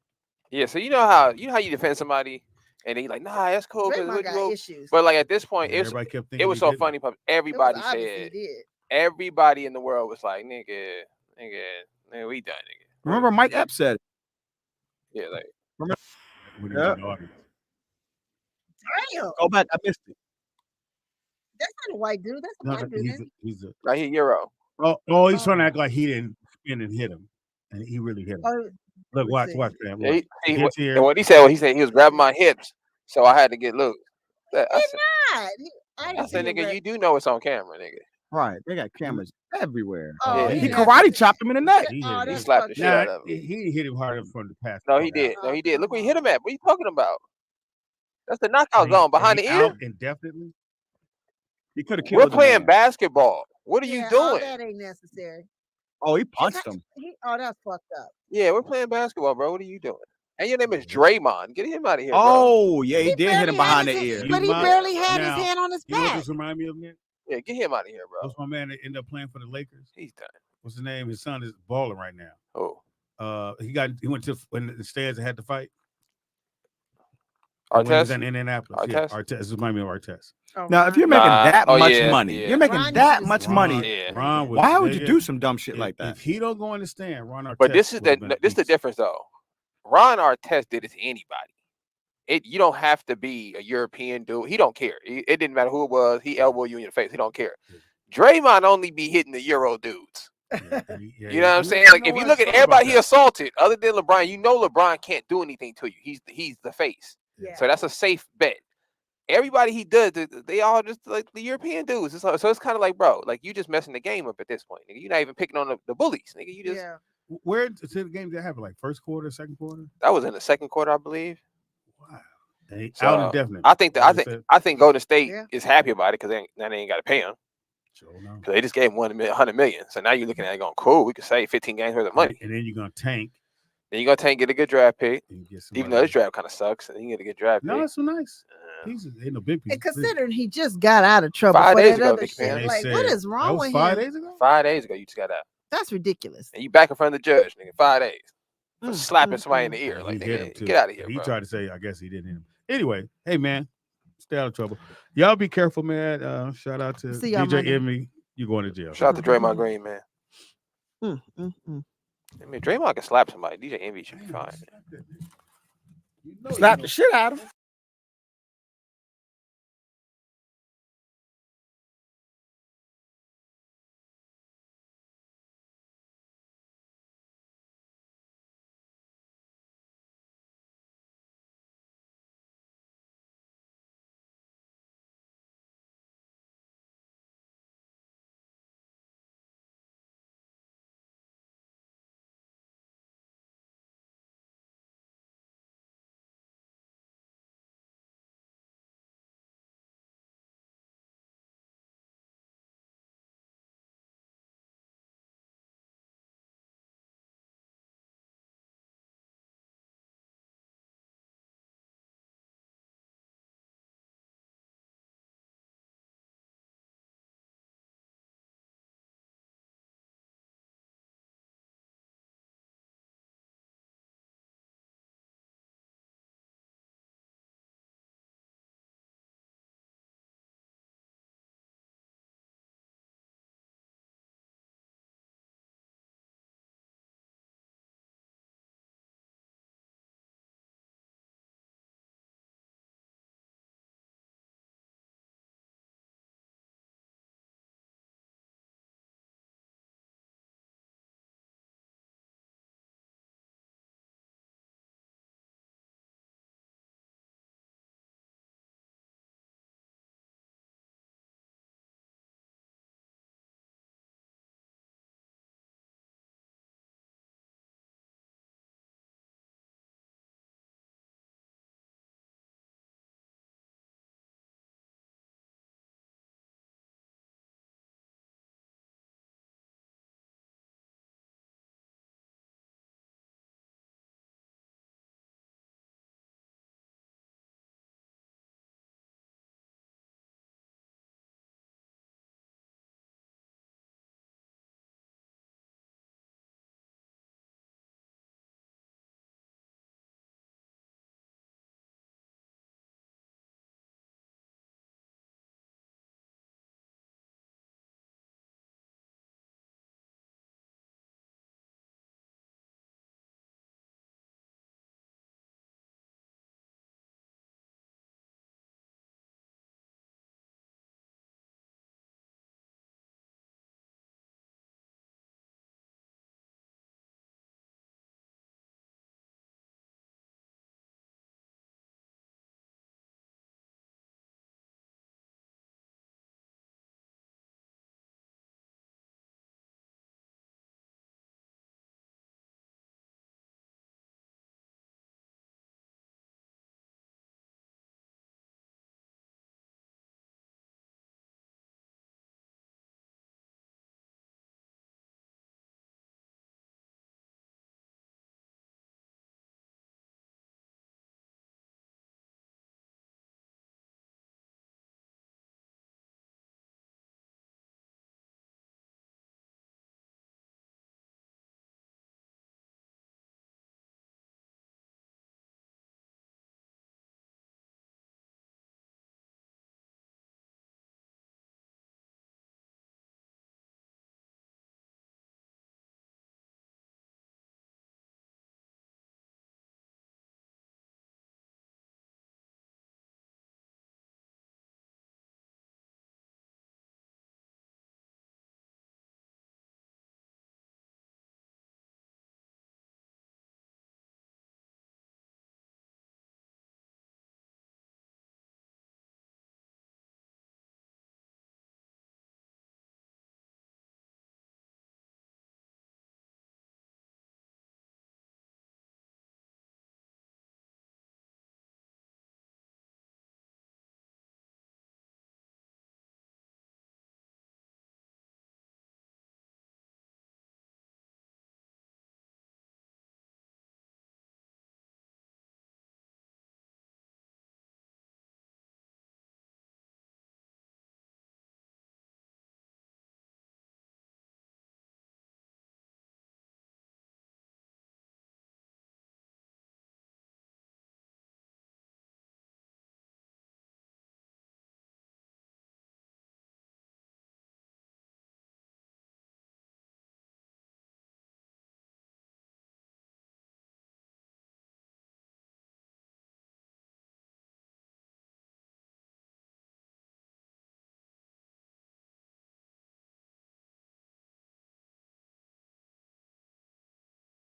Yeah, so you know how you defend somebody, and they like, nah, that's cool. 'cause Draymond what- got well- issues. But like at this point, Yeah, it was everybody kept it thinking was he so didn't. funny. Pup. It was Everybody obvious he said, did. everybody in the world was like, nigga, we done, nigga. Remember Mike Epps said it. Yeah, like When he was Yeah. in the audience. Damn, Go back. I missed it. that's not a white dude. That's a No, black dude. he's isn't it? he's a. like he Euro. He's trying to act like he didn't spin and hit him, and he really hit him. Oh, Look, watch, see. fam. Yeah, Look. he, Hits here. and what he said he was grabbing my hips, so I had to get loose. I He's said, not. I I didn't said, see him nigga, grab- you do know it's on camera, nigga. Right. They got cameras everywhere. Oh, Yeah, He yeah. karate chopped him in the neck. He Oh, hit He him. that's slapped the fucked shit Nah, out of him. he didn't hit him hard from the past. No, he did. No, he did. Look where he hit him at. What are you talking about? That's the knockout And zone behind he the ear. out indefinitely. He could have killed We're the playing man. basketball. What are you all doing? that ain't necessary. Oh, he punched him. That's fucked up. Yeah, we're playing basketball, bro. What are you doing? And your name is Draymond. Get him out of here, bro. Oh, yeah, he did hit barely him behind had the his- ear. But he You might- barely had now, his hand on his You know what back. this remind me of, man? Yeah, get him out of here, bro. What's my man that ended up playing for the Lakers? He's done. What's his name? His son is balling right now. Oh, He went to when the stands and had to fight. When he was Artest? in Indianapolis. Yeah, Artest? Artest. This remind me of Artest. Now, if you're making that oh, much yeah, money, yeah. you're making Ron that used much to- money. Yeah. Ron was, Why would you nigga, do some dumb shit like if that? he don't go in the stand, Ron Artest. But this is would have been a this the beast. difference though. Ron Artest did it to anybody. You don't have to be a European dude. He don't care. It didn't matter who it was. He elbowed you in your face. He don't care. Draymond only be hitting the Euro dudes. You know what I'm saying? Like if you look at everybody he assaulted, other than LeBron, you know LeBron can't do anything to you. He's the face. Yeah. So that's a safe bet. Everybody he does, they all just like the European dudes. So it's kind of like, bro, like you just messing the game up at this point. Nigga. You're not even picking on the bullies. Nigga, you just Yeah. Where to the game that happened? Like first quarter, second quarter? that was in the second quarter, I believe. Wow. They So, out indefinitely. I think Golden State Yeah. is happy about it because now they ain't got to pay him. Sure enough. Because they just gave him $100 million. So now you're looking at it going, cool, we could save 15 games worth of money. And then you're gonna tank. Then you're going to get a good draft pick, And get even somebody though this draft kind of sucks. And then you get a good draft No, pick. that's so nice. He's ain't no big piece. And considering he just got out of trouble 5 for days that ago, other Big shit, man. like what is wrong with him? 5 days ago? 5 days ago, you just got out. That's ridiculous. And you back in front of the judge, nigga, 5 days. For Mm, slapping mm, somebody in mm. the ear. He Like, hit him nigga, too. get out of here, He bro. tried to say, I guess he didn't hit him. Anyway, hey man, stay out of trouble. Y'all be careful, man. Shout out to See y'all DJ Monday. Emmy. You going to jail? Shout out to Draymond Green, man. Mm, mm, mm. I mean, Draymond can slap somebody. DJ Envy should be fine. Slap the shit out of him.